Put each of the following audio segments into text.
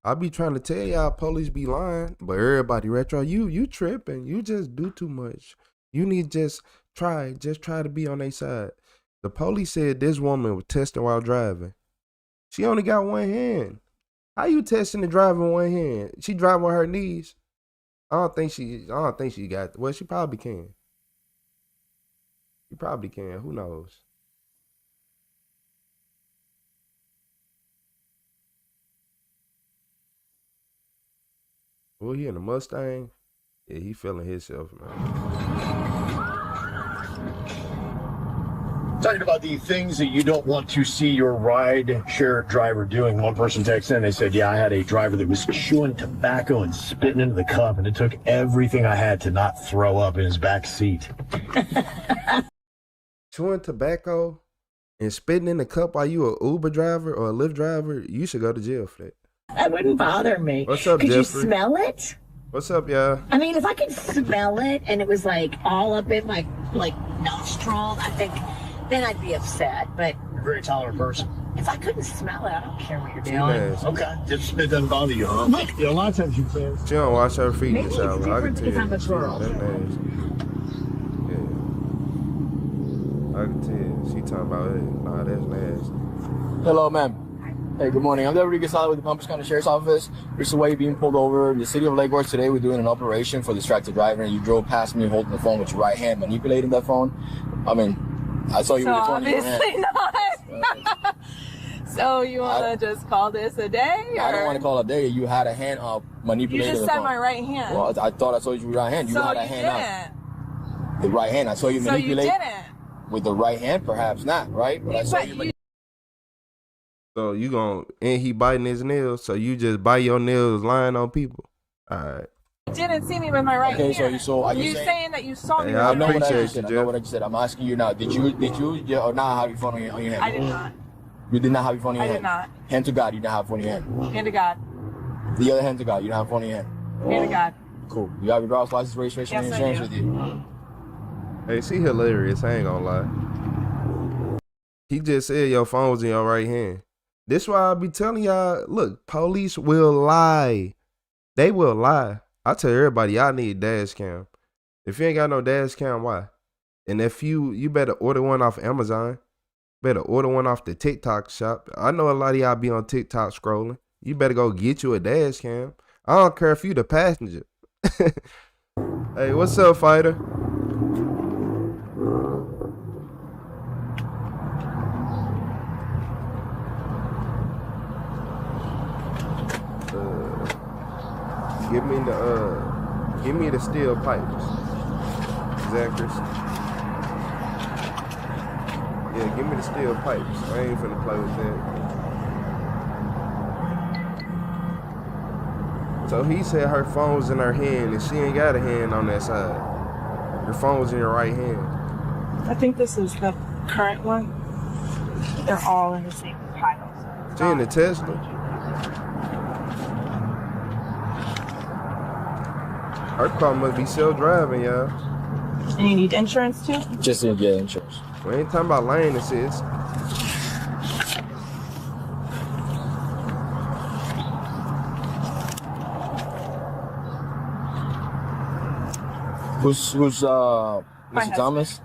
I be trying to tell y'all police be lying, but everybody retro, you tripping. You just do too much. You need just try to be on their side. The police said this woman was testing while driving. She only got one hand. How you testing and driving one hand? She driving on her knees. I don't think she got. Well, she probably can. She probably can. Who knows? Well, he in a Mustang. Yeah, he feeling himself, man. Talking about the things that you don't want to see your ride-share driver doing. One person texted in, they said, yeah, I had a driver that was chewing tobacco and spitting into the cup, and it took everything I had to not throw up in his back seat. Chewing tobacco and spitting in the cup while you a Uber driver or a Lyft driver, you should go to jail for that. That wouldn't bother me. What's up, Could Jeffrey? you smell it? What's up, y'all? I mean, if I could smell it and it was like all up in my nostril, I think then I'd be upset. But You're a very tolerant person. if I couldn't smell it, I don't care what you're doing. Nice. Okay. It doesn't bother you, huh? Look. Yeah, a lot of times you say. She don't wash her feet in Maybe the it's shower. I can different tell. because I'm a girl. That's nasty. Yeah. I can tell. She talking about it. Nah, that's nasty. Hello, ma'am. Hey, good morning. I'm Deputy Gasala with the Palm Beach County Sheriff's Office. Recently being pulled over in the city of Lake Worth today. We're doing an operation for distracted driver, and you drove past me holding the phone with your right hand, manipulating that phone. I mean, I saw you So with the phone in your obviously hand. not. So you want to just call this a day? Or? I don't want to call it a day. You had a hand up You manipulating just the said phone. my right hand. Well, I thought I saw you with your right hand. You so had a you hand didn't. up. The right hand. I saw you So you manipulate didn't. with the right hand, perhaps not, right? But I saw But you. you So you and he biting his nails, so you just bite your nails lying on people. All right. didn't see me with my right Okay, hand. so are you saying that you saw me Hey, with I I my know right what I appreciate just you, said. I Jeff. know what I just said. I'm asking you now. Did you or not have your phone on your hand? I did not. You did not have your phone in your I hand? did not. Hand to God, you didn't have your phone in your hand. Hand to God. The other hand to God, you don't have your phone in your hand. Hand to God. Cool. You have your driver's license, registration, Yes, and I insurance do. with you. Hey, she hilarious. I ain't gonna lie. He just said your phone was in your right hand. This why I be telling y'all, look, police will lie. They will lie. I tell everybody, y'all need dash cam. If you ain't got no dash cam, why? And if you better order one off Amazon. Better order one off the TikTok shop. I know a lot of y'all be on TikTok scrolling. You better go get you a dash cam. I don't care if you the passenger. Hey, what's up, fighter? Give me the steel pipes. Zachary. Yeah, give me the steel pipes. I ain't finna play with that. So he said her phone was in her hand and she ain't got a hand on that side. Her phone was in your right hand. I think this is the current one. They're all in the same pile. She in the Tesla. Her car must be self-driving, y'all. And you need insurance too? Just to get insurance. We ain't talking about lane assist. Who's Mr. husband. Thomas?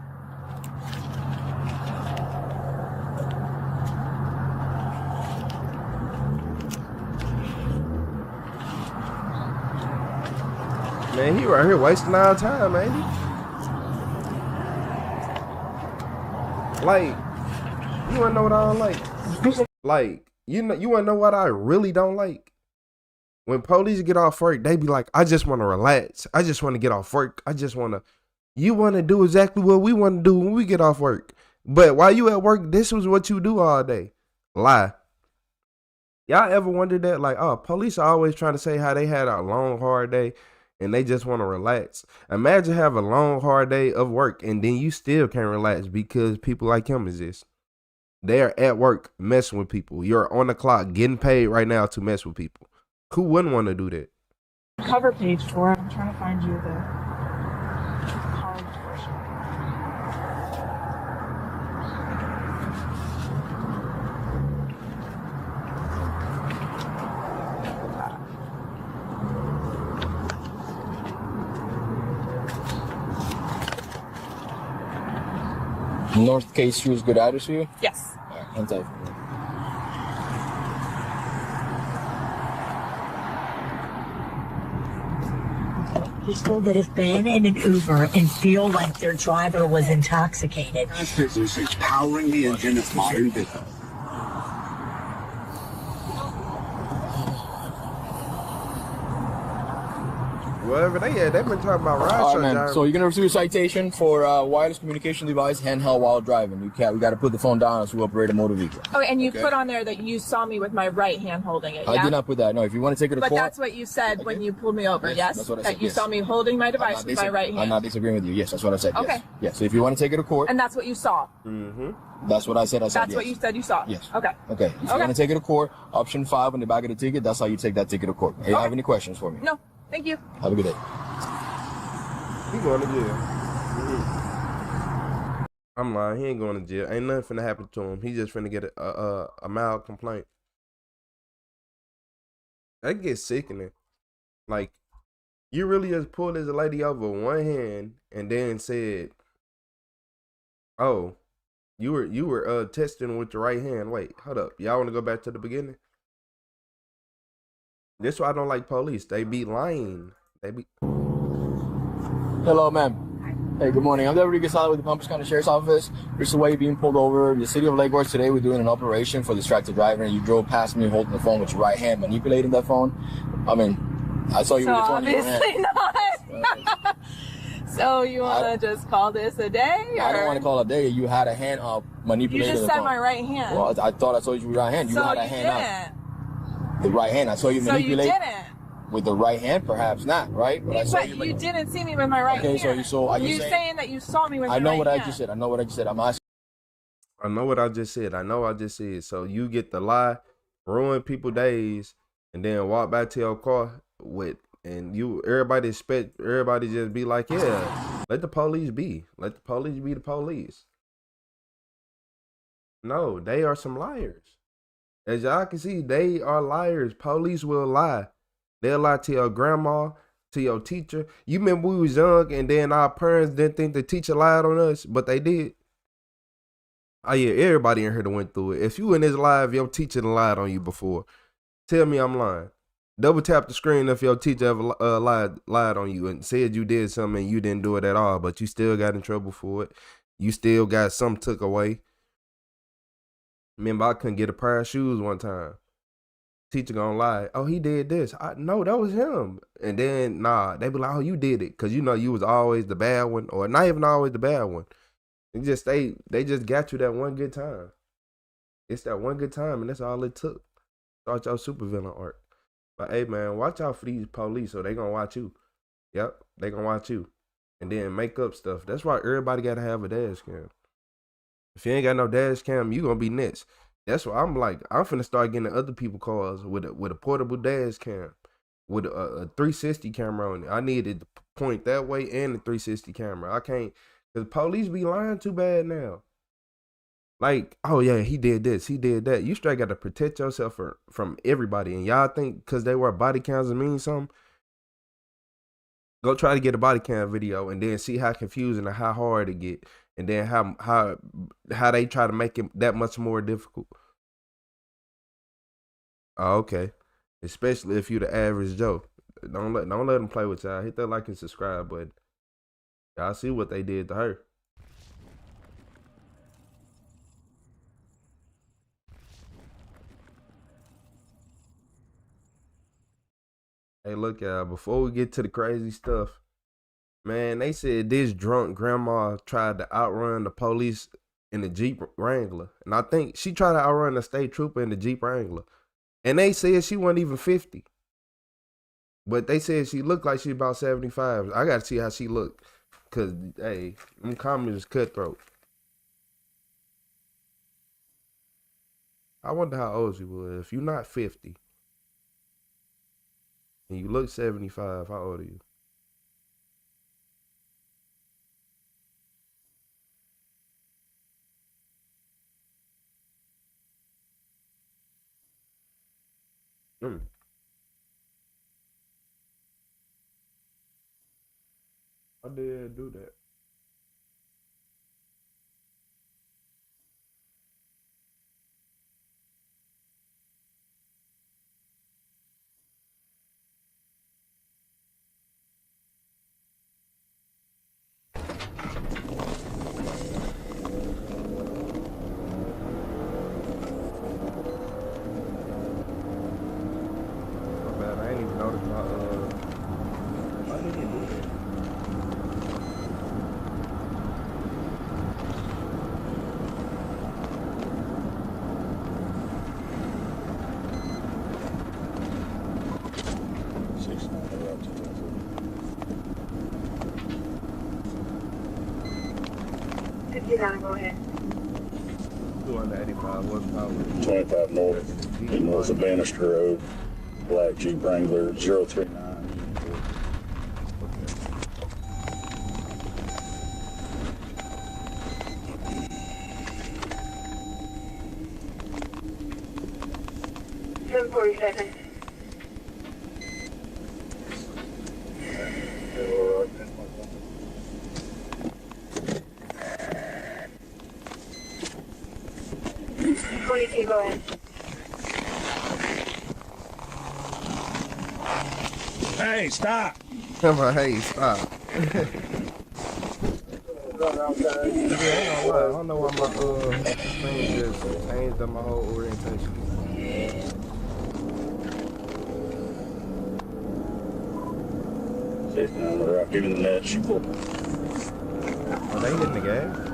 Man, he right here wasting our time, ain't he? Like, you wanna know what I don't like? Like, you wanna know what I really don't like? When police get off work, they be like, I just wanna relax. I just wanna get off work. You wanna do exactly what we wanna do when we get off work. But while you at work, this was what you do all day. Lie. Y'all ever wondered that? Like, oh, police are always trying to say how they had a long, hard day and they just want to relax. Imagine have a long, hard day of work and then you still can't relax because people like him exist. They are at work messing with people. You're on the clock getting paid right now to mess with people. Who wouldn't want to do that? Cover page for it. I'm trying to find you the college portion. North K Street is good address for you? Yes. All right, one second. People that have been in an Uber and feel like their driver was intoxicated. Business is powering the engine of modern business. Wherever they at, they've been talking about ride All share right, man. driving. So you're gonna receive a citation for wireless communication device handheld while driving. We got to put the phone down as we operate a motor vehicle. Oh, and you Okay. put on there that you saw me with my right hand holding it. I Yeah? did not put that. No, if you want to take it to But court, that's what you said when you pulled me over. Yes, Yes. that's what I That said, you yes. saw me holding my I'm device not with my right hand. I'm not disagreeing with you. Yes, that's what I said. Yes. Okay. Yes. So if you want to take it to court, And that's what you saw. that's what I said. I said That's yes. what you said you saw. Yes. Okay. Okay. If you Okay. want to take it to court, option 5 on the back of the ticket. That's how you take that ticket to court. Hey, you Okay. have any questions for me? No. Thank you. Have a good day. He going to jail. I'm lying. He ain't going to jail. Ain't nothing finna happen to him. He just finna get a mild complaint. That gets sickening. Like, you really just pulled this lady over one hand and then said, "Oh, you were testing with the right hand." Wait, hold up. Y'all want to go back to the beginning? This why I don't like police. They be lying. They be. Hello, ma'am. Hey, good morning. I'm Deputy Gasala with the Palm Beach County Sheriff's Office. This is why you're being pulled over. The city of Lake Worth today, we're doing an operation for distracted driver, and you drove past me holding the phone with your right hand, manipulating that phone. I mean, I saw you So with the phone in your obviously hand. not. So you want to just call this a day? I don't or- want to call it a day. You had a hand up You manipulating just the said phone. my right hand. Well, I thought I saw you with your right hand. You so had a you hand up. didn't. The right hand. I saw you So you manipulate didn't. with the right hand, perhaps not, right? But I saw But you. you didn't see me with my right Okay, hand. so you saw- are you You're saying- saying that you saw me with I my know right what I hand. just said. I know what I just said. I'm asking. I know what I just said. I know I just said. So you get the lie, ruin people's days, and then walk back to your car with, and everybody just be like, yeah, let the police be. Let the police be the police. No, they are some liars. As y'all can see, they are liars. Police will lie. They'll lie to your grandma, to your teacher. You remember we was young and then our parents didn't think the teacher lied on us, but they did. Oh yeah, everybody in here that went through it. If you in this live, your teacher done lied on you before. Tell me I'm lying. Double tap the screen if your teacher ever lied on you and said you did something and you didn't do it at all, but you still got in trouble for it. You still got something took away. Remember, I couldn't get a pair of shoes one time. Teacher gonna lie. Oh, he did this. No, that was him. And then they be like, oh, you did it, cause you know you was always the bad one, or not even always the bad one. They just got you that one good time. It's that one good time, and that's all it took. Start your supervillain arc. But hey, man, watch out for these police, or they gonna watch you. Yep, they gonna watch you, and then make up stuff. That's why everybody gotta have a dash cam. If you ain't got no dash cam, you gonna be next. That's why I'm like, I'm finna start getting other people cars with a portable dash cam, with a 360 camera on it. I need it to point that way and the 360 camera. I can't, cause police be lying too bad now. Like, oh yeah, he did this, he did that. You straight got to protect yourself from everybody. And y'all think cause they wear body cams it means something? Go try to get a body cam video and then see how confusing and how hard it get. And then how they try to make it that much more difficult. Oh, okay. Especially if you the average Joe. Don't let them play with y'all. Hit that like and subscribe button. Y'all see what they did to her. Hey, look, y'all, before we get to the crazy stuff, man, they said this drunk grandma tried to outrun the police in the Jeep Wrangler. And I think she tried to outrun the state trooper in the Jeep Wrangler. And they said she wasn't even 50. But they said she looked like she about 75. I got to see how she looked. Because, hey, them comments is cutthroat. I wonder how old she was. If you're not 50 and you look 75, how old are you? I did do that. You gotta go ahead. 285, what's power? 25 north, north of Bannister Road, black Jeep Wrangler 039. Seven 47. Go ahead. Hey, stop! Hey, stop. I don't know why my thing just changed up my whole orientation. Safety on the rock, give me the net. Are they hitting the gas?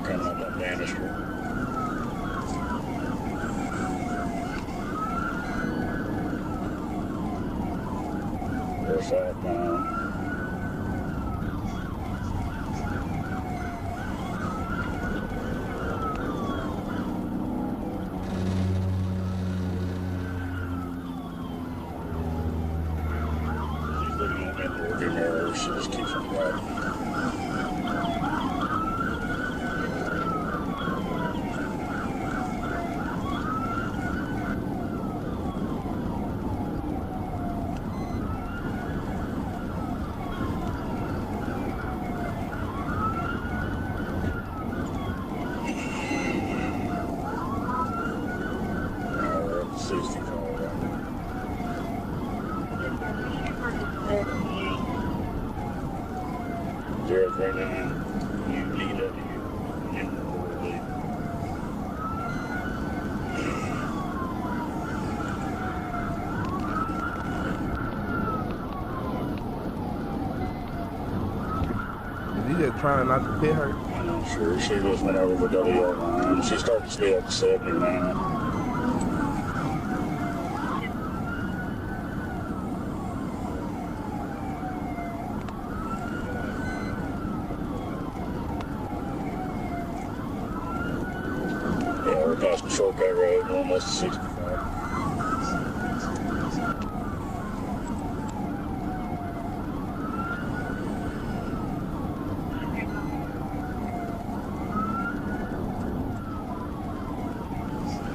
Coming up that Bannister. They're southbound. She's looking at me in the rearview mirror. She just keeps on driving. Is he just trying not to hit her? I'm not sure. She just went over the WR line. She started to stay up to 79. Yeah, we're past the shortcut road, almost to 65.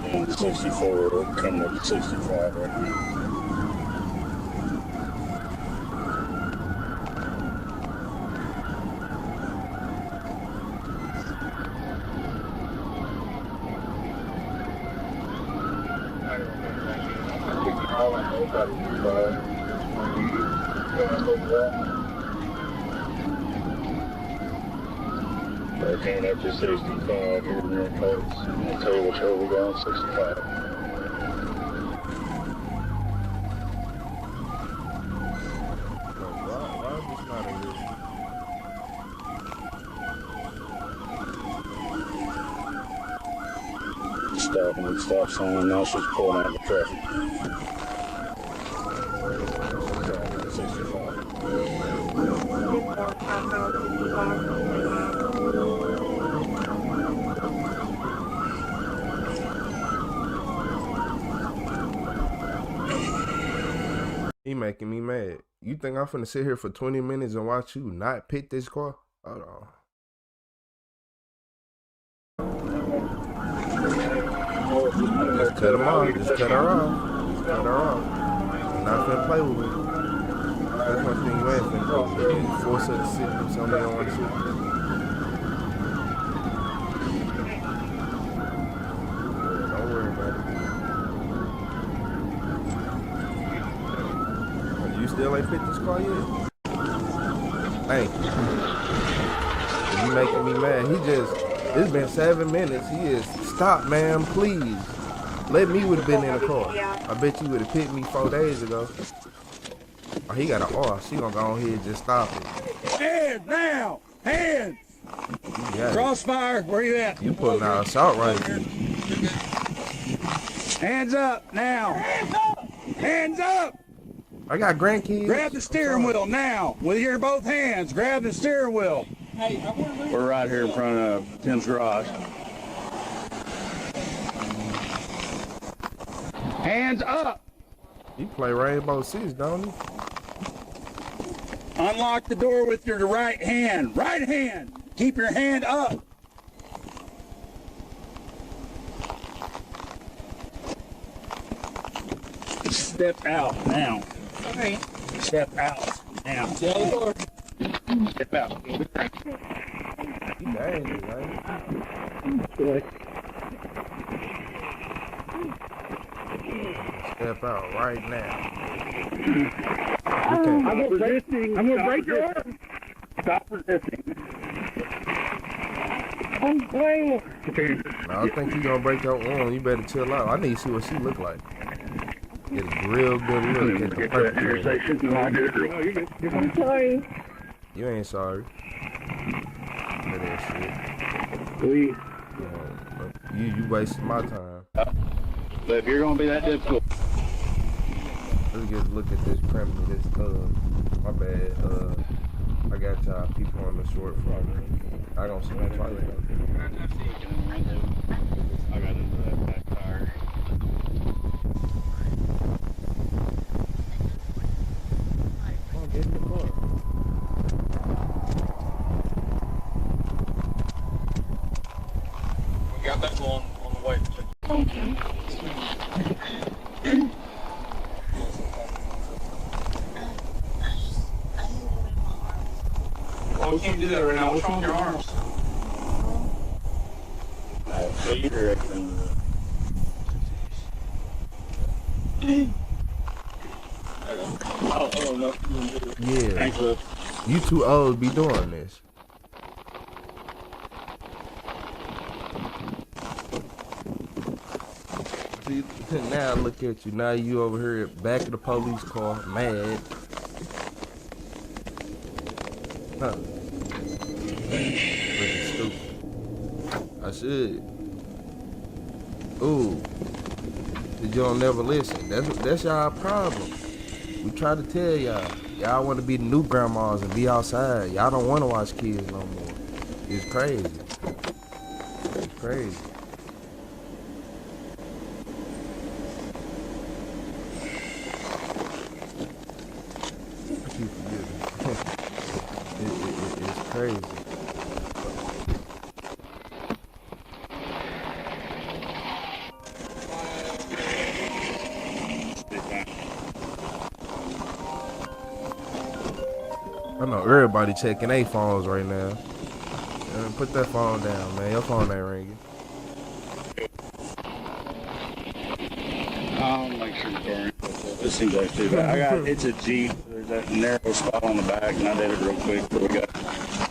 And 64, coming up to 65 right now. They're coming up to 65 here in their coats. I'll tell you which way we go on 65. Why is this not in this? Stopping at the stop sign, now she's pulling out of the traffic. 65. He making me mad. You think I'm finna sit here for 20 minutes and watch you not pit this car? Hold on. Just cut him off. Just cut her off. Just cut her off. I'm not finna play with me. That's one thing you ain't finna do. You force her to sit if somebody don't want to sit. Don't worry about it. You still ain't fit this car yet? Thank you. You making me mad. He just, it's been 7 minutes. He is, stop, man, please. Let me would have been in the car. I bet you would have picked me 4 days ago. Oh, he got an R. She gonna go ahead and just stop it. Hands now! Hands! Yeah. Crossfire, where you at? You putting out assault rifle. Hands up now! Hands up! Hands up! I got grandkids. Grab the steering wheel now! With your both hands, grab the steering wheel. We're right here in front of Tim's garage. Hands up! He play Rainbow Six, don't he? Unlock the door with your right hand. Right hand! Keep your hand up! Step out now. Sorry. Step out now. Step out. He dangerous, right? Step out right now. I'm gonna break your arm. Stop resisting. I'm playing. I don't think you gonna break your arm. You better chill out. I need to see what she look like. Get a real good look at the perpetrator. I'm sorry. You ain't sorry. For that shit. You wasting my time. But if you're gonna be that difficult. Let's get a look at this criminal, this my bad, I got y'all people on the short front. I don't see no twice. I got into that back tire. Come on, get in the car. We got that one on the way. Oh, we can't do that right now. What's wrong with your arms? Yeah, you too old to be doing this. See, now look at you. Now you over here at back of the police car, mad. Huh. Looking stupid. I should. Ooh. You don't never listen. That's y'all problem. We try to tell y'all. Y'all want to be the new grandmas and be outside. Y'all don't want to watch kids no more. It's crazy. It's crazy. I keep forgetting. It's crazy. I know everybody checking their phones right now. Put that phone down, man. Your phone ain't ringing. I'll make sure it's burning. This seems like too bad. It's a Jeep. There's that narrow spot on the back, and I did it real quick. But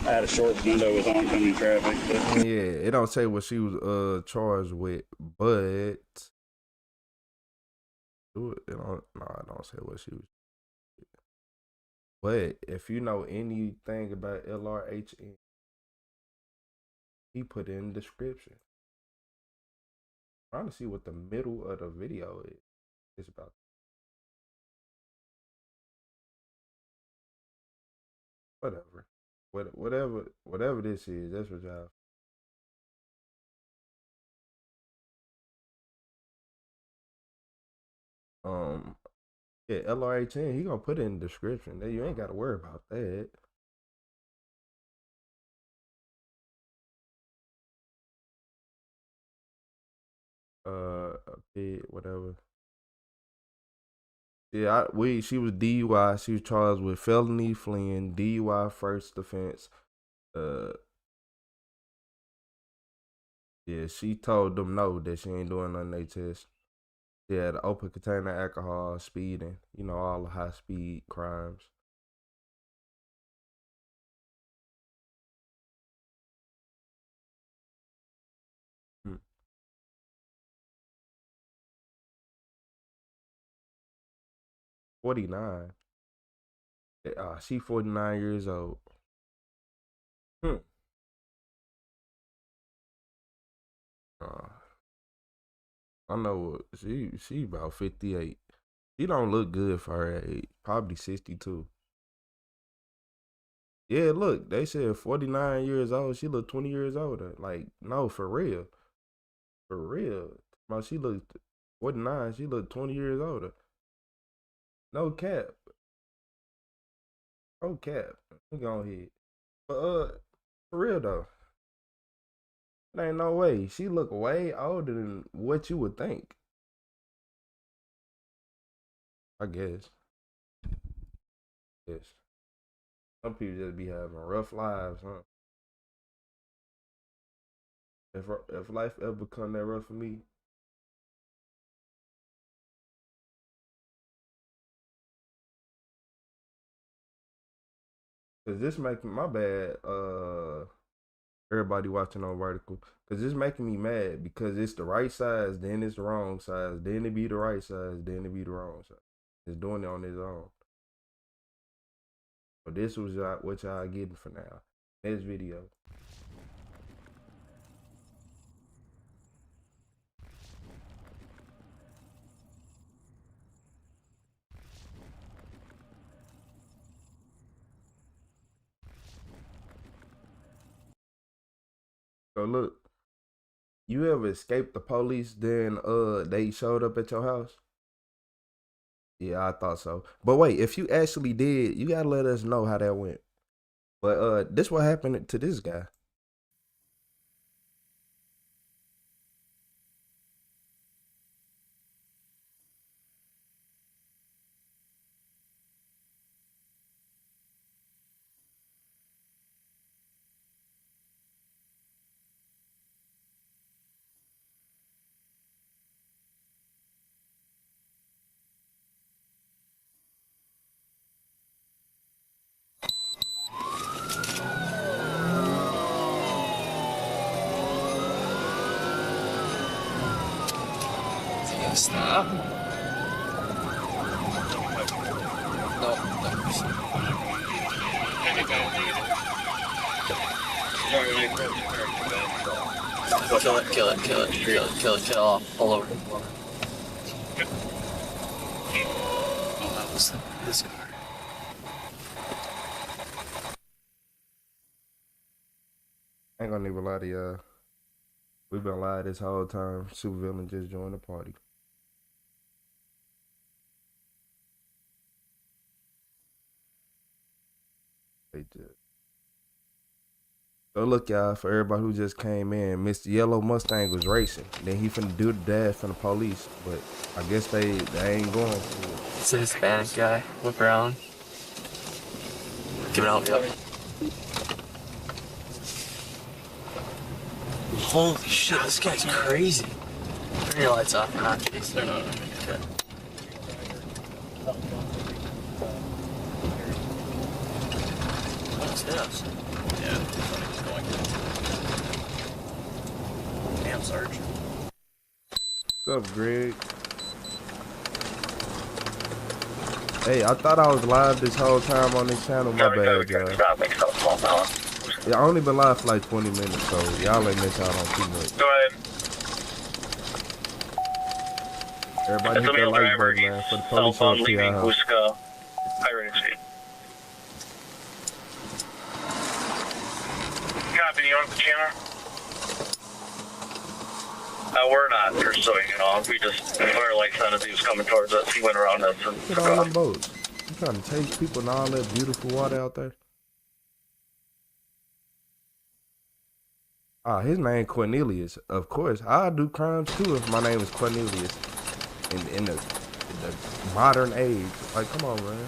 I had a short window with oncoming traffic. But. Yeah, it don't say what she was charged with, but it don't say what she was. But if you know anything about LRHN, he put it in the description. I'm trying to see what the middle of the video is. It's about. Whatever this is, that's what y'all. Yeah, LRHN, he gonna put it in the description. You ain't gotta worry about that. A bit, whatever. Yeah, she was DUI. She was charged with felony fleeing, DUI first offense. Yeah, she told them no, that she ain't doing nothing they test. She had an open container alcohol, speeding, all the high speed crimes. 49. She 49 years old. Hmm. I know she about 58. She don't look good for her age. Probably 62. Yeah, look, they said 49 years old. She look 20 years older. Like, no, for real. For real. Well, she looked 49. She looked 20 years older. No cap. No cap. We go ahead. But for real though, there ain't no way. She look way older than what you would think. I guess. Yes. Some people just be having rough lives, huh? If life ever become that rough for me, cause this making my bad. Everybody watching on vertical, cause it's making me mad because it's the right size, then it's the wrong size, then it be the right size, then it be the wrong size. It's doing it on its own. So this was what y'all getting for now. Next video. So look, you ever escaped the police, then they showed up at your house? Yeah, I thought so. But wait, if you actually did, you gotta let us know how that went. But this what happened to this guy. Stop. No. Kill all over the floor. Oh, that was this car. I ain't gonna even lie to y'all. We've been lying this whole time. Supervillain just joined the party. So look, y'all, for everybody who just came in, Mr. Yellow Mustang was racing. Then he finna do the dash from the police, but I guess they ain't going for it. It's a Hispanic guy. Whip around. Give it out. Yep. Holy shit, this guy's crazy. Turn your lights off. Not chasing. No. Okay. What's this? Yeah, something's going. Damn, Sarge. What's up, Greg? Hey, I thought I was live this whole time on this channel. My bad, guys. Yeah, I only been live for like 20 minutes, so y'all ain't miss out on too much. Go ahead. Everybody hit that like button, man, for the police phone on leaving TI. Cusco. High rated speed. Copy, you on the channel? We're not, just so you know. We just, our lights on as he was coming towards us. He went around us and Look at all them boats. You trying to chase people and all that beautiful water out there? Ah, his name Cornelius. Of course, I do crimes too if my name is Cornelius. In the modern age, like, come on, man.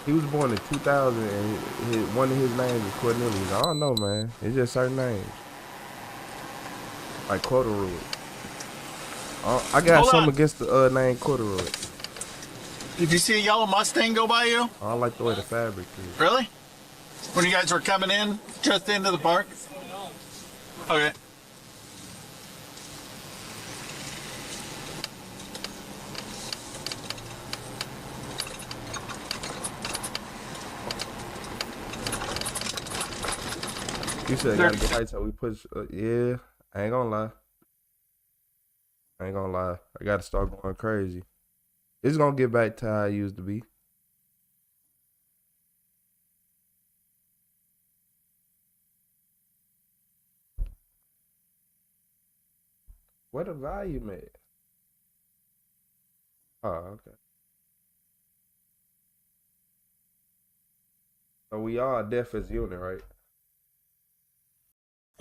He was born in 2000, and one of his names is Cornelius. I don't know, man. It's just certain names, like Corduroy. I got something against the name Corduroy. Did you see a yellow Mustang go by you? I don't like the way the fabric is. Really? When you guys were coming in, just into the park? Okay. You said gotta get height, so we push. Yeah, I ain't gonna lie. I ain't gonna lie. I gotta start going crazy. It's gonna get back to how I used to be. What a volume at? Oh, okay. So we all deaf as unit, right?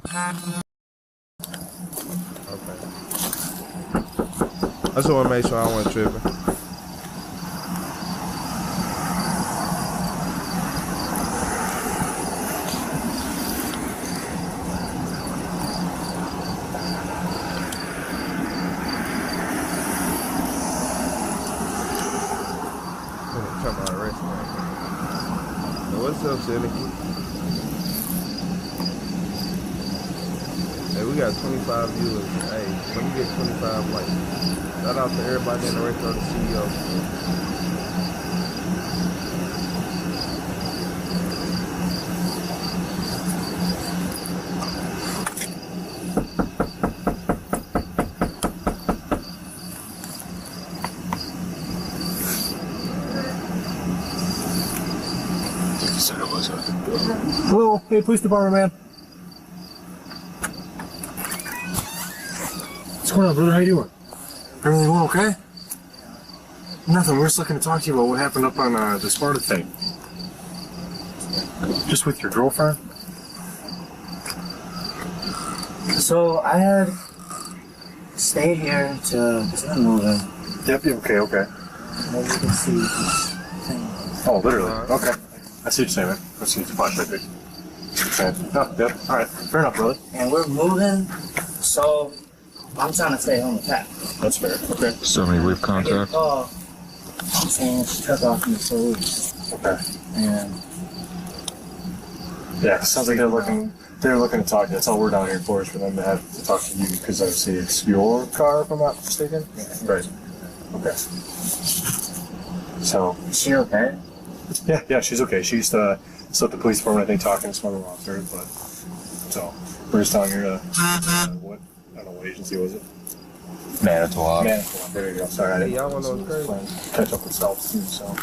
Okay. I just want to make sure I wasn't tripping. Come on, restaurant. So what's up, Seneca? Hey, we got 25 viewers. Hey, let me get 25 likes. Shout out to everybody in the restaurant, the CEO. Hello, hey, police department, man. What's going on, brother? How you doing? Everything going okay? Nothing. We're just looking to talk to you about what happened up on the Sparta thing. Just with your girlfriend? So I had stayed here to move in. Yep, okay. Maybe you can see this thing. Oh, literally? Okay. I see what you're saying, man. I see the flashlight pic. Oh, yep. Alright. Fair enough, brother. And we're moving, so I'm trying to stay home with Pat. That's fair. Okay. So many we've I get a contact. call saying she took off from the police. Okay. And Yeah, it sounds like they're looking to talk to you. That's all we're down here for, is for them to have to talk to you, because obviously it's your car, if I'm not mistaken. Right. Okay. So. is she okay? Yeah, she's okay. She's still at the police department, I think, talking to some other officers, but so we're just down here to what? I don't know what agency was it? Manitowoc. Manitowoc. There you go. Sorry, I didn't. Hey, y'all wanna know what's crazy? Catch up with self too. So.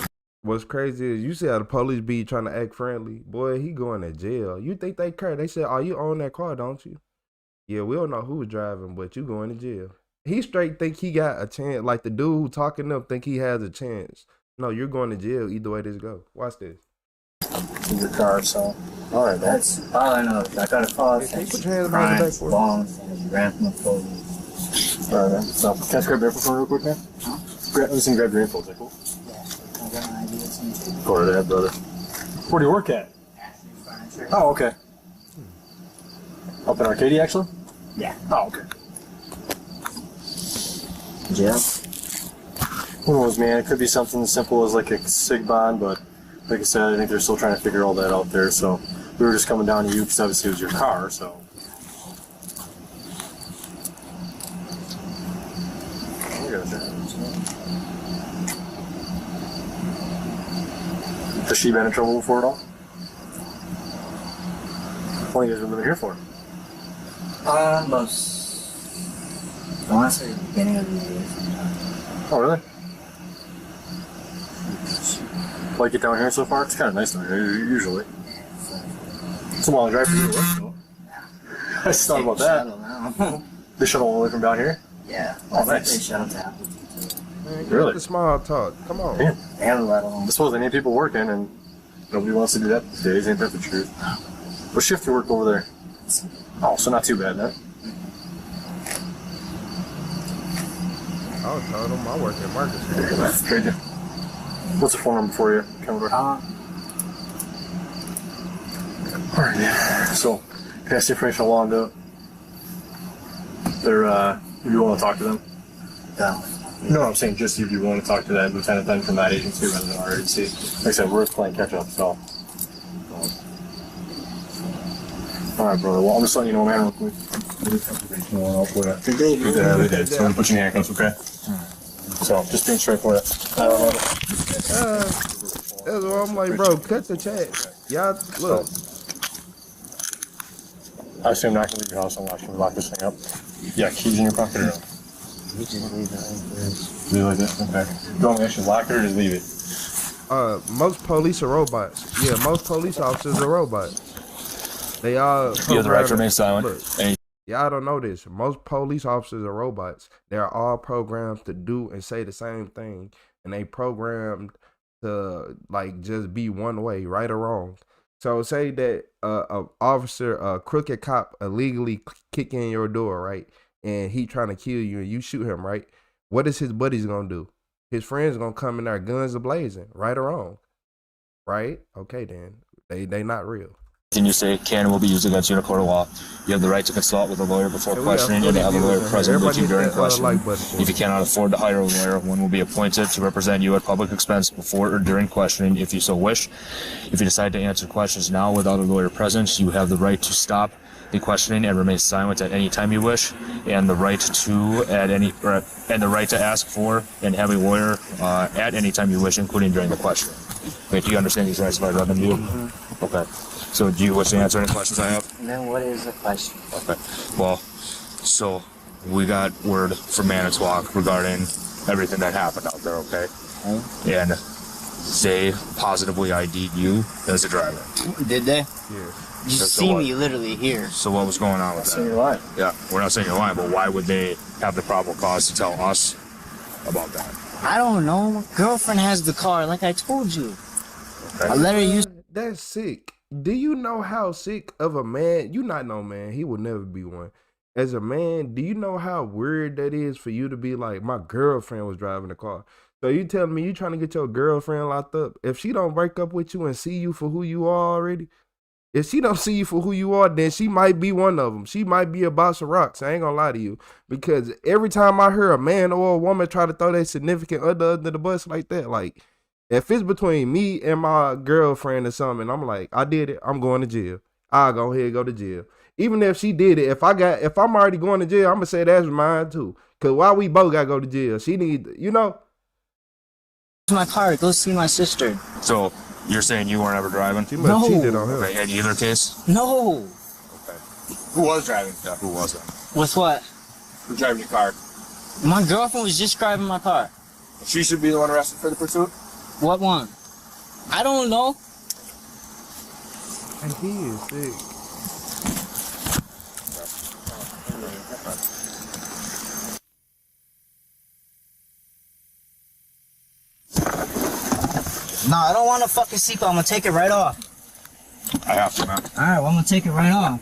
What's crazy is you see how the police be trying to act friendly. Boy, he going to jail. You think they care? They said, "Oh, you own that car, don't you?" Yeah, we don't know who was driving, but you going to jail. He straight think he got a chance. Like the dude who talking up think he has a chance. No, you're going to jail either way this go. Watch this. In your car, so. All right, That's all I know. I got a call Can saying you put she your hands behind the back for me? bombs and she ran from the police. all right, man. So, can I just grab your info real quick, man? Huh? Listen, grab your info. Is that cool? Yeah, I got my ideas and Go to that, brother. Where do you work at? furniture. Oh, okay. Up in Arcadia, actually? Yeah. Oh, okay. Jail? Who knows, man? It could be something as simple as like a SIG bond, but like I said, I think they're still trying to figure all that out there. So we were just coming down to you because obviously it was your car. So. I gotcha. Has she been in trouble before at all? How long have you guys been living here for? Most. I want to say the beginning of the year. Oh, really? Like it down here so far? It's kind of nice down here, usually. It's a long drive for you to work, though. I just thought about that. They shuttle all the way from down here? Yeah. Oh, I think nice. they shut them to Apple. Man, get Really? the small talk. Come on. Yeah. They have a lot of them. I suppose they need people working, and nobody wants to do that these days. Ain't that the truth? What shift do you work over there? Oh, so not too bad, then. I was telling them I work at Marcus. That's crazy. What's the phone number for you, Commodore? Alright, so, pass the information along to their, if you want to talk to them. Yeah. No, I'm saying just if you want to talk to that lieutenant then from that agency rather than our agency. Like I said, we're playing catch up, so. Alright, brother. Well, I'm just letting you know, man, real quick. They did. So, I'm gonna put you in handcuffs, okay? So, just being straight for you. That's why I'm like, bro, cut the chat. Y'all, look. I assume not gonna leave your house unless you lock this thing up. Yeah, keys in your pocket or no? You just leave it like this. Leave it like this? Okay. Do you want me to actually lock it or just leave it? Most police are robots. Yeah, most police officers are robots. They all. You have the right to remain silent. Look, y'all don't know this. Most police officers are robots. They are all programmed to do and say the same thing, and they programmed to like just be one way, right or wrong. So say that a officer, a crooked cop, illegally kick in your door, right, and he trying to kill you, and you shoot him, right. What is his buddies gonna do? His friends gonna come in there, guns a blazing, right or wrong, right? Okay, then they not real. And you say can and will be used against you in a court of law. You have the right to consult with a lawyer before questioning and to have a lawyer present with you during questioning. If you cannot afford to hire a lawyer, one will be appointed to represent you at public expense before or during questioning if you so wish. If you decide to answer questions now without a lawyer present, you have the right to stop the questioning and remain silent at any time you wish, and the right to ask for and have a lawyer at any time you wish, including during the questioning. Wait, do you understand these rights if I read them to you? Mm-hmm. Okay. So do you wish to answer any questions I have? And then what is the question? Okay. Well, so we got word from Manitowoc regarding everything that happened out there, okay? Okay. And they positively ID'd you as a driver. Did they? Yeah. You see me literally here. So what was going on with that? Saying you're lying. Yeah, we're not saying you're lying, but why would they have the probable cause to tell us about that? I don't know. My girlfriend has the car, like I told you. Okay. I let her use. That's sick. Do you know how sick of a man? You not know, man. He will never be one. As a man, do you know how weird that is for you to be like, my girlfriend was driving the car? So you telling me you trying to get your girlfriend locked up? If she don't break up with you and see you for who you are already, if she don't see you for who you are, then she might be one of them. She might be a box of rocks. I ain't gonna lie to you. Because every time I hear a man or a woman try to throw their significant other under the bus like that, like, if it's between me and my girlfriend or something, I'm like, I did it, I'm going to jail. I'll go ahead and go to jail. Even if she did it, if I'm already going to jail, I'm gonna say that's mine too. Cause why we both gotta go to jail? She need, you know. My car, go see my sister. So you're saying you weren't ever driving? She must have cheated on him. Okay, in either case? No. Okay. Who was driving? Yeah, who was that? With what? Who's driving your car? My girlfriend was just driving my car. She should be the one arrested for the pursuit? What one? I don't know. And he is sick. No, I don't want a fucking seatbelt. I'm gonna take it right off. I have to, man. Alright, well, I'm gonna take it right off.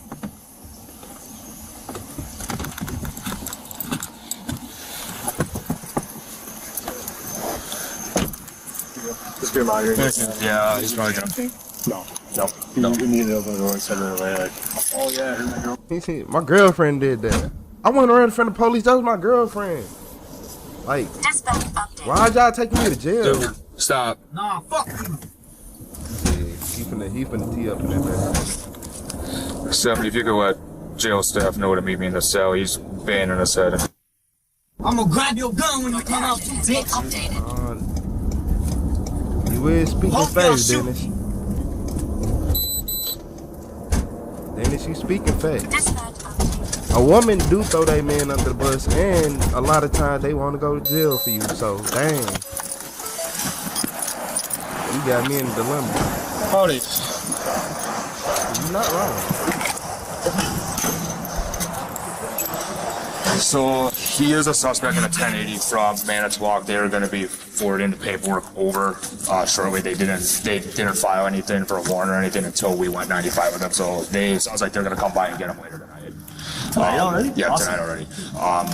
Just get him out of here. Yeah, he's probably gonna. No. You need to open the door and send it away. Like, oh yeah, here's my girl. He said, my girlfriend did that. I went around in front of the police. That was my girlfriend. Like, why y'all taking me to jail? Dude, stop. Nah, fuck you. Yeah, he finna tee up in that. Stephanie, if you could let jail staff know to meet me in the cell, he's banging his head. I'm gonna grab your gun when you come out, bitch. You is speaking facts, Dennis. Dennis, you speaking facts. A woman do throw their man under the bus, and a lot of times they want to go to jail for you. So, dang. You got me in a dilemma. Howdy. You're not wrong. So he is a suspect in a 1080 from Manitowoc. They are going to be forwarding the paperwork over shortly. They didn't file anything for a warrant or anything until we went 95 with them. So it sounds like they're going to come by and get him later tonight. Tonight already? Yeah, Awesome. tonight already.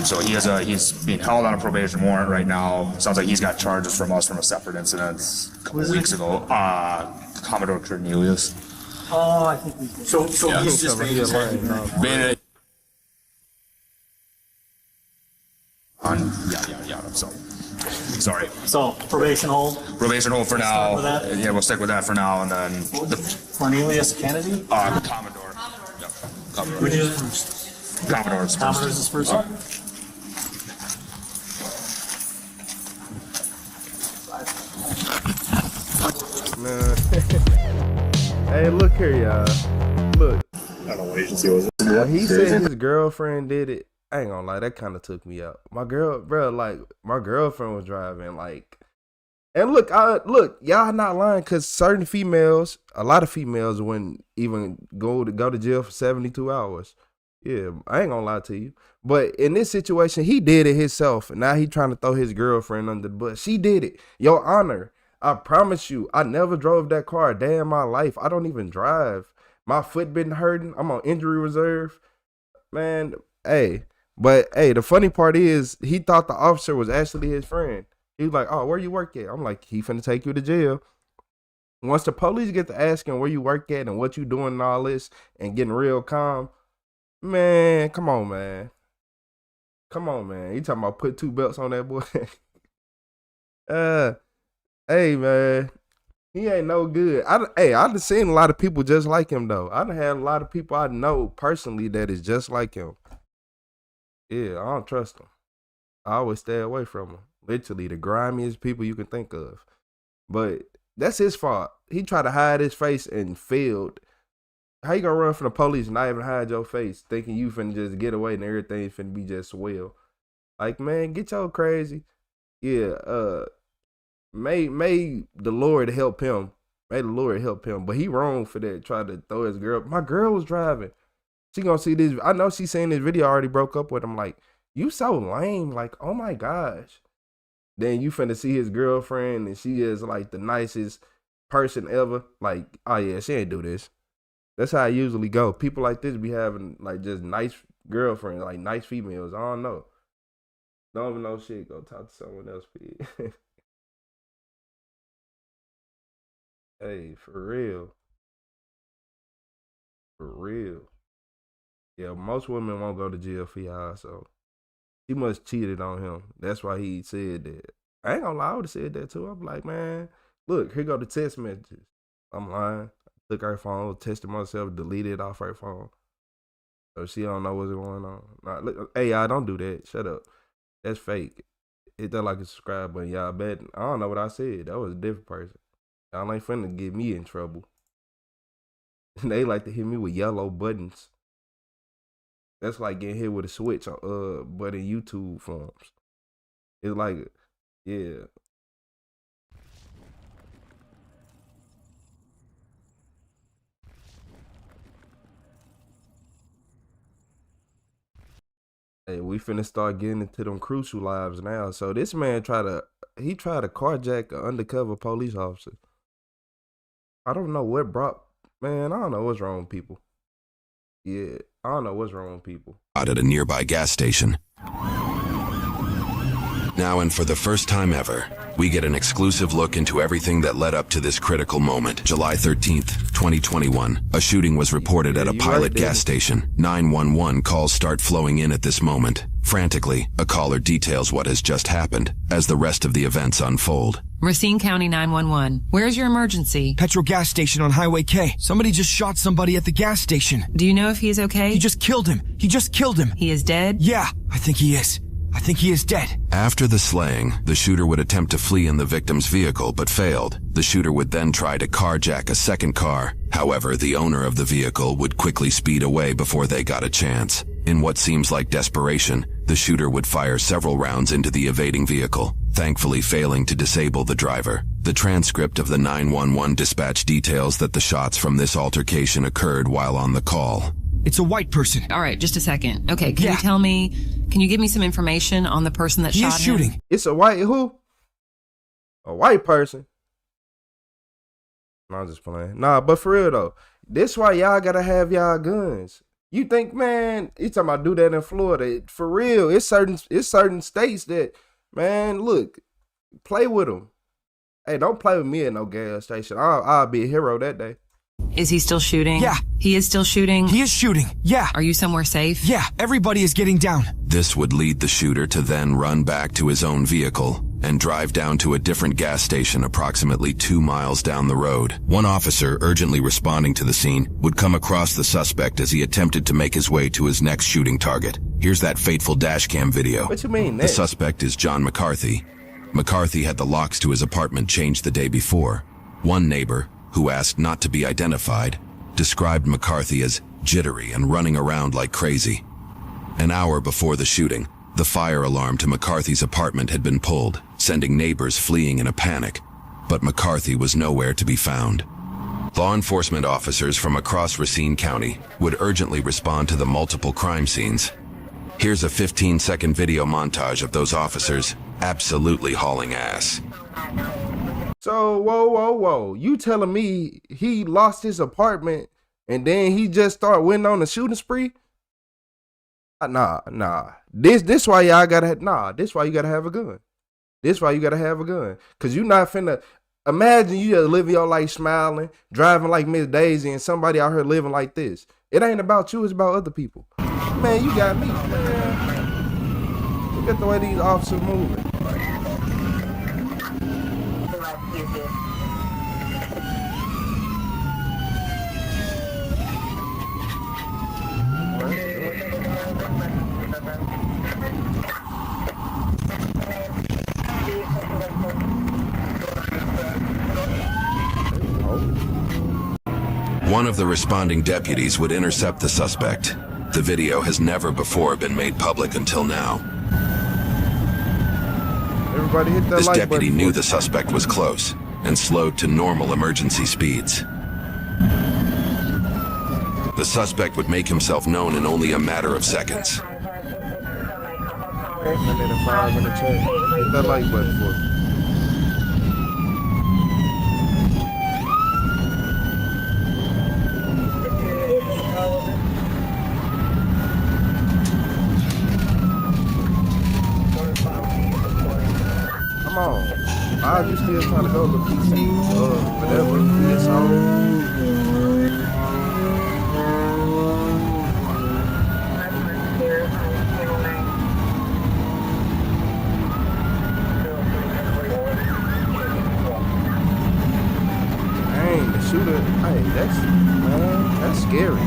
So he's being held on a probation warrant right now. Sounds like he's got charges from us from a separate incident a couple weeks ago. Commodore Cornelius. Oh, I think we did. So he's just Been yeah. So sorry. So probation hold. Probation hold for now. Start with that? Yeah, we'll stick with that for now, and then Cornelius Kennedy. Commodore. Yep. Commodore. Which is first? Commodore's Commodore's is first. Man. Hey, look here, y'all. Look. I don't know what agency was it. When he said his girlfriend did it, I ain't gonna lie, that kind of took me out. My girlfriend was driving, like, and look, y'all not lying, cause certain females, a lot of females wouldn't even go to jail for 72 hours. Yeah, I ain't gonna lie to you. But in this situation, he did it himself, and now he trying to throw his girlfriend under the bus. She did it. Your Honor, I promise you, I never drove that car a day in my life. I don't even drive. My foot been hurting. I'm on injury reserve. Man, hey. But, hey, the funny part is he thought the officer was actually his friend. He was like, oh, where you work at? I'm like, he finna take you to jail. Once the police get to asking where you work at and what you doing and all this and getting real calm, man, come on, man. Come on, man. You talking about put 2 belts on that boy? Hey, man. He ain't no good. I done seen a lot of people just like him, though. I done had a lot of people I know personally that is just like him. Yeah, I don't trust him. I always stay away from him. Literally, the grimiest people you can think of. But that's his fault. He tried to hide his face and failed. How you gonna run from the police and not even hide your face, thinking you finna just get away and everything finna be just swell? Like, man, get your crazy. Yeah, may the Lord help him. May the Lord help him. But he wrong for that. Tried to throw his girl. My girl was driving. She gonna see this. I know she seen this video. Already broke up with him. Like, you so lame. Like, oh my gosh. Then you finna see his girlfriend and she is like the nicest person ever. Like, oh yeah, she ain't do this. That's how I usually go. People like this be having like just nice girlfriends, like nice females. I don't know. Don't even know shit. Go talk to someone else, please. Hey, for real. For real. Yeah, most women won't go to jail for y'all, so he must cheated on him. That's why he said that. I ain't gonna lie, I would have said that too. I'm like, man, look, here go the text messages. I'm lying. Took her phone, tested myself, deleted it off her phone. So she don't know what's going on. Nah, look, hey, y'all, don't do that. Shut up. That's fake. Hit that like a subscribe button. Y'all bet. I don't know what I said. That was a different person. Y'all ain't finna get me in trouble. They like to hit me with yellow buttons. That's like getting hit with a switch on but in YouTube forms. It's like, yeah. Hey, we finna start getting into them crucial lives now. So this man tried to carjack an undercover police officer. I don't know what brought, man, I don't know what's wrong with people. Yeah, I don't know what's wrong with people. Out at a nearby gas station. Now, and for the first time ever, we get an exclusive look into everything that led up to this critical moment. July 13th, 2021. A shooting was reported at a Pilot gas station. 911 calls start flowing in at this moment. Frantically, a caller details what has just happened as the rest of the events unfold. Racine County 911. Where's your emergency? Petrol gas station on Highway K. Somebody just shot somebody at the gas station. Do you know if he is okay? He just killed him. He just killed him. He is dead? Yeah, I think he is. I think he is dead. After the slaying, the shooter would attempt to flee in the victim's vehicle but failed. The shooter would then try to carjack a second car. However, the owner of the vehicle would quickly speed away before they got a chance. In what seems like desperation, the shooter would fire several rounds into the evading vehicle, thankfully failing to disable the driver. The transcript of the 911 dispatch details that the shots from this altercation occurred while on the call. It's a white person. All right, just a second. Okay, can you give me some information on the person that shot him? He is shooting. It's a white who? A white person? No, I'm just playing. Nah, but for real though, this why y'all gotta have y'all guns. You think, man, you talking about do that in Florida. For real, it's certain states that, man, look, play with them. Hey, don't play with me at no gas station. I'll be a hero that day. Is he still shooting? Yeah. He is still shooting? He is shooting, yeah. Are you somewhere safe? Yeah, everybody is getting down. This would lead the shooter to then run back to his own vehicle and drive down to a different gas station approximately 2 miles down the road. One officer, urgently responding to the scene, would come across the suspect as he attempted to make his way to his next shooting target. Here's that fateful dashcam video. What you mean, The suspect is John McCarthy. McCarthy had the locks to his apartment changed the day before. One neighbor, who asked not to be identified, described McCarthy as jittery and running around like crazy. An hour before the shooting, the fire alarm to McCarthy's apartment had been pulled, sending neighbors fleeing in a panic. But McCarthy was nowhere to be found. Law enforcement officers from across Racine County would urgently respond to the multiple crime scenes. Here's a 15-second video montage of those officers absolutely hauling ass. So, whoa. You telling me he lost his apartment and then he just went on a shooting spree? Nah. This why y'all gotta this why you gotta have a gun. This why you gotta have a gun. Cause you not finna imagine you just living your life smiling, driving like Miss Daisy, and somebody out here living like this. It ain't about you, it's about other people. Man, you got me, man. Look at the way these officers moving. One of the responding deputies would intercept the suspect. The video has never before been made public until now. Everybody hit that This like deputy button. knew the suspect was close and slowed to normal emergency speeds. The suspect would make himself known in only a matter of seconds. Hit that like button for me. Come on. Why are you still trying to go to PC? Whatever. PSO. Dang, the shooter. Hey, that's scary.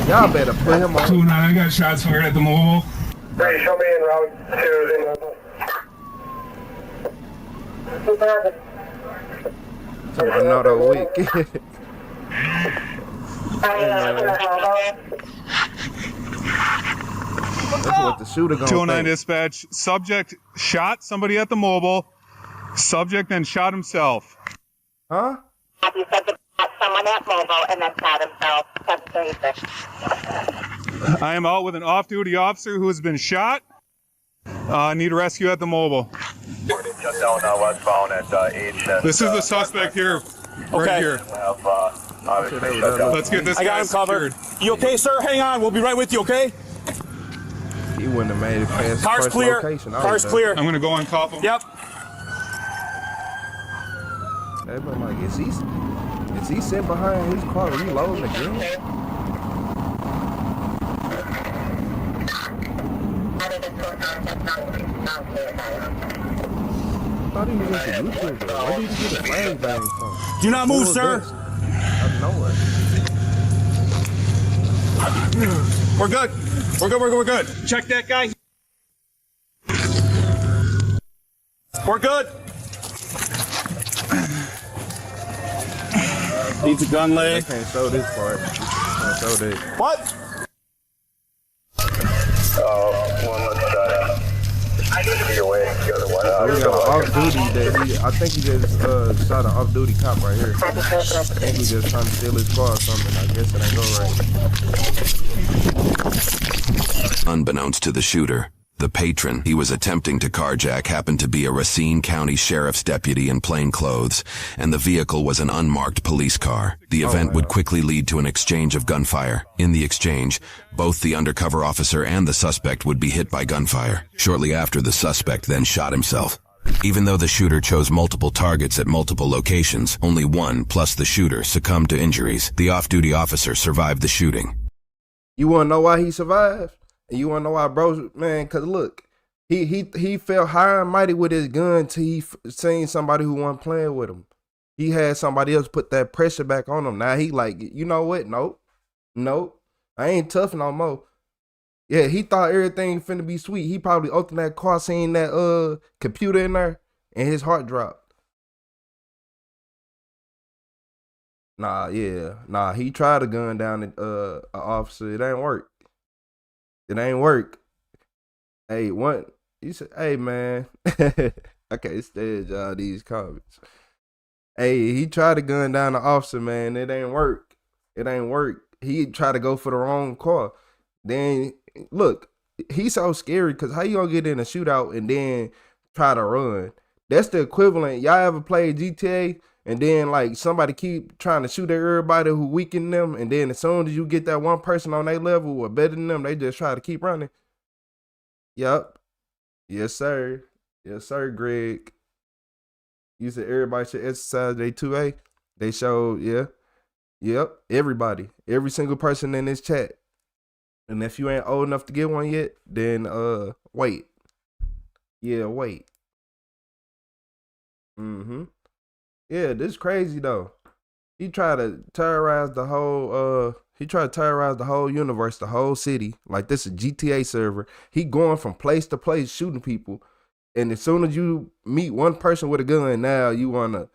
Y'all better put him on. 2-9, I got shots fired at the mobile. Hey, show me in route to Another week. That's what the shooter gonna 209 think. dispatch. Subject shot somebody at the mobile. Subject then shot himself. Huh? You said to someone at mobile and then shot himself. I am out with an off-duty officer who has been shot. Need rescue at the mobile. Just down westbound at H. This is the suspect here. Right here. Let's get this I got guy him covered. secured. You okay, sir? Hang on. We'll be right with you, okay? He wouldn't have made it past the Car's first clear. location. Car's clear. I'm going to go and cuff him. Yep. They been like, is he sitting behind his car reloading again? I thought he was just a YouTuber. Where did he get a flashbang from? Do not move, sir. Out of nowhere. We're good. We're good. Check that guy. We're good. Needs a gun leg. I can't show this part. I can't show this. What? One left I need to be away. The other one. We got an off-duty that I think he just shot an off-duty cop right here. I think he just trying to steal his car or something. I guess it ain't go right. Unbeknownst to the shooter, the patron he was attempting to carjack happened to be a Racine County Sheriff's deputy in plain clothes, and the vehicle was an unmarked police car. The event would quickly lead to an exchange of gunfire. In the exchange, both the undercover officer and the suspect would be hit by gunfire. Shortly after, the suspect then shot himself. Even though the shooter chose multiple targets at multiple locations, only one, plus the shooter, succumbed to injuries. The off-duty officer survived the shooting. You want to know why he survived? And you want to know why, bro? Man, because look, he felt high and mighty with his gun till he seen somebody who wasn't playing with him. He had somebody else put that pressure back on him. Now he like, you know what? Nope. I ain't tough no more. Yeah, he thought everything finna be sweet. He probably opened that car, seen that computer in there, and his heart dropped. Nah, he tried to gun down an officer. It ain't work. It ain't work. Hey, he said, hey man, I can't stand y'all these comments. Hey, he tried to gun down the officer, man. It ain't work. It ain't work. He tried to go for the wrong car. Then look, he's so scary because how you gonna get in a shootout and then try to run? That's the equivalent. Y'all ever played GTA and then like somebody keep trying to shoot at everybody who weaken them, and then as soon as you get that one person on their level or better than them, they just try to keep running. Yup. Yes, sir. Yes, sir, Greg. You said everybody should exercise their 2A. They showed, yeah. Yep. Everybody. Every single person in this chat. And if you ain't old enough to get one yet, then wait. Yeah, wait. Yeah, this is crazy though. He tried to terrorize the whole universe, the whole city. Like this is a GTA server. He going from place to place shooting people. And as soon as you meet one person with a gun, now you wanna,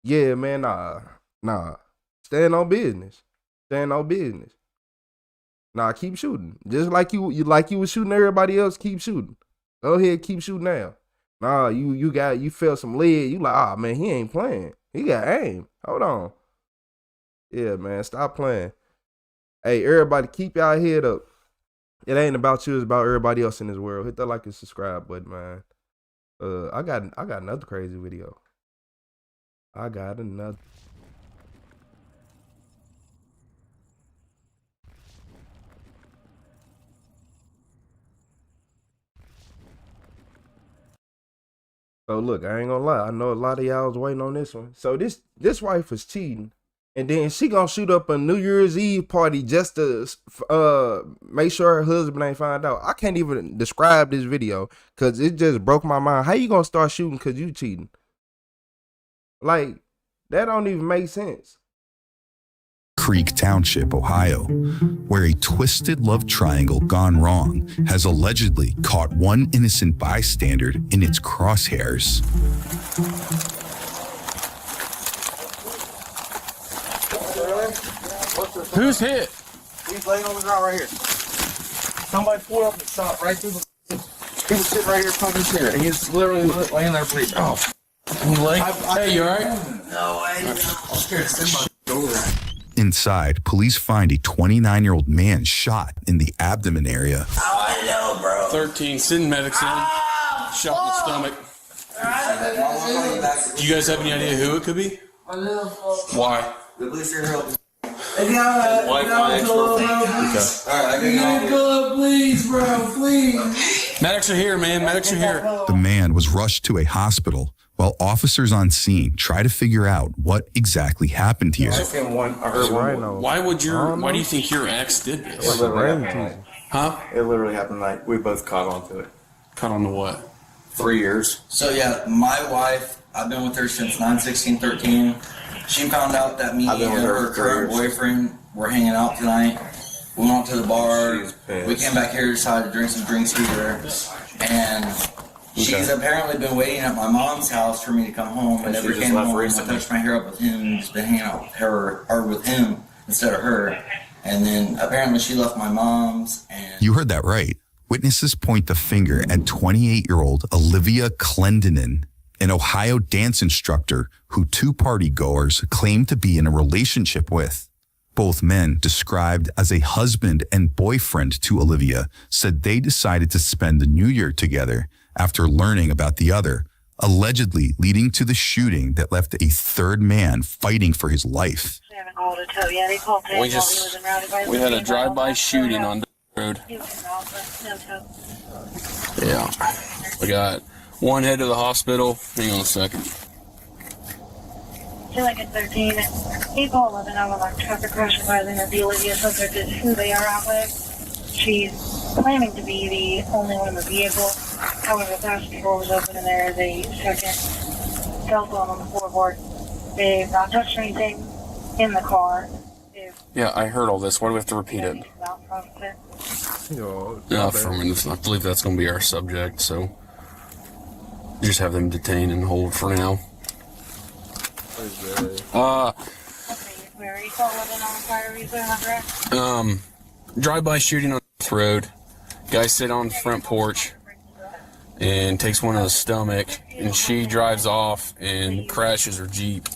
yeah, man, nah. Stand on business. Stand on business. Nah, keep shooting. Just like you was shooting everybody else, keep shooting. Go ahead, keep shooting now. Nah, you felt some lead. You like, ah man, he ain't playing. He got aim. Hold on. Yeah, man, stop playing. Hey, everybody, keep y'all head up. It ain't about you, it's about everybody else in this world. Hit that like and subscribe button, man. I got another crazy video. I got another. So look, I ain't gonna lie. I know a lot of y'all was waiting on this one. So this wife was cheating, and then she gonna shoot up a New Year's Eve party just to make sure her husband ain't find out. I can't even describe this video because it just broke my mind. How you gonna start shooting because you cheating? Like that don't even make sense. Creek Township, Ohio, where a twisted love triangle gone wrong has allegedly caught one innocent bystander in its crosshairs. Who's hit? He's laying on the ground right here. Somebody pulled up and shot right through the... He was sitting right here talking shit. He's literally laying there bleeding. Oh, hey, you alright? No, I'm scared to send my over there. Inside, police find a 29-year-old man shot in the abdomen area. Oh, I know, bro. 13, send medics in. Shot in the stomach. Do you guys have any idea who it could be? Why? The police are helping. Please, bro, please. Medics are here, man. Medics are here. The man was rushed to a hospital while officers on scene try to figure out what exactly happened here. Why do you think your ex did this? Huh? It literally happened like we both caught onto it. Caught on to what? 3 years. So yeah, my wife, I've been with her since 9/16/13. She found out that me and her current boyfriend were hanging out tonight. We went to the bar. We came back here, decided to drink some drinks here, and she's apparently been waiting at my mom's house for me to come home. I never came home. I touched my hair up with him and just been hanging out with her or with him instead of her. And then apparently she left my mom's. And you heard that right. Witnesses point the finger at 28-year-old Olivia Clendenin, an Ohio dance instructor who two partygoers claim to be in a relationship with. Both men, described as a husband and boyfriend to Olivia, said they decided to spend the new year together after learning about the other, allegedly leading to the shooting that left a third man fighting for his life. We had a drive-by shooting on the road. Yeah. We got one head to the hospital. Hang on a second. Like at 13, people living on a traffic crash by the Olivia subject is who they are out with. She's claiming to be the only one in the vehicle. However, the passenger door was open and there is a second cell phone on the floorboard. They've not touched anything in the car. Yeah, I heard all this. Why do we have to repeat it? For a minute, I believe that's going to be our subject, so just have them detained and hold for now. Drive-by shooting on the road. Guy sit on the front porch and takes one in the stomach, and she drives off and crashes her Jeep.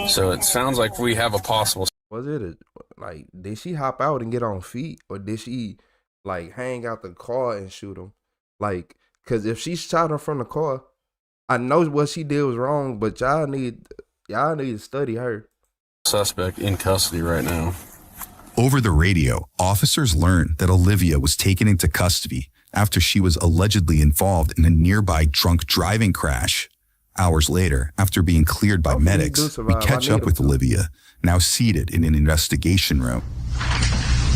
So it sounds like we have a possible. Was it like, did she hop out and get on feet, or did she like hang out the car and shoot him? Like, cause if she shot him from the car, I know what she did was wrong, but y'all need to study her. Suspect in custody right now. Over the radio, officers learned that Olivia was taken into custody after she was allegedly involved in a nearby drunk driving crash. Hours later, after being cleared by medics, we catch up with Olivia, now seated in an investigation room.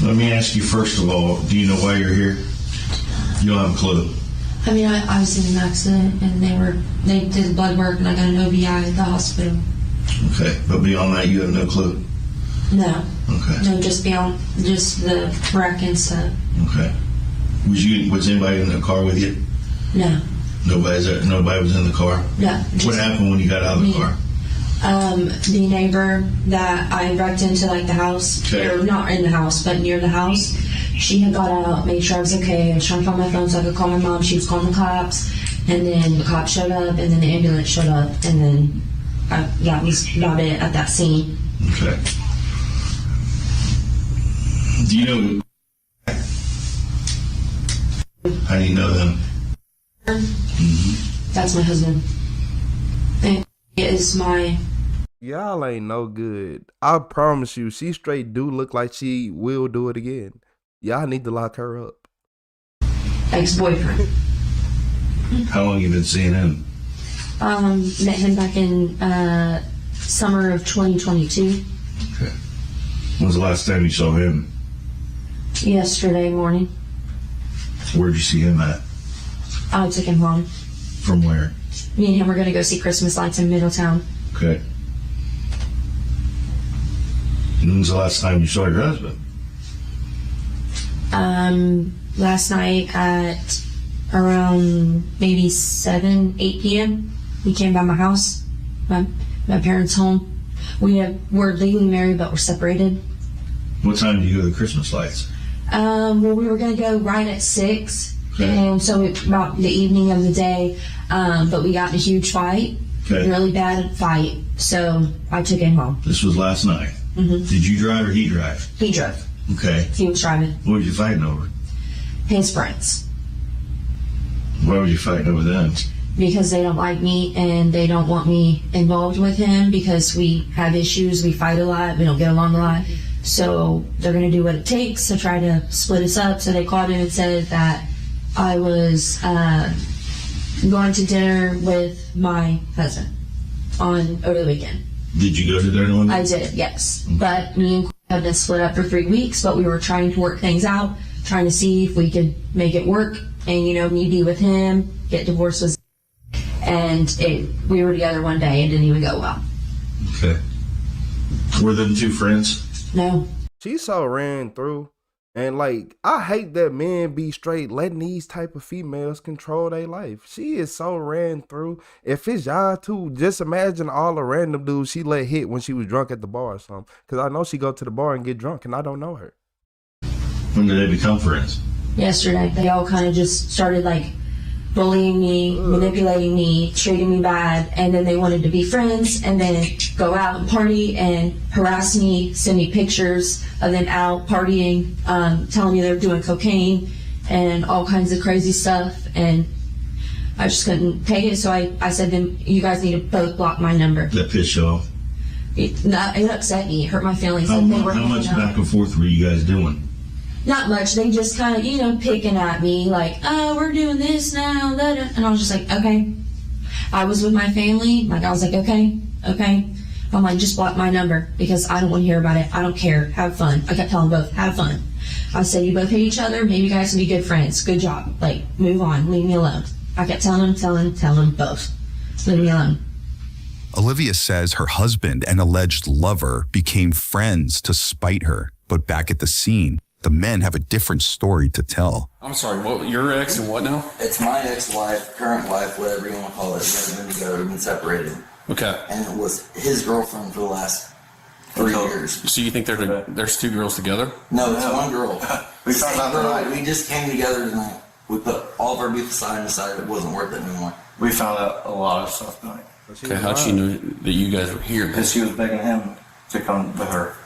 Let me ask you first of all, do you know why you're here? You don't have a clue. I mean, I was in an accident and they did blood work and I got an OBI at the hospital. Okay, but beyond that, you have no clue? No. Okay. No, just the wreck and stuff. Okay. Was anybody in the car with you? No. Nobody was in the car? No. What happened when you got out of the car? The neighbor that I wrecked into, like, the house, or not in the house, but near the house, she had got out, made sure I was okay. I was trying to find my phone so I could call my mom. She was calling the cops, and then the cops showed up, and then the ambulance showed up, and then that was about it at that scene. Okay. Do you know? How do you know them? Mm-hmm. That's my husband. And it is my. Y'all ain't no good. I promise you, she straight do look like she will do it again. Y'all need to lock her up. Ex-boyfriend. How long you been seeing him? Met him back in summer of 2022. Okay. When was the last time you saw him? Yesterday morning. Where'd you see him at? I took him home. From where? Me and him were going to go see Christmas lights in Middletown. Okay. And when was the last time you saw your husband? Last night at around maybe 8 p.m. He came by my house, my parents' home. We're legally married, but we're separated. What time do you go to the Christmas lights? Well, we were going to go right at 6, and so about the evening of the day, but we got in a huge fight, really bad fight, so I took him home. This was last night? Mm-hmm. Did you drive or he drive? He drove. Okay. He was driving. What were you fighting over? His friends. Why were you fighting over them? Because they don't like me and they don't want me involved with him because we have issues, we fight a lot, we don't get along a lot. So they're going to do what it takes to try to split us up. So they called him and said that I was going to dinner with my husband over the weekend. Did you go to dinner with him? I did, yes. Okay. But me and Corey have been split up for 3 weeks, but we were trying to work things out, trying to see if we could make it work and, me be with him, get divorced with him. And we were together one day. It didn't even go well. Okay. Were them two friends? No. She so ran through. And like, I hate that men be straight letting these type of females control their life. She is so ran through. If it's y'all too, just imagine all the random dudes she let hit when she was drunk at the bar or something. Because I know she go to the bar and get drunk and I don't know her. When did they become friends? Yesterday. They all kind of just started like bullying me, manipulating me, treating me bad, and then they wanted to be friends and then go out and party and harass me, send me pictures of them out partying, telling me they're doing cocaine and all kinds of crazy stuff, and I just couldn't take it, so I said to them, you guys need to both block my number. That pissed you off? It upset me, it hurt my feelings. How much back and forth were you guys doing? Not much. They just kind of, picking at me, like, oh, we're doing this now, and I was just like, okay. I was with my family, like, I was like, okay. I'm like, just block my number, because I don't want to hear about it. I don't care. Have fun. I kept telling them both, have fun. I said, you both hate each other, maybe you guys can be good friends. Good job. Like, move on. Leave me alone. I kept telling them both. Leave me alone. Olivia says her husband and alleged lover became friends to spite her. But back at the scene, the men have a different story to tell. I'm sorry, what, your ex and what now? It's my ex-wife, current wife, whatever you want to call it. We haven't been together, we've been separated. Okay. And it was his girlfriend for the last 3 years. So you think there's 2 girls together? No, it's one girl. We found out tonight. We just came together tonight. We put all of our beef aside and decided it wasn't worth it anymore. We found out a lot of stuff tonight. Okay, how'd she know that you guys were here? Because she was begging him to come with her.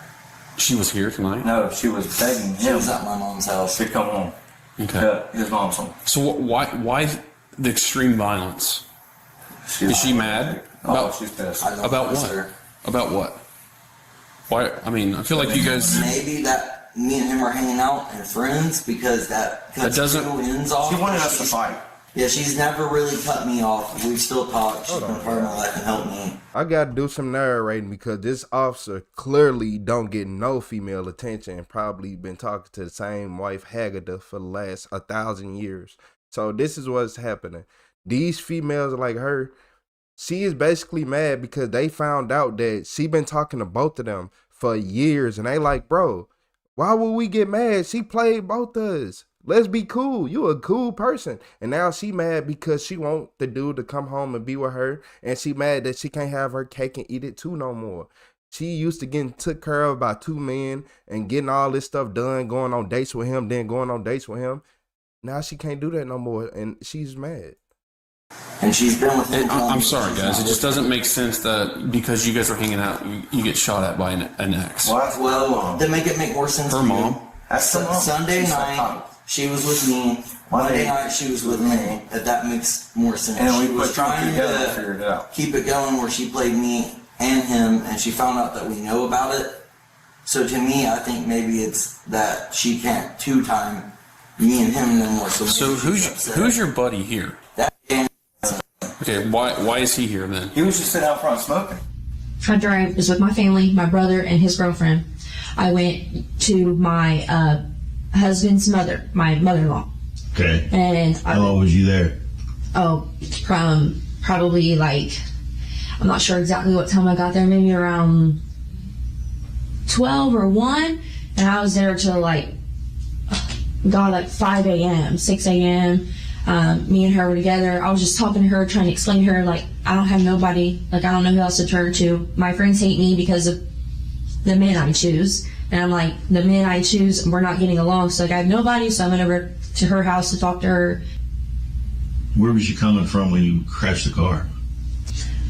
She was here tonight? No, she was begging him. She was at my mom's house. To come home. Okay. His mom's home. So why the extreme violence? Is she mad? She's pissed. About what? About what? Why? I mean, I feel like you guys. Maybe that me and him are hanging out and friends because that doesn't. Ends off. She wanted us to fight. Yeah, she's never really cut me off. We've still talked. She's been part of my life and helped me. I gotta do some narrating because this officer clearly don't get no female attention and probably been talking to the same wife Haggadah for the last 1,000 years. So this is what's happening. These females like her, she is basically mad because they found out that she been talking to both of them for years and they like, bro, why would we get mad? She played both of us. Let's be cool. You a cool person. And now she mad because she want the dude to come home and be with her. And she mad that she can't have her cake and eat it too no more. She used to getting took care of by 2 men and getting all this stuff done, going on dates with him, then going on dates with him. Now she can't do that no more. And she's mad. And she's been with him. I'm sorry, guys. It just doesn't make sense that because you guys are hanging out, you get shot at by an ex. What? Well, to make it make more sense. Her mom. Sunday night, she was with me. Monday night, she was with me. If that makes more sense. And she was trying to keep it going where she played me and him, and she found out that we know about it. So to me, I think maybe it's that she can't two-time me and him no more. So who's your buddy here? Okay, why is he here then? He was just sitting out front smoking. I was with my family, my brother and his girlfriend. I went to my husband's mother, my mother-in-law. Okay. And how long was you there? From probably like, I'm not sure exactly what time I got there, maybe around 12 or 1. And I was there till like 5 a.m., 6 a.m. Me and her were together. I was just talking to her, trying to explain to her, like, I don't have nobody, like, I don't know who else to turn to. My friends hate me because of the men I choose. And I'm like, the men I choose, we're not getting along. So, like, I have nobody, so I went over to her house to talk to her. Where was you coming from when you crashed the car?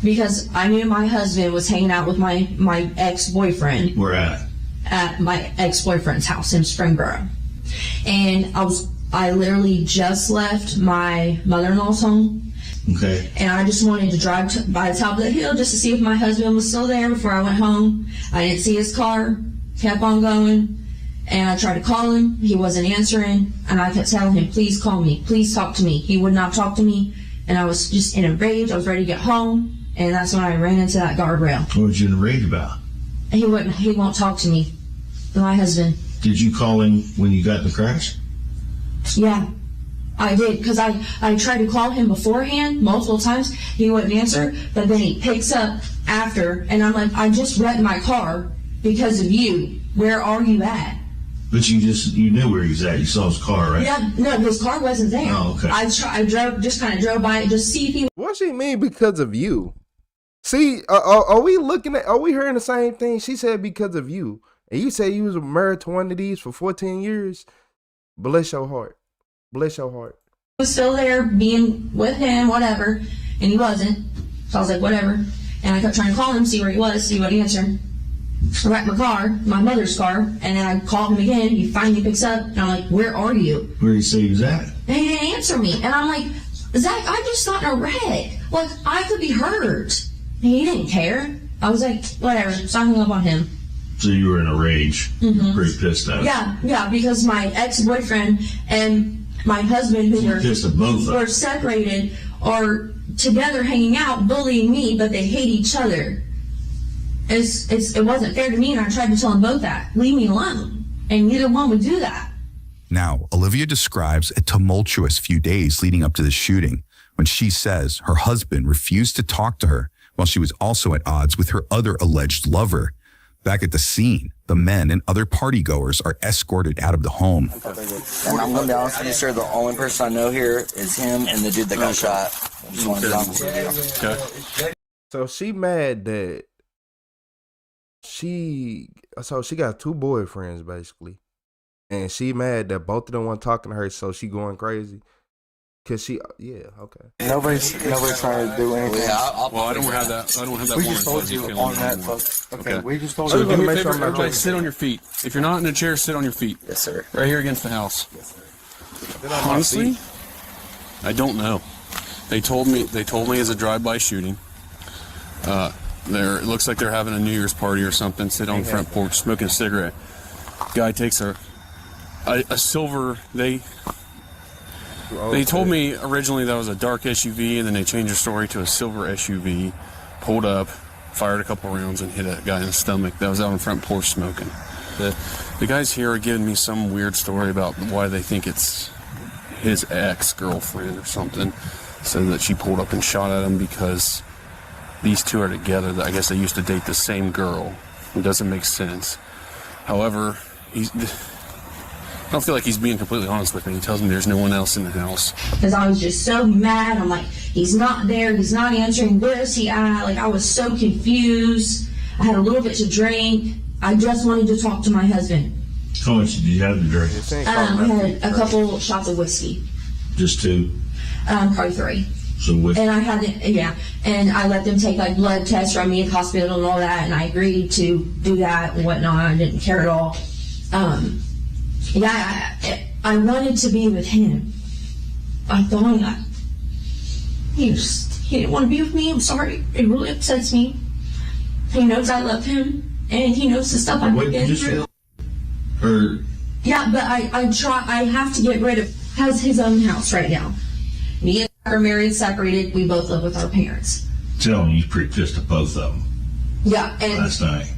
Because I knew my husband was hanging out with my ex-boyfriend. Where at? At my ex-boyfriend's house in Springboro. And I literally just left my mother-in-law's home. Okay. And I just wanted to drive by the top of the hill just to see if my husband was still there before I went home. I didn't see his car, kept on going, and I tried to call him. He wasn't answering, and I kept telling him, please call me, please talk to me. He would not talk to me, and I was just in a rage. I was ready to get home, and that's when I ran into that guardrail. What was you in a rage about? He won't talk to me, my husband. Did you call him when you got in the crash? Yeah, I did, because I tried to call him beforehand multiple times. He wouldn't answer, but then he picks up after, and I'm like, I just wrecked my car because of you. Where are you at? But you knew where he was at. You saw his car, right? Yeah, no, his car wasn't there. Oh, okay. I kind of drove by it just to see if he. What she mean because of you? See, are we hearing the same thing? She said because of you, and you said you was married to one of these for 14 years. Bless your heart. Bless your heart. I was still there being with him, whatever, and he wasn't. So I was like, whatever. And I kept trying to call him, see where he was, see what he answered. I wrecked my car, my mother's car, and then I called him again. He finally picks up, and I'm like, where are you? Where did he say he was at? And he didn't answer me. And I'm like, Zach, I just got in a wreck. Like, I could be hurt. And he didn't care. I was like, whatever. So I hung up on him. So you were in a rage. Mm-hmm. Pretty pissed off. Yeah, because my ex-boyfriend and my husband, who were separated, are together hanging out, bullying me, but they hate each other. It wasn't fair to me, and I tried to tell them both that. Leave me alone. And neither one would do that. Now, Olivia describes a tumultuous few days leading up to the shooting when she says her husband refused to talk to her while she was also at odds with her other alleged lover. Back at the scene, the men and other partygoers are escorted out of the home. And I'm going to be honest with you, sir, the only person I know here is him and the dude that got shot. I just want to be honest with you. So she mad that she got 2 boyfriends basically, and she mad that both of them weren't talking to her, so she going crazy. Cause okay. Nobody's trying to do anything. Well, I don't have that. I don't have that. We just told you on that, folks. Okay, we just told So you. do me a favor, everybody, sit on your feet. If you're not in a chair, sit on your feet. Yes, sir. Right here against the house. Yes, sir. Honestly, I don't know. They told me it's a drive-by shooting. It looks like they're having a New Year's party or something. Sit on the front porch, smoking a cigarette. Guy takes a silver. They told me originally that was a dark SUV, and then they changed the story to a silver SUV. Pulled up, fired a couple rounds, and hit a guy in the stomach that was out on the front porch smoking. The guys here are giving me some weird story about why they think it's his ex-girlfriend or something. Said that she pulled up and shot at him because these two are together. I guess they used to date the same girl. It doesn't make sense. However, I don't feel like he's being completely honest with me. He tells me there's no one else in the house. Because I was just so mad. I'm like, he's not there. He's not answering. Where is he at? Like, I was so confused. I had a little bit to drink. I just wanted to talk to my husband. How much did you have to drink? I had a couple shots of whiskey. Just 2? Probably 3. So whiskey. And I had, and I let them take like blood tests from me at the hospital and all that, and I agreed to do that and whatnot. I didn't care at all. I wanted to be with him. I thought he didn't want to be with me. I'm sorry. It really upsets me. He knows I love him, and he knows the stuff I've been through. Yeah, but I have to get rid of, has his own house right now. Me and I are married, separated. We both live with our parents. Tell me, you pretty pissed at both of them. Yeah, and last night.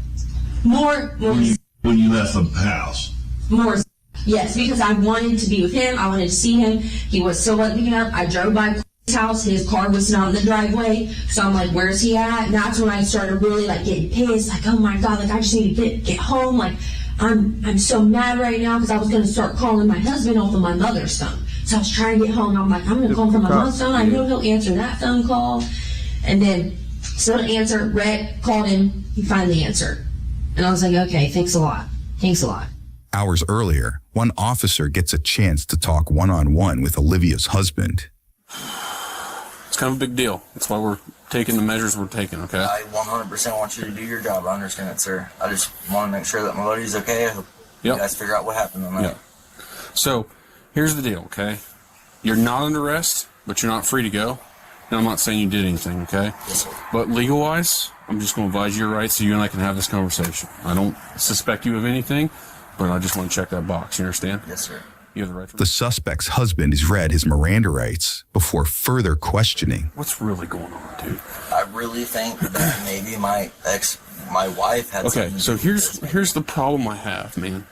More. When you left the house. More. Yes, because I wanted to be with him. I wanted to see him. He was still letting me up. I drove by his house. His car was not in the driveway. So I'm like, where's he at? And that's when I started really like getting pissed. Like, oh my God, like I just need to get home. Like I'm so mad right now because I was going to start calling my husband off of my mother's phone. So I was trying to get home. I'm like, I'm going to call from my mom's phone. I know he'll answer that phone call. And then still didn't answer. Rhett called him. He finally answered. And I was like, okay, thanks a lot. Thanks a lot. Hours earlier, one officer gets a chance to talk one-on-one with Olivia's husband. It's kind of a big deal. That's why we're taking the measures we're taking, okay? I 100% want you to do your job. I understand it, sir. I just want to make sure that my buddy's okay. I hope you guys figure out what happened tonight. Yep. So, here's the deal, okay? You're not under arrest, but you're not free to go. And I'm not saying you did anything, okay? Yes, sir. But legal-wise, I'm just going to advise you your rights so you and I can have this conversation. I don't suspect you of anything, but I just want to check that box. You understand? Yes, sir. You have the right to... The suspect's husband has read his Miranda rights before further questioning. What's really going on, dude? I really think that maybe my wife had Okay, so here's the problem I have, man.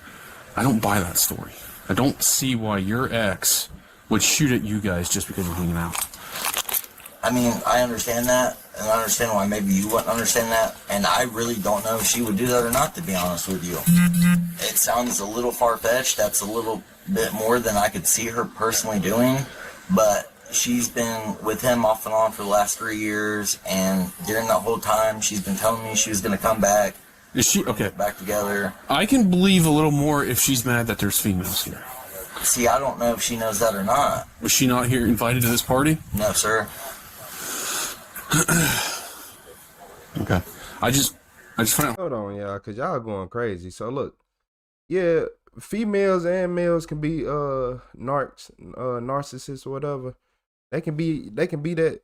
I don't buy that story. I don't see why your ex would shoot at you guys just because you're hanging out. I mean, I understand that, and I understand why maybe you wouldn't understand that, and I really don't know if she would do that or not, to be honest with you. It sounds a little far-fetched. That's a little bit more than I could see her personally doing, but she's been with him off and on for the last 3 years, and during that whole time, she's been telling me she was going to come back. Is she okay? Back together. I can believe a little more if she's mad that there's females here. See, I don't know if she knows that or not. Was she not here invited to this party? No, sir. Okay. I just find... Hold on, y'all, because y'all going crazy. So, look. Yeah, females and males can be narcissists or whatever. They can be that.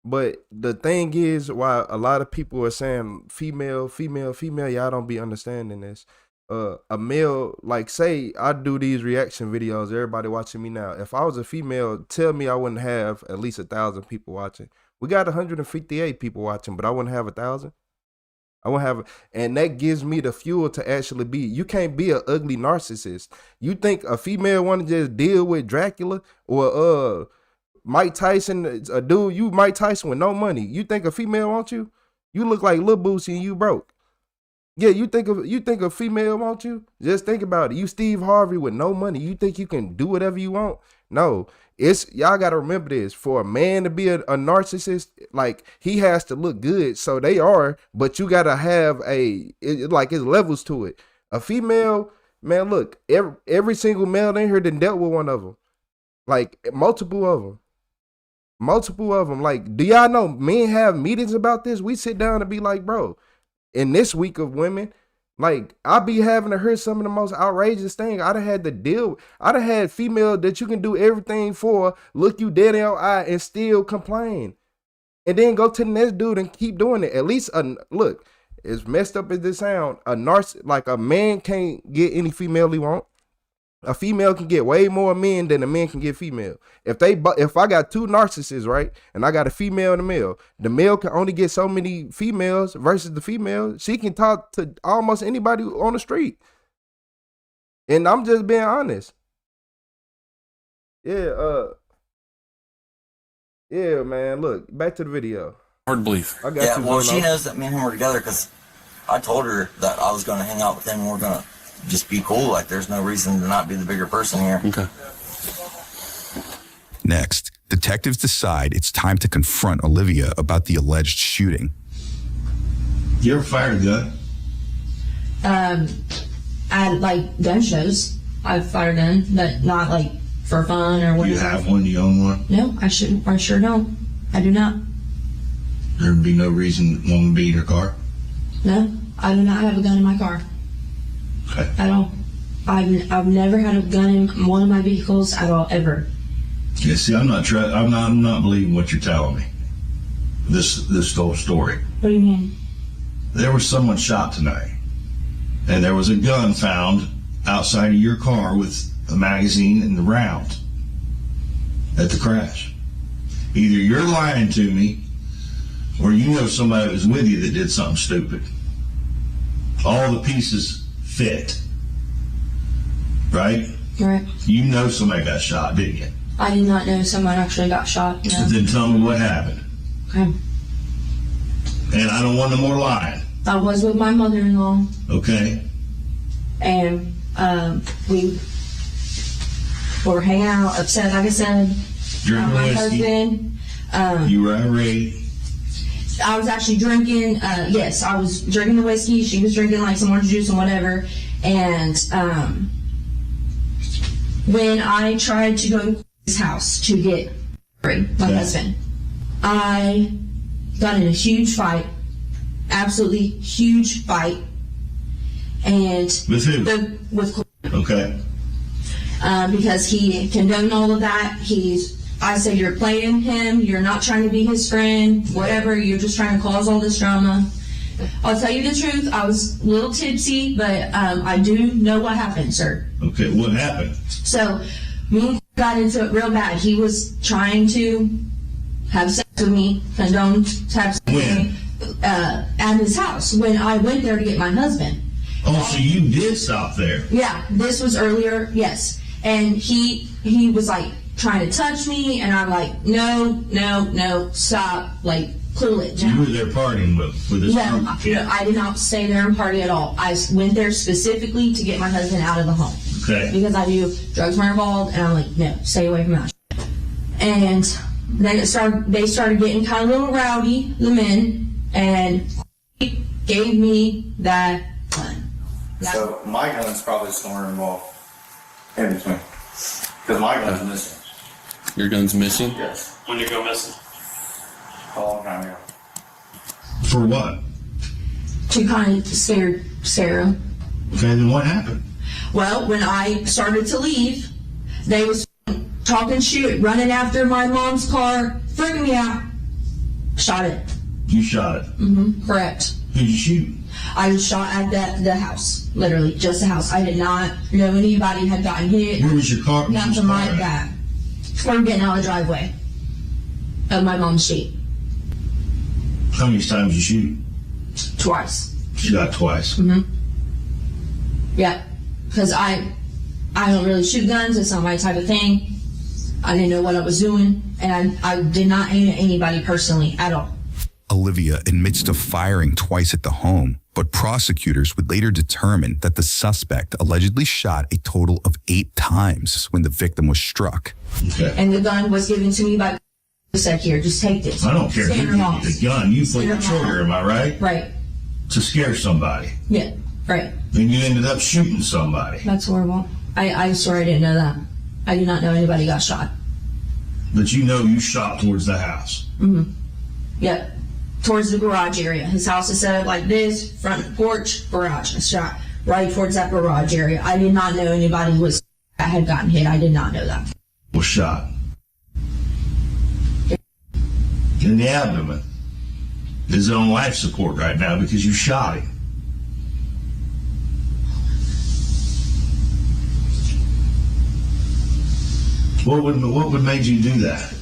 But the thing is, why a lot of people are saying female, y'all don't be understanding this. A male, like say I do these reaction videos, everybody watching me now. If I was a female, tell me I wouldn't have at least 1,000 people watching. We got 158 people watching, but I wouldn't have 1,000. I wouldn't have, and that gives me the fuel to actually be. You can't be an ugly narcissist. You think a female want to just deal with Dracula or Mike Tyson, a dude, you Mike Tyson with no money. You think a female wants you? You look like Lil Boosie and you broke. Yeah, you think a female want you? Just think about it. You Steve Harvey with no money. You think you can do whatever you want? No. Y'all gotta remember this. For a man to be a narcissist, like, he has to look good. So they are, but you gotta have it's levels to it. A female, man, look, every single male in here done dealt with one of them. Like, multiple of them. Like, do y'all know men have meetings about this? We sit down and be like, bro, in this week of women, like, I be having to hear some of the most outrageous things. I done had female that you can do everything for, look you dead in your eye and still complain. And then go to the next dude and keep doing it. At least, look, as messed up as this sound, like a man can't get any female he want. A female can get way more men than a man can get female. If I got two narcissists, right, and I got a female and a male, the male can only get so many females versus the female. She can talk to almost anybody on the street. And I'm just being honest. Yeah, man. Look, back to the video. Hard to believe. I got well, she knows that me and him were together because I told her that I was going to hang out with him and we're going to just be cool. Like, there's no reason to not be the bigger person here. Okay. Next, detectives decide it's time to confront Olivia about the alleged shooting. You ever fired a gun? At like gun shows, I've fired a gun, but not like for fun or whatever. Do you have one? Do you own one? No, I sure don't. I do not. There would be no reason one would be in your car? No, I do not have a gun in my car. Okay. At all. I've never had a gun in one of my vehicles at all, ever. Yeah, see, I'm not believing what you're telling me. This whole story. What do you mean? There was someone shot tonight, and there was a gun found outside of your car with a magazine and the round at the crash. Either you're lying to me, or you know somebody was with you that did something stupid. All the pieces fit, right? Right. You know somebody got shot, didn't you? I did not know someone actually got shot. No. Then tell me what happened. Okay. And I don't want no more lying. I was with my mother-in-law. Okay. And we were hanging out, upset, like I said. Drinking my whiskey. husband. You were irate. I was actually drinking, yes, I was drinking the whiskey. She was drinking like some orange juice and whatever. And when I tried to go to his house to get my husband, I got in a huge fight, absolutely huge fight. And with who? With okay. Because he condoned all of that. I said, you're playing him, you're not trying to be his friend, whatever, you're just trying to cause all this drama. I'll tell you the truth, I was a little tipsy, but I do know what happened, sir. Okay, what happened? So, me got into it real bad. He was trying to have sex with me, condoned to have sex with me, at his house, when I went there to get my husband. Oh, so you did stop there? Yeah, this was earlier, yes. And he was like, trying to touch me, and I'm like, no, stop, like, cool it down. You were there partying with this No, I did not stay there and party at all. I went there specifically to get my husband out of the home. Okay. Because I knew drugs were involved, and I'm like, no, stay away from that. And then they started getting kind of a little rowdy, the men, and he gave me that gun. So my gun's probably somewhere involved in between. Because my gun's missing. Your gun's missing? Yes. When did you go missing? A long time ago. For what? To kind of scare Sarah. Okay, then what happened? Well, when I started to leave, they was talking shit, running after my mom's car, freaking me out. Shot it. You shot it? Mm-hmm, correct. Who'd you shoot? I was shot at the house, literally, just the house. I did not know anybody had gotten hit. Where was your car? Nothing like that. We're getting out of the driveway of my mom's Jeep. How many times did you shoot? Twice. Shot twice? Mm-hmm. Yeah, because I don't really shoot guns. It's not my type of thing. I didn't know what I was doing, and I did not aim at anybody personally at all. Olivia admits to firing twice at the home, but prosecutors would later determine that the suspect allegedly shot a total of 8 times when the victim was struck. Okay. And the gun was given to me by said, here, just take this. I don't care who gave you the gun. You pulled the trigger, am I right? Right. To scare somebody. Yeah, right. And you ended up shooting somebody. That's horrible. I swear I didn't know that. I did not know anybody got shot. But you know you shot towards the house. Mm-hmm. Yep. Towards the garage area. His house is set up like this, front porch, garage. I shot right towards that garage area. I did not know anybody had gotten hit. I did not know that. Was shot. In the abdomen. Is on life support right now because you shot him. What would made you do that?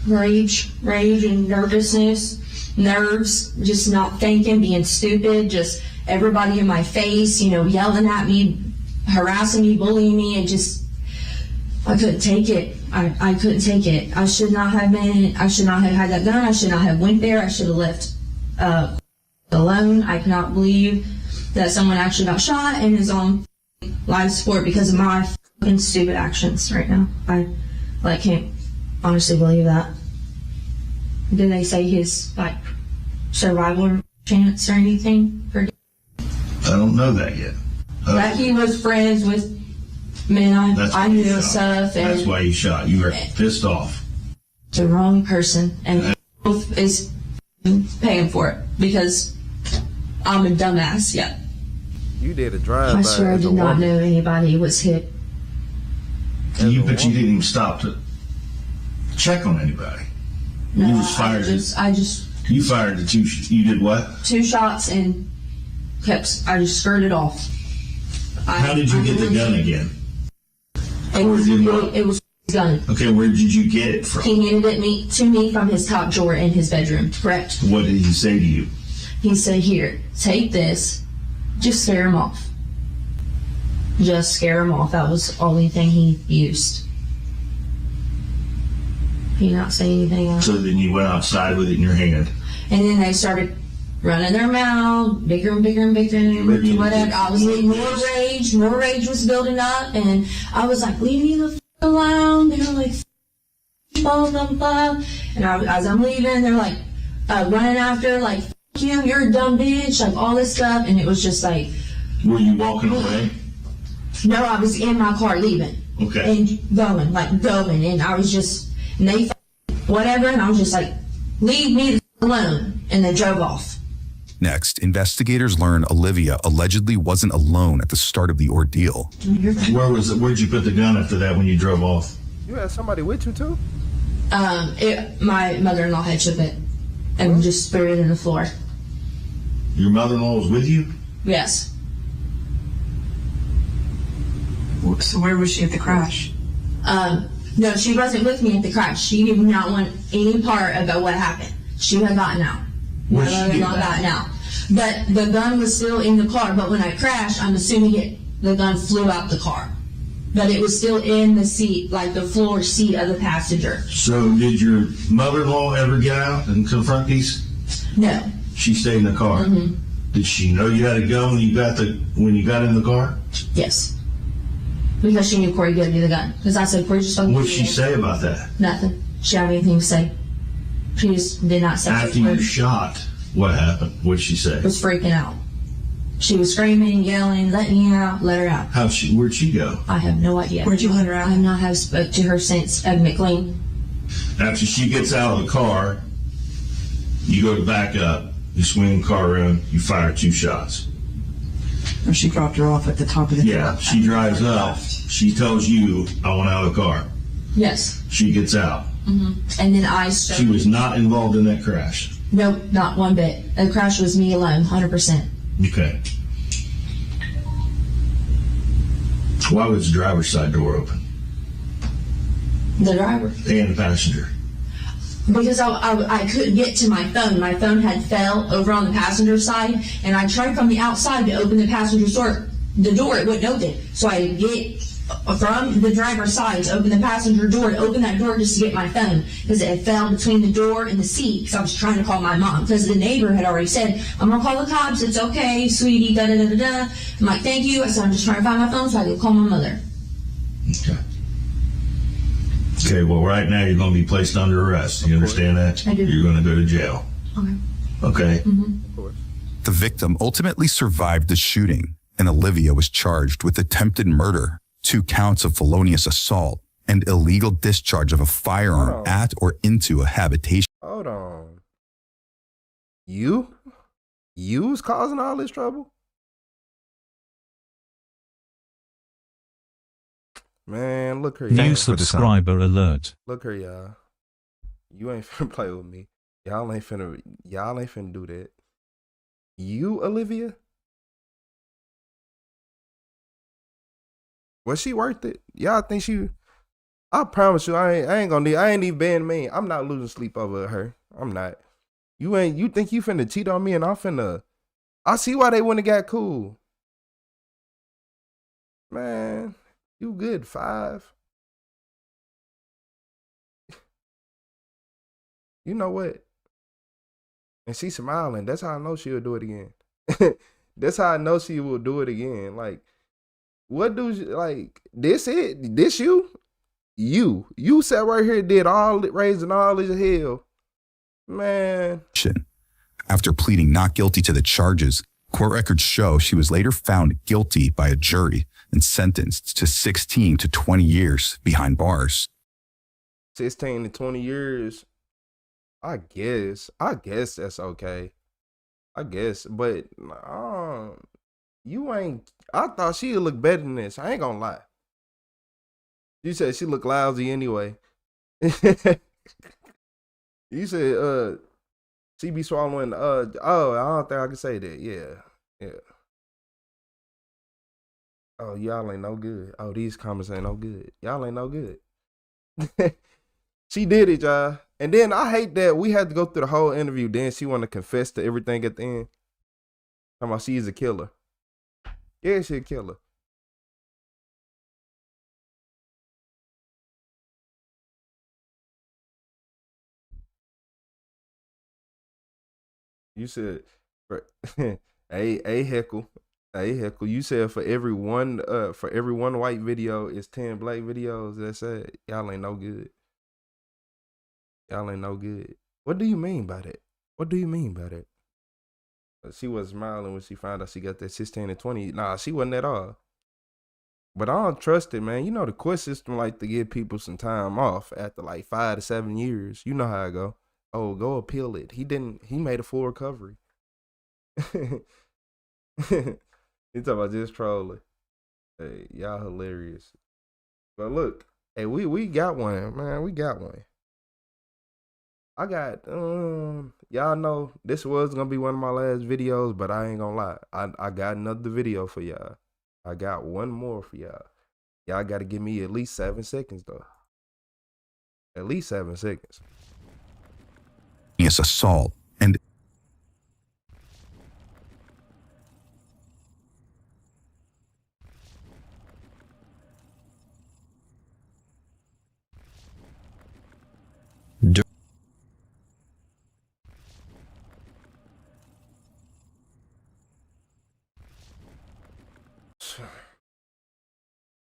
Rage and nervousness, nerves, just not thinking, being stupid, just everybody in my face, yelling at me, harassing me, bullying me, and just, I couldn't take it. I couldn't take it. I should not have had that gun. I should not have went there. I should have left alone. I cannot believe that someone actually got shot and is on life support because of my fucking stupid actions right now. I can't honestly believe that. Did they say his survival chance or anything? I don't know that yet. That he was friends with men I knew and stuff. And that's why he shot. You were pissed off. The wrong person, and is paying for it because I'm a dumbass. Yeah. You did a drive-by. I swear I did not know anybody was hit. But you didn't even stop to check on anybody. No, you just fired. You fired the 2. You did what? 2 shots and I just skirted off. How did you get the gun again? It was his gun. Okay, where did you get it from? He handed it to me from his top drawer in his bedroom. Correct. What did he say to you? He said, "Here, take this. Just scare him off. Just scare him off." That was the only thing he used. He did not say anything else. So then you went outside with it in your hand. And then they started running their mouth, bigger and bigger and bigger, and whatever. I was getting more rage was building up, and I was like, "Leave me the f*** alone." They were like, blah, blah, blah. And as I'm leaving, they're like running after, like, "F*** you, you're a dumb bitch," like all this stuff, and it was just like. Were you walking away? No, I was in my car leaving. Okay. And going, and I was just, and they whatever, and I was just like, "Leave me alone," and they drove off. Next, investigators learn Olivia allegedly wasn't alone at the start of the ordeal. Where'd you put the gun after that when you drove off? You had somebody with you too? My mother-in-law had took it and just threw it in the floor. Your mother-in-law was with you? Yes. So where was she at the crash? No, she wasn't with me at the crash. She did not want any part about what happened. She had gotten out. My mother-in-law gotten out. But the gun was still in the car. But when I crashed, I'm assuming the gun flew out the car. But it was still in the seat, like the floor seat of the passenger. So did your mother-in-law ever get out and confront these? No. She stayed in the car? Mm-hmm. Did she know you had a gun when you got in the car? Yes. Because she knew Corey gave me the gun. Because I said, "Corey, just fucking." What did she say about that? Nothing. She didn't have anything to say. She just did not say. After you shot, what happened? What did she say? Was freaking out. She was screaming, yelling, "Let me out, let her out." Where'd she go? I have no idea. Where'd you let her out? I have not spoke to her since McLean. After she gets out of the car, you go to back up, you swing the car around, you fire 2 shots. Or she dropped her off at the top of the hill. Yeah, she drives up. She tells you, "I want out of the car." Yes. She gets out. Mm-hmm. And then She was not involved in that crash. Nope, not one bit. The crash was me alone, 100%. Okay. Why was the driver's side door open? The driver. And the passenger. Because I couldn't get to my phone. My phone had fell over on the passenger side, and I tried from the outside to open the passenger door. The door, it wouldn't open. So I get from the driver's side to open the passenger door, to open that door just to get my phone, because it fell between the door and the seat, because I was trying to call my mom, because the neighbor had already said, I'm going to call the cops, it's okay, sweetie, da-da-da-da-da. I'm like, thank you. I said, I'm just trying to find my phone so I can call my mother. Okay. Okay, well, right now you're going to be placed under arrest. You understand that? I do. You're going to go to jail. Okay. Okay? Mm-hmm. The victim ultimately survived the shooting, and Olivia was charged with attempted murder, 2 counts of felonious assault, and illegal discharge of a firearm at or into a habitation. Hold on. You was causing all this trouble? Man, look here. New subscriber alert. Look here, y'all. You ain't finna play with me. Y'all ain't finna do that. You, Olivia? Was she worth it? Y'all think she? I promise you, I ain't even being mean. I'm not losing sleep over her. I'm not. You think you finna cheat on me and I see why they wouldn't have got cool. Man, you good, 5. You know what? And she's smiling. That's how I know she'll do it again. That's how I know she will do it again. Like, what do you, like, this it? This you? You sat right here, did all, raising all this hell. Man. After pleading not guilty to the charges, court records show she was later found guilty by a jury and sentenced to 16 to 20 years behind bars. 16 to 20 years. I guess that's okay. I guess, but you ain't. I thought she'd look better than this. I ain't gonna lie. You said she looked lousy anyway. You said she be swallowing. I don't think I can say that. Yeah. Oh, y'all ain't no good. Oh, these comments ain't no good. Y'all ain't no good. She did it, y'all. And then I hate that we had to go through the whole interview. Then she want to confess to everything at the end. Talking about she's a killer. Yeah, she a killer. You said, hey heckle. Hey heckle. You said for every one white video is 10 black videos. That's it. Y'all ain't no good. Y'all ain't no good. What do you mean by that? What do you mean by that? She was smiling when she found out she got that 16 and 20. Nah, she wasn't at all. But I don't trust it, man. You know the court system like to give people some time off after like 5 to 7 years. You know how I go. Oh, go appeal it. He made a full recovery. He talking about just trolling. Hey, y'all hilarious. But look, hey, we got one, man. We got one. I got, y'all know this was going to be one of my last videos, but I ain't going to lie. I got another video for y'all. I got one more for y'all. Y'all got to give me at least 7 seconds, though. At least 7 seconds. It's assault and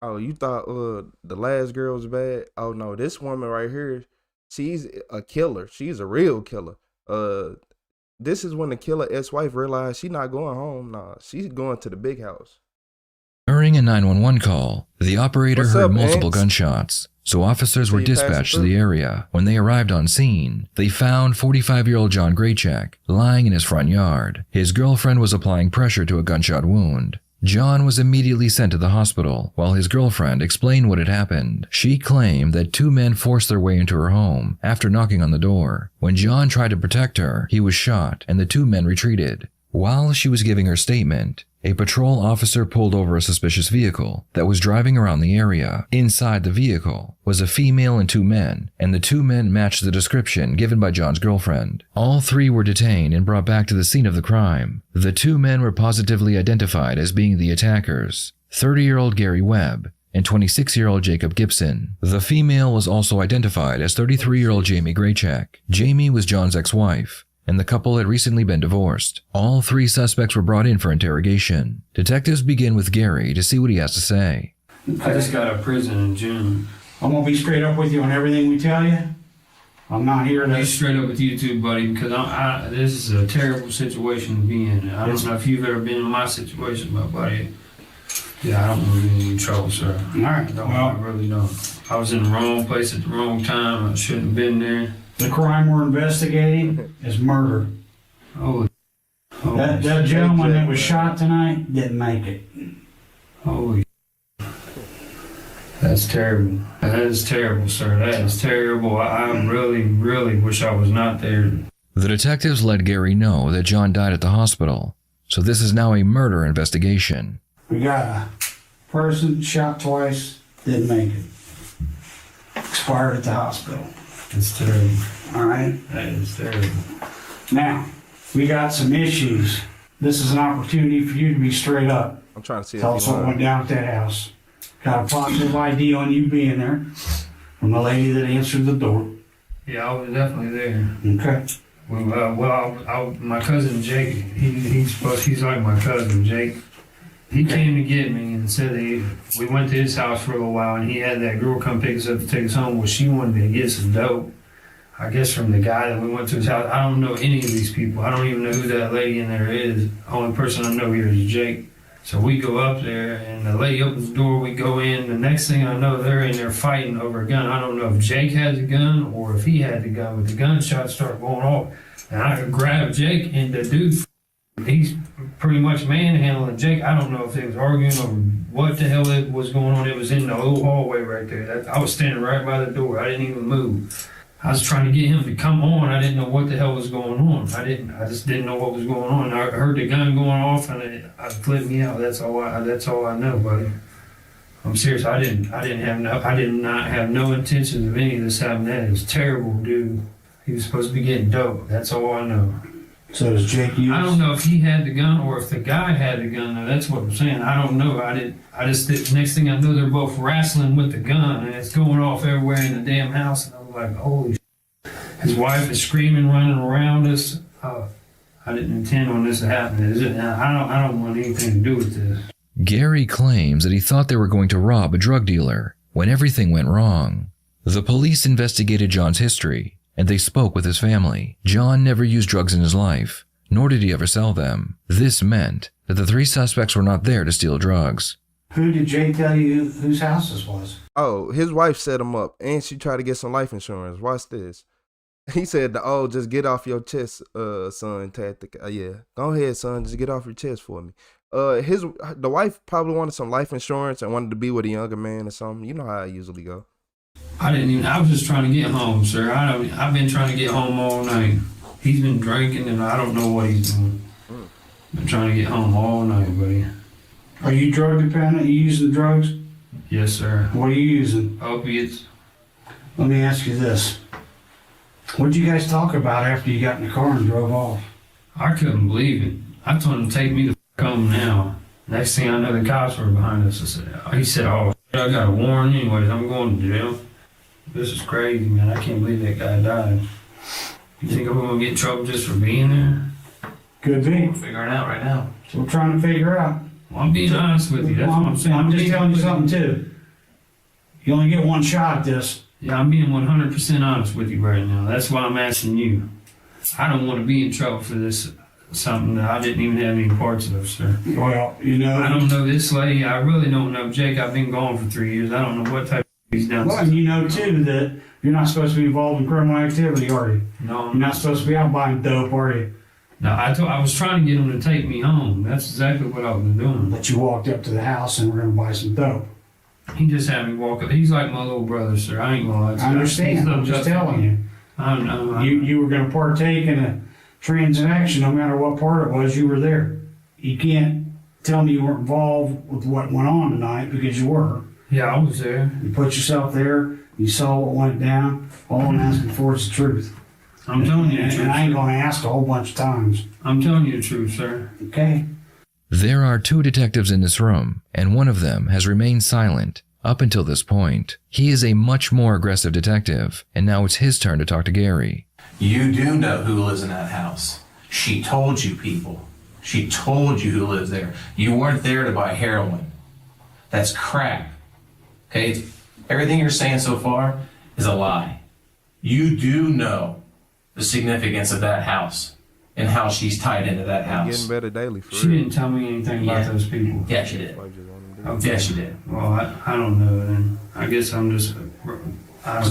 Oh, you thought the last girl was bad? Oh no, this woman right here, she's a killer. She's a real killer. This is when the killer ex-wife realized she's not going home. Nah, she's going to the big house. During a 911 call, the operator heard multiple gunshots, so officers were dispatched to the area. When they arrived on scene, they found 45-year-old John Graycheck lying in his front yard. His girlfriend was applying pressure to a gunshot wound. John was immediately sent to the hospital, while his girlfriend explained what had happened. She claimed that 2 men forced their way into her home after knocking on the door. When John tried to protect her, he was shot, and the 2 men retreated. While she was giving her statement, a patrol officer pulled over a suspicious vehicle that was driving around the area. Inside the vehicle was a female and 2 men, and the 2 men matched the description given by John's girlfriend. All 3 were detained and brought back to the scene of the crime. The 2 men were positively identified as being the attackers: 30-year-old Gary Webb and 26-year-old Jacob Gibson. The female was also identified as 33-year-old Jamie Graycheck. Jamie was John's ex-wife, and the couple had recently been divorced. All 3 suspects were brought in for interrogation. Detectives begin with Gary to see what he has to say. I just got out of prison in June. I'm gonna be straight up with you on everything we tell you. I'm not here to be straight up with you too, buddy, because this is a terrible situation to be in. I don't know if you've ever been in my situation, but buddy, yeah, I don't want to be in trouble, sir. All right, I really don't. I was in the wrong place at the wrong time. I shouldn't have been there. The crime we're investigating is murder. Oh, that gentleman that was shot tonight didn't make it. Holy. That's terrible. That is terrible, sir. That is terrible. I really, really wish I was not there. The detectives let Gary know that John died at the hospital, so this is now a murder investigation. We got a person shot twice, didn't make it. Expired at the hospital. That's terrible. All right? That is terrible. Now, we got some issues. This is an opportunity for you to be straight up. I'm trying to see. Tell us what went down at that house. Got a positive ID on you being there from the lady that answered the door. Yeah, I was definitely there. Okay. My cousin Jake, he's like my cousin Jake. He came to get me and said we went to his house for a little while, and he had that girl come pick us up to take us home. Well, she wanted to get some dope, I guess from the guy that we went to his house. I don't know any of these people. I don't even know who that lady in there is. The only person I know here is Jake. So we go up there, and the lady opens the door, we go in. The next thing I know, they're in there fighting over a gun. I don't know if Jake has a gun or if he had the gun, but the gunshots start going off. And I grabbed Jake, and the dude, he's pretty much manhandling Jake. I don't know if they was arguing over what the hell it was going on. It was in the little hallway right there. I was standing right by the door. I didn't even move. I was trying to get him to come on. I didn't know what the hell was going on. I just didn't know what was going on. I heard the gun going off, and it flipped me out. That's all I know, buddy. I'm serious. I did not have no intentions of any of this happening. That is terrible, dude. He was supposed to be getting dope. That's all I know. So does Jake use? I don't know if he had the gun or if the guy had the gun. Though. That's what I'm saying. I don't know. Next thing I know, they're both wrestling with the gun, and it's going off everywhere in the damn house. And I'm like, holy shit. His wife is screaming, running around us. I didn't intend on this to happen. I don't want anything to do with this. Gary claims that he thought they were going to rob a drug dealer when everything went wrong. The police investigated John's history, and they spoke with his family. John never used drugs in his life, nor did he ever sell them. This meant that the 3 suspects were not there to steal drugs. Who did Jay tell you whose house this was? Oh, his wife set him up, and she tried to get some life insurance. Watch this. He said, just get off your chest, son, tactic. Yeah, go ahead, son, just get off your chest for me. The wife probably wanted some life insurance and wanted to be with a younger man or something. You know how I usually go. I was just trying to get home, sir. I've been trying to get home all night. He's been drinking, and I don't know what he's doing. Been trying to get home all night, buddy. Are you drug dependent? You using drugs? Yes, sir. What are you using? Opiates. Let me ask you this. What did you guys talk about after you got in the car and drove off? I couldn't believe it. I told him to take me the home now. Next thing I know, the cops were behind us. He said, I got a warrant anyways. I'm going to jail. This is crazy, man. I can't believe that guy died. You think I'm going to get in trouble just for being there? Could be. We're figuring it out right now. So we're trying to figure out. Well, I'm being honest with you. That's what I'm saying. I'm just telling you something, too. You only get one shot at this. Yeah, I'm being 100% honest with you right now. That's why I'm asking you. I don't want to be in trouble for this, something that I didn't even have any parts of, sir. Well, you know. I don't know this lady. I really don't know Jake. I've been gone for 3 years. I don't know what type of he's done. Well, and you know, too, that you're not supposed to be involved in criminal activity, are you? No. You're not supposed to be out buying dope, are you? No, I was trying to get him to take me home. That's exactly what I was doing. But you walked up to the house and were going to buy some dope. He just had me walk up. He's like my little brother, sir. I ain't gonna lie. I understand. I'm just telling you. I know. You were going to partake in a transaction, no matter what part it was, you were there. You can't tell me you weren't involved with what went on tonight, because you were. Yeah, I was there. You put yourself there. You saw what went down. All I'm asking for is the truth. I'm telling you the truth. And I ain't going to ask a whole bunch of times. I'm telling you the truth, sir. Okay. There are 2 detectives in this room, and one of them has remained silent up until this point. He is a much more aggressive detective, and now it's his turn to talk to Gary. You do know who lives in that house. She told you people. She told you who lives there. You weren't there to buy heroin. That's crap. Okay? Everything you're saying so far is a lie. You do know the significance of that house and how she's tied into that house. Getting better daily. For She real. didn't tell me anything about those people. Yeah, she did. Okay. Yeah, she did. Well, I don't know then. I guess I'm just...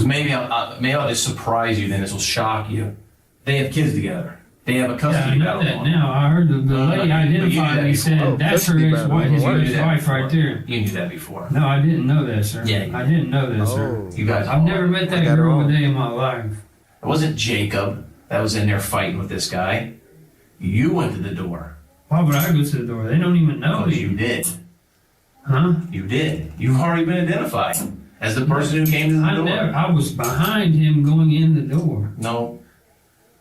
Maybe I'll just surprise you then. This will shock you. They have kids together. They have a custody battle. I know that now. I heard the lady identified me said that's her ex-wife, his ex-wife right there. You knew that before. No, I didn't know that, sir. Yeah. I didn't know that, sir. You guys. I've never met that girl a day in my life. It wasn't Jacob that was in there fighting with this guy. You went to the door. Why would I go to the door? They don't even know me. You did. Huh? You did. You've already been identified as the person who came to the door. I was behind him going in the door. No.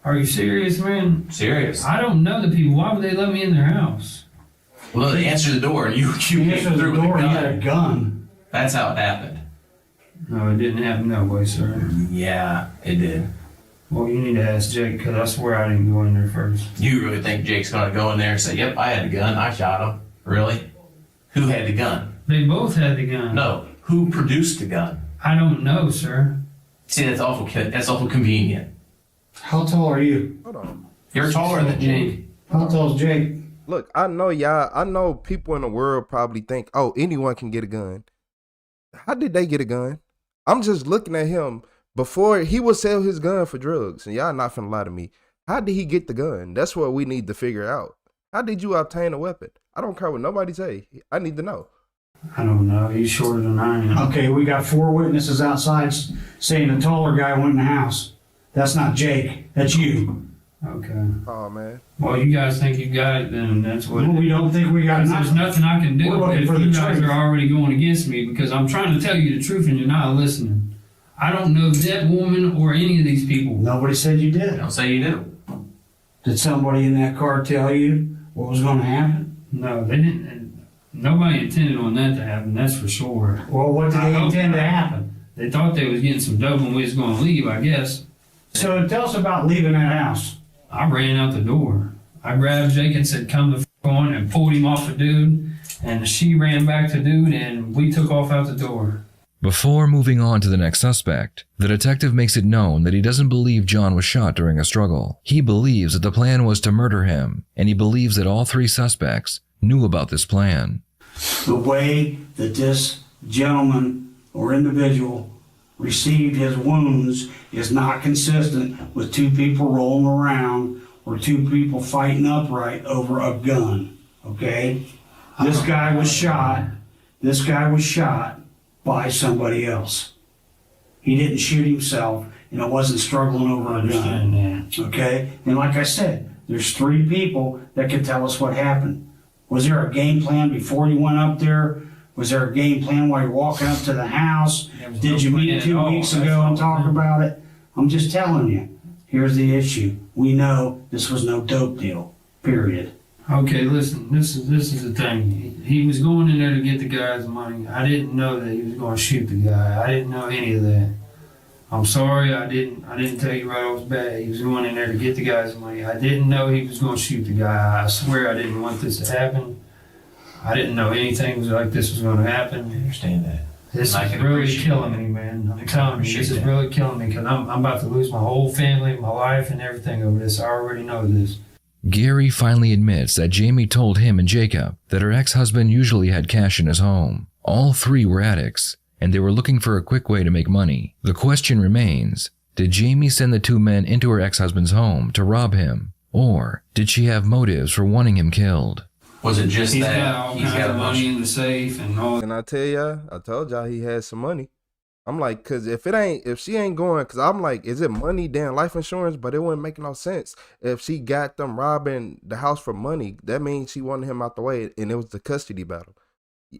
Are you serious, man? Serious. I don't know the people. Why would they let me in their house? Well, they answered the door and you came through with a gun. He had a gun. That's how it happened. No, it didn't happen that way, sir. Yeah, it did. Well, you need to ask Jake, because I swear I didn't go in there first. You really think Jake's going to go in there and say, yep, I had a gun, I shot him? Really? Who had the gun? They both had the gun. No. Who produced the gun? I don't know, sir. See, that's awful convenient. How tall are you? Hold on. You're taller than Jake. How tall is Jake? Look, I know people in the world probably think, oh, anyone can get a gun. How did they get a gun? I'm just looking at him. Before, he would sell his gun for drugs, and y'all not finna lie to me. How did he get the gun? That's what we need to figure out. How did you obtain a weapon? I don't care what nobody say. I need to know. I don't know. He's shorter than I am. Okay, we got 4 witnesses outside saying the taller guy went in the house. That's not Jake. That's you. Okay. Oh, man. Well, you guys think you got it, then that's what... Well, we don't think we got it. There's nothing I can do We're if looking for you the guys truth. are already going against me, because I'm trying to tell you the truth and you're not listening. I don't know that woman or any of these people. Nobody said you did. Don't say you do. Did somebody in that car tell you what was going to happen? No, they didn't. Nobody intended on that to happen, that's for sure. Well, what did they intend to happen? They thought they was getting some dope and we was going to leave, I guess. So tell us about leaving that house. I ran out the door. I grabbed Jake and said, come the f*** on, and pulled him off the dude. And she ran back to dude and we took off out the door. Before moving on to the next suspect, the detective makes it known that he doesn't believe John was shot during a struggle. He believes that the plan was to murder him, and he believes that all 3 suspects knew about this plan. The way that this gentleman or individual received his wounds is not consistent with 2 people rolling around or 2 people fighting upright over a gun, okay? This guy was shot by somebody else. He didn't shoot himself, and it wasn't struggling over a gun. Okay? And like I said, there's 3 people that can tell us what happened. Was there a game plan before you went up there? Was there a game plan while you're walking up to the house? Did you meet 2 weeks ago and talk about it? I'm just telling you. Here's the issue. We know this was no dope deal. Period. Okay, listen, this is the thing. He was going in there to get the guy's money. I didn't know that he was going to shoot the guy. I didn't know any of that. I'm sorry, I didn't tell you right off the bat. He was going in there to get the guy's money. I didn't know he was going to shoot the guy. I swear I didn't want this to happen. I didn't know anything like this was going to happen. I understand that. This is really killing me, man. I'm telling you, this is really killing me because I'm about to lose my whole family, my life, and everything over this. I already know this. Gary finally admits that Jamie told him and Jacob that her ex-husband usually had cash in his home. All 3 were addicts, and they were looking for a quick way to make money. The question remains, did Jamie send the 2 men into her ex-husband's home to rob him, or did she have motives for wanting him killed? Was it just He's that got all kinds of money in the safe and all. And I tell y'all, I told y'all he had some money. I'm like, cause if she ain't going, cause I'm like, is it money, damn life insurance? But it wouldn't make no sense. If she got them robbing the house for money, that means she wanted him out the way, and it was the custody battle.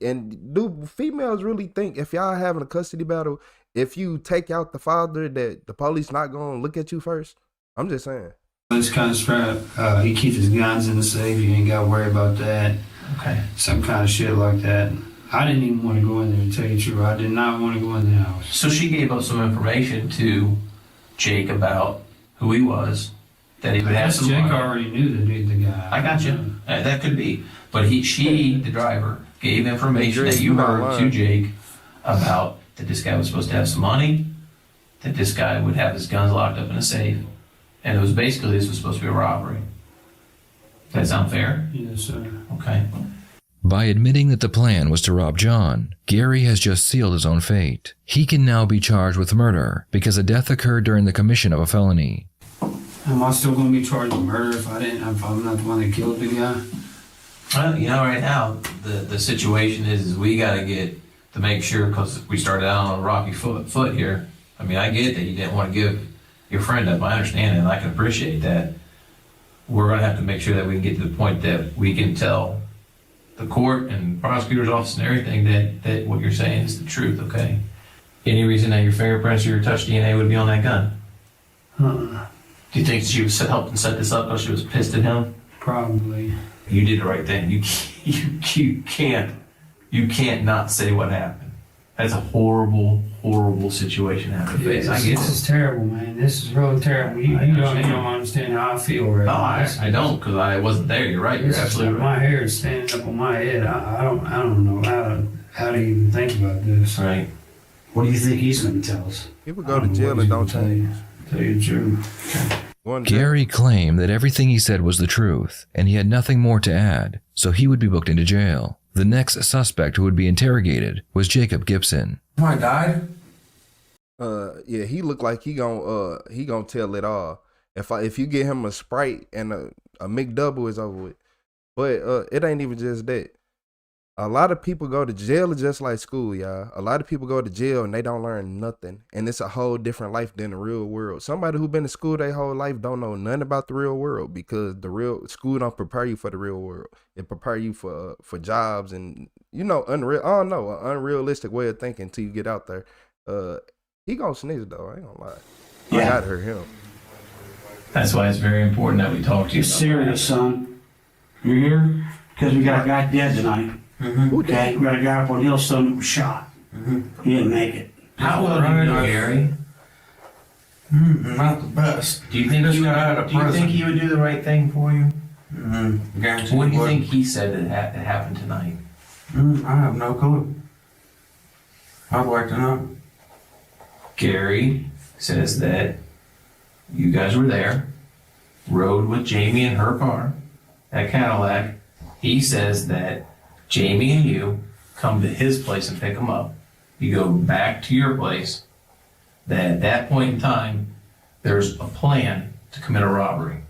And do females really think if y'all having a custody battle, if you take out the father, that the police not gonna look at you first? I'm just saying. This kind of strap, he keeps his guns in the safe. You ain't got to worry about that. Okay. Some kind of shit like that. I didn't even want to go in there and tell you the truth. I did not want to go in the house. So she gave up some information to Jake about who he was, that he would have some Jake money. already knew the guy. I got you. That could be. But she, the driver, gave information that you heard to Jake about that this guy was supposed to have some money, that this guy would have his guns locked up in a safe, and it was basically this was supposed to be a robbery. Does that sound fair? Yes, sir. Okay. By admitting that the plan was to rob John, Gary has just sealed his own fate. He can now be charged with murder because a death occurred during the commission of a felony. Am I still going to be charged with murder if I'm not the one that killed the guy? Well, you know, right now, the situation is we got to make sure, because we started out on a rocky foot here. I mean, I get that you didn't want to give your friend up. I understand it, and I can appreciate that. We're going to have to make sure that we can get to the point that we can tell the court and prosecutor's office and everything that what you're saying is the truth, okay? Any reason that your fingerprints or your touch DNA would be on that gun? Do you think she was helping set this up because she was pissed at him? Probably. You did the right thing. You can't not say what happened. That's a horrible, horrible situation to have to face. I get This it. is terrible, man. This is really terrible. You don't understand how I feel right now. I don't, because I wasn't there. You're right. You're absolutely right. My hair is standing up on my head. I don't know how to even think about this. Right. What do you think he's going to tell us? People go to jail and don't change. Tell you the truth. Gary claimed that everything he said was the truth, and he had nothing more to add, so he would be booked into jail. The next suspect who would be interrogated was Jacob Gibson. I died? Yeah, he looked like he gonna tell it all. If you get him a Sprite and a McDouble, is over with. But it ain't even just that. A lot of people go to jail just like school, y'all. A lot of people go to jail and they don't learn nothing. And it's a whole different life than the real world. Somebody who been to school their whole life don't know nothing about the real world, because the real school don't prepare you for the real world. It prepare you for jobs and, you know, an unrealistic way of thinking till you get out there. He gonna snitch though, I ain't gonna lie. Yeah. I gotta hurt him. That's why it's very important that we talk to you. You're serious, son. You're here because we got a guy dead tonight. Okay, we got a guy up on Hillstone that was shot. He didn't make it. How well do you know Gary? Not the best. Do you think he would do the right thing for you? Guarantee What do you would. think he said that happened tonight? I have no clue. I'd like to know. Gary says that you guys were there, rode with Jamie in her car, that Cadillac. He says that Jamie and you come to his place and pick him up. You go back to your place. That at that point in time, there's a plan to commit a robbery.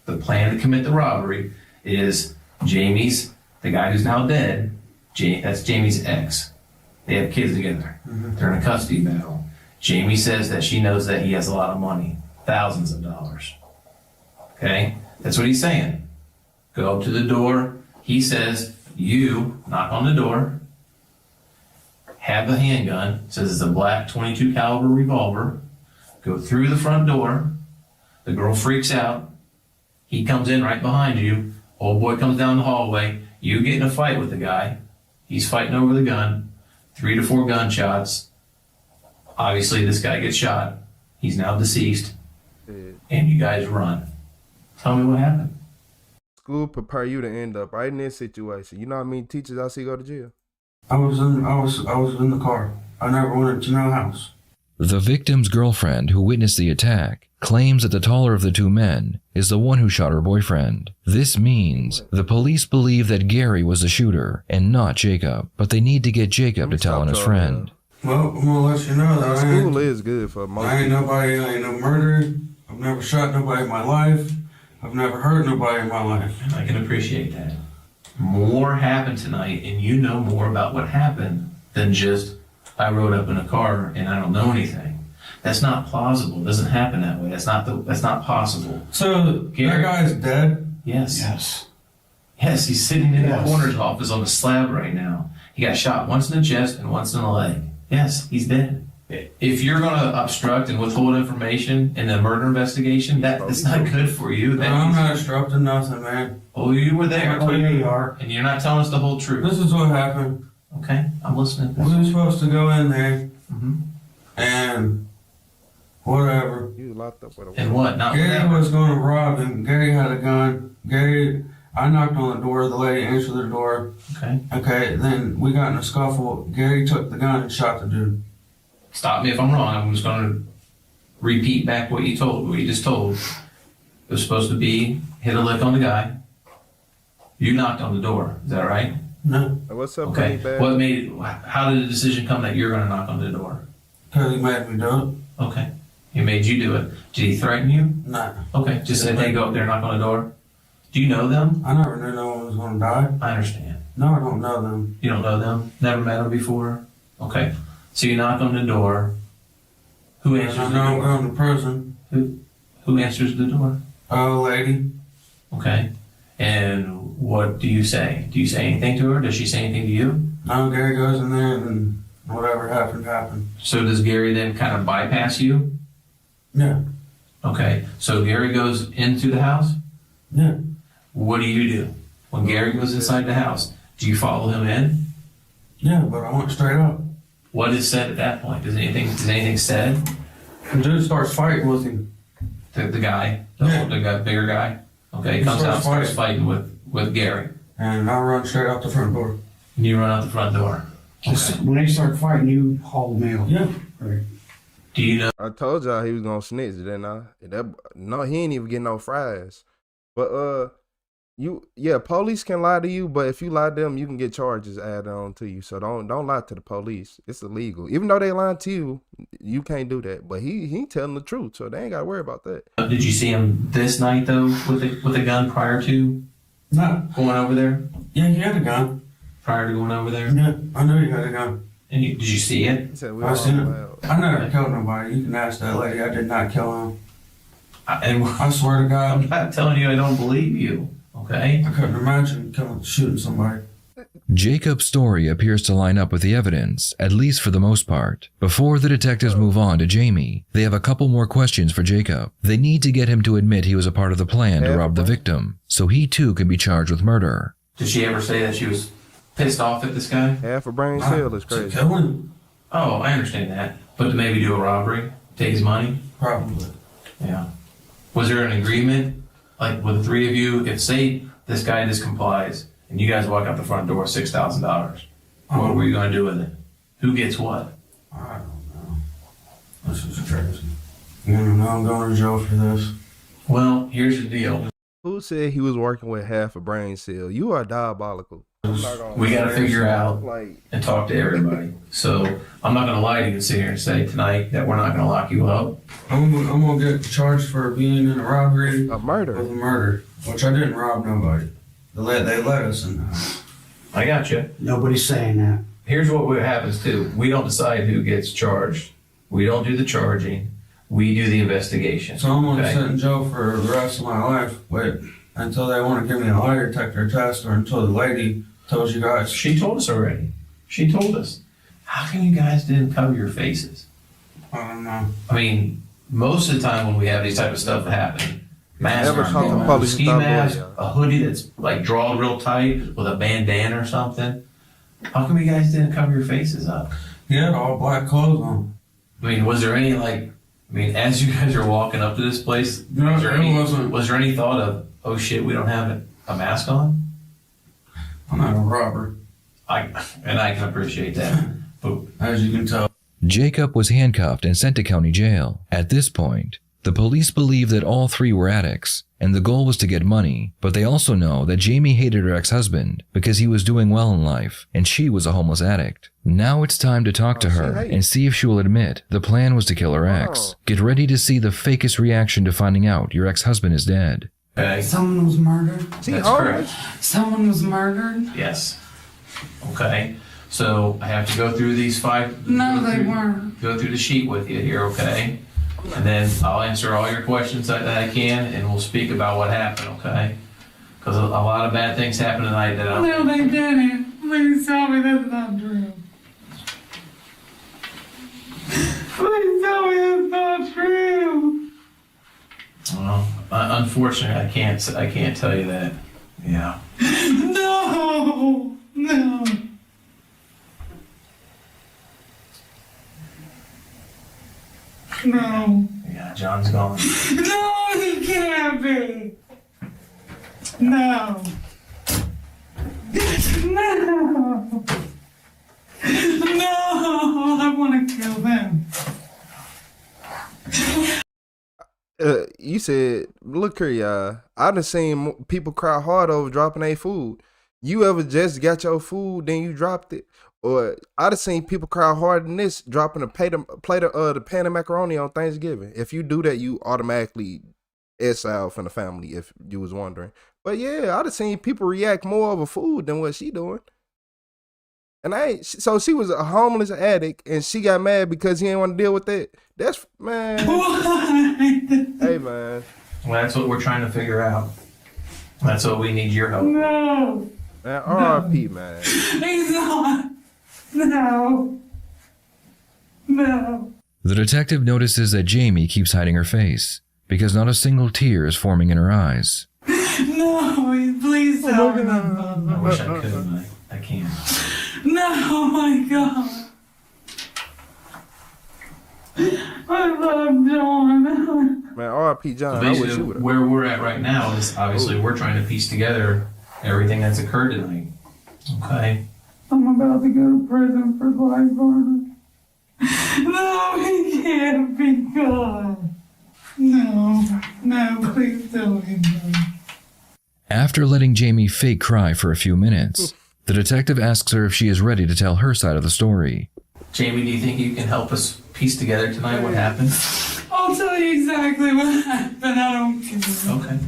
The plan to commit the robbery is Jamie's, the guy who's now dead, that's Jamie's ex. They have kids together. They're in a custody battle. Jamie says that she knows that he has a lot of money, thousands of dollars. Okay? That's what he's saying. Go up to the door. He says, you knock on the door, have a handgun, says it's a black 22 caliber revolver, go through the front door. The girl freaks out. He comes in right behind you. Old boy comes down the hallway. You get in a fight with the guy. He's fighting over the gun. 3 to 4 gunshots. Obviously, this guy gets shot. He's now deceased. And you guys run. Tell me what happened. School prepare you to end up right in this situation. You know how many teachers I see go to jail? I was in the car. I never went into no house. The victim's girlfriend, who witnessed the attack, claims that the taller of the two men is the one who shot her boyfriend. This means the police believe that Gary was the shooter and not Jacob, but they need to get Jacob to tell on his friend. Well, I'm gonna let you know that school is good for most I ain't people. nobody, I ain't no murder. I've never shot nobody in my life. I've never hurt nobody in my life. I can appreciate that. More happened tonight, and you know more about what happened than just, I rode up in a car and I don't know anything. That's not plausible. It doesn't happen that way. That's not possible. So, Gary, that guy's dead? Yes. Yes, he's sitting in the coroner's office on the slab right now. He got shot once in the chest and once in the leg. Yes, he's dead. If you're going to obstruct and withhold information in a murder investigation, that's not good for you. No, I'm not obstructing nothing, man. Oh, you were there. Oh, yeah, you are. And you're not telling us the whole truth. This is what happened. Okay, I'm listening. We were supposed to go in there Mm-hmm. and whatever. You was locked up with a And what? Not Gary whatever. was going to rob him. Gary had a gun. I knocked on the door. The lady answered the door. Okay. Okay, then we got in a scuffle. Gary took the gun and shot the dude. Stop me if I'm wrong. I'm just going to repeat back what you just told. It was supposed to be hit a lick on the guy. You knocked on the door. Is that right? No. What's up, Okay. buddy, What made? How did the decision come that you're going to knock on the door? Because he made me do it. Okay. He made you do it. Did he threaten you? No. Okay. Just said, hey, go up there and knock on the door. Do you know them? I never knew no one was going to die. I understand. No, I don't know them. You don't know them? Never met them before? Okay. So you knock on the door. Who answers I the know I'm door? going to prison. Who answers the door? Oh, lady. Okay. And what do you say? Do you say anything to her? Does she say anything to you? No, Gary goes in there and whatever happened, happened. So does Gary then kind of bypass you? Yeah. Okay. So Gary goes into the house? Yeah. What do you do? When Gary goes inside the house, do you follow him in? Yeah, but I went straight up. What is said at that point? Is anything said? The dude starts fighting with him. The guy? The guy, bigger guy? Okay, He comes out and starts starts fighting with Gary. And I run straight out the front door. And you run out the front door. Just when they start fighting, you haul them out. Yeah. Right. Do you know? I told y'all he was gonna snitch, didn't I? No, he ain't even getting no fries. But police can lie to you, but if you lie to them, you can get charges added on to you. So don't lie to the police. It's illegal. Even though they lying to you, you can't do that. But he telling the truth, so they ain't gotta worry about that. Did you see him this night though with a gun prior to No. going over there? Yeah, he had a gun. Prior to going over there? Yeah, I knew he had a gun. And did you see it? He said we I all seen it. loud. I never killed nobody. You can ask that lady. I did not kill him. And I swear to God. I'm not telling you I don't believe you. Okay? I couldn't imagine shooting somebody. Jacob's story appears to line up with the evidence, at least for the most part. Before the detectives move on to Jamie, they have a couple more questions for Jacob. They need to get him to admit he was a part of the plan to rob the victim, so he too can be charged with murder. Did she ever say that she was pissed off at this guy? Half a brain cell is crazy. Kill him? Oh, I understand that. But to maybe do a robbery, take his money? Probably. Yeah. Was there an agreement, like with the three of you, if say this guy just complies and you guys walk out the front door $6,000, what were you going to do with it? Who gets what? I don't know. This is crazy. You don't know I'm going to jail for this. Well, here's the deal. Who said he was working with half a brain cell? You are diabolical. We got to figure out and talk to everybody. So I'm not going to lie to you and sit here and say tonight that we're not going to lock you up. I'm going to get charged for being in a robbery. A murder. With a murder, which I didn't rob nobody. They let us in the house. I got you. Nobody's saying that. Here's what happens too. We don't decide who gets charged. We don't do the charging. We do the investigation. So I'm going to okay? sit in jail for the rest of my life. Wait, until they want to give me a lie detector test, or until the lady tells you guys. She told us already. She told us. How come you guys didn't cover your faces? I don't know. I mean, most of the time when we have these type of stuff happen, mask, Never talk to police ski without mask, blood, a hoodie that's like drawn real tight with a bandana or something. How come you guys didn't cover your faces up? He had all black clothes on. I mean, was there any as you guys are walking up to this place, No, was there wasn't. any thought of, oh shit, we don't have a mask on? I'm not a robber. I can appreciate that. But as you can tell. Jacob was handcuffed and sent to county jail. At this point, the police believe that all three were addicts, and the goal was to get money, but they also know that Jamie hated her ex-husband because he was doing well in life, and she was a homeless addict. Now it's time to talk to her and see if she will admit the plan was to kill her ex. Get ready to see the fakest reaction to finding out your ex-husband is dead. okay. Someone was murdered. That's correct. Someone was murdered. Yes. Okay. So I have to go through these five. No, they weren't. Go through the sheet with you here, okay? And then I'll answer all your questions that I can, and we'll speak about what happened, okay? Because a lot of bad things happened tonight that I don't. No, they didn't. Please tell me that's not true. Please tell me that's not true. Well, unfortunately, I can't tell you that. Yeah. No. John's gone. No, he can't be. No. No. No, I want to kill them. You said, look here, y'all. I done seen people cry hard over dropping their food. You ever just got your food, then you dropped it? Or I done seen people cry harder than this, dropping a plate of the pan of macaroni on Thanksgiving. If you do that, you automatically exile from the family, if you was wondering. But yeah, I done seen people react more over food than what she doing. And so she was a homeless addict, and she got mad because he didn't want to deal with that. That's, man. Hey, man. Well, that's what we're trying to figure out. That's what we need your help. No. Man, R.I.P., man. He's not. No. No. The detective notices that Jamie keeps hiding her face because not a single tear is forming in her eyes. No, please help me. I wish I could, but I can't. No, oh my God. I love John. Man, R.I.P. John. So I basically, wish you would have. where we're at right now is obviously we're trying to piece together everything that's occurred tonight. Okay? I'm about to go to prison for life, Barney. No, he can't be gone. No, please don't leave me. After letting Jamie fake cry for a few minutes, the detective asks her if she is ready to tell her side of the story. Jamie, do you think you can help us piece together tonight what happened? I'll tell you exactly what happened. I don't care. Okay.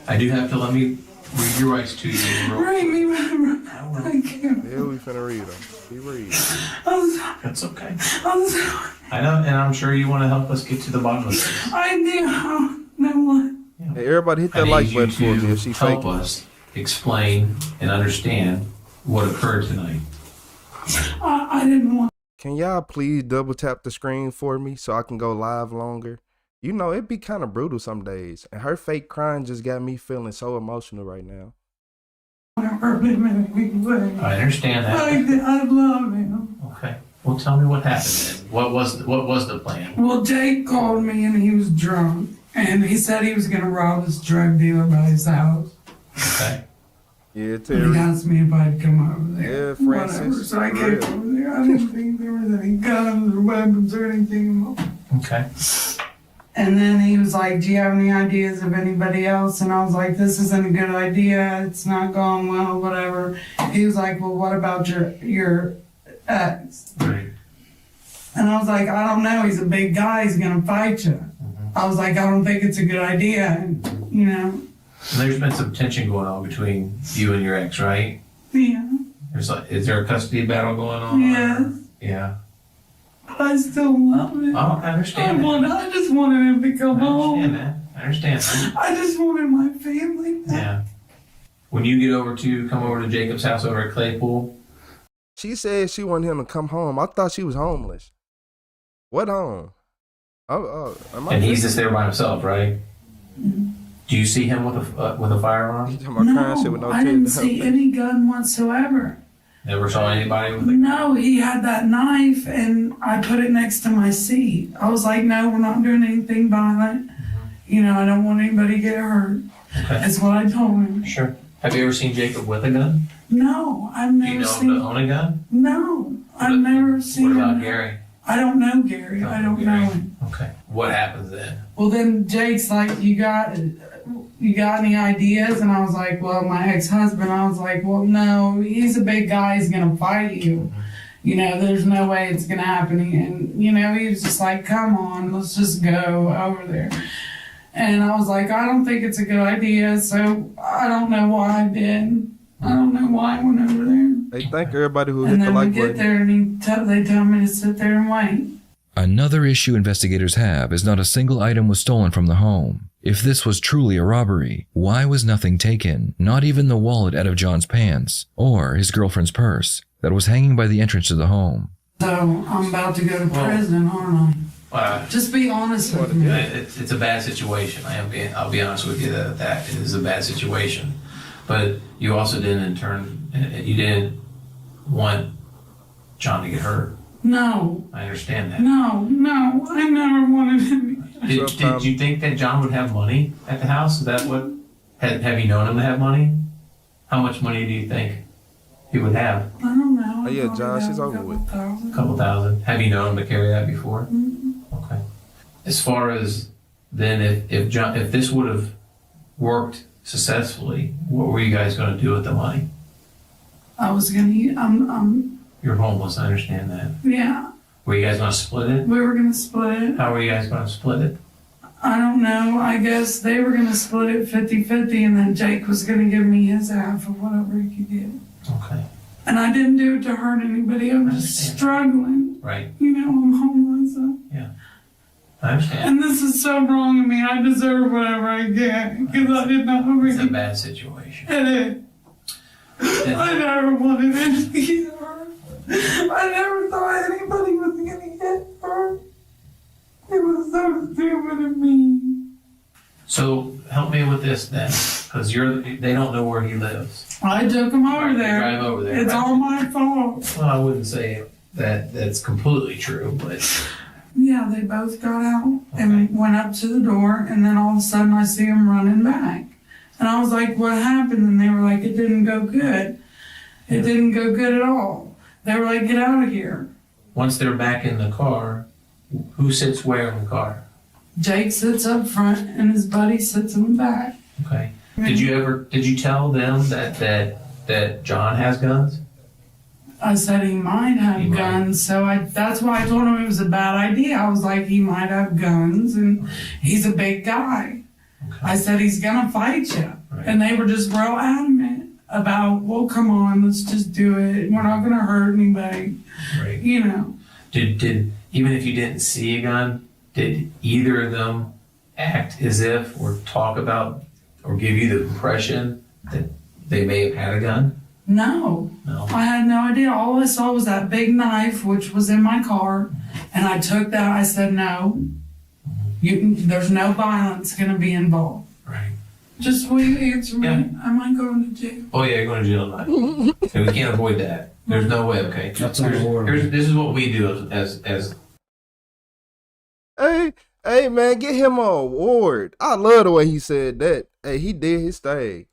I do have to let me read your rights to you. Read me whatever. I can't. Yeah, we finna read them. He read. I'm sorry. That's okay. I'm sorry. I know, and I'm sure you want to help us get to the bottom of this. I do. No one. Hey, everybody hit that like button for me if she help fake. us explain and understand what occurred tonight. I didn't want. Can y'all please double tap the screen for me so I can go live longer? You know, it'd be kind of brutal some days. And her fake crying just got me feeling so emotional right now. I understand that. I love him. Okay. Well, tell me what happened then. What was the plan? Well, Jake called me and he was drunk. And he said he was going to rob this drug dealer by his house. Okay. Yeah, And Terry. he asked me if I'd come over there. Yeah, Francis. Whatever. So I for came real. over there. I didn't think there was any guns or weapons or anything. Okay. And then he was like, do you have any ideas of anybody else? And I was like, this isn't a good idea. It's not going well, whatever. He was like, well, what about your ex? Right. And I was like, I don't know. He's a big guy. He's going to fight you. I was like, I don't think it's a good idea. And, you know. There's been some tension going on between you and your ex, right? Yeah. Is there a custody battle going on? Yes. Yeah. I still love him. Oh, I understand. I just wanted him to come home. I understand that. I just wanted my family back. Yeah. When you come over to Jacob's house over at Claypool. She said she wanted him to come home. I thought she was homeless. What home? And he's just there by himself, right? Mm-hmm. Do you see him with a firearm? No, I didn't see any gun whatsoever. Never saw anybody with a No, he had that knife and I put it next to my seat. I was like, no, we're not doing anything violent. You know, I don't want anybody to get hurt. Okay. That's what I told him. Sure. Have you ever seen Jacob with a gun? No, I've Do never you know seen. him to own a gun? No, I've never seen. What about him. Gary? I don't know Gary. I don't know him. Okay. What happens then? Well, then Jake's like, you got any ideas? And I was like, well, my ex-husband. I was like, well, no, he's a big guy. He's gonna fight you. You know, there's no way it's gonna happen. And you know, he was just like, come on, let's just go over there. And I was like, I don't think it's a good idea. So I don't know why I did. I don't know why I went over there. Hey, thank everybody who And hit the then we like get button. there, and they tell me to sit there and wait. Another issue investigators have is not a single item was stolen from the home. If this was truly a robbery, why was nothing taken? Not even the wallet out of John's pants or his girlfriend's purse that was hanging by the entrance to the home. So I'm about to go to prison, aren't I? Just be honest with me. It's a bad situation. I'll be honest with you that it is a bad situation. But you also didn't want John to get hurt. No. I understand that. No, I never wanted him to get Did you think that John would have money at the house? Is that what? Have you known him to have money? How much money do you think he would have? I don't know. Oh yeah, John, she's over with. A couple thousand. Have you known him to carry that before? Okay. As far as then, if this would have worked successfully, what were you guys going to do with the money? I was gonna. You're homeless. I understand that. Yeah. Were you guys going to split it? We were gonna split it. How were you guys going to split it? I don't know. I guess they were gonna split it 50-50, and then Jake was gonna give me his half of whatever he could get. Okay. And I didn't do it to hurt anybody. I'm just struggling. Right. You know, I'm homeless. Yeah. I understand. And this is so wrong of me. I deserve whatever I get because I did not really. It's a bad situation. It is. I never wanted it to get hurt. I never thought anybody was gonna get hurt. It was so stupid of me. So help me with this then, because they don't know where he lives. I took him over Right, you there. drive over there. It's right? all my fault. Well, I wouldn't say that's completely true, but Yeah, they both got out and went up to the door, and then all of a sudden I see them running back. And I was like, what happened? And they were like, it didn't go good. It didn't go good at all. They were like, get out of here. once they're back in the car, who sits where in the car? Jake sits up front and his buddy sits in the back. Okay. Did you tell them that John has guns? I said he might have guns, so that's why I told him it was a bad idea. I was like, he might have guns, and he's a big guy. Okay. I said, he's gonna fight you. Right. And they were just real adamant about, well, come on, let's just do it. We're not gonna hurt anybody. Right. You know. Did even if you didn't see a gun, did either of them act as if or talk about or give you the impression that they may have had a gun? No. I had no idea. All I saw was that big knife, which was in my car, and I took that. I said, no, there's no violence going to be involved. Right. Just will you answer me? Yeah. Am I going to jail? Oh yeah, you're going to jail tonight. And we can't avoid that. There's no way. Okay. This is what we do as. Hey man, get him an award. I love the way he said that. Hey, he did his thing.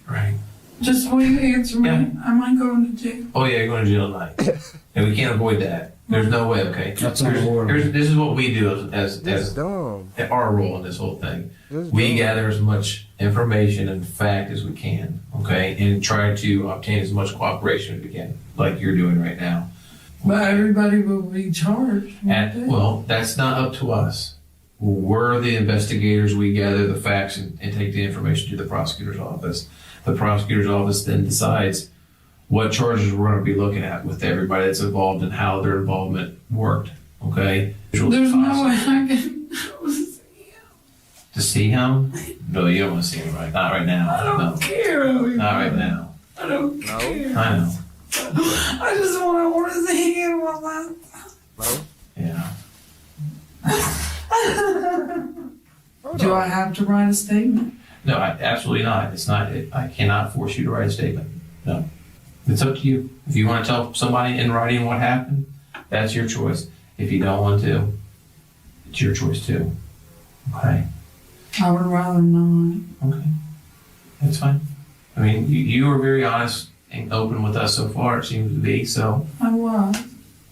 Right. Just will you answer me? Yeah. Am I going to jail? Oh yeah, you're going to jail tonight. And we can't avoid that. There's no way. Okay. This is what we do as dumb. Our role in this whole thing. That's We dumb. gather as much information and fact as we can. Okay, and try to obtain as much cooperation as we can, like you're doing right now. But everybody will be charged. won't they? Well, that's not up to us. We're the investigators. We gather the facts and take the information to the prosecutor's office. The prosecutor's office then decides what charges we're going to be looking at with everybody that's involved and how their involvement worked. Okay? There's no way I can To see him? No, you don't want to see him not right now. I don't care. Not right now. I don't care. I know. I just want to hold his hand while I... Yeah. Do I have to write a statement? No, absolutely not. It's not. I cannot force you to write a statement. No. It's up to you. If you want to tell somebody in writing what happened, that's your choice. If you don't want to, it's your choice too. Okay? I would rather not. Okay. That's fine. I mean, you were very honest and open with us so far, it seems to be. So, I was.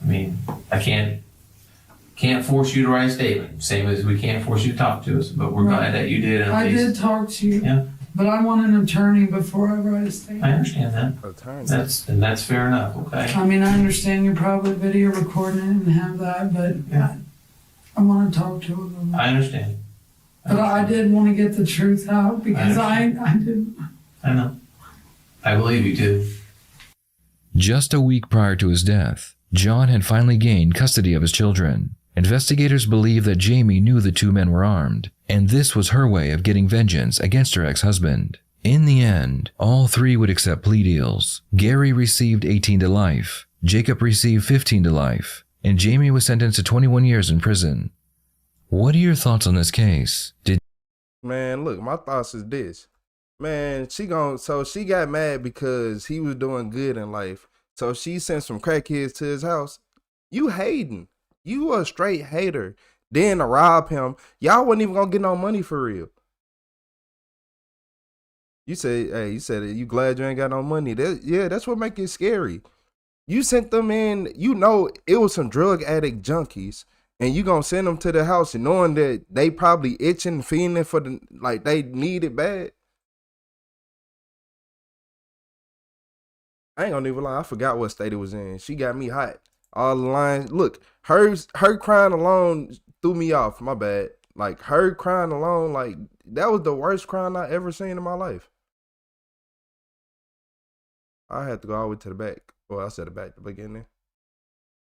I mean, I can't force you to write a statement. Same as we can't force you to talk to us, but we're glad that you did at I least. did talk to you. Yeah. But I want an attorney before I write a statement. I understand that. That's fair enough. Okay. I mean, I understand you're probably video recording it and have that, but I want to talk to him. I understand. But I did want to get the truth out because I didn't. I know. I believe you too. Just a week prior to his death, John had finally gained custody of his children. Investigators believe that Jamie knew the two men were armed, and this was her way of getting vengeance against her ex-husband. In the end, all three would accept plea deals. Gary received 18 to life, Jacob received 15 to life, and Jamie was sentenced to 21 years in prison. What are your thoughts on this case? Man, look, my thoughts is this. Man, she got mad because he was doing good in life. So she sent some crackheads to his house. You hating. You a straight hater. then to rob him. Y'all wasn't even gonna get no money for real. You said you glad you ain't got no money. That's what make it scary. You sent them in, you know it was some drug addict junkies, and you gonna send them to the house and knowing that they probably itching, feeling for the, like they need it bad. I ain't gonna even lie, I forgot what state it was in. She got me hot. All the lines, look, her crying alone threw me off. My bad. Like her crying alone, like that was the worst crying I ever seen in my life. I had to go all the way to the back. Well, I said the back, the beginning.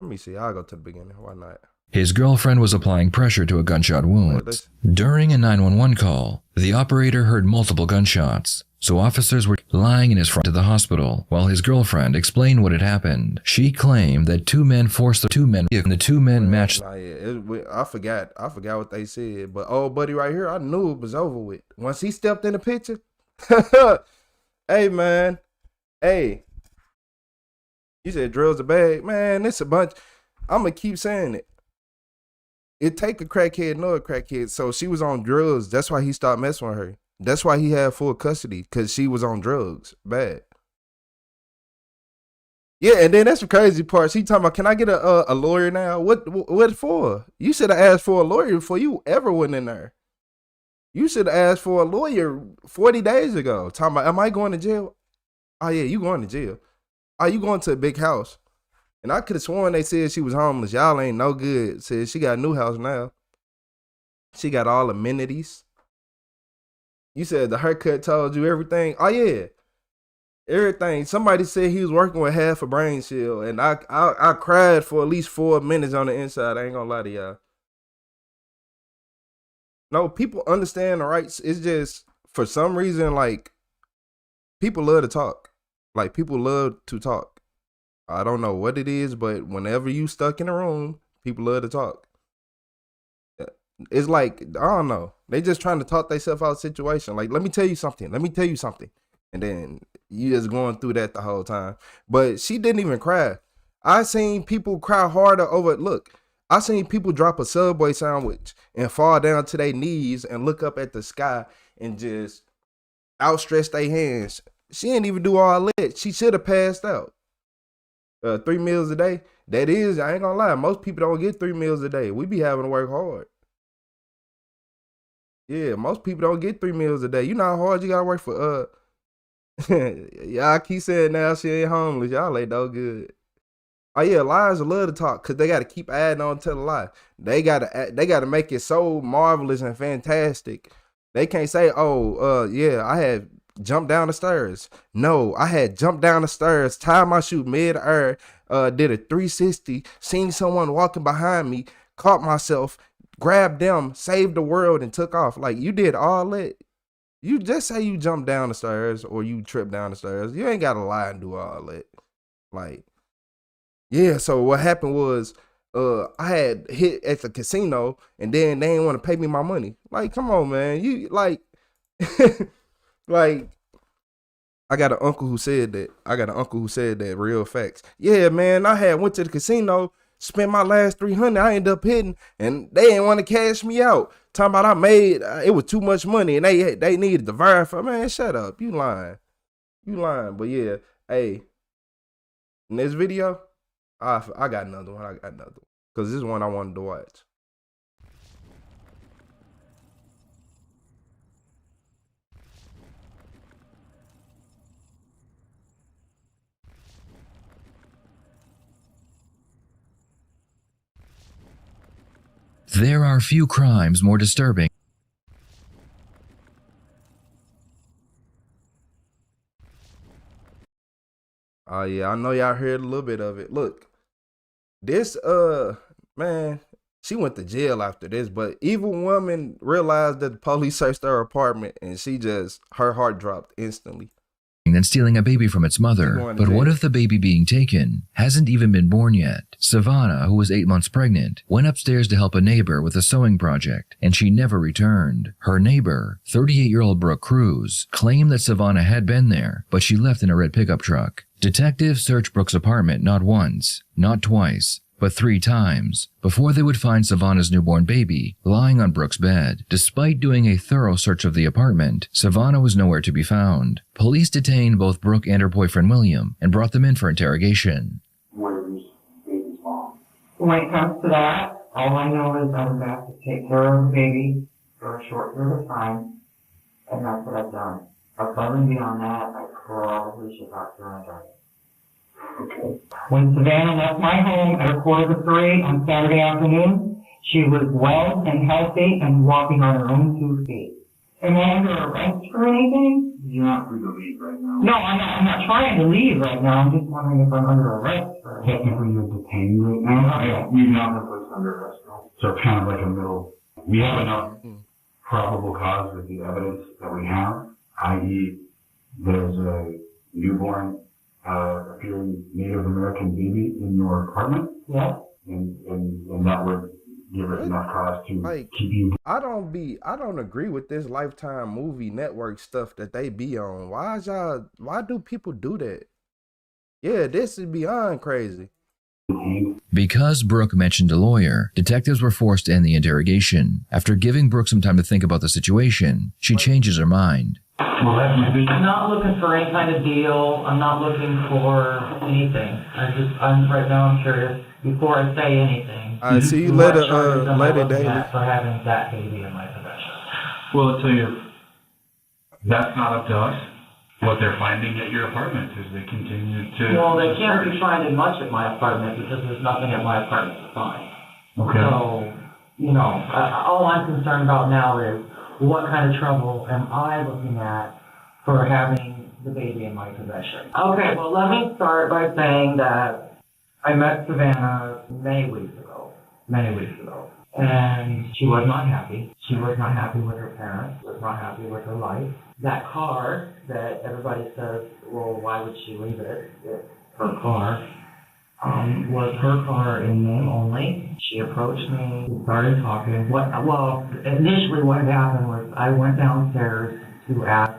Let me see. I'll go to the beginning. Why not? His girlfriend was applying pressure to a gunshot wound. During a 911 call, the operator heard multiple gunshots, so officers were lying in his front to the hospital while his girlfriend explained what had happened. She claimed that two men forced the two men, and the two men matched. I forgot what they said, but old buddy right here, I knew it was over with. Once he stepped in the picture, hey man, hey. You said drills a bag. Man, it's a bunch. I'm going to keep saying it. It take a crackhead, know a crackhead. So she was on drugs. That's why he stopped messing with her. That's why he had full custody, because she was on drugs. Bad. Yeah, and then that's the crazy part. She talking about, can I get a lawyer now? What for? You should have asked for a lawyer before you ever went in there. You should have asked for a lawyer 40 days ago. Talking about, am I going to jail? Oh, yeah, you going to jail. Are you going to a big house? And I could have sworn they said she was homeless. Y'all ain't no good. Said she got a new house now. She got all amenities. You said the haircut told you everything. Oh, yeah. Everything. Somebody said he was working with half a brain shield. And I cried for at least 4 minutes on the inside. I ain't gonna lie to y'all. No, people understand the rights. It's just, for some reason, like, people love to talk. Like, people love to talk. I don't know what it is, but whenever you stuck in a room, people love to talk. It's like, I don't know. They just trying to talk themselves out of the situation. Like, let me tell you something. And then you just going through that the whole time. But she didn't even cry. I seen people cry harder over, look, I seen people drop a Subway sandwich and fall down to their knees and look up at the sky and just outstretch their hands. She didn't even do all that. She should have passed out. 3 meals a day. That is, I ain't gonna lie. Most people don't get 3 meals a day. We be having to work hard. Yeah, most people don't get 3 meals a day. You know how hard you gotta work for. Y'all keep saying now she ain't homeless. Y'all ain't no good. Oh yeah, liars love to talk because they gotta keep adding on to the lie. They gotta make it so marvelous and fantastic. They can't say, oh, yeah, I had jumped down the stairs. No, I had jumped down the stairs, tied my shoe mid-air, did a 360, seen someone walking behind me, caught myself, grabbed them, saved the world, and took off. Like, you did all that. You just say you jumped down the stairs or you tripped down the stairs. You ain't gotta lie and do all that. Like, yeah, so what happened was, I had hit at the casino and then they didn't want to pay me my money. Like, come on, man. You, like... Like, I got an uncle who said that. Real facts. Yeah, man, I had went to the casino, spent my last $300. I ended up hitting, and they didn't want to cash me out. Talking about I made, it was too much money, and they needed to verify. Man, shut up. You lying. But yeah, hey, in this video, I got another one. Because this is one I wanted to watch. There are few crimes more disturbing. Oh yeah, I know y'all heard a little bit of it. Look, this man, she went to jail after this, but evil woman realized that the police searched her apartment and her heart dropped instantly. Than stealing a baby from its mother. But what if the baby being taken hasn't even been born yet? Savannah, who was 8 months pregnant, went upstairs to help a neighbor with a sewing project, and she never returned. Her neighbor, 38-year-old Brooke Cruz, claimed that Savannah had been there, but she left in a red pickup truck. Detectives searched Brooke's apartment not once, not twice, but 3 times before they would find Savannah's newborn baby lying on Brooke's bed. Despite doing a thorough search of the apartment, Savannah was nowhere to be found. Police detained both Brooke and her boyfriend William and brought them in for interrogation. Where's baby's mom? When it comes to that, all I know is I was asked to take care of the baby for a short period of time, and that's what I've done. Above and beyond that, I probably should talk to her and done it. Okay. When Savannah left my home at 2:45 on Saturday afternoon, she was well and healthy and walking on her own 2 feet. Am I under arrest for anything? You're not free to leave right now. No, I'm not trying to leave right now. I'm just wondering if I'm under arrest for anything. Technically, you're detained right now. You've not been placed under arrest, though. So it's kind of like a middle. We have enough probable cause with the evidence that we have, i.e., there's a newborn appearing Native American baby in your apartment. Yeah. And that would give us enough cause to keep you. I don't agree with this Lifetime movie network stuff that they be on. Why do people do that? Yeah, this is beyond crazy. Because Brooke mentioned a lawyer, detectives were forced to end the interrogation. After giving Brooke some time to think about the situation, she changes her mind. I'm not looking for any kind of deal. I'm not looking for anything. Right now I'm curious, before I say anything. I see you later, Daily. For having that baby in my possession. Well, I'll tell you, that's not up to us. What they're finding at your apartment is they continue to. Well, they can't be finding much at my apartment because there's nothing at my apartment to find. Okay. So, all I'm concerned about now is what kind of trouble am I looking at for having the baby in my possession? Okay, well, let me start by saying that I met Savannah many weeks ago. And she was not happy. She was not happy with her parents, was not happy with her life. That car that everybody says, well, why would she leave it? It's her car. Was her car in name only. She approached me, we started talking. Initially what had happened was I went downstairs to ask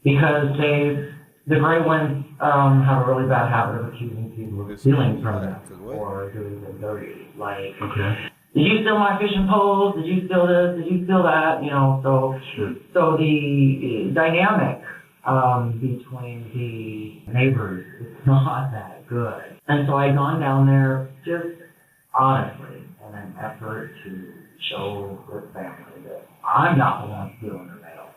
because the Gray Winds have a really bad habit of accusing people of stealing from them or doing them dirty. Like, did you steal my fishing poles? Did you steal this? Did you steal that? So the dynamic between the neighbors is not that good. And so I'd gone down there just honestly in an effort to show this family that I'm not the one stealing her mail.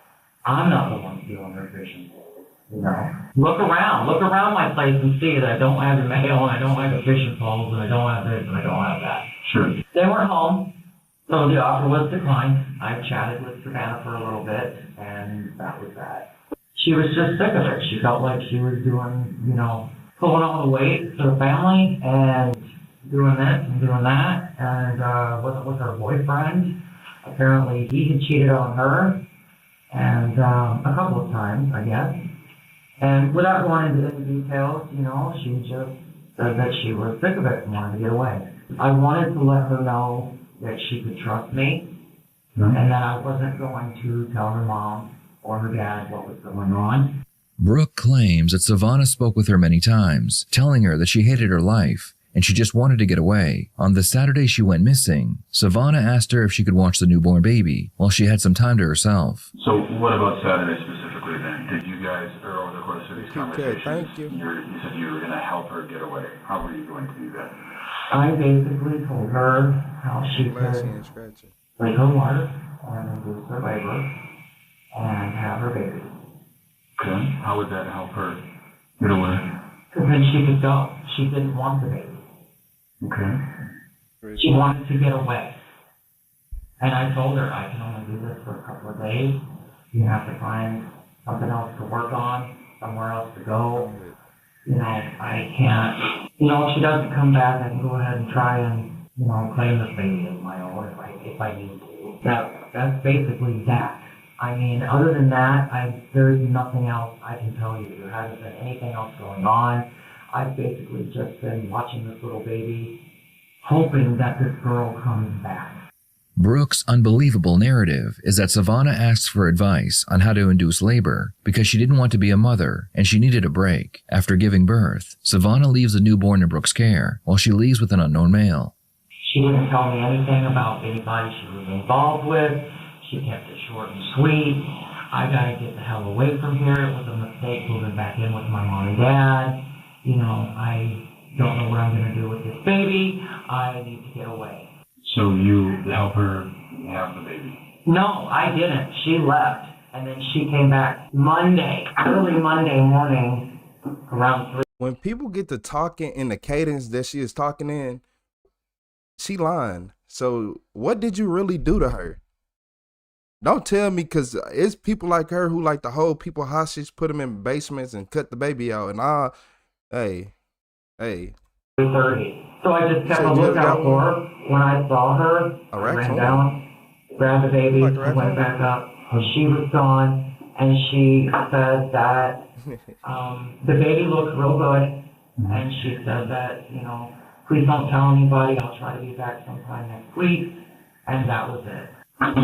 I'm not the one stealing her fishing poles. Look around my place and see that I don't have the mail, and I don't have the fishing poles, and I don't have this, and I don't have that. Sure. They weren't home, so the offer was declined. I chatted with Savannah for a little bit, and that was that. She was just sick of it. She felt like she was doing, pulling all the weight for the family, and doing this and doing that, and wasn't with her boyfriend. Apparently, he had cheated on her, and a couple of times, I guess. And without going into any details, she just said that she was sick of it and wanted to get away. I wanted to let her know that she could trust me, and that I wasn't going to tell her mom or her dad what was going on. Brooke claims that Savannah spoke with her many times, telling her that she hated her life and she just wanted to get away. On the Saturday she went missing, Savannah asked her if she could watch the newborn baby while she had some time to herself. So what about Saturday specifically then? Did you guys, or over the course of these conversations, thank you. You said you were going to help her get away. How were you going to do that? I basically told her how she could break her water and induce her labor and have her baby. Okay. How would that help her get away? Because then she could go. She didn't want the baby. Okay. She wanted to get away. And I told her, I can only do this for a couple of days. You have to find something else to work on, somewhere else to go. I can't. If she doesn't come back, I can go ahead and try and, claim this baby as my own if I need to. That's basically that. I mean, other than that, there's nothing else I can tell you. There hasn't been anything else going on. I've basically just been watching this little baby, hoping that this girl comes back. Brooke's unbelievable narrative is that Savannah asks for advice on how to induce labor because she didn't want to be a mother and she needed a break. After giving birth, Savannah leaves the newborn in Brooke's care while she leaves with an unknown male. She didn't tell me anything about anybody she was involved with. She kept it short and sweet. I gotta get the hell away from here. It was a mistake moving back in with my mom and dad. You know, I don't know what I'm gonna do with this baby. I need to get away. So you help her have the baby? No, I didn't. She left. And then she came back early Monday morning, around 3. When people get to talking in the cadence that she is talking in, she lying. So what did you really do to her? Don't tell me, because it's people like her who like to hold people hostage, put them in basements and cut the baby out. And hey. 3:30. So I just kept a lookout for her. When I saw her, I ran down, grabbed the baby, and went back up. And she was gone, and she said that the baby looked real good. And she said that, you know, please don't tell anybody. I'll try to be back sometime next week. And that was it. I'm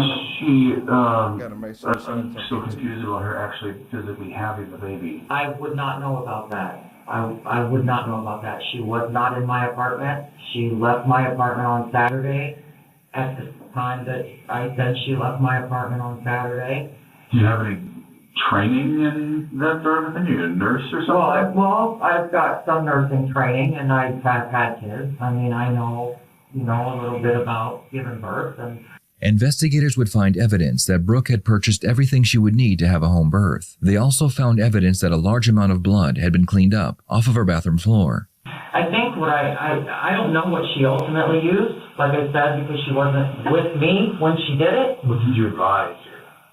still confused about her actually physically having the baby. I would not know about that. I would not know about that. She was not in my apartment. She left my apartment on Saturday at the time that I said she left my apartment on Saturday. Do you have any training in that sort of thing? Are you a nurse or something? Well, I've got some nursing training, and I have had kids. I mean, I know, you know, a little bit about giving birth. And Investigators would find evidence that Brooke had purchased everything she would need to have a home birth. They also found evidence that a large amount of blood had been cleaned up off of her bathroom floor. I think what I don't know what she ultimately used, like I said, because she wasn't with me when she did it. What did you advise?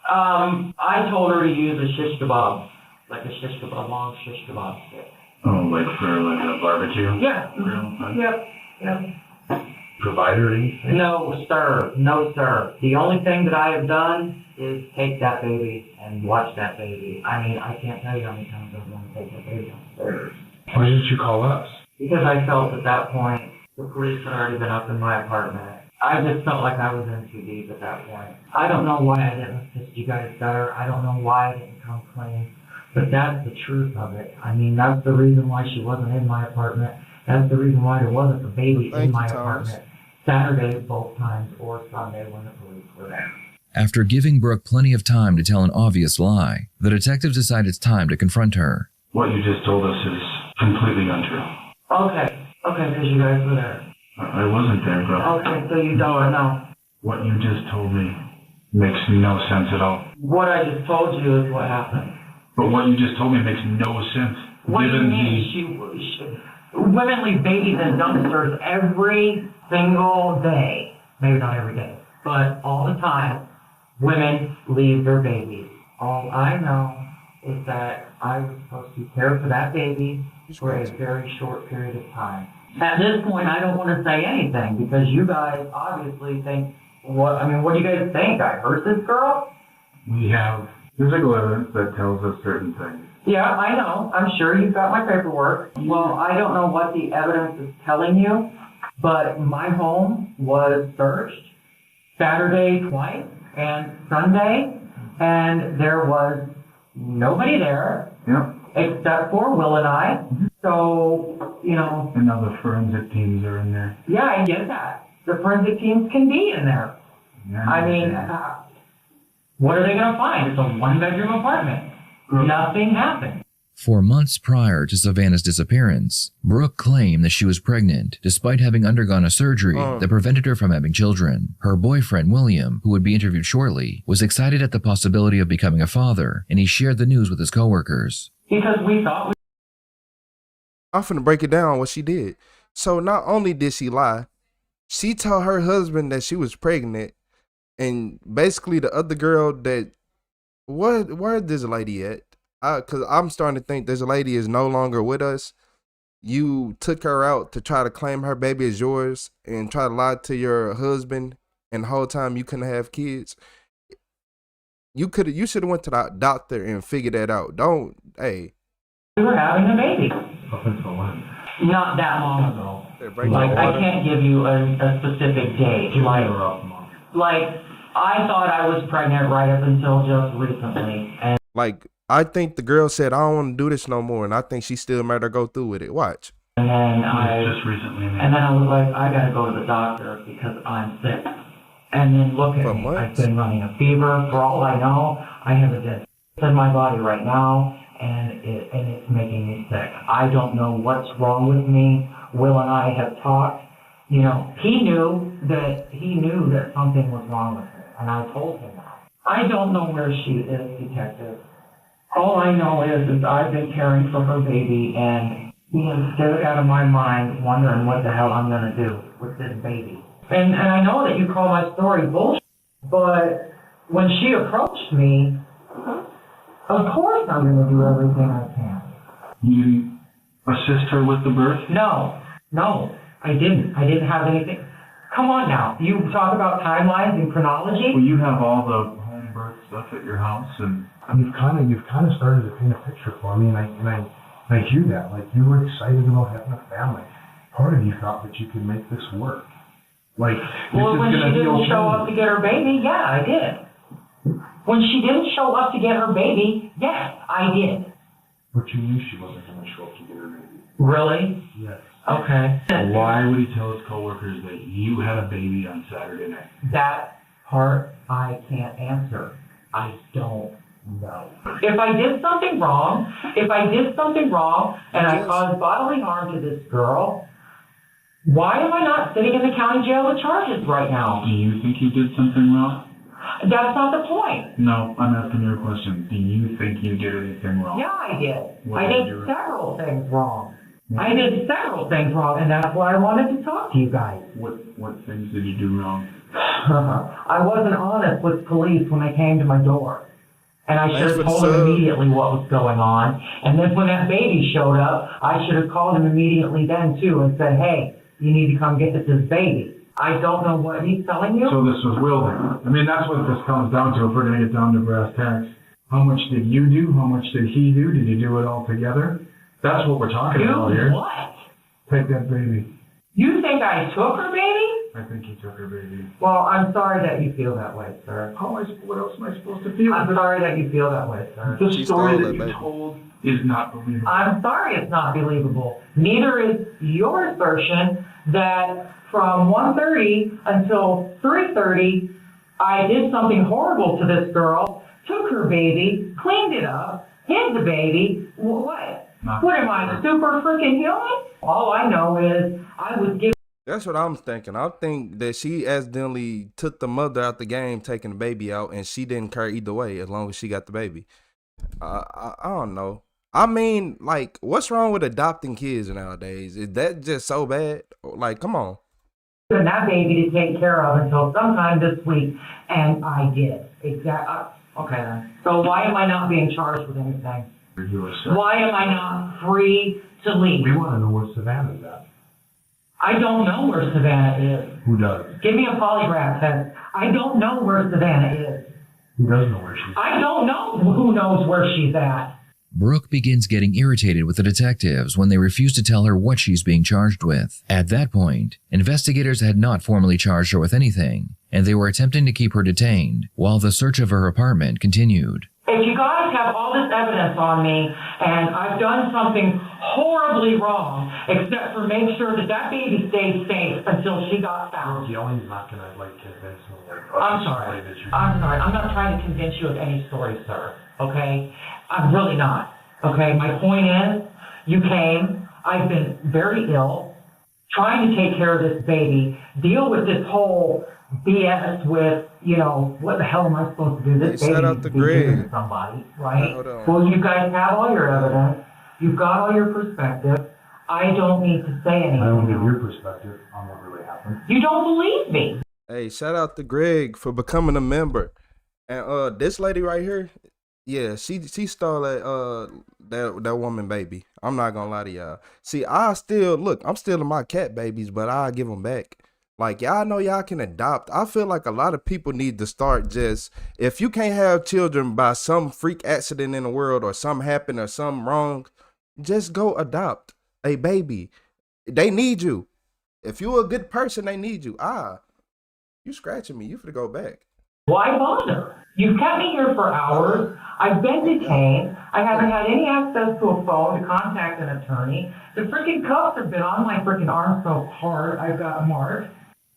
I told her to use a shish kebab, like a shish kebab, a long shish kebab stick. Oh, like for like a barbecue? Yeah. Yep. Provider or anything? No, sir. No, sir. The only thing that I have done is take that baby and watch that baby. I mean, I can't tell you how many times I've wanted to take that baby downstairs. Why didn't you call us? Because I felt at that point the police had already been up in my apartment. I just felt like I was in too deep at that point. I don't know why I didn't assist you guys better. I don't know why I didn't come clean. But that's the truth of it. I mean, that's the reason why she wasn't in my apartment. That's the reason why there wasn't a baby in my apartment. Saturday both times or Sunday when the police were there. After giving Brooke plenty of time to tell an obvious lie, the detectives decide it's time to confront her. What you just told us is completely untrue. Okay, because you guys were there. I wasn't there, bro. Okay, so you don't know. What you just told me makes no sense at all. What I just told you is what happened. But what you just told me makes no sense. What do you mean? Women leave babies in dumpsters every single day. Maybe not every day, but all the time. Women leave their babies. All I know is that I was supposed to care for that baby for a very short period of time. At this point, I don't want to say anything because you guys obviously think, what do you guys think? I hurt this girl? We have physical evidence that tells us certain things. Yeah, I know. I'm sure you've got my paperwork. Well, I don't know what the evidence is telling you, but my home was searched Saturday twice and Sunday, and there was nobody there except for Will and I. So, you know. And now the forensic teams are in there. Yeah, I get that. The forensic teams can be in there. Yeah, I mean, what are they going to find? It's a one-bedroom apartment. Nothing happened. For months prior to Savannah's disappearance, Brooke claimed that she was pregnant despite having undergone a surgery that prevented her from having children. Her boyfriend, William, who would be interviewed shortly, was excited at the possibility of becoming a father, and he shared the news with his coworkers. Because we thought I'm finna break it down what she did. So not only did she lie, she told her husband that she was pregnant, and basically the other girl that where is this lady at? Because I'm starting to think this lady is no longer with us. You took her out to try to claim her baby as yours and try to lie to your husband, and the whole time you couldn't have kids. You should have went to the doctor and figured that out. We were having a baby. Not that long ago. Like, I can't give you a specific date. Like, I thought I was pregnant right up until just recently. And Like, I think the girl said, I don't want to do this no more, and I think she still made her go through with it. Watch. then Just recently. and then I was like, I gotta go to the doctor because I'm sick. And then look at me. I've been running a fever. For all I know, I have a dead in my body right now, and it's making me sick. I don't know what's wrong with me. Will and I have talked. You know, he knew that something was wrong with her, and I told him that. I don't know where she is, detective. All I know is I've been caring for her baby and being scared out of my mind, wondering what the hell I'm gonna do with this baby. And I know that you call my story bullshit, but when she approached me, of course I'm gonna do everything I can. You assist her with the birth? No, I didn't. I didn't have anything. Come on now. You talk about timelines and chronology? Well, you have all the home birth stuff at your house, and You've kind of started to paint a picture for me, and I hear that. Like, you were excited about having a family. Part of you thought that you could make this work. Like, Well, when she didn't show up to get her baby, yeah, I did. When she didn't show up to get her baby, yes, I did. But you knew she wasn't going to show up to get her baby. Really? Yes. Okay. Why would he tell his coworkers that you had a baby on Saturday night? That part I can't answer. I don't know. If I did something wrong, and I caused bodily harm to this girl, why am I not sitting in the county jail with charges right now? Do you think you did something wrong? That's not the point. No, I'm asking you a question. Do you think you did anything wrong? Yeah, I did. What I did did you- several things wrong. I did several things wrong, and that's why I wanted to talk to you guys. What things did you do wrong? I wasn't honest with police when they came to my door. And I should have told them immediately what was going on. And then when that baby showed up, I should have called him immediately then too and said, hey, you need to come get this baby. I don't know what he's telling you. So this was will then. I mean, that's what this comes down to if we're going to get down to brass tacks. How much did you do? How much did he do? Did you do it all together? That's what we're talking about here. Do what? Take that baby. You think I took her baby? I think you took her baby. Well, I'm sorry that you feel that way, sir. What else am I supposed to feel? I'm sorry that you feel that way, sir. The story that you told is not believable. I'm sorry it's not believable. Neither is your assertion that from 1:30 until 3:30, I did something horrible to this girl, took her baby, cleaned it up, hid the baby. What? What am I, super freaking human? All I know is I was given. That's what I'm thinking. I think that she accidentally took the mother out the game, taking the baby out, and she didn't care either way as long as she got the baby. I don't know. I mean, like, what's wrong with adopting kids nowadays? Is that just so bad? Like, come on. That baby to take care of until sometime this week, and I did. Exactly. Okay then. So why am I not being charged with anything? Why am I not free to leave? We want to know where Savannah's at. I don't know where Savannah is. Who does? Give me a polygraph test. I don't know where Savannah is. Who does know where she's at? I don't know who knows where she's at. Brooke begins getting irritated with the detectives when they refuse to tell her what she's being charged with. At that point, investigators had not formally charged her with anything, and they were attempting to keep her detained while the search of her apartment continued. If you guys have all this evidence on me, and I've done something horribly wrong, except for make sure that that baby stayed safe until she got found. Yelling's not going to, convince me. I'm sorry. I'm not trying to convince you of any story, sir. Okay? I'm really not. Okay? My point is, you came, I've been very ill, trying to take care of this baby, deal with this whole BS with, what the hell am I supposed to do? This baby needs to be given to somebody, right? Well, you guys have all your evidence. You've got all your perspective. I don't need to say anything. I don't give your perspective on what really happened. You don't believe me. Hey, shout out to Greg for becoming a member. And this lady right here, yeah, she stole that woman baby. I'm not gonna lie to y'all. See, I'm still in my cat babies, but I'll give them back. Like, y'all know y'all can adopt. I feel like a lot of people need to start if you can't have children by some freak accident in the world or something happened or something wrong, just go adopt a baby. They need you. If you're a good person, they need you. You scratching me. You finna go back. Why bother? You've kept me here for hours. I've been detained. I haven't had any access to a phone to contact an attorney. The freaking cuffs have been on my freaking arm so hard I've got a mark.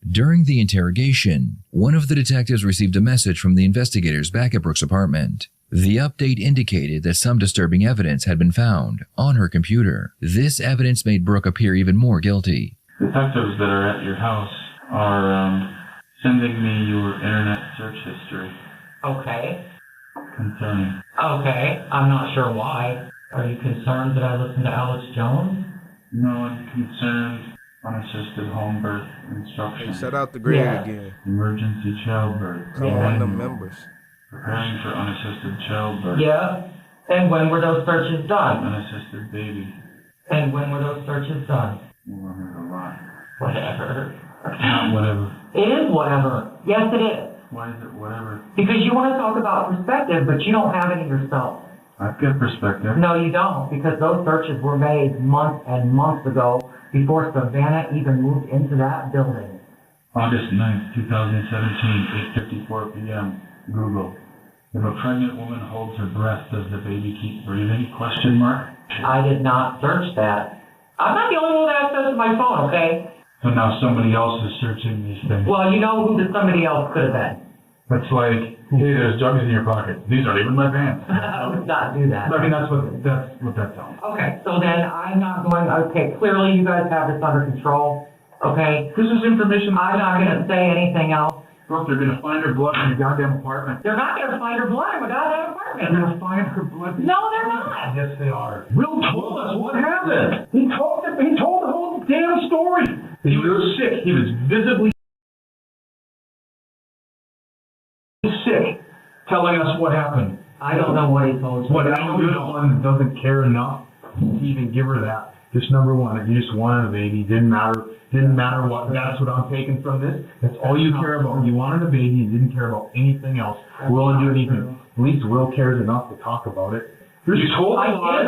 During the interrogation, one of the detectives received a message from the investigators back at Brooke's apartment. The update indicated that some disturbing evidence had been found on her computer. This evidence made Brooke appear even more guilty. Detectives that are at your house are sending me your internet search history. Okay. Concerning. Okay. I'm not sure why. Are you concerned that I listen to Alex Jones? No, I'm concerned. Unassisted home birth instruction. Hey, shout out to Greg again. Emergency childbirth. Come on, them members. Preparing for unassisted childbirth. Yeah. And when were those searches done? Unassisted baby. And when were those searches done? Whatever. Not whatever. It is whatever. Yes, it is. Why is it whatever? Because you want to talk about perspective, but you don't have any yourself. I've got perspective. No, you don't, because those searches were made months and months ago before Savannah even moved into that building. August 9th, 2017, 8:54 p.m. Google. If a pregnant woman holds her breast, does the baby keep breathing? Question mark. I did not search that. I'm not the only one with access to my phone, okay? So now somebody else is searching these things. Well, you know who the somebody else could have been. That's like, hey, there's drugs in your pocket. These aren't even my pants. I would not do that. I mean, that's what that sounds. Okay, so then I'm not going, okay, clearly you guys have this under control, okay? This is information. I'm not going to say anything else. Look, they're going to find her blood in your goddamn apartment. They're not going to find her blood in my goddamn apartment. They're going to find her blood. No, they're not. Yes, they are. Will told us what happened. He told the whole damn story. He was sick. He was visibly sick, telling us what happened. I don't know what he told you. What I know you're the one that doesn't care enough to even give her that. Just number one, if you just wanted a baby, didn't matter what. That's what I'm taking from this. That's all you care about. You wanted a baby, you didn't care about anything else. Will didn't do anything. At least Will cares enough to talk about it. You told Will a lie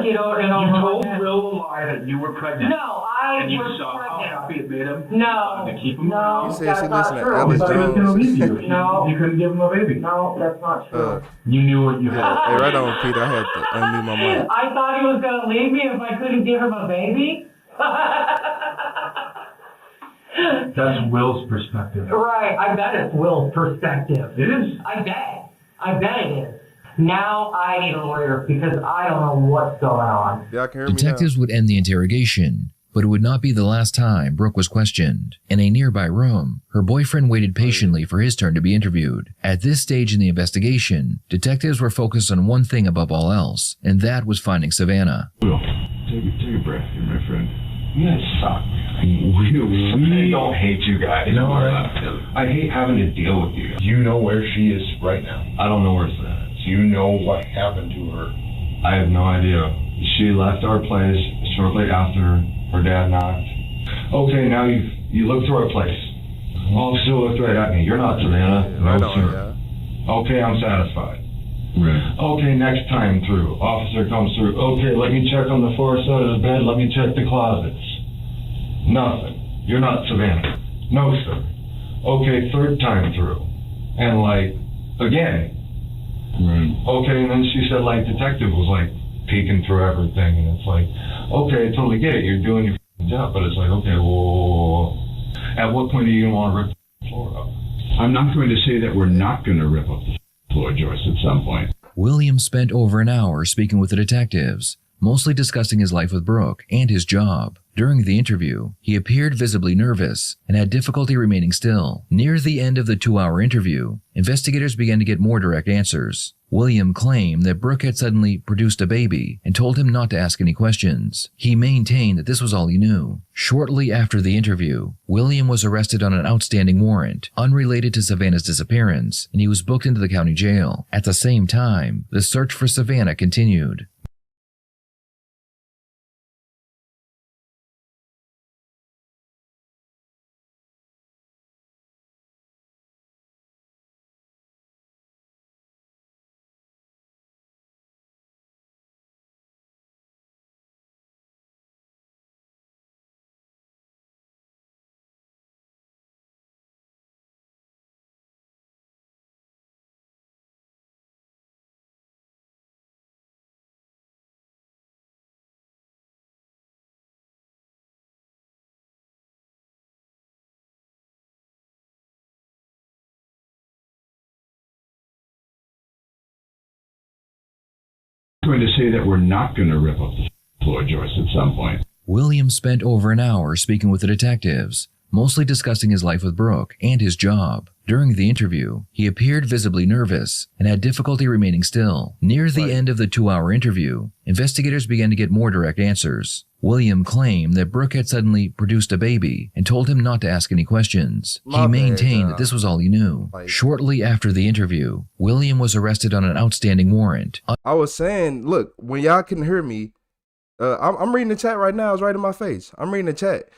that you were pregnant. No, I and you was saw pregnant. how happy it made him. No. To keep him No. around. You said That's she not listened to true. Alex But he was going to leave you. No. You couldn't give him a baby. No, that's not true. You knew what you had. Hey, right on, Peter. I had to unmute my mic. I thought he was going to leave me if I couldn't give him a baby? That's Will's perspective. Right, I bet it's Will's perspective. It is. I bet it is. Now I need a lawyer because I don't know what's going on. Y'all can hear me now? Detectives would end the interrogation, but it would not be the last time Brooke was questioned. In a nearby room, her boyfriend waited patiently for his turn to be interviewed. At this stage in the investigation, detectives were focused on one thing above all else, and that was finding Savannah. Will, take a breath here, my friend. You guys suck, man. I don't hate you guys. You know what? I hate having to deal with you. You know where she is right now. I don't know where Savannah is. You know what happened to her. I have no idea. She left our place shortly after her dad knocked. Okay, now you looked through our place. Officer looked right at me. You're not Savannah. Right No, on, sir. yeah. Okay, I'm satisfied. Right. Okay, next time through. Officer comes through. Okay, let me check on the far side of the bed. Let me check the closets. Nothing. You're not Savannah. No, sir. Okay, third time through. And again. Right. Okay, and then she said detective was peeking through everything. And it's okay, I totally get it. You're doing your job. But it's okay, well, at what point are you going to want to rip the floor up? I'm not going to say that we're not going to rip up the floor, Joyce, at some point. William spent over an hour speaking with the detectives, mostly discussing his life with Brooke and his job. During the interview, he appeared visibly nervous and had difficulty remaining still. Near the end of the 2-hour interview, investigators began to get more direct answers. William claimed that Brooke had suddenly produced a baby and told him not to ask any questions. He maintained that this was all he knew. Shortly after the interview, William was arrested on an outstanding warrant unrelated to Savannah's disappearance, and he was booked into the county jail. At the same time, the search for Savannah continued. going to say that we're not going to rip up the floor joist at some point. William spent over an hour speaking with the detectives, mostly discussing his life with Brooke and his job. During the interview, he appeared visibly nervous and had difficulty remaining still. Near the end of the 2-hour interview, investigators began to get more direct answers. William claimed that Brooke had suddenly produced a baby and told him not to ask any questions. He maintained that this was all he knew. Shortly after the interview, William was arrested on an outstanding warrant. I was saying, look, when y'all couldn't hear me, I'm reading the chat right now. It's right in my face. I'm reading the chat.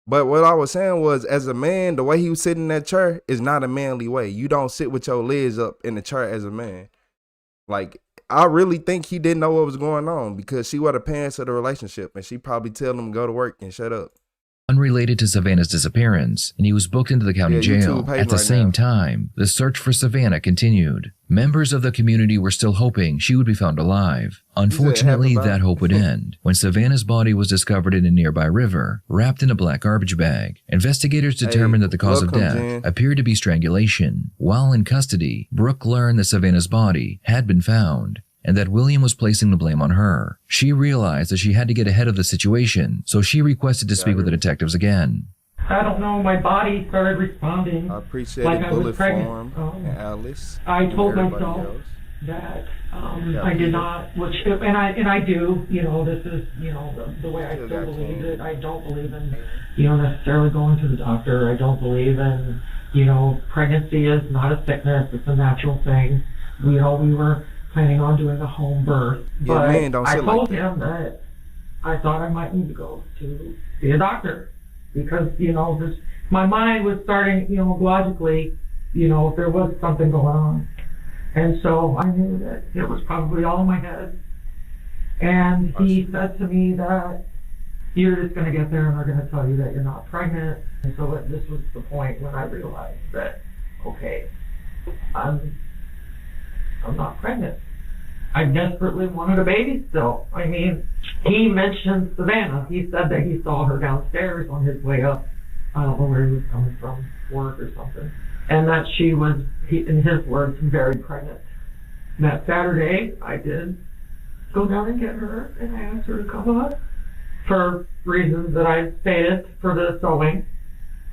But what I was saying was, as a man, the way he was sitting in that chair is not a manly way. You don't sit with your legs up in the chair as a man. Like, I really think he didn't know what was going on because she were the parents of the relationship and she probably tell him to go to work and shut up. Unrelated to Savannah's disappearance, and he was booked into the county jail. At the same time, the search for Savannah continued. Members of the community were still hoping she would be found alive. Unfortunately, that hope would end when Savannah's body was discovered in a nearby river, wrapped in a black garbage bag. Investigators determined that the cause of death appeared to be strangulation. While in custody, Brooke learned that Savannah's body had been found, and that William was placing the blame on her. She realized that she had to get ahead of the situation, so she requested to speak with the detectives again. I don't know, my body started responding. I appreciate like it, I was Bullet pregnant. Form and Alice. I told and everybody myself else. that I did not, and I do, this is, the way I still believe it. I don't believe in, necessarily going to the doctor. I don't believe in, pregnancy is not a sickness, it's a natural thing. We were planning on doing a home birth, but I told him that I thought I might need to go to see a doctor because, my mind was starting, logically, if there was something going on. And so I knew that it was probably all in my head. And he said to me that you're just going to get there and they're going to tell you that you're not pregnant. And so this was the point when I realized that, okay, I'm not pregnant. I desperately wanted a baby still. I mean, he mentioned Savannah. He said that he saw her downstairs on his way up. I don't know where he was coming from, work or something. And that she was, in his words, very pregnant. That Saturday, I did go down and get her, and I asked her to come up for reasons that I stated for the sewing.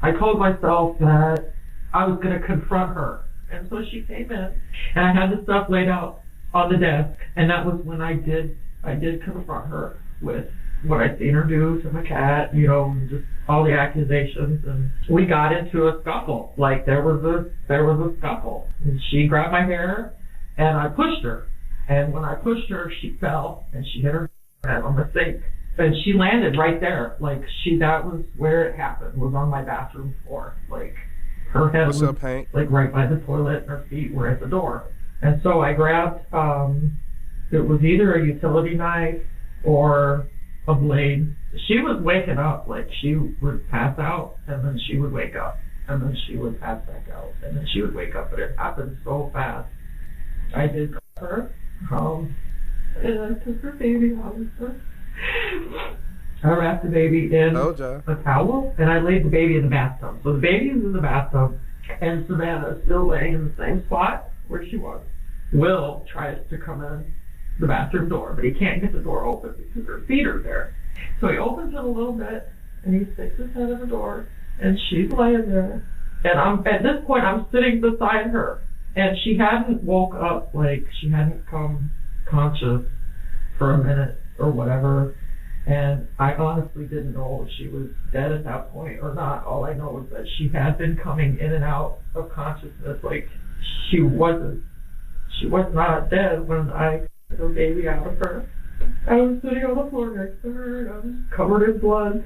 I told myself that I was going to confront her. And so she came in, and I had the stuff laid out on the desk, and that was when I did confront her with what I'd seen her do to my cat, just all the accusations, and we got into a scuffle. Like there was a scuffle, and she grabbed my hair, and I pushed her, and when I pushed her, she fell and she hit her head on the sink, and she landed right there. Like that was where it happened. Was on my bathroom floor. Like her head was like right by the toilet, and her feet were at the door. And so I grabbed, it was either a utility knife or a blade. She was waking up, like she would pass out, and then she would wake up, and then she would pass back out, and then she would wake up, but it happened so fast. I did her, and I took her baby out of her. I wrapped the baby in a towel, and I laid the baby in the bathtub. So the baby is in the bathtub, and Savannah is still laying in the same spot where she was. Will tries to come in the bathroom door, but he can't get the door open because her feet are there. So he opens it a little bit, and he sticks his head in the door, and she's laying there. And at this point, I'm sitting beside her, and she hadn't woke up, like she hadn't come conscious for a minute or whatever. And I honestly didn't know if she was dead at that point or not. All I know is that she had been coming in and out of consciousness, like she was not dead when I took the baby out of her. I was sitting on the floor next to her, and I was covered in blood.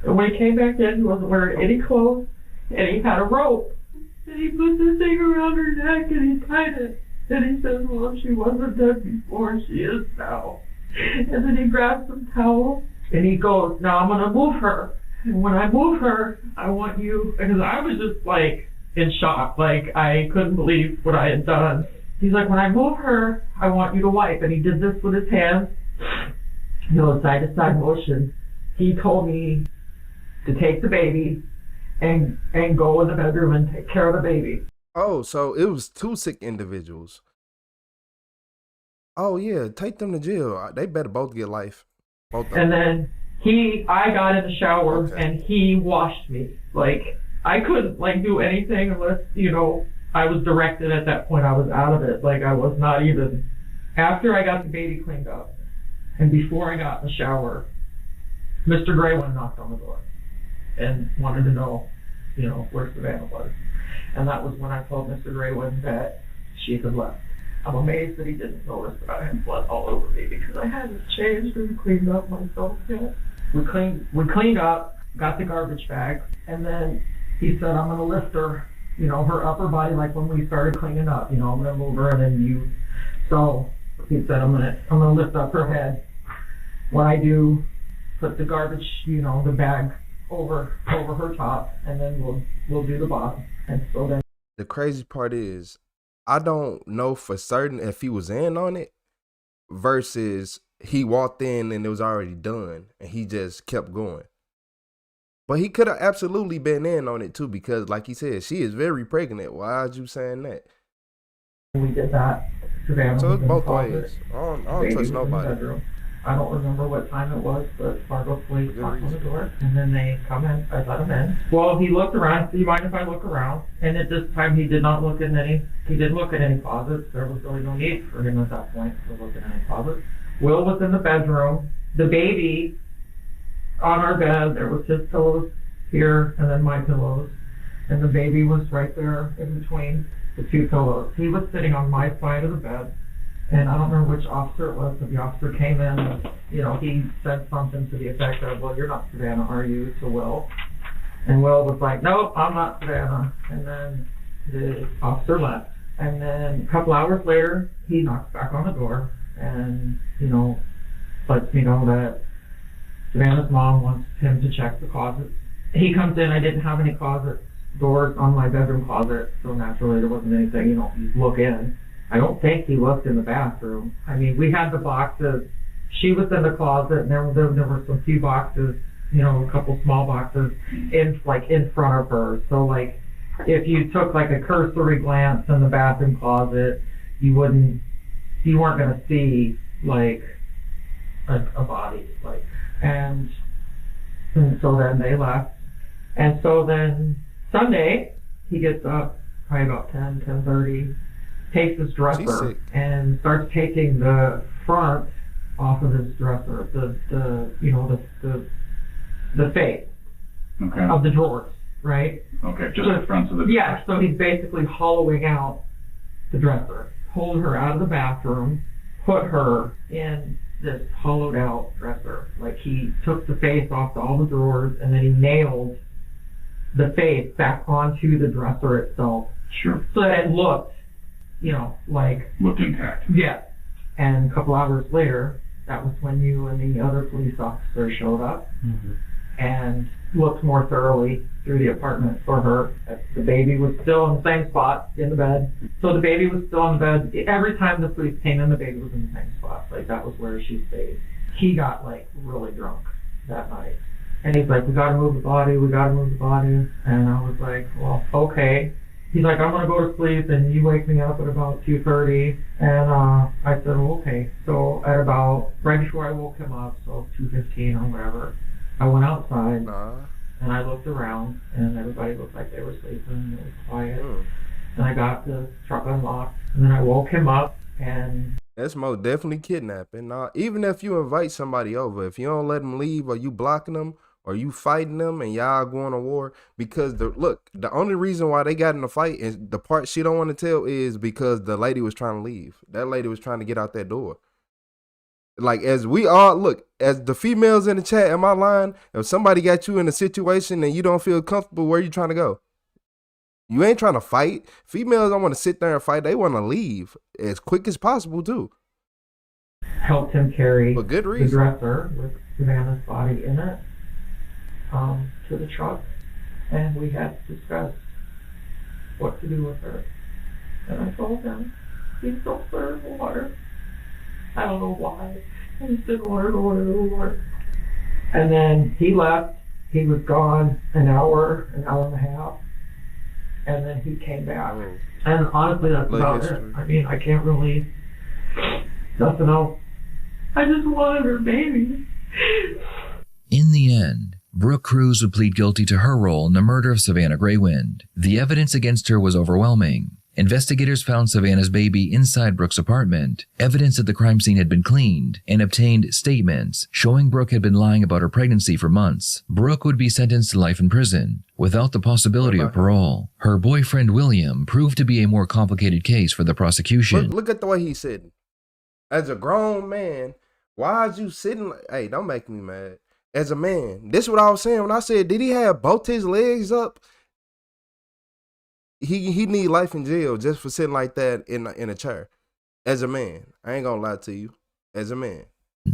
And when he came back in, he wasn't wearing any clothes, and he had a rope. And he put this thing around her neck, and he tied it. And he says, well, if she wasn't dead before, she is now. And then he grabs some towels, and he goes, now I'm going to move her. And when I move her, I want you, because I was just like in shock, like I couldn't believe what I had done. He's like, when I move her, I want you to wipe. And he did this with his hands, side to side motion. He told me to take the baby and go in the bedroom and take care of the baby. Oh, so it was two sick individuals. Oh yeah, take them to jail. They better both get life. Both of And them. then I got in the shower and he washed me. Like, I couldn't like do anything unless, you know, I was directed at that point. I was out of it. Like, I was not even, after I got the baby cleaned up and before I got in the shower, Mr. Graywin knocked on the door and wanted to know, you know, where Savannah was. And that was when I told Mr. Graywin that she had left. I'm amazed that he didn't notice that I had blood all over me because I hadn't changed and cleaned up myself yet. We cleaned up, got the garbage bag, and then he said, I'm gonna lift her, you know, her upper body, like when we started cleaning up, you know, I'm gonna move her and then you. So he said, I'm gonna lift up her head. When I do, put the garbage, you know, the bag over her top, and then we'll do the bottom. And so then The crazy part is, I don't know for certain if he was in on it versus he walked in and it was already done and he just kept going. But he could have absolutely been in on it too, because like he said, she is very pregnant. Why are you saying that? we did that. Savannah So was it's in the both closet. ways. I don't Baby trust was in the nobody. bedroom. I don't remember what time it was, but Fargo police knocked on the door, and then they come in. I let him in. Well, he looked around. Do you mind if I look around? And at this time, he did not look in any. He didn't look at any closets. There was really no need for him at that point to look in any closets. Will was in the bedroom. The baby on our bed. There was his pillows here, and then my pillows, and the baby was right there in between the two pillows. He was sitting on my side of the bed. And I don't remember which officer it was, but the officer came in and, you know, he said something to the effect of, well, you're not Savannah, are you, to Will? And Will was like, nope, I'm not Savannah. And then the officer left. And then a couple hours later, he knocks back on the door and, you know, lets me know that Savannah's mom wants him to check the closet. He comes in, I didn't have any closet doors on my bedroom closet, so naturally there wasn't anything, you know, you look in. I don't think he looked in the bathroom. I mean, we had the boxes. She was in the closet, and there were some few boxes, you know, a couple small boxes in front of her. So, like, if you took like a cursory glance in the bathroom closet, you weren't gonna see like a body, like. And so then they left. And so then Sunday, he gets up probably about 10:30. Takes his dresser and starts taking the front off of his dresser, the face of the drawers, right? Okay, just the fronts of the dresser. Yeah, so he's basically hollowing out the dresser, pulled her out of the bathroom, put her in this hollowed out dresser. Like, he took the face off to all the drawers and then he nailed the face back onto the dresser itself. Sure. So that it looked, you know, like... Looked intact. Yeah. And a couple hours later, that was when you and the other police officer showed up and looked more thoroughly through the apartment for her. The baby was still in the same spot in the bed. So the baby was still in the bed. Every time the police came in, the baby was in the same spot. Like, that was where she stayed. He got, like, really drunk that night. And he's like, we gotta move the body. And I was like, well, okay. He's like, I'm gonna go to sleep and you wake me up at about 2:30. And I said, well, okay. So at about, right before I woke him up, so 2:15 or whatever, I went outside and I looked around and everybody looked like they were sleeping. It was quiet. And I got the truck unlocked and then I woke him up and... That's most definitely kidnapping. Now, even if you invite somebody over, if you don't let them leave or you blocking them, or you fighting them and y'all going to war, because the only reason why they got in a fight, and the part she don't want to tell, is because the lady was trying to leave. That lady was trying to get out that door. Like, as we all as the females in the chat, am I lying? If somebody got you in a situation and you don't feel comfortable, where you trying to go? You ain't trying to fight. Females don't want to sit there and fight. They want to leave as quick as possible too. Helped him carry for good the reason. Dresser with Savannah's body in it to the truck, and we had to discuss what to do with her. And I told him, please don't put her in the water. I don't know why. I just didn't want her to go into the water. And then he left. He was gone an hour and a half. And then he came back. And honestly, that's about it. I mean, I can't really Nothing else. I just wanted her baby. In the end, Brooke Cruz would plead guilty to her role in the murder of Savannah Graywind. The evidence against her was overwhelming. Investigators found Savannah's baby inside Brooke's apartment, evidence that the crime scene had been cleaned, and obtained statements showing Brooke had been lying about her pregnancy for months. Brooke would be sentenced to life in prison, without the possibility of parole. Her boyfriend William proved to be a more complicated case for the prosecution. Look at the way he's sitting. As a grown man, why is you sitting like, hey, don't make me mad. As a man, this is what I was saying when I said, did he have both his legs up? He need life in jail just for sitting like that in a chair. As a man, I ain't gonna lie to you. As a man.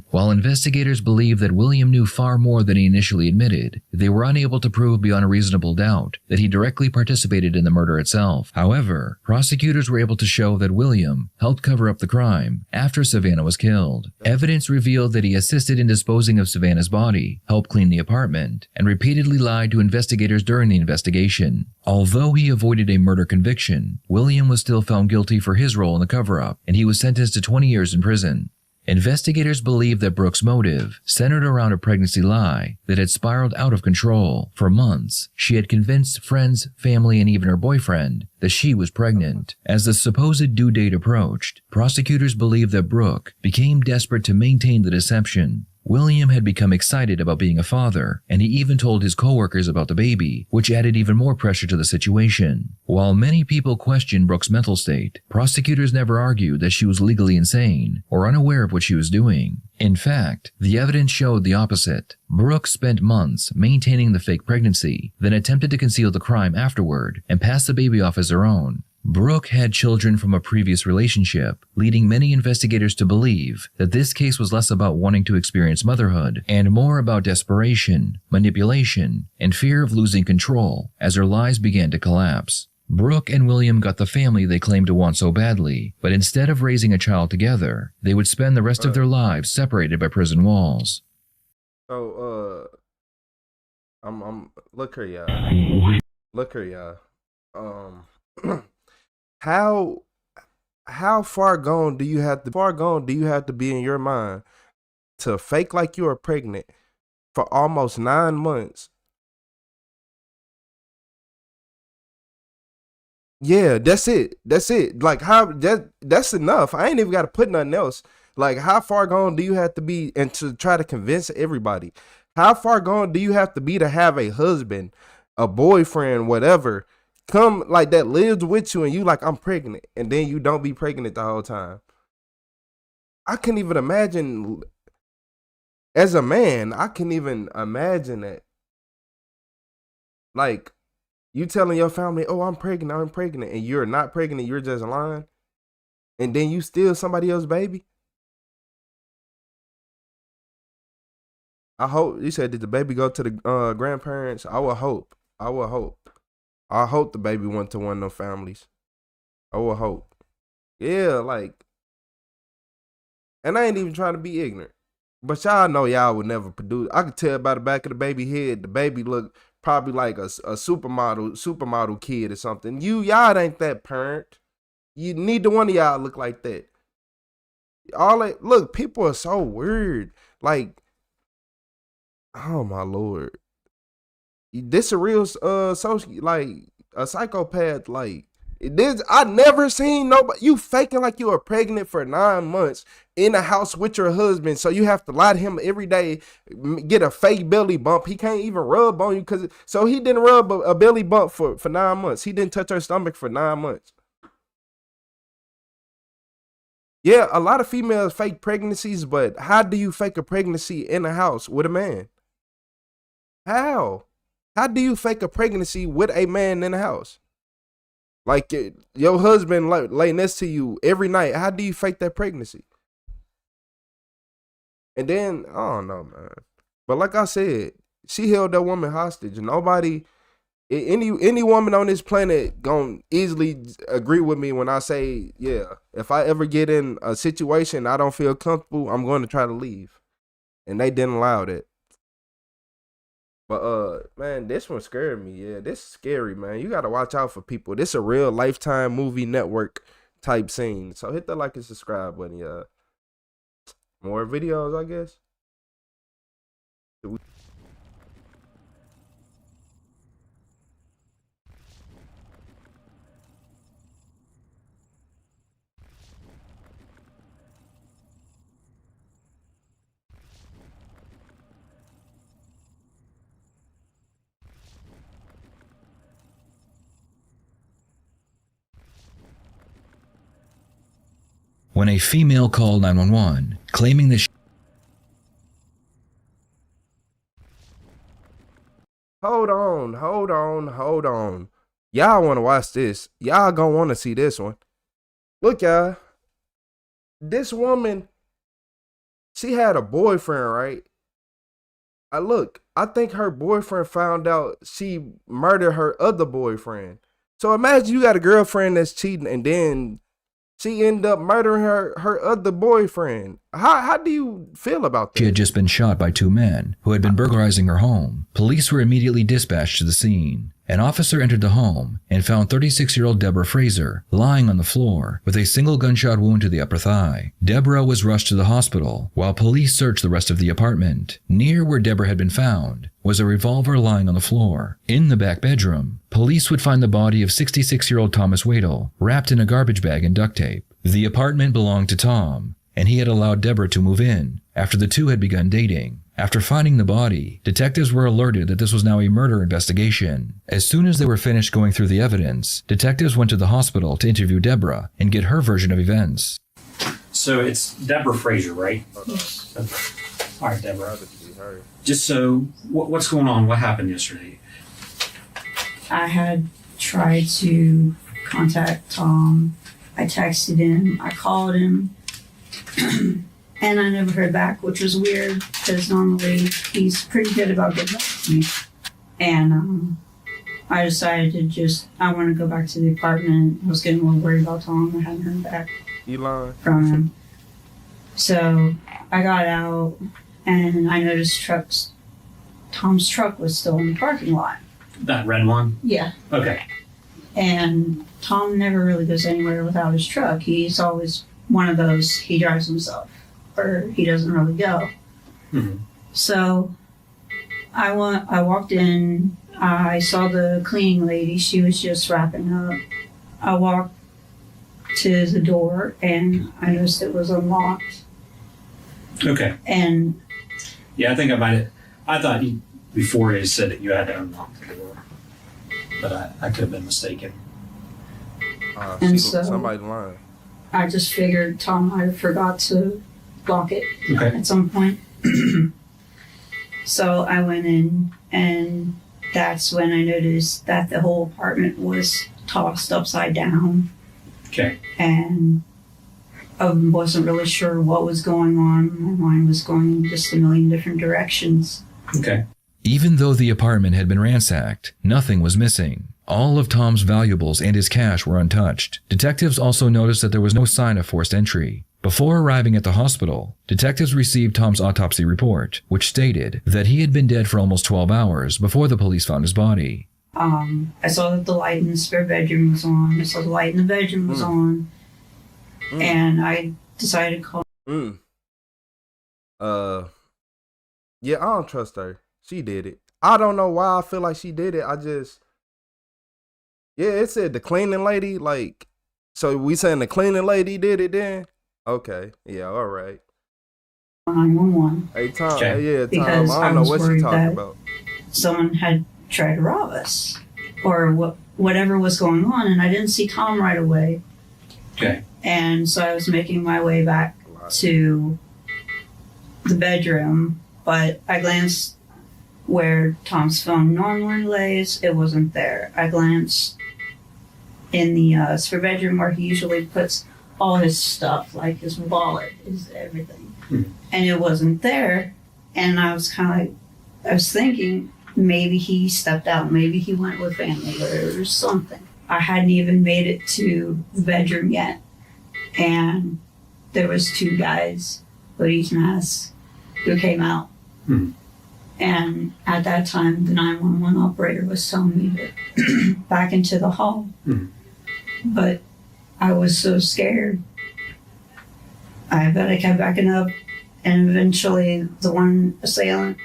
While investigators believe that William knew far more than he initially admitted, they were unable to prove beyond a reasonable doubt that he directly participated in the murder itself. However, prosecutors were able to show that William helped cover up the crime after Savannah was killed. Evidence revealed that he assisted in disposing of Savannah's body, helped clean the apartment, and repeatedly lied to investigators during the investigation. Although he avoided a murder conviction, William was still found guilty for his role in the cover-up, and he was sentenced to 20 years in prison. Investigators believe that Brooke's motive centered around a pregnancy lie that had spiraled out of control. For months, she had convinced friends, family, and even her boyfriend that she was pregnant. As the supposed due date approached, prosecutors believe that Brooke became desperate to maintain the deception. William had become excited about being a father, and he even told his coworkers about the baby, which added even more pressure to the situation. While many people questioned Brooke's mental state, prosecutors never argued that she was legally insane or unaware of what she was doing. In fact, the evidence showed the opposite. Brooke spent months maintaining the fake pregnancy, then attempted to conceal the crime afterward and pass the baby off as her own. Brooke had children from a previous relationship, leading many investigators to believe that this case was less about wanting to experience motherhood and more about desperation, manipulation, and fear of losing control as her lives began to collapse. Brooke and William got the family they claimed to want so badly, but instead of raising a child together, they would spend the rest of their lives separated by prison walls. So, look here, y'all. Look here, y'all. How far gone do you have to be in your mind to fake like you are pregnant for almost 9 months? Yeah, that's it. That's it. Like that's enough. I ain't even got to put nothing else. Like, how far gone do you have to be and to try to convince everybody? How far gone do you have to be to have a husband, a boyfriend, whatever, come like that lives with you and you like, I'm pregnant, and then you don't be pregnant the whole time? I can't even imagine. As a man, I can't even imagine that. Like, you telling your family, oh, I'm pregnant, and you're not pregnant, you're just lying, and then you steal somebody else's baby? I hope, you said, did the baby go to the grandparents? I would hope. I hope the baby went to one of them families. I would hope. Yeah, like, and I ain't even trying to be ignorant, but y'all know y'all would never produce. I could tell by the back of the baby head, the baby looked probably like a supermodel kid or something. Y'all ain't that parent. Neither one of y'all look like that. Look, people are so weird. Like, oh my Lord. This a real like a psychopath. Like, this, I never seen nobody. You faking like you are pregnant for 9 months in a house with your husband, so you have to lie to him every day, get a fake belly bump. He can't even rub on you so he didn't rub a belly bump for 9 months. He didn't touch her stomach for 9 months. Yeah, a lot of females fake pregnancies, but how do you fake a pregnancy in a house with a man? How? How do you fake a pregnancy with a man in the house? Like, your husband lay next to you every night. How do you fake that pregnancy? And then, I don't know, man. But like I said, she held that woman hostage. Nobody, any woman on this planet gonna easily agree with me when I say, yeah, if I ever get in a situation I don't feel comfortable, I'm going to try to leave. And they didn't allow that. But man, this one scared me. Yeah, this is scary, man. You gotta watch out for people. This is a real Lifetime movie network type scene. So hit the like and subscribe button, y'all. More videos, I guess. When a female called 911, claiming that Hold on. Y'all want to watch this. Y'all gonna want to see this one. Look, y'all. This woman, she had a boyfriend, right? I think her boyfriend found out she murdered her other boyfriend. So imagine you got a girlfriend that's cheating and then she ended up murdering her other boyfriend. How do you feel about that? she had just been shot by two men who had been burglarizing her home. Police were immediately dispatched to the scene. An officer entered the home and found 36-year-old Deborah Fraser lying on the floor with a single gunshot wound to the upper thigh. Deborah was rushed to the hospital while police searched the rest of the apartment. Near where Deborah had been found was a revolver lying on the floor. In the back bedroom, police would find the body of 66-year-old Thomas Wadle wrapped in a garbage bag and duct tape. The apartment belonged to Tom, and he had allowed Deborah to move in after the two had begun dating. After finding the body, detectives were alerted that this was now a murder investigation. As soon as they were finished going through the evidence, detectives went to the hospital to interview Deborah and get her version of events. So it's Deborah Fraser, right? Yes. All right, Deborah. Just so, what's going on? What happened yesterday? I had tried to contact Tom. I texted him. I called him. And I never heard back, which was weird because normally he's pretty good about getting back to me. And I decided to I want to go back to the apartment. I was getting a little worried about Tom. I hadn't heard back from him. So I got out and I noticed Tom's truck was still in the parking lot. That red one? Yeah. Okay. And Tom never really goes anywhere without his truck. He's always one of those, he drives himself, or he doesn't really go. Mm-hmm. So I walked in, I saw the cleaning lady, she was just wrapping up. I walked to the door and I noticed it was unlocked. Okay. And yeah, I think I thought before you said that you had to unlock the door, but I could have been mistaken. And so somebody's lying. I just figured Tom might have forgot to lock it at some point. So I went in, and that's when I noticed that the whole apartment was tossed upside down. Okay. And I wasn't really sure what was going on. My mind was going in just a million different directions. Okay. Even though the apartment had been ransacked, nothing was missing. All of Tom's valuables and his cash were untouched. Detectives also noticed that there was no sign of forced entry. Before arriving at the hospital, detectives received Tom's autopsy report, which stated that he had been dead for almost 12 hours before the police found his body. I saw that the light in the spare bedroom was on. I saw the light in the bedroom was on. And I decided to call. Yeah, I don't trust her. She did it. I don't know why I feel like she did it. Yeah, it said the cleaning lady, like, so we saying the cleaning lady did it then? Okay, yeah, all right. 911. Hey, Tom, Okay. yeah, Tom, Because I don't know what worried she's talking that about. someone had tried to rob us, or whatever was going on, and I didn't see Tom right away. Okay. And so I was making my way back to the bedroom, but I glanced where Tom's phone normally lays. It wasn't there. I glanced in the spare bedroom where he usually puts all his stuff, like his wallet, his everything. And it wasn't there. And I was I was thinking maybe he stepped out, maybe he went with family or something. I hadn't even made it to the bedroom yet. And there was two guys, hoodies, masks, who came out. And at that time, the 911 operator was telling me to back into the hall. But I was so scared. I kept backing up, And eventually the one assailant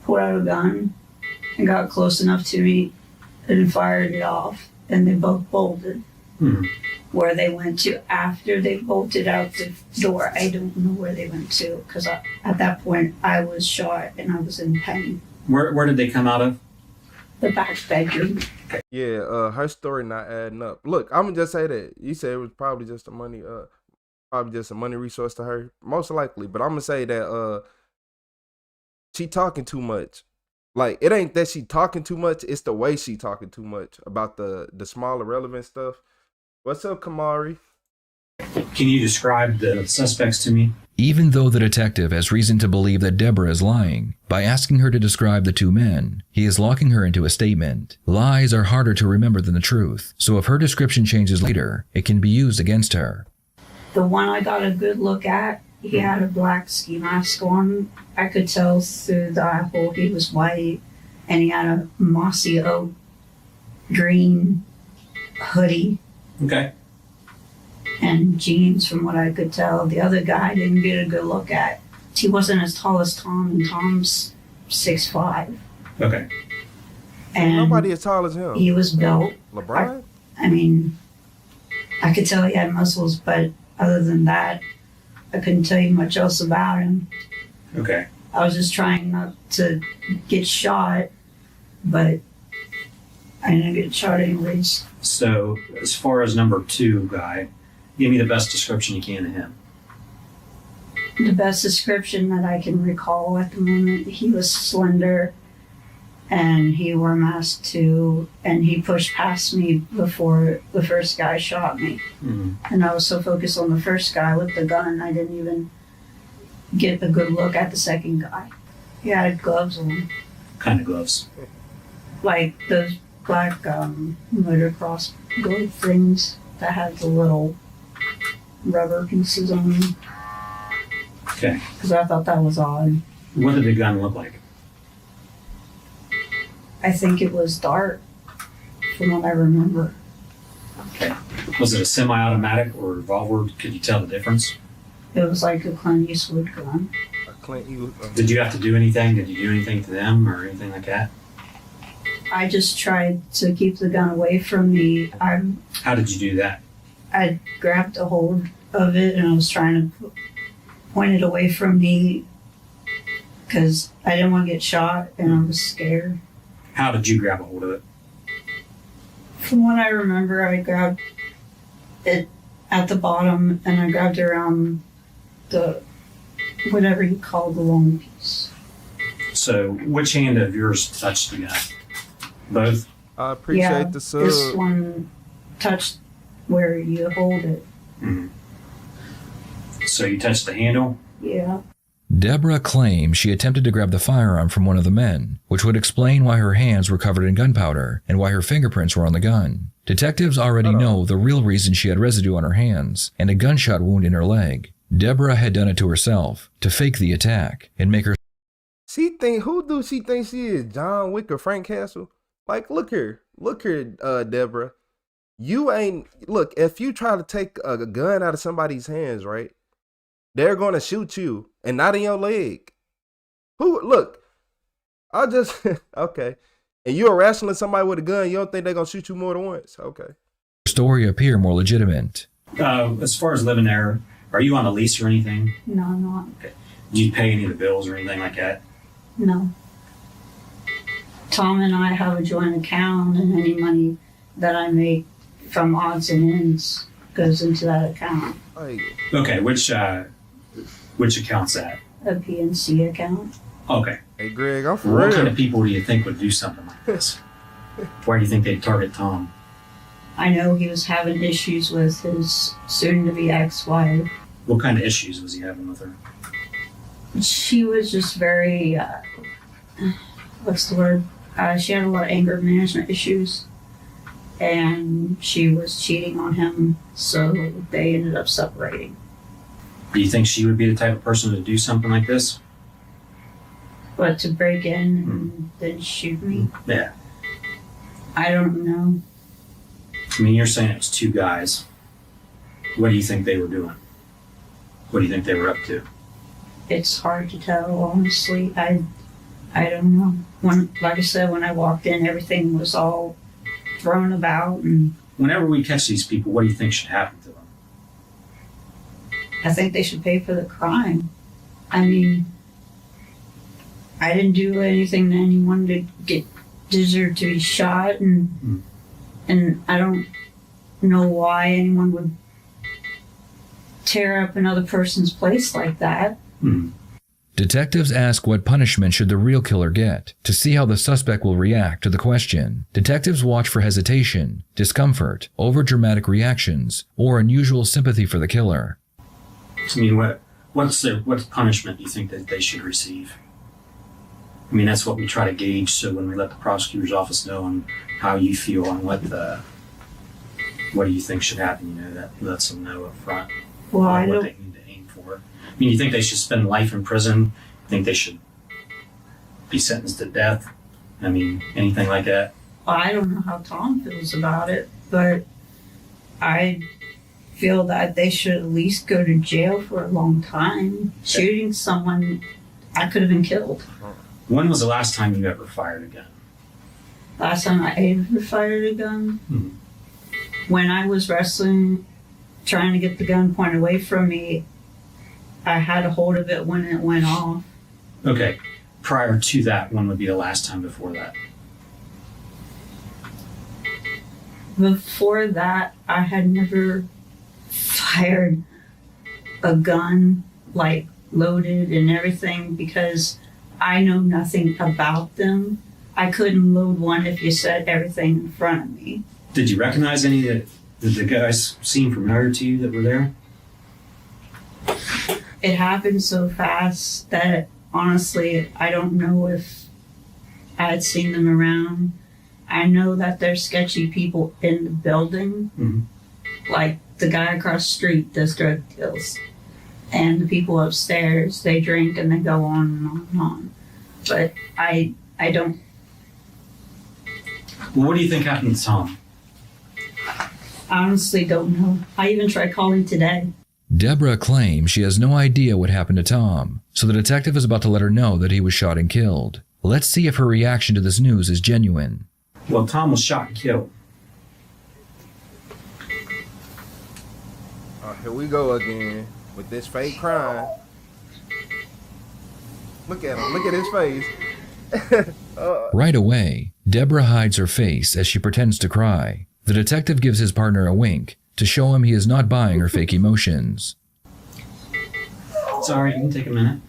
pulled out a gun and got close enough to me and fired it off. And they both bolted. Where they went to after they bolted out the door, I don't know where they went to, because at that point I was shot and I was in pain. Where did they come out of? The back bedroom. Yeah, her story not adding up. Look, I'm gonna just say that you said it was probably just a money resource to her, most likely. But I'm gonna say that she talking too much. Like, it ain't that she talking too much, it's the way she talking too much about the small irrelevant stuff. What's up, Kamari? Can you describe the suspects to me? Even though the detective has reason to believe that Deborah is lying, by asking her to describe the two men, he is locking her into a statement. Lies are harder to remember than the truth, so if her description changes later, it can be used against her. The one I got a good look at, he had a black ski mask on. I could tell through the eye hole he was white, and he had a mossy oak green hoodie. Okay. And jeans, from what I could tell. The other guy I didn't get a good look at. He wasn't as tall as Tom, and Tom's 6'5". Okay. And nobody as tall as him. He was built. LeBron? I mean, I could tell he had muscles, but other than that, I couldn't tell you much else about him. Okay. I was just trying not to get shot, but I didn't get shot anyways. So, as far as number 2 guy, give me the best description you can of him. The best description that I can recall at the moment, he was slender and he wore a mask too, and he pushed past me before the first guy shot me. And I was so focused on the first guy with the gun, I didn't even get a good look at the second guy. He had gloves on. What kind of gloves? Like those black motocross glove things that have the little rubber pieces on them. Okay. Because I thought that was odd. What did the gun look like? I think it was dark, from what I remember. Okay. Was it a semi-automatic or a revolver? Could you tell the difference? It was like a Clint Eastwood gun. Did you have to do anything? Did you do anything to them or anything like that? I just tried to keep the gun away from me. How did you do that? I grabbed a hold of it and I was trying to point it away from me because I didn't want to get shot and I was scared. How did you grab a hold of it? From what I remember, I grabbed it at the bottom and I grabbed it around the, whatever you call the long piece. So, which hand of yours touched the gun? Both? I appreciate the sub. This one touched where you hold it. So you touched the handle? Yeah. Deborah claims she attempted to grab the firearm from one of the men, which would explain why her hands were covered in gunpowder and why her fingerprints were on the gun. Detectives already know the real reason she had residue on her hands and a gunshot wound in her leg. Deborah had done it to herself to fake the attack and make her. Who do she think she is? John Wick or Frank Castle? Like, look here, Deborah. You ain't, look, if you try to take a gun out of somebody's hands, right, they're going to shoot you and not in your leg. Look, okay. And you're wrestling somebody with a gun, you don't think they're going to shoot you more than once? Okay. Story appear more legitimate. As far as living there, are you on a lease or anything? No, I'm not. Okay. Do you pay any of the bills or anything like that? No. Tom and I have a joint account, and any money that I make from odds and ends goes into that account. Okay, which account's that? A PNC account. Okay. Hey, Greg, I'm for What real. kind of people do you think would do something like this? Why do you think they'd target Tom? I know he was having issues with his soon-to-be ex-wife. What kind of issues was he having with her? She was just very, what's the word? She had a lot of anger management issues, and she was cheating on him, so they ended up separating. Do you think she would be the type of person to do something like this? But to break in and then shoot me? Yeah. I don't know. I mean, you're saying it was 2 guys. What do you think they were doing? What do you think they were up to? it's hard to tell, honestly. I don't know. Like I said, when I walked in, everything was all thrown about. And whenever we catch these people, what do you think should happen to them? I think they should pay for the crime. I mean, I didn't do anything to anyone to deserve to be shot, and I don't know why anyone would tear up another person's place like that. Detectives ask what punishment should the real killer get to see how the suspect will react to the question. Detectives watch for hesitation, discomfort, overdramatic reactions, or unusual sympathy for the killer. I mean, what punishment do you think that they should receive? I mean, that's what we try to gauge, so when we let the prosecutor's office know on how you feel on what do you think should happen, you know, that lets them know up front what they need to aim for. I mean, you think they should spend life in prison? You think they should be sentenced to death? I mean, anything like that? Well, I don't know how Tom feels about it, but I feel that they should at least go to jail for a long time. Shooting someone, I could have been killed. When was the last time you ever fired a gun? Last time I ever fired a gun? When I was wrestling, trying to get the gun pointed away from me, I had a hold of it when it went off. Okay. Prior to that, when would be the last time before that? Before that, I had never fired a gun, like loaded and everything, because I know nothing about them. I couldn't load one if you set everything in front of me. Did you recognize any that the guys seem familiar to you that were there? It happened so fast that honestly, I don't know if I had seen them around. I know that there's sketchy people in the building, like the guy across the street does drug deals, and the people upstairs, they drink and they go on and on and on. But I don't. Well, what do you think happened to Tom? I honestly don't know. I even tried calling today. Deborah claims she has no idea what happened to Tom, so the detective is about to let her know that he was shot and killed. Let's see if her reaction to this news is genuine. Well, Tom was shot and killed. Here we go again with this fake crime. Look at him. Look at his face. Right away, Deborah hides her face as she pretends to cry. The detective gives his partner a wink to show him he is not buying her fake emotions. It's all right, you can take a minute.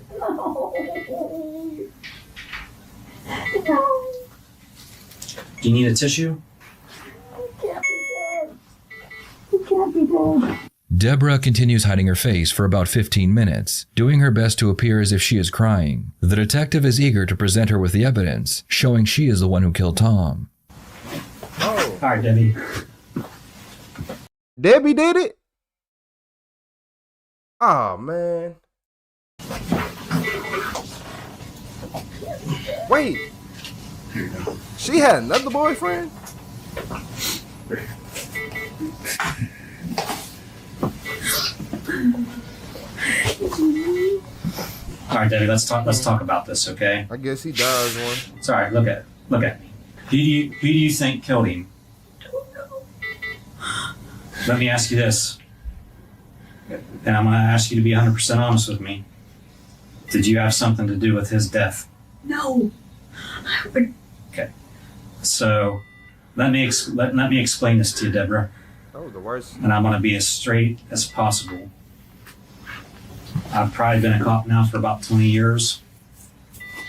Do you need a tissue? Deborah continues hiding her face for about 15 minutes, doing her best to appear as if she is crying. The detective is eager to present her with the evidence, showing she is the one who killed Tom. Oh. All right, Debbie. Debbie did it? Oh, man. Wait. She had another boyfriend? All right, Debbie, let's talk about this, okay? I guess he does one. It's all right, look at me. Who do you think killed him? Let me ask you this, and I'm going to ask you to be 100% honest with me. Did you have something to do with his death? No. Okay. So let me explain this to you, Deborah. That was the worst. And I'm going to be as straight as possible. I've probably been a cop now for about 20 years.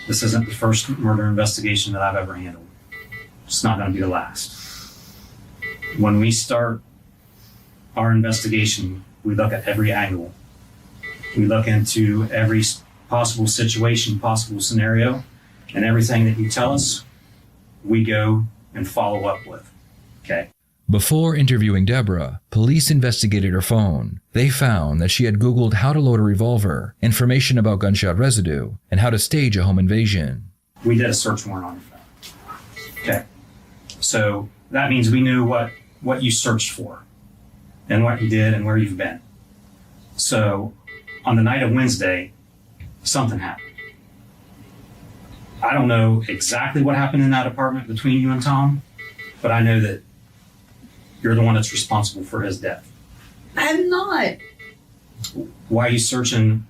This isn't the first murder investigation that I've ever handled. It's not going to be the last. When we start our investigation, we look at every angle. We look into every possible situation, possible scenario, and everything that you tell us, we go and follow up with. Okay? Before interviewing Deborah, police investigated her phone. They found that she had Googled how to load a revolver, information about gunshot residue, and how to stage a home invasion. We did a search warrant on your phone. Okay. So that means we knew what you searched for and what you did and where you've been. So on the night of Wednesday, something happened. I don't know exactly what happened in that apartment between you and Tom, but I know that you're the one that's responsible for his death. I'm not. Why are you searching?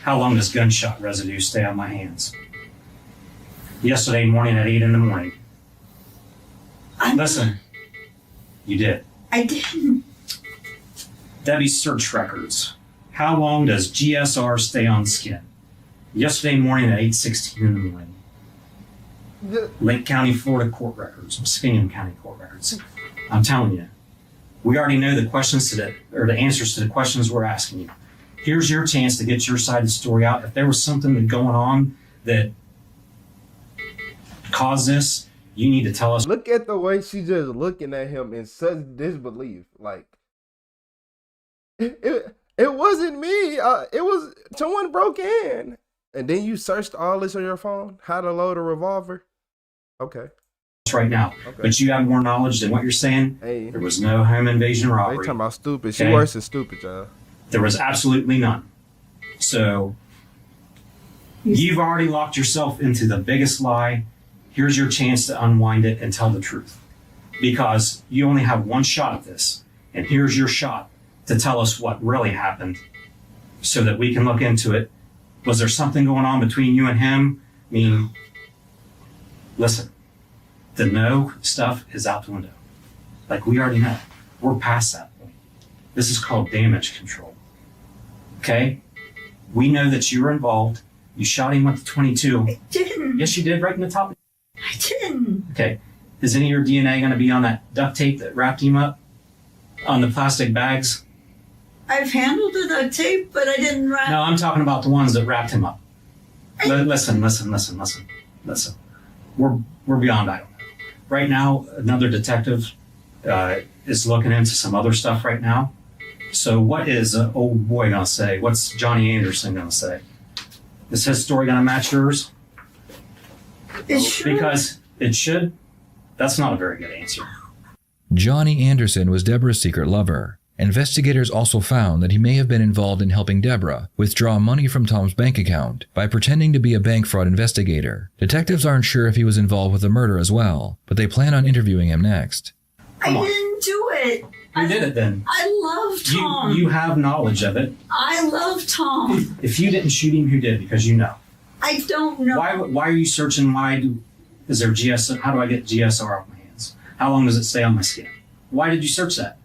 How long does gunshot residue stay on my hands? Yesterday morning at 8 in the morning. Listen, you did. I didn't. Debbie's search records. How long does GSR stay on skin? Yesterday morning at 8:16 in the morning. Lake County, Florida court records, Muskingum County court records. I'm telling you, we already know the questions to the answers to the questions we're asking you. Here's your chance to get your side of the story out. If there was something going on that caused this, you need to tell us. Look at the way she's just looking at him in such disbelief. Like, it wasn't me. It was someone broke in. And then you searched all this on your phone? How to load a revolver? Okay. Right now. Okay. But you have more knowledge than what you're saying. Hey. There was no home invasion robbery. They talking about stupid. She Okay? worse than stupid, y'all. There was absolutely none. So you've already locked yourself into the biggest lie. Here's your chance to unwind it and tell the truth. Because you only have one shot at this. And here's your shot to tell us what really happened so that we can look into it. Was there something going on between you and him? I mean, listen, the no stuff is out the window. Like, we already know. We're past that point. This is called damage control. Okay? We know that you were involved. You shot him with the 22. I didn't. Yes, you did, right in the top. I didn't. Okay. Is any of your DNA going to be on that duct tape that wrapped him up? On the plastic bags? I've handled the duct tape, but I didn't wrap. No, I'm talking about the ones that wrapped him up. Listen. We're beyond I don't know. Right now, another detective is looking into some other stuff right now. So what is old boy gonna say? What's Johnny Anderson gonna say? Is his story gonna match yours? It should. Because it should. That's not a very good answer. Johnny Anderson was Deborah's secret lover. Investigators also found that he may have been involved in helping Deborah withdraw money from Tom's bank account by pretending to be a bank fraud investigator. Detectives aren't sure if he was involved with the murder as well, but they plan on interviewing him next. I didn't do it. Who did it then? I love Tom. You have knowledge of it. I love Tom. If you didn't shoot him, who did? Because you know. I don't know. Why are you searching? Is there GSR? How do I get GSR off my hands? How long does it stay on my skin? Why did you search that?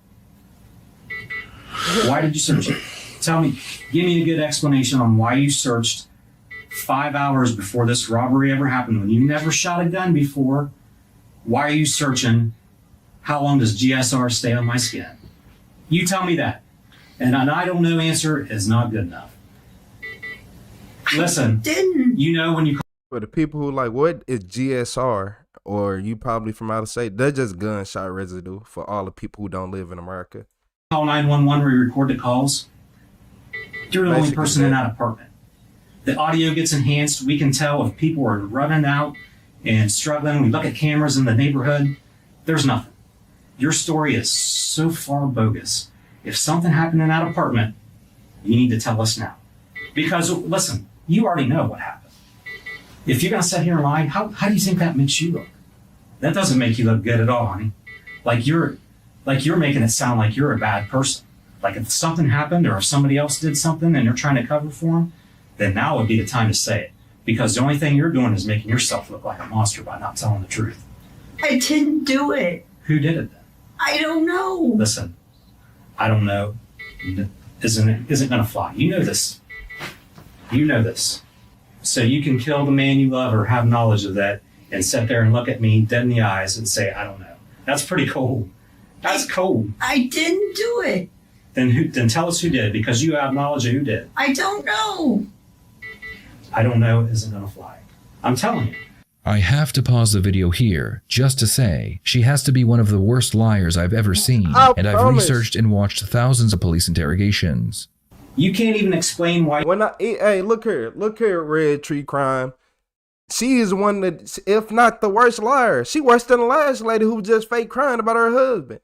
Why did you search it? Tell me, give me a good explanation on why you searched 5 hours before this robbery ever happened when you never shot a gun before. Why are you searching? How long does GSR stay on my skin? You tell me that. And an I don't know answer is not good enough. Listen, you know when you... For the people who like, what is GSR? Or you probably from out of state, they're just gunshot residue for all the people who don't live in America. Call 911 where you record the calls. You're the only person in that apartment. The audio gets enhanced. We can tell if people are running out and struggling. We look at cameras in the neighborhood. There's nothing. Your story is so far bogus. If something happened in that apartment, you need to tell us now. Because, listen, you already know what happened. If you're going to sit here and lie, how do you think that makes you look? That doesn't make you look good at all, honey. Like you're making it sound like you're a bad person. Like if something happened or if somebody else did something and you're trying to cover for them, then now would be the time to say it. Because the only thing you're doing is making yourself look like a monster by not telling the truth. I didn't do it. Who did it then? I don't know. Listen, I don't know. Isn't going to fly. You know this. You know this. So you can kill the man you love or have knowledge of that and sit there and look at me dead in the eyes and say, I don't know. That's pretty cold. That's cold. I didn't do it. Then tell us who did, because you have knowledge of who did. I don't know. I don't know isn't going to fly. I'm telling you. I have to pause the video here just to say she has to be one of the worst liars I've ever seen, and I've researched and watched thousands of police interrogations. You can't even explain why. Hey, look here, Red Tree Crime. She is one that, if not the worst liar, she worse than the last lady who was just fake crying about her husband.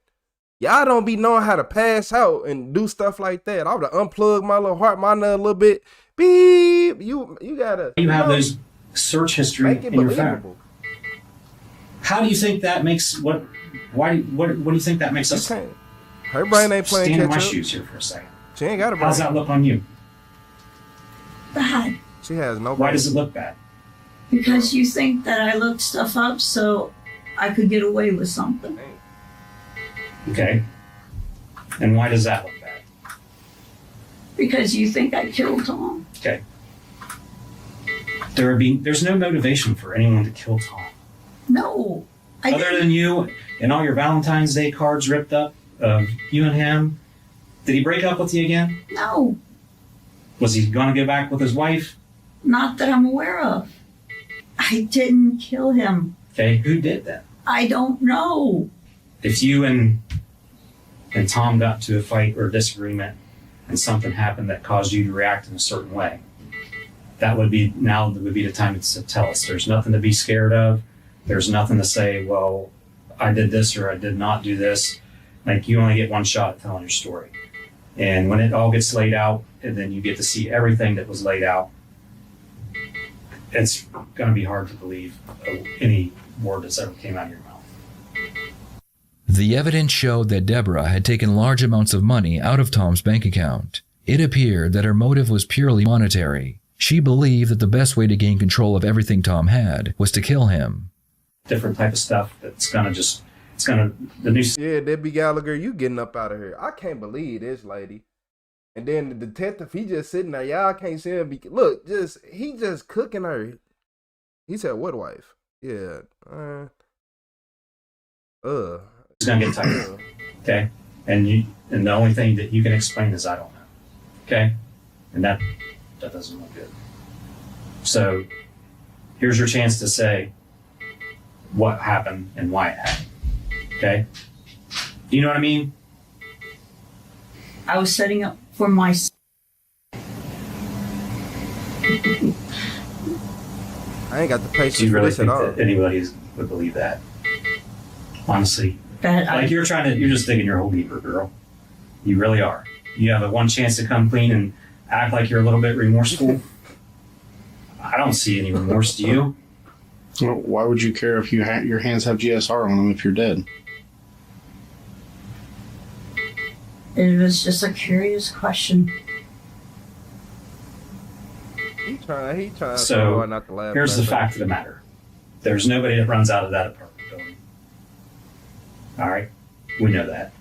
Y'all don't be knowing how to pass out and do stuff like that. I would have unplugged my little heart monitor a little bit. Beep. You gotta. You have those search history make it in your believable. phone. How do you think that makes what do you think that makes us? Her brain ain't playing Stand in my catch up. shoes here for a second. She ain't got a brain. How's that look on you? Bad. She has no brain. Why does it look bad? Because you think that I looked stuff up so I could get away with something. Okay. And why does that look bad? Because you think I killed Tom. Okay. There's no motivation for anyone to kill Tom. No. Other than you and all your Valentine's Day cards ripped up of you and him. Did he break up with you again? No. Was he going to go back with his wife? Not that I'm aware of. I didn't kill him. Okay, who did that? I don't know. If you and Tom got to a fight or a disagreement and something happened that caused you to react in a certain way, that would be the time to tell us. There's nothing to be scared of. There's nothing to say, well, I did this or I did not do this. Like, you only get one shot at telling your story. And when it all gets laid out, and then you get to see everything that was laid out, it's going to be hard to believe any word that's ever came out of your mouth. The evidence showed that Deborah had taken large amounts of money out of Tom's bank account. It appeared that her motive was purely monetary. She believed that the best way to gain control of everything Tom had was to kill him. Different type of stuff that's going to the new... Yeah, Debbie Gallagher, you getting up out of here. I can't believe this lady. And then the detective, he just sitting there. Y'all can't see him. Look, he just cooking her. He said, what wife? Yeah. It's going to get tighter. Okay? And the only thing that you can explain is I don't know. Okay? And that doesn't look good. So here's your chance to say what happened and why it happened. Okay? Do you know what I mean? I was setting up for my... I ain't got the patience Do you for really this think at all. that anybody would believe that? Honestly. That you're just digging your hole deeper, girl. You really are. You have a one chance to come clean and act like you're a little bit remorseful. I don't see any remorse, do you? Well, why would you care if your hands have GSR on them if you're dead? It was just a curious question. He trying So not to laugh. here's the fact of the matter. There's nobody that runs out of that apartment building. All right? We know that.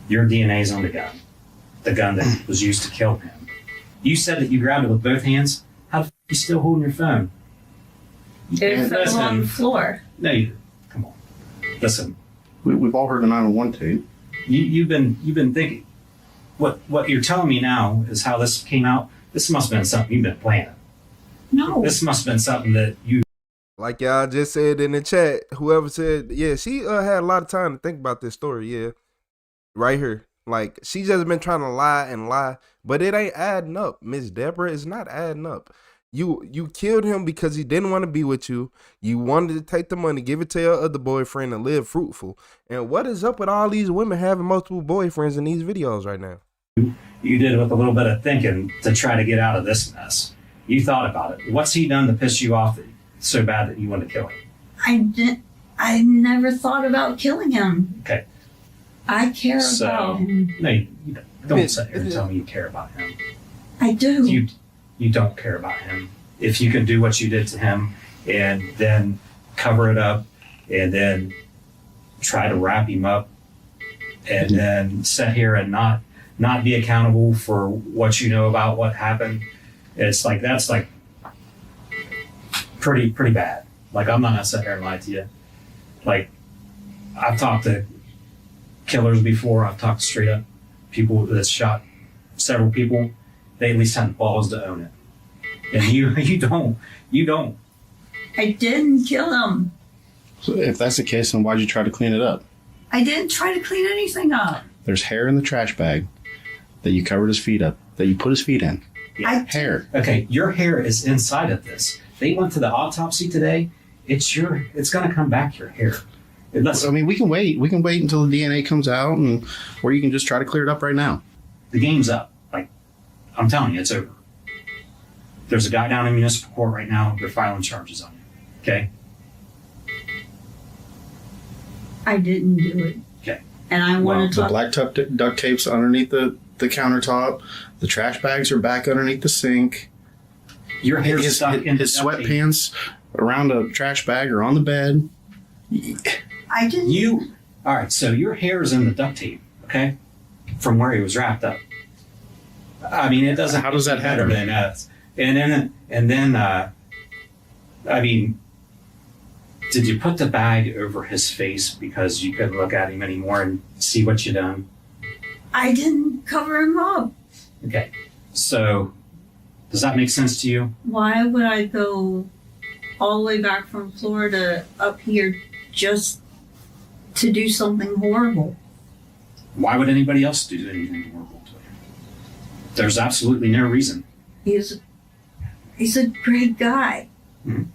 Your DNA's on the gun that was used to kill him. You said that you grabbed it with both hands. How the f*** are you still holding your phone? It fell on the floor. No, you didn't. Come on. Listen. We've all heard the 911 tape. You've been thinking. What you're telling me now is how this came out. This must have been something you've been planning. No. This must have been something that you... Like y'all just said in the chat, whoever said, yeah, she had a lot of time to think about this story, yeah. Right here. Like, she just been trying to lie and lie, but it ain't adding up. Miss Deborah, it's not adding up. You killed him because he didn't want to be with you. You wanted to take the money, give it to your other boyfriend and live fruitful. And what is up with all these women having multiple boyfriends in these videos right now? You did it with a little bit of thinking to try to get out of this mess. You thought about it. What's he done to piss you off so bad that you want to kill him? I never thought about killing him. Okay. I care about him. No, you don't sit here and tell me you care about him. I do. You don't care about him. If you can do what you did to him and then cover it up and then try to wrap him up and then sit here and not be accountable for what you know about what happened, it's like, that's like pretty bad. Like, I'm not gonna sit here and lie to you. Like, I've talked to killers before. I've talked to straight up people that shot several people. They at least had the balls to own it. And you don't. I didn't kill him. So if that's the case, then why'd you try to clean it up? I didn't try to clean anything up. There's hair in the trash bag that you covered his feet up, that you put his feet in. Yeah. Hair. Okay, your hair is inside of this. They went to the autopsy today. It's gonna come back your hair. I mean, we can wait. We can wait until the DNA comes out, or you can just try to clear it up right now. The game's up. Like, I'm telling you, it's over. There's a guy down in municipal court right now. They're filing charges on you. Okay? I didn't do it. Okay. And I want to The talk. black duct tape's underneath the countertop. The trash bags are back underneath the sink. Your hair's stuck in his the duct tape. sweatpants around a trash bag or on the bed. I didn't. All right, so your hair's in the duct tape, okay? From where he was wrapped up. I mean, it doesn't. How does that matter happen? than us. And then, I mean, did you put the bag over his face because you couldn't look at him anymore and see what you done? I didn't cover him up. Okay, so does that make sense to you? Why would I go all the way back from Florida up here just to do something horrible? Why would anybody else do anything horrible to him? There's absolutely no reason. He's a great guy. Mhm.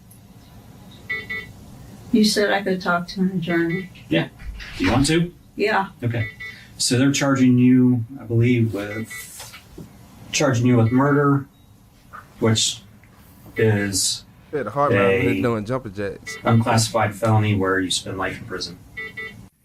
You said I could talk to an attorney. Yeah. Do you want to? Yeah. Okay. So they're charging you, I believe, with murder, which is The heart rate doing jumper jacks. unclassified felony where you spend life in prison.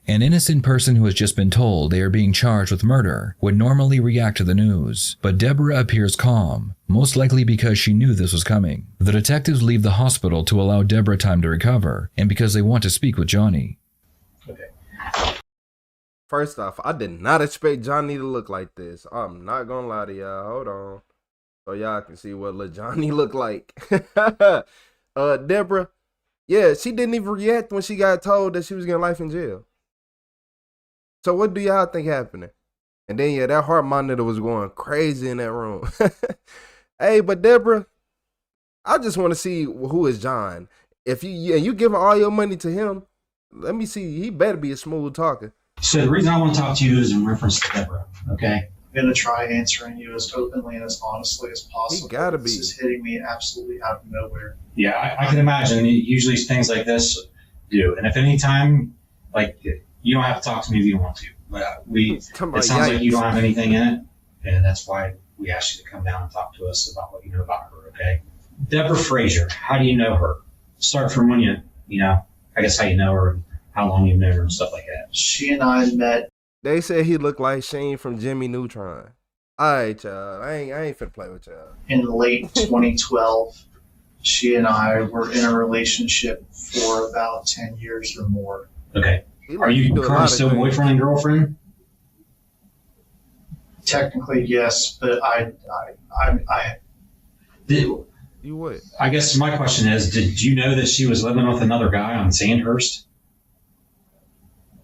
An innocent person who has just been told they are being charged with murder would normally react to the news, but Deborah appears calm, most likely because she knew this was coming. The detectives leave the hospital to allow Deborah time to recover, and because they want to speak with Johnny. First off, I did not expect Johnny to look like this. I'm not gonna lie to y'all. Hold on. So y'all can see what little Johnny looked like. Deborah, yeah, she didn't even react when she got told that she was getting life in jail. So what do y'all think happening? And then, yeah, that heart monitor was going crazy in that room. Hey, but Deborah, I just want to see who is John. If you giving all your money to him, let me see. He better be a smooth talker. So the reason I want to talk to you is in reference to Deborah, okay? I'm going to try answering you as openly and as honestly as possible. He gotta be. This is hitting me absolutely out of nowhere. Yeah, I can imagine. Usually things like this do. And if any time, like, you don't have to talk to me if you don't want to. But it sounds like you don't have anything in it. And that's why we asked you to come down and talk to us about what you know about her, okay? Deborah Frazier, how do you know her? Start from when I guess how you know her and how long you've known her and stuff like that. She and I met. They said he looked like Shane from Jimmy Neutron. All right, y'all. I ain't finna play with y'all. In late 2012. She and I were in a relationship for about 10 years or more. Okay. Are you currently still boyfriend and girlfriend? Technically, yes, but You would. I guess my question is, did you know that she was living with another guy on Sandhurst?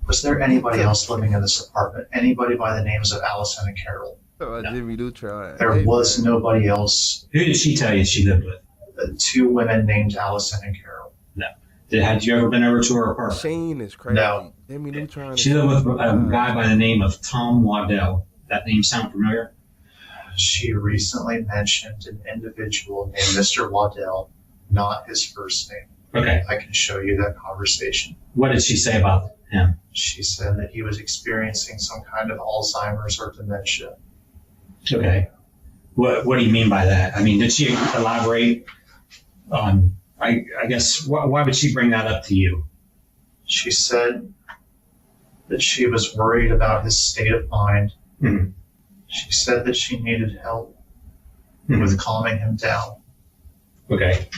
Was there anybody else living in this apartment? Anybody by the names of Allison and Carol? Jimmy Neutron. There was nobody else. Who did she tell you she lived with? Two women named Allison and Carol. No. Had you ever been over to her apartment? Shane is crazy. No. Jimmy Neutron. She lived with a guy by the name of Tom Waddell. That name sound familiar? She recently mentioned an individual named Mr. Waddell, not his first name. Okay. I can show you that conversation. What did she say about him? She said that he was experiencing some kind of Alzheimer's or dementia. Okay. What do you mean by that? I mean, did she elaborate on, I guess, why would she bring that up to you? She said that she was worried about his state of mind. Mm-hmm. She said that she needed help with calming him down. Okay.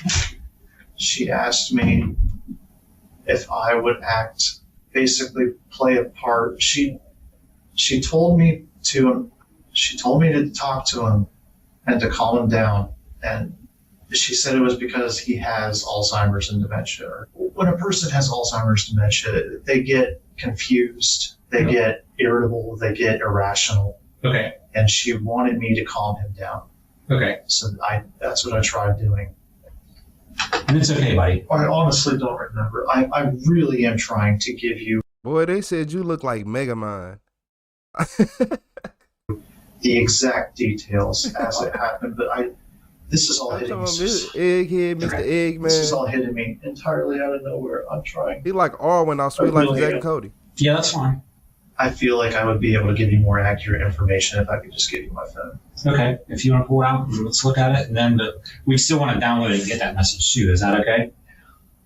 She asked me if I would basically play a part. She told me to talk to him and to calm him down. And she said it was because he has Alzheimer's and dementia. When a person has Alzheimer's dementia, they get confused, they get irritable, they get irrational. Okay. And she wanted me to calm him down. Okay. So that's what I tried doing. And it's okay, buddy. I honestly don't remember. I really am trying to give you. Boy, they said you look like Megamind. The exact details as it happened, but This is all I'm hitting me. talking about Egghead, Mr. Eggman. This is all hitting me entirely out of nowhere. I'm trying. He like Arwen on Sweet Life of Zack and Cody. Yeah, that's fine. I feel like I would be able to give you more accurate information if I could just give you my phone. Okay, if you want to pull it out, let's look at it, and then we still want to download it and get that message too. Is that okay?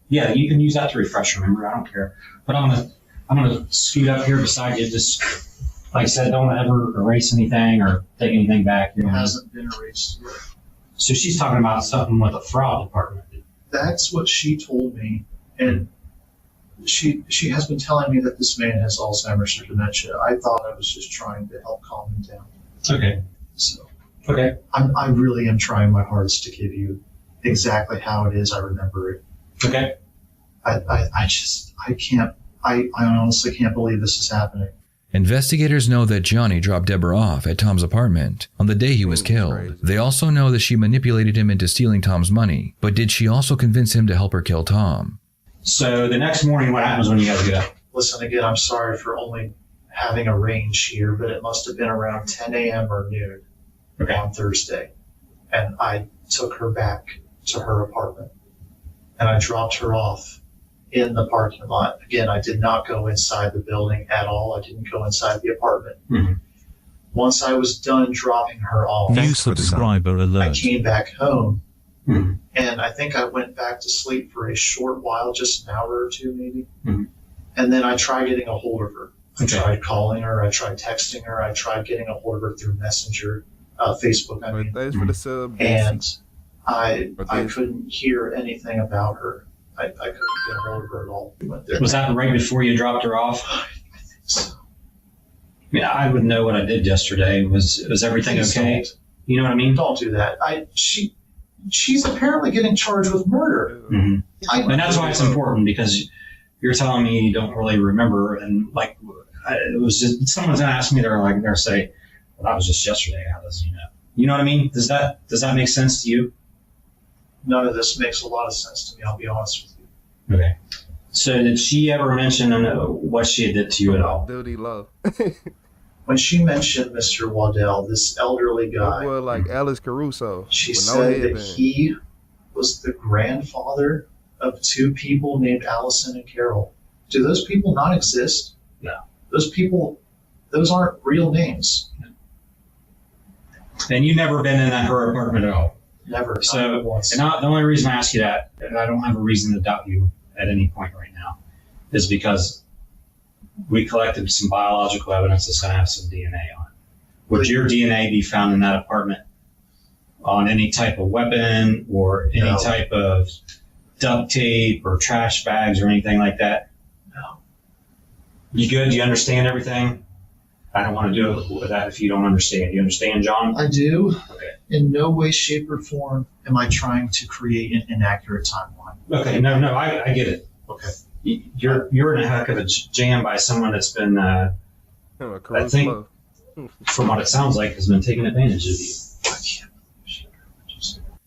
Yeah, you can use that to refresh your memory. I don't care. But I'm gonna scoot up here beside you. Just like I said, don't ever erase anything or take anything back. It hasn't been erased yet. So she's talking about something with the fraud department. That's what she told me, and she has been telling me that this man has Alzheimer's or dementia. I thought I was just trying to help calm him down. Okay. So okay, I really am trying my hardest to give you exactly how it is. I remember it. Okay. I honestly can't believe this is happening. Investigators know that Johnny dropped Deborah off at Tom's apartment on the day he was killed. They also know that she manipulated him into stealing Tom's money, but did she also convince him to help her kill Tom? So the next morning, what happens when you guys get up? Listen, again, I'm sorry for only having a range here, but it must have been around 10 a.m. or noon on Thursday. And I took her back to her apartment, and I dropped her off in the parking lot. Again, I did not go inside the building at all. I didn't go inside the apartment. Mm-hmm. Once I was done dropping her off, New subscriber I alert. came back home, Mm-hmm. and I think I went back to sleep for a short while, just an hour or two maybe. Mm-hmm. And then I tried getting a hold of her. I Okay. tried calling her. I tried texting her. I tried getting a hold of her through Messenger, Facebook, I mean. Thanks for the sub. And I couldn't hear anything about her. I couldn't get a hold of her at all. We went there. Was that right before you dropped her off? I think so. I mean, I would know what I did yesterday. Was everything Please okay? don't. You know what I mean? Don't do that. She's apparently getting charged with murder. Mm-hmm. And that's why it's important, because you're telling me you don't really remember, and like it was just someone's gonna ask me, they're say, well, that was just yesterday. How does he know? You know what I mean? Does that make sense to you? None of this makes a lot of sense to me, I'll be honest with you. Okay. So did she ever mention what she did to you at all? Duty love. When she mentioned Mr. Waddell, this elderly guy, Well, like Alice Caruso. she with no said that headband. he was the grandfather of two people named Allison and Carol. Do those people not exist? No. Those aren't real names. And you've never been in her apartment at all? Never. So, not once. and the only reason I ask you that, and I don't have a reason to doubt you at any point right now, is because we collected some biological evidence that's going to have some DNA on it. Would your DNA be found in that apartment on any type of weapon or any No. type of duct tape or trash bags or anything like that? No. You good? Do you understand everything? I don't want to do it with that if you don't understand. You understand, John? I do. Okay. In no way, shape, or form am I trying to create an inaccurate timeline. Okay, no, I get it. Okay. You're in a heck of a jam by someone that's been, I think, from what it sounds like, has been taking advantage of you.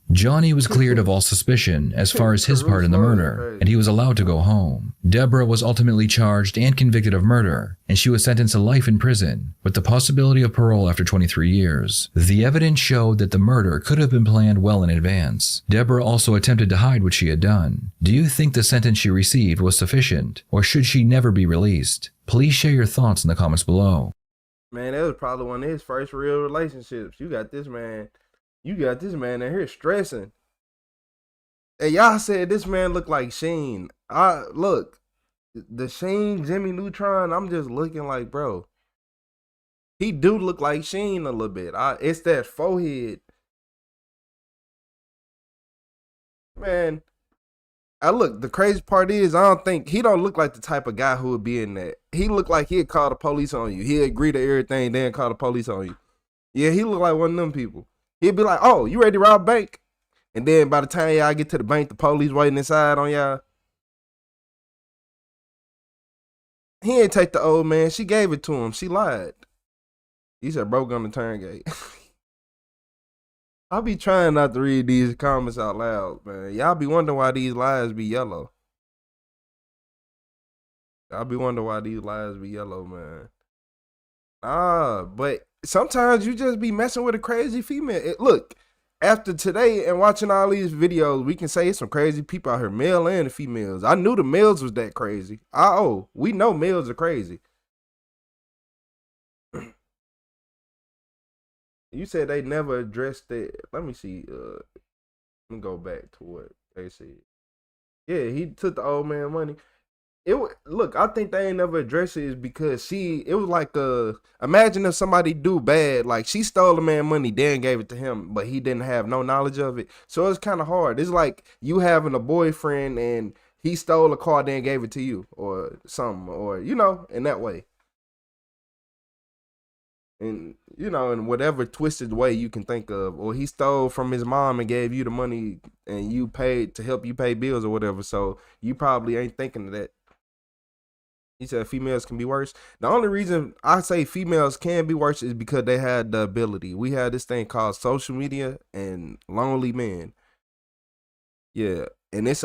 Johnny was cleared of all suspicion as far as his part in the murder, and he was allowed to go home. Deborah was ultimately charged and convicted of murder, and she was sentenced to life in prison, with the possibility of parole after 23 years. The evidence showed that the murder could have been planned well in advance. Deborah also attempted to hide what she had done. Do you think the sentence she received was sufficient, or should she never be released? Please share your thoughts in the comments below. Man, that was probably one of his first real relationships. You got this man in here stressing. And y'all said this man looked like Sheen. Look, the Sheen Jimmy Neutron, I'm just looking like, bro, he do look like Sheen a little bit. It's that forehead. Man, look, the crazy part is I don't think he don't look like the type of guy who would be in that. He look like he'd call the police on you. He'd agree to everything, then call the police on you. Yeah, he look like one of them people. He'd be like, oh, you ready to rob a bank? And then by the time y'all get to the bank, the police waiting inside on y'all. He ain't take the old man. She gave it to him. She lied. He said, broke on the turngate. I be trying not to read these comments out loud, man. Y'all be wondering why these lies be yellow. Y'all be wondering why these lies be yellow, man. But sometimes you just be messing with a crazy female. Look, after today and watching all these videos, we can say it's some crazy people out here, male and females. I knew the males was that crazy. We know males are crazy. You said they never addressed it. Let me see. Let me go back to what they said. Yeah, he took the old man money. Look, I think they ain't never addressed it is because it was like imagine if somebody do bad, like she stole the man money, then gave it to him, but he didn't have no knowledge of it. So it's kind of hard. It's like you having a boyfriend and he stole a car, then gave it to you or something, or in that way. And in whatever twisted way you can think of, or he stole from his mom and gave you the money and you paid to help you pay bills or whatever. So you probably ain't thinking of that. He said females can be worse. The only reason I say females can be worse is because they had the ability. We had this thing called social media and lonely men. Yeah, and it's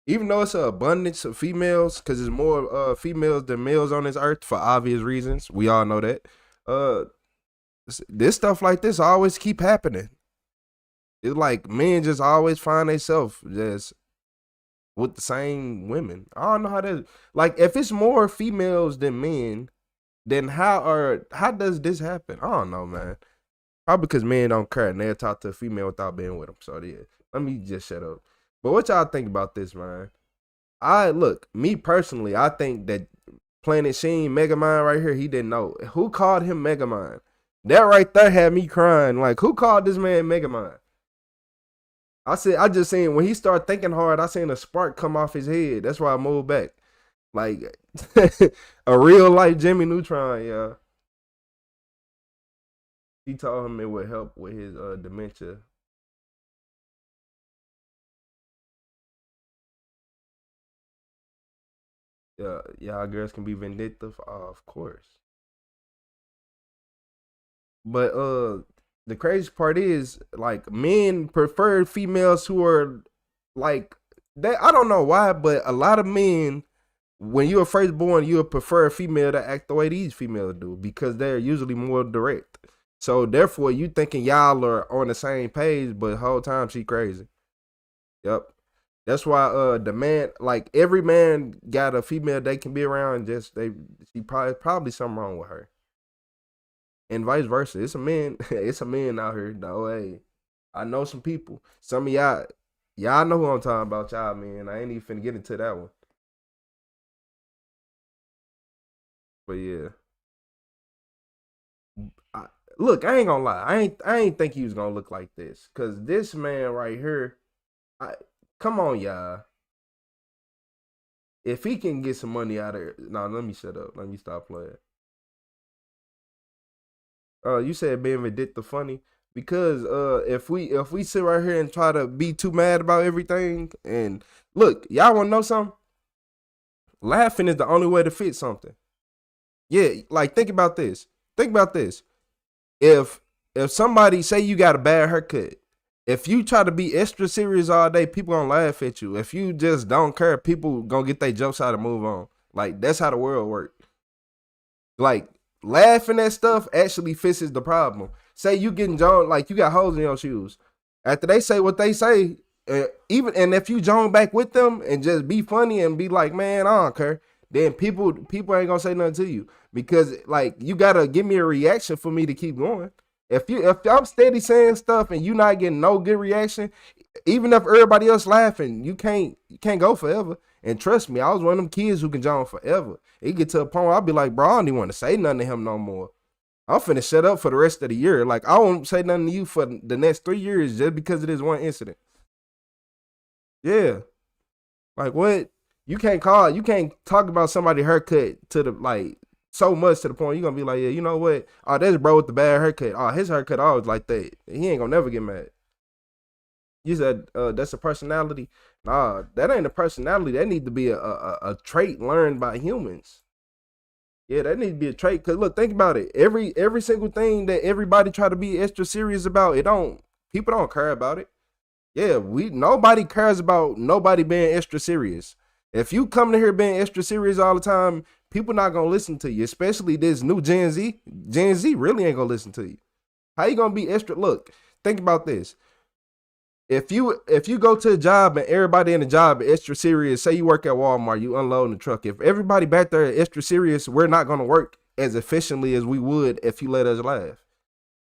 even though it's an abundance of females, because there's more females than males on this earth for obvious reasons. We all know that. This stuff like this always keep happening. It's like men just always find themselves just with the same women. I don't know how that, like, if it's more females than men, then how does this happen? I don't know, man. Probably because men don't care and they'll talk to a female without being with them. So yeah, let me just shut up. But what y'all think about this, man? Me personally, I think that Planet Sheen, Megamind right here, he didn't know. Who called him Megamind? That right there had me crying. Like, who called this man Megamind? I just seen when he started thinking hard, I seen a spark come off his head. That's why I moved back. Like a real life Jimmy Neutron, yeah. He told him it would help with his dementia. Yeah, y'all girls can be vindictive, of course. But the crazy part is, like, men prefer females who are like that. I don't know why, but a lot of men, when you're firstborn, you would prefer a female to act the way these females do because they're usually more direct. So therefore, you thinking y'all are on the same page, but the whole time she crazy. Yep. That's why the man, like, every man got a female they can be around. She probably something wrong with her. And vice versa. It's a man out here though. Hey, I know some people. Some of y'all know who I'm talking about, y'all, man. I ain't even finna get into that one. But yeah. Look, I ain't gonna lie. I ain't think he was gonna look like this. Cause this man right here, come on, y'all. If he can get some money out of it, no, let me shut up. Let me stop playing. You said being vindictive funny because if we sit right here and try to be too mad about everything, and look, y'all want to know something? Laughing is the only way to fix something. Yeah, like think about this. Think about this. If somebody say you got a bad haircut, if you try to be extra serious all day, people gonna laugh at you. If you just don't care, people gonna get their jokes out and move on. Like, that's how the world works. Like, laughing at stuff actually fixes the problem. Say you getting Joan, like you got holes in your shoes. After they say what they say, and if you join back with them and just be funny and be like, man, I don't care, then people ain't gonna say nothing to you because, like, you gotta give me a reaction for me to keep going. If I'm steady saying stuff and you not getting no good reaction, even if everybody else laughing, you can't go forever. And trust me, I was one of them kids who can join forever. It get to a point where I'll be like, bro, I don't even want to say nothing to him no more. I'm finna shut up for the rest of the year. Like, I won't say nothing to you for the next 3 years just because of this one incident. Yeah. Like, what? You can't talk about somebody's haircut to the, like, so much to the point you're gonna be like, yeah, you know what? Oh, that's bro with the bad haircut. Oh, his haircut always like that. He ain't gonna never get mad. You said that's a personality. Nah, that ain't a personality. That need to be a trait learned by humans. Yeah, that needs to be a trait. Cause look, think about it. Every single thing that everybody try to be extra serious about, people don't care about it. Yeah, nobody cares about nobody being extra serious. If you come to here being extra serious all the time, people not gonna listen to you, especially this new Gen Z. Gen Z really ain't gonna listen to you. How you gonna be extra? Look, think about this. If you go to a job and everybody in the job is extra serious, say you work at Walmart, you unloading the truck. If everybody back there is extra serious, we're not gonna work as efficiently as we would if you let us laugh.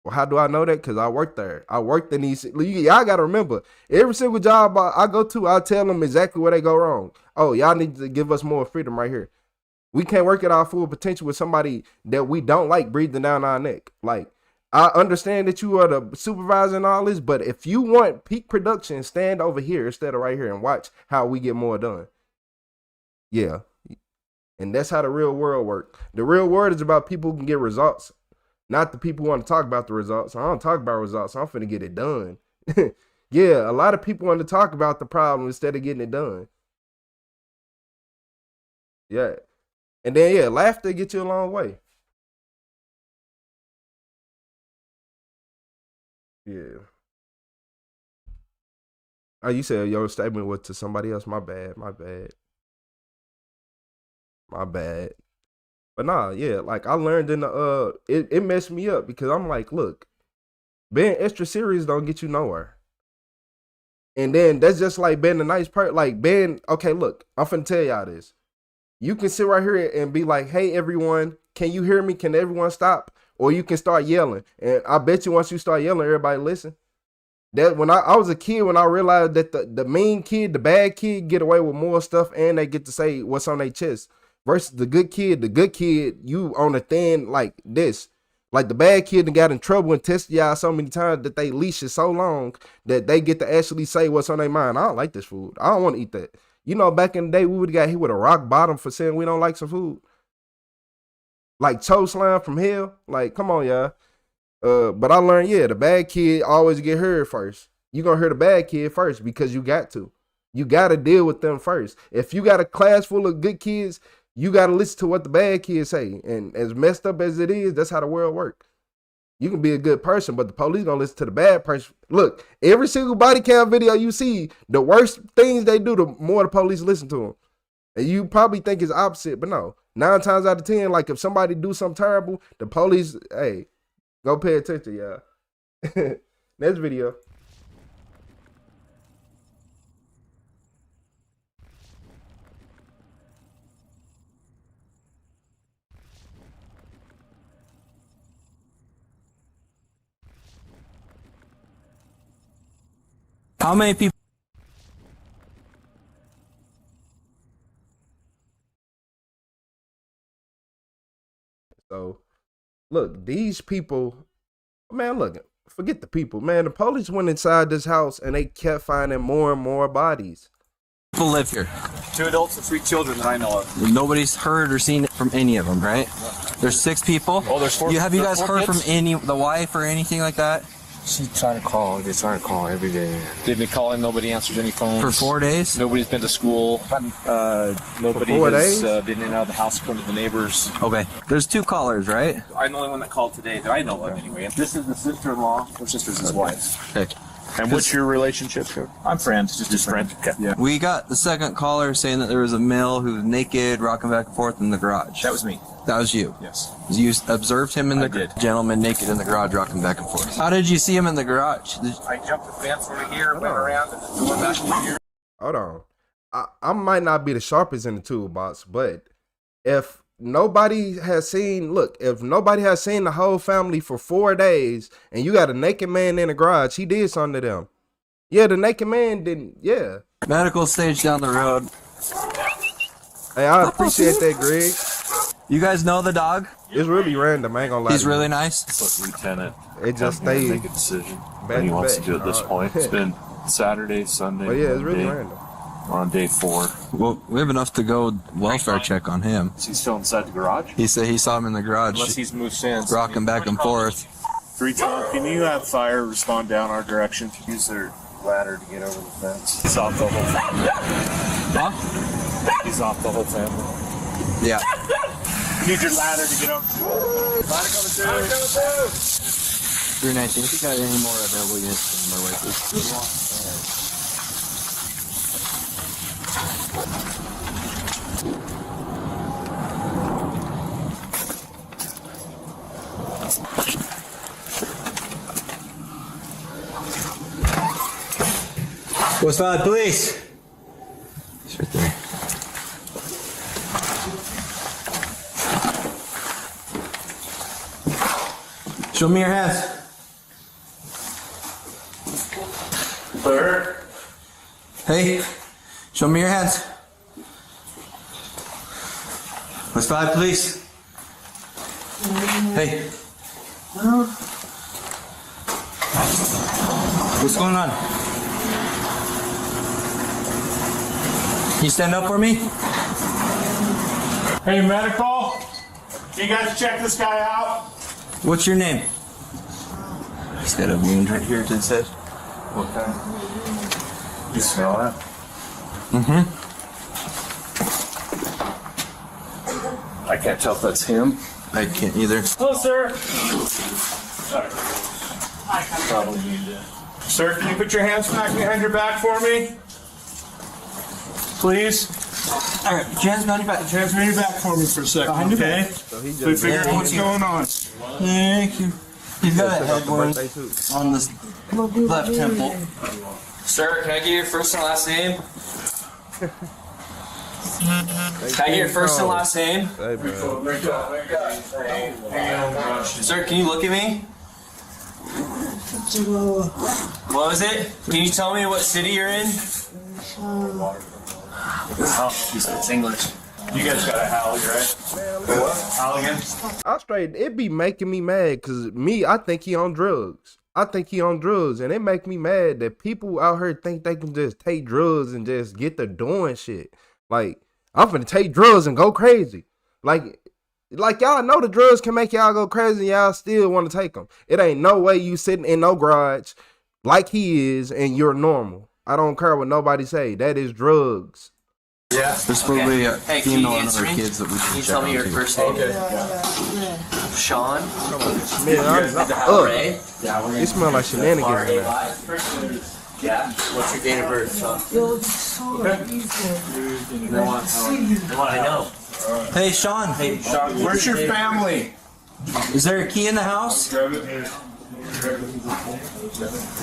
Well, how do I know that? Because I work there. I worked in these. Y'all got to remember, every single job I go to, I tell them exactly where they go wrong. Oh, y'all need to give us more freedom right here. We can't work at our full potential with somebody that we don't like breathing down our neck. Like, I understand that you are the supervisor and all this, but if you want peak production, stand over here instead of right here and watch how we get more done. Yeah. And that's how the real world works. The real world is about people who can get results, not the people who want to talk about the results. I don't talk about results. I'm finna get it done. Yeah, a lot of people want to talk about the problem instead of getting it done. Yeah. And then, yeah, laughter gets you a long way. Yeah. Oh, you said your statement was to somebody else. My bad. But nah, yeah, like I learned in the it messed me up because I'm like, look, being extra serious don't get you nowhere. And then that's just like being a nice person, like being, okay, look, I'm finna tell y'all this. You can sit right here and be like, hey everyone, can you hear me? Can everyone stop? Or you can start yelling. And I bet you once you start yelling, everybody listen. That when I was a kid, when I realized that the mean kid, the bad kid get away with more stuff and they get to say what's on their chest. Versus the good kid, you on a thin like this. Like the bad kid that got in trouble and tested y'all so many times that they leash is so long that they get to actually say what's on their mind. I don't like this food. I don't want to eat that. You know, back in the day, we would have got hit with a rock bottom for saying we don't like some food. Like toe slam from hell. Like, come on, y'all. But I learned, yeah, the bad kid always get heard first. You're going to hear the bad kid first because you got to. You got to deal with them first. If you got a class full of good kids, you got to listen to what the bad kids say. And as messed up as it is, that's how the world works. You can be a good person, but the police going to listen to the bad person. Look, every single body cam video you see, the worst things they do, the more the police listen to them. And you probably think it's opposite, but no. 9 times out of 10, like if somebody do something terrible, the police, hey, go pay attention, y'all. Next video. How many people? So, look, these people, man, look, forget the people, man. The police went inside this house and they kept finding more and more bodies. People live here? 2 adults and 3 children that I know of. Nobody's heard or seen it from any of them, right? There's 6 people. Oh, there's 4. Have you guys heard kids? from the wife or anything like that? They try to call every day. They've been calling, nobody answers any phones. For 4 days? Nobody's been to school. Nobody has been in and out of the house, according to the neighbors. Okay. There's 2 callers, right? I'm the only one that called today that I know of anyway. This is the sister-in-law. Her sister's his wife. Okay. And what's your relationship to? I'm friends, just his friend. Okay. Yeah. We got the second caller saying that there was a male who was naked, rocking back and forth in the garage. That was me. That was you? Yes. You observed him in the gentleman naked in the garage, rocking back and forth. How did you see him in the garage? I jumped the fence over here, went around, and the door back over here. Hold on. I might not be the sharpest in the toolbox, but if nobody has seen, if nobody has seen the whole family for 4 days and you got a naked man in the garage, he did something to them. Yeah, the naked man didn't, yeah. Medical stage down the road. Hey, I appreciate that, Greg. You guys know the dog? It's really random, I ain't gonna lie. He's really nice? It's like Lieutenant. It just stayed. Make a decision what he wants to do at this point. It's been Saturday, Sunday. But yeah, it's really Monday. random. We're on day 4. Well, we have enough to go welfare check on him. Is he still inside the garage? He said he saw him in the garage. Unless he's moved since. Rocking back and forth. 312, can you have fire respond down our direction to use their ladder to get over the fence? He's off the whole family. Huh? He's off the whole family. Yeah. Use your ladder to get over. Ladder coming through. 319. If you got any more available units, my way, please. West Valley Police. It's right there. Show me your hands. Clear. Hey, show me your hands. West Valley Police. Hey. What's going on? Can you stand up for me? Hey, medical. You guys check this guy out? What's your name? He's got a wound right here to his head. What kind? You smell that? Mm-hmm. I can't tell if that's him. I can't either. Hello, sir. Sorry. Probably need to. Sir, can you put your hands back behind your back for me? Please? All right, put your hands behind your back. Put your hands behind your back for me for a second, okay? So we figure out what's going on. Thank you. He's got a head wound on this left temple. Sir, can I get your first and last name? Can I get your first and last name? Sir, can you look at me? What was it? Can you tell me what city you're in? Oh, it's English. You guys got a Howley, right? What? Halligan? I straight, it be making me mad because I think he on drugs. And it make me mad that people out here think they can just take drugs and just get to doing shit. Like, I'm finna take drugs and go crazy. Like y'all know the drugs can make y'all go crazy and y'all still want to take them. It ain't no way you sitting in no garage like he is and you're normal. I don't care what nobody say. That is drugs. Yeah. There's probably a Hey, can female you and answer other me? kids that we Can you can tell check me your on, too. first name? Sean? It smell like shenanigans in there. Yeah. What's your date of birth, Sean? I know. Hey, Sean. Hey, Sean. Where's your family? Is there a key in the house?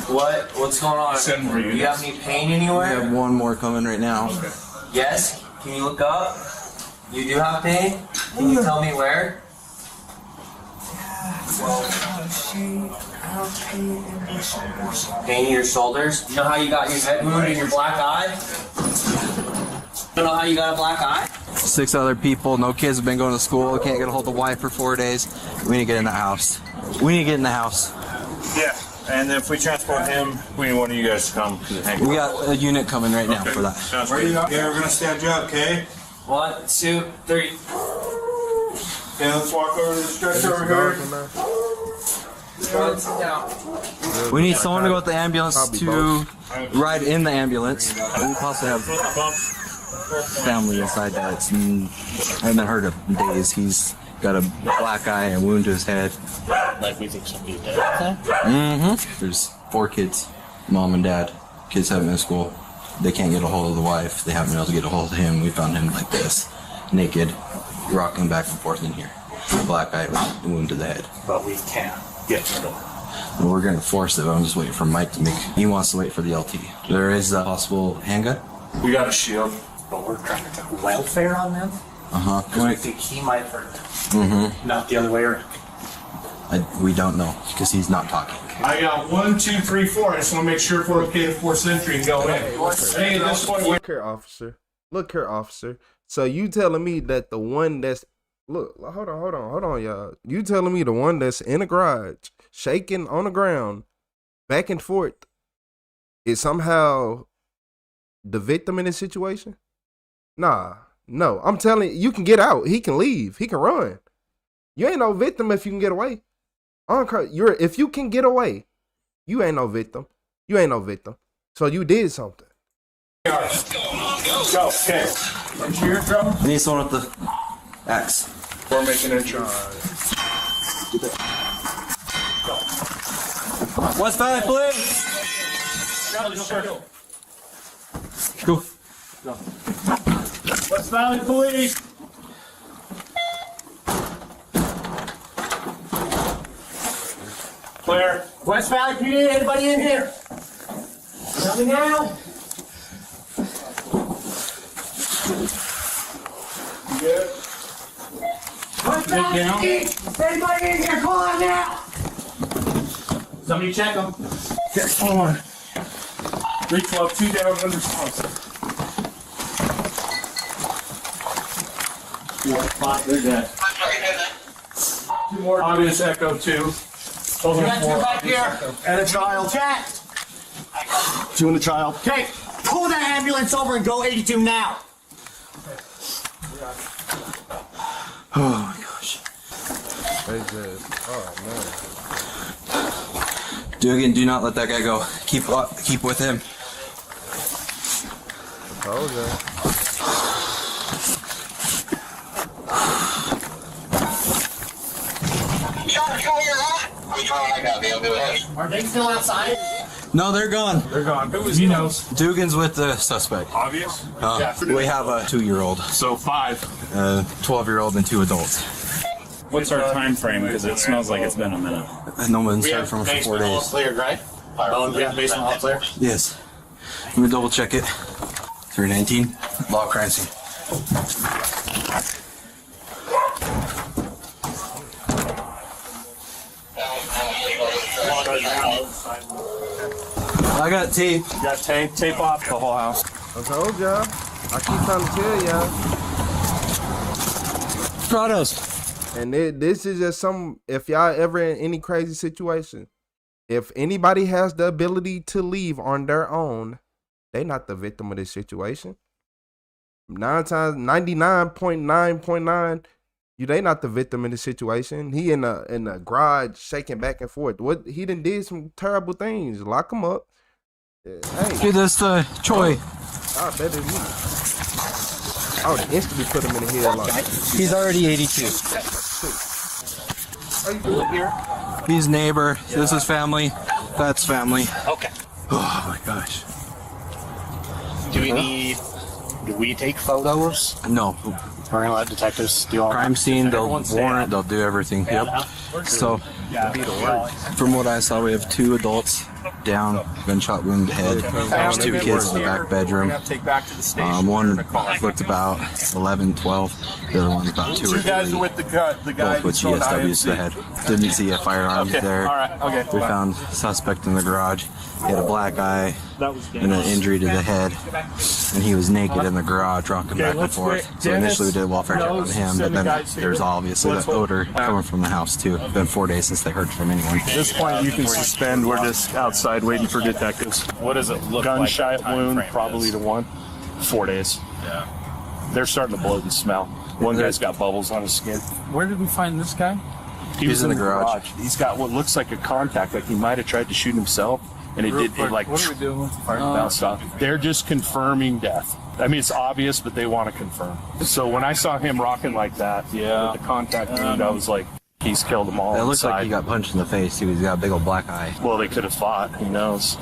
What's going on? Do you have any pain We anywhere? have one more coming right now. Yes? Can you look up? You do have pain? Can you tell me where? Pain in your shoulders? You know how you got your head wound and your black eye? You know how you got a black eye? 6 other people, no kids have been going to school, can't get a hold of the wife for 4 days. We need to get in the house. Yeah. And if we transport him, we need one of you guys to come. We got a unit coming right now for that. Where you at? Yeah, we're gonna stand you up, okay? 1, 2, 3. Okay, let's walk over to the stretch over here. Sit down. We need someone to go with the ambulance to ride in the ambulance. We possibly have family inside that. I haven't heard of days. He's got a black eye and a wound to his head. Like we think somebody dead. Mm-hmm. There's 4 kids, mom and dad. Kids haven't been in school. They can't get a hold of the wife. They haven't been able to get a hold of him. We found him like this, naked, rocking back and forth in here. Black eye with a wound to the head. But we can't get rid of him. Well, we're gonna force it. I'm just waiting for Mike to make. He wants to wait for the LT. There is a possible handgun. We got a shield, but we're trying to take welfare on them. Because we think he might hurt them. Mm-hmm. Not the other way around. We don't know because he's not talking. I got 1, 2, 3, 4. I just want to make sure if we're okay to force entry and go in. Hey, this one. Look here, officer. So you telling me that the one that's hold on, y'all. You telling me the one that's in the garage, shaking on the ground, back and forth, is somehow the victim in this situation? Nah, no. I'm telling you, you can get out. He can leave. He can run. You ain't no victim if you can get away. If you can get away, you ain't no victim. So you did something. Go. Okay. Here, drum. I need someone with the axe. We're making a charge. West Valley Police! Go. West Valley Police! Clear. West Valley PD, anybody in here? Tell me now. Anybody in here? Call out now. Somebody check them. Okay, hold on. 312, 2 down, unresponsive. 4, 5, they're dead. 2 more. Obvious echo 2. You got 2 back here. And a child. Check. 2 and a child. Okay, pull that ambulance over and go 82 now. Oh my gosh. Oh man. Dugan, do not let that guy go. Keep with him. I told you. Are they still outside? No, they're gone. They're gone. Who was he knows? Dugan's with the suspect. Obvious? We have a 2-year-old. So 5. 12-year-old and 2 adults. What's our time frame? Because it smells like it's been a minute. No one's heard from him for 4 days. Cleared, right? Basement all clear? Yes. Let me double check it. 319. Law crime scene. I got tape. You got tape? Tape off the whole house. I told y'all. I keep trying to tell y'all. Prados. And this is just some, if y'all ever in any crazy situation, if anybody has the ability to leave on their own, they not the victim of this situation. 99.9.9, they not the victim in this situation. He in the garage shaking back and forth. What he done did some terrible things. Lock him up. Hey, Dude, that's Choi. I bet it is. I would instantly put him in the headlock. He's already 82. Are you doing here? He's neighbor. This is family. That's family. Okay. Oh my gosh. Do we take photos? No. We're gonna let detectives do all Crime scene, they'll warrant, they'll do everything. Yep. So, from what I saw, we have 2 adults down, gunshot wound to head. There's 2 kids in the back bedroom. One looked about 11, 12. The other one's about 2 or 3. 2 guys are with the guy Both with showing GSWs to the head. Didn't see a firearm there. All right. Okay. We found suspect in the garage. He had a black eye and an injury to the head, and he was naked in the garage, rocking back and forth. So initially we did a welfare check on him, but then there's obviously the odor coming from the house too. It's been 4 days since they heard from anyone. At this point, you can suspend. We're just outside waiting for detectives. What does it look like? Gunshot wound, probably to 1. 4 days. Yeah. They're starting to bloat and smell. One guy's got bubbles on his skin. Where did we find this guy? He was in the garage. He's got what looks like a contact, like he might have tried to shoot himself, and it like What are we doing? bounced off. They're just confirming death. I mean, it's obvious, but they want to confirm. So when I saw him rocking like that, with the contact wound, I was like, he's killed them all. It looks like inside. he got punched in the face too. He's got a big old black eye. Well, they could have fought. Who knows?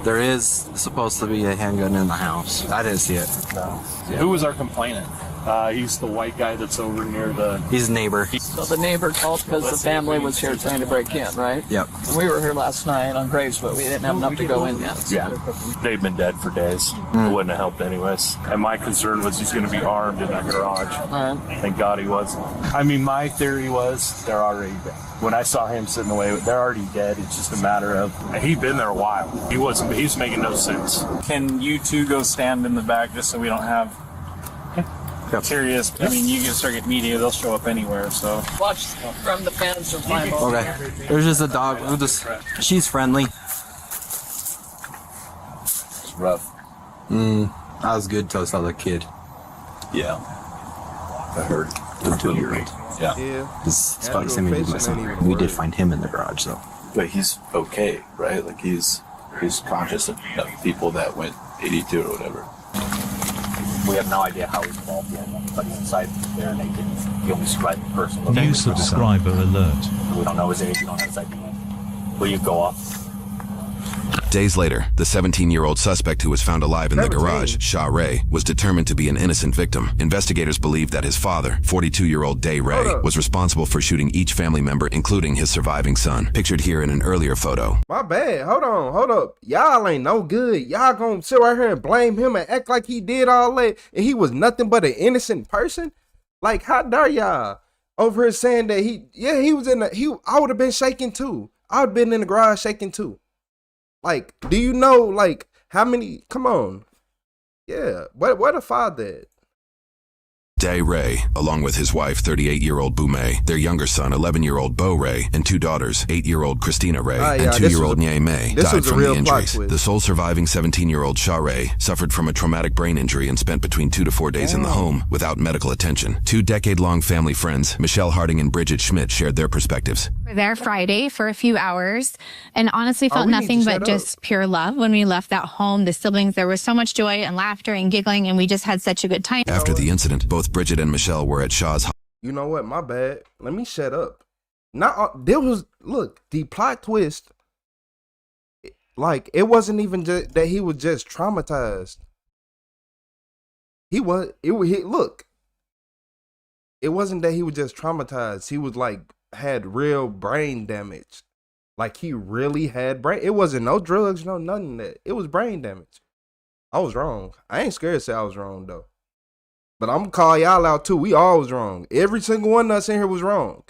There is supposed to be a handgun in the house. I didn't see it. No. Who was our complainant? He's the white guy that's over near the... He's a neighbor. So the neighbor called because the family was here trying to break in, right? Yep. We were here last night on Graves, but we didn't have enough to go in yet. Yeah. They've been dead for days. It wouldn't have helped anyways. And my concern was he's going to be armed in that garage. Thank God he wasn't. I mean, my theory was they're already dead. When I saw him sitting away, they're already dead. It's just a matter of... He'd been there a while. He was making no sense. Can you 2 go stand in the back just so we don't have... Curious. I mean, you can start getting media; they'll show up anywhere. So Watch from the fans from 5 Okay. There's just a dog. She's friendly. It's rough. I was good till I saw the kid. Yeah. I heard the 2-year-old. Yeah. It's about the same age as my son. We did find him in the garage though. But he's okay, right? Like he's conscious of people that went 82 or whatever. We have no idea how he's involved yet. But inside there naked. He only described the person. New subscriber alert. We don't know his age. We don't know his ID. Will you go off? Days later, the 17-year-old suspect who was found alive in the garage, Sha Ray, was determined to be an innocent victim. Investigators believe that his father, 42-year-old Day Ray, was responsible for shooting each family member, including his surviving son, pictured here in an earlier photo. My bad. Hold up. Y'all ain't no good. Y'all gonna sit right here and blame him and act like he did all that and he was nothing but an innocent person? Like, how dare y'all over here saying that he was in I would have been shaking too. I would have been in the garage shaking too. Like, do you know, like, how many, come on. Yeah, where the father at? Day Ray, along with his wife, 38-year-old Boumé, their younger son, 11-year-old Bo Ray, and two daughters, 8-year-old Christina Ray and 2-year-old Nye May, died from the injuries. The sole surviving 17-year-old Shaw Ray suffered from a traumatic brain injury and spent between 2 to 4 days in the home without medical attention. Two decade-long family friends, Michelle Harding and Bridget Schmidt, shared their perspectives. We were there Friday for a few hours and honestly felt nothing but just pure love when we left that home. The siblings, there was so much joy and laughter and giggling, and we just had such a good time. After the incident, both Bridget and Michelle were at Shaw's. You know what? My bad. Let me shut up. Look, the plot twist, like, it wasn't even just that he was just traumatized. It wasn't that he was just traumatized. He was like, had real brain damage. Like, he really had it wasn't no drugs, no nothing that. It was brain damage. I was wrong. I ain't scared to say I was wrong though. But I'm gonna call y'all out too. We all was wrong. Every single one of us in here was wrong.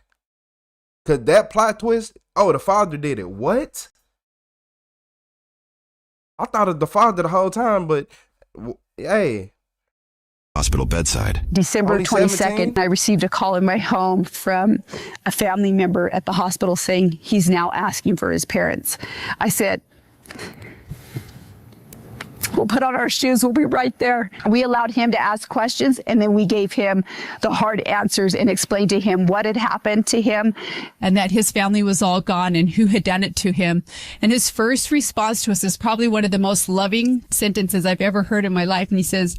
Cause that plot twist, the father did it. What? I thought of the father the whole time, but hey. Hospital bedside. December 22nd, I received a call in my home from a family member at the hospital saying he's now asking for his parents. I said, we'll put on our shoes, we'll be right there. We allowed him to ask questions, and then we gave him the hard answers and explained to him what had happened to him. And that his family was all gone and who had done it to him. And his first response to us is probably one of the most loving sentences I've ever heard in my life. And he says,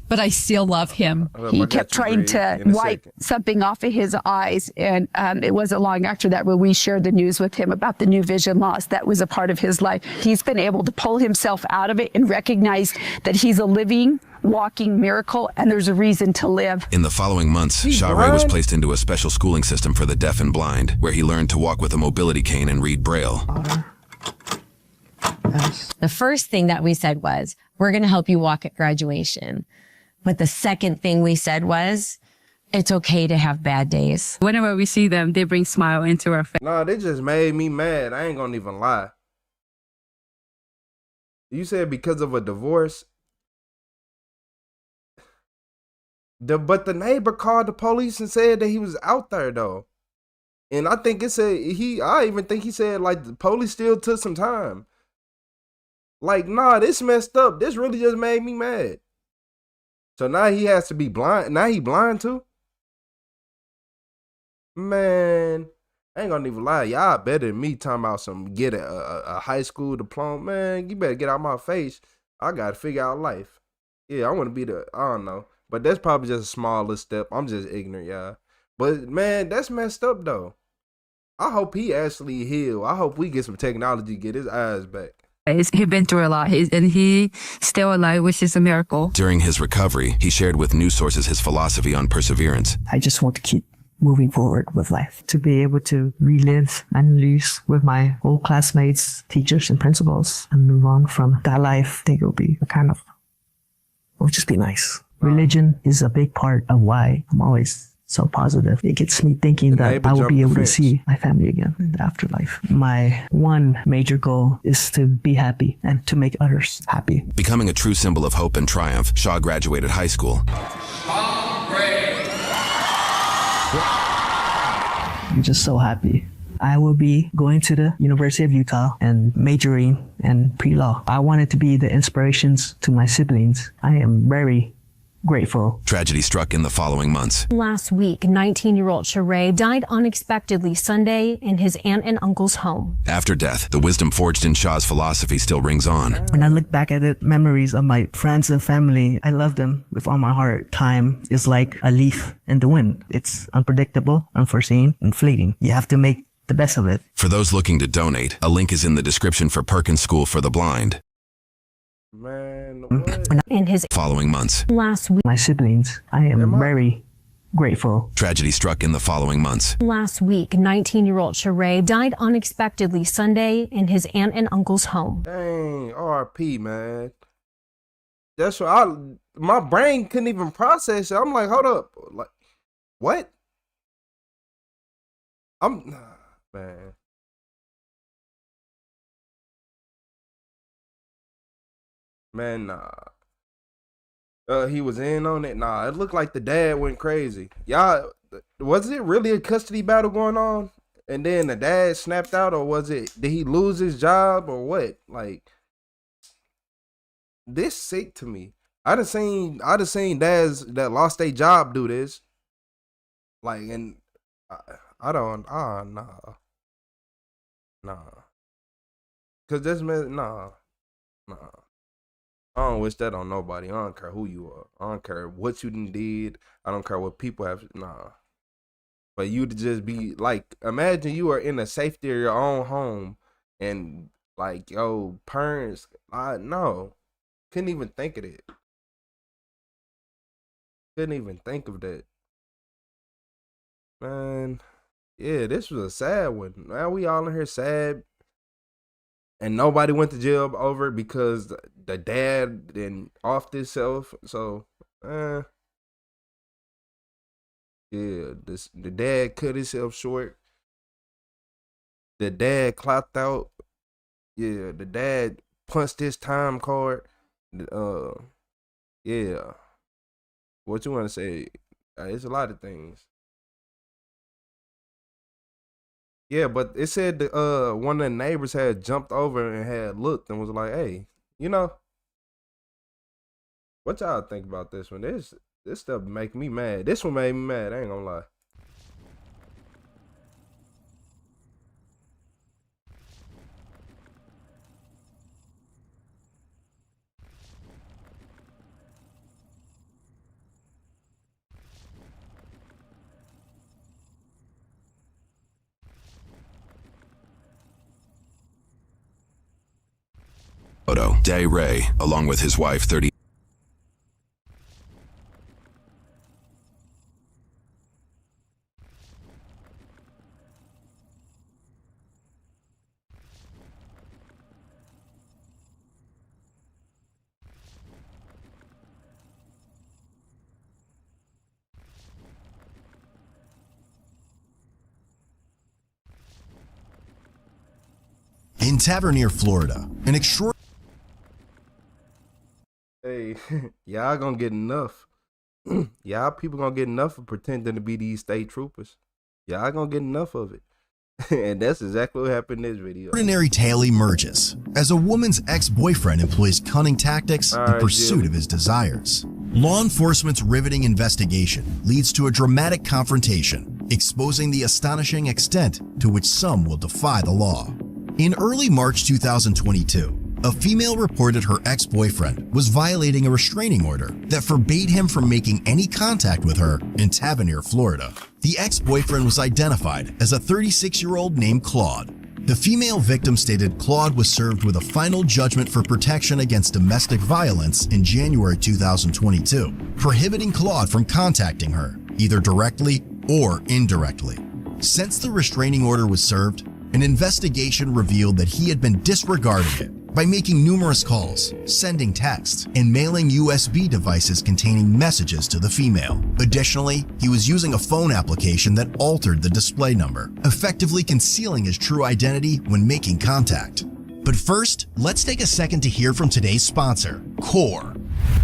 but I still love him. He kept trying to wipe something off of his eyes. And it wasn't long after that when we shared the news with him about the new vision loss that was a part of his life. He's been able to pull himself out of it and recognize that he's a living, walking miracle, and there's a reason to live. In the following months, Shaw Ray was placed into a special schooling system for the deaf and blind, where he learned to walk with a mobility cane and read Braille. The first thing that we said was, we're going to help you walk at graduation. But the second thing we said was, it's okay to have bad days. Whenever we see them, they bring smile into our face. Nah, they just made me mad. I ain't gonna even lie. You said because of a divorce? But the neighbor called the police and said that he was out there though. And I think it said I even think he said like the police still took some time. Like, nah, this messed up. This really just made me mad. So now he has to be blind. Now he blind too? Man, I ain't gonna even lie. Y'all better than me talking about get a high school diploma. Man, you better get out my face. I gotta figure out life. Yeah, I wanna be I don't know. But that's probably just a small little step. I'm just ignorant, y'all. But man, that's messed up though. I hope he actually heal. I hope we get some technology to get his eyes back. He's been through a lot, and he's still alive, which is a miracle. During his recovery, he shared with news sources his philosophy on perseverance. I just want to keep moving forward with life, to be able to relive and lose with my old classmates, teachers, and principals, and move on from that life. I think it'll just be nice. Religion is a big part of why I'm always so positive. It gets me thinking that I will be able to see my family again in the afterlife. My one major goal is to be happy and to make others happy. Becoming a true symbol of hope and triumph, Shaw graduated high school. I'm just so happy. I will be going to the University of Utah and majoring in pre-law. I wanted to be the inspirations to my siblings. I am very grateful. Tragedy struck in the following months. Last week, 19-year-old Sheree died unexpectedly Sunday in his aunt and uncle's home. After death, the wisdom forged in Shaw's philosophy still rings on. When I look back at the memories of my friends and family, I love them with all my heart. Time is like a leaf in the wind. It's unpredictable, unforeseen, and fleeting. You have to make the best of it. For those looking to donate, a link is in the description for Perkins School for the Blind. Man, what? In his following months. Last week. My siblings, I am very grateful. Tragedy struck in the following months. Last week, 19-year-old Sheree died unexpectedly Sunday in his aunt and uncle's home. Dang, RP, man. That's what my brain couldn't even process it. I'm like, hold up. Like, What? Man. Man, nah. He was in on it. Nah, it looked like the dad went crazy. Y'all, was it really a custody battle going on? And then the dad snapped out, or did he lose his job or what? Like, this sick to me. I'd have seen dads that lost their job do this. Like, and I don't, nah. Cause this man, nah. I don't wish that on nobody. I don't care who you are. I don't care what you did. I don't care what people have. Nah. But you to just be like, imagine you are in the safety of your own home and like, yo, parents, no. Couldn't even think of it. Couldn't even think of that. Man, yeah, this was a sad one. Man, we all in here sad. And nobody went to jail over it because the dad then offed himself. So, yeah, the dad cut himself short. The dad clocked out. Yeah, the dad punched his time card. Yeah. What you want to say? It's a lot of things. Yeah, but it said one of the neighbors had jumped over and had looked and was like, "Hey, you know, what y'all think about this one? This stuff make me mad. This one made me mad. I ain't gonna lie." Photo. Day Ray, along with his wife, 30. In Tavernier, Florida, an extraordinary. Hey, y'all gonna get enough. Y'all people gonna get enough of pretending to be these state troopers. Y'all gonna get enough of it. And that's exactly what happened in this video. Ordinary tale emerges as a woman's ex-boyfriend employs cunning tactics in pursuit of his desires. Law enforcement's riveting investigation leads to a dramatic confrontation, exposing the astonishing extent to which some will defy the law. In early March 2022, a female reported her ex-boyfriend was violating a restraining order that forbade him from making any contact with her in Tavernier, Florida. The ex-boyfriend was identified as a 36-year-old named Claude. The female victim stated Claude was served with a final judgment for protection against domestic violence in January 2022, prohibiting Claude from contacting her, either directly or indirectly. Since the restraining order was served, an investigation revealed that he had been disregarding it by making numerous calls, sending texts, and mailing USB devices containing messages to the female. Additionally, he was using a phone application that altered the display number, effectively concealing his true identity when making contact. But first, let's take a second to hear from today's sponsor, Core.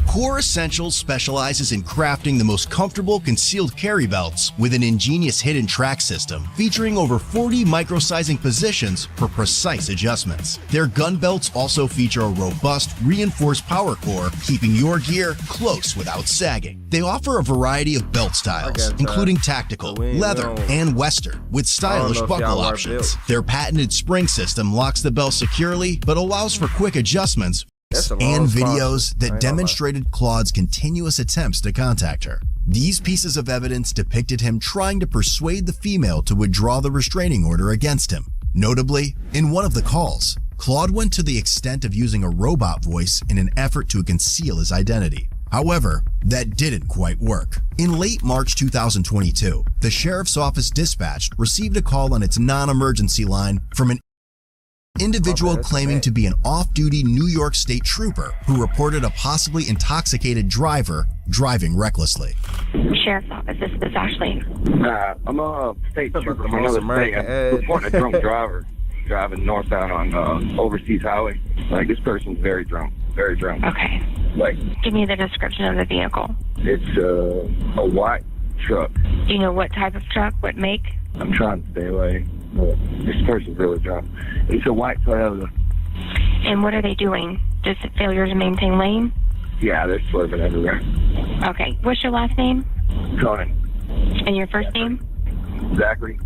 Core Essentials specializes in crafting the most comfortable concealed carry belts with an ingenious hidden track system featuring over 40 micro-sizing positions for precise adjustments. Their gun belts also feature a robust, reinforced power core, keeping your gear close without sagging. They offer a variety of belt styles, including tactical, leather, and western, with stylish buckle options. Their patented spring system locks the belt securely, but allows for quick adjustments and videos that demonstrated Claude's continuous attempts to contact her. These pieces of evidence depicted him trying to persuade the female to withdraw the restraining order against him. Notably, in one of the calls, Claude went to the extent of using a robot voice in an effort to conceal his identity. However, that didn't quite work. In late March 2022, the sheriff's office dispatched received a call on its non-emergency line from an Individual claiming to be an off-duty New York State trooper who reported a possibly intoxicated driver driving recklessly. Sheriff's Office, this is Ashley. I'm a state trooper from another state. I'm reporting a drunk driver driving northbound on Overseas Highway. Like, this person's very drunk. Very drunk. Okay. Like, give me the description of the vehicle. It's a white truck. Do you know what type of truck, what make? I'm trying to stay away. But this person's really drunk. It's a white Toyota. And what are they doing? Just failure to maintain lane? Yeah, they're swerving everywhere. Okay. What's your last name? Conan. And your first name? Zachary.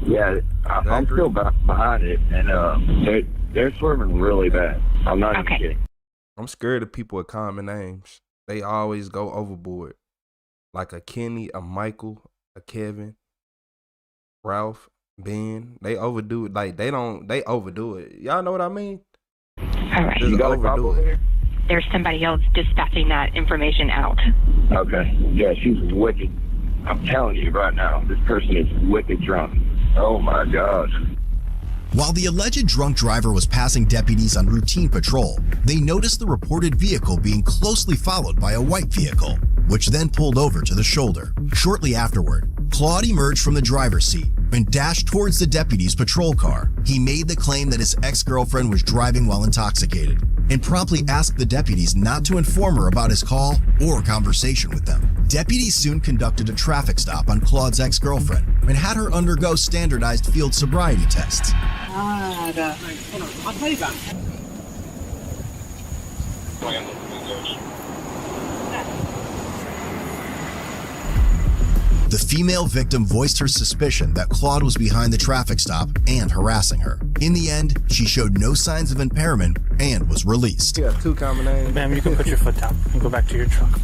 Yeah, I'm still behind it, and they're swerving really bad. I'm not even kidding. I'm scared of people with common names. They always go overboard. Like a Kenny, a Michael, a Kevin, Ralph, Ben. They overdo it. Like they overdo it. Y'all know what I mean? All right. You got a cop over here? There's somebody else dispatching that information out. Okay. Yeah, she's wicked. I'm telling you right now, this person is wicked drunk. Oh my gosh. While the alleged drunk driver was passing deputies on routine patrol, they noticed the reported vehicle being closely followed by a white vehicle, which then pulled over to the shoulder. Shortly afterward, Claude emerged from the driver's seat and dashed towards the deputy's patrol car. He made the claim that his ex-girlfriend was driving while intoxicated and promptly asked the deputies not to inform her about his call or conversation with them. Deputies soon conducted a traffic stop on Claude's ex-girlfriend and had her undergo standardized field sobriety tests. I'll call you back. The female victim voiced her suspicion that Claude was behind the traffic stop and harassing her. In the end, she showed no signs of impairment and was released. You got two common names. Ma'am, you can put your foot down and go back to your truck.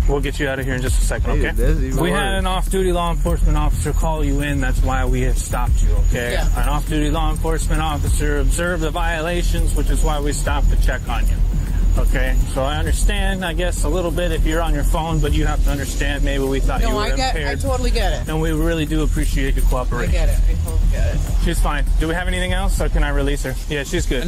We'll get you out of here in just a second, okay? We had an off-duty law enforcement officer call you in. That's why we have stopped you, okay? Yeah. An off-duty law enforcement officer observed the violations, which is why we stopped to check on you. Okay, so I understand, I guess, a little bit if you're on your phone, but you have to understand maybe we thought you were impaired. I totally get it. And we really do appreciate your cooperation. I get it. I totally get it. She's fine. Do we have anything else, or can I release her? Yeah, she's good.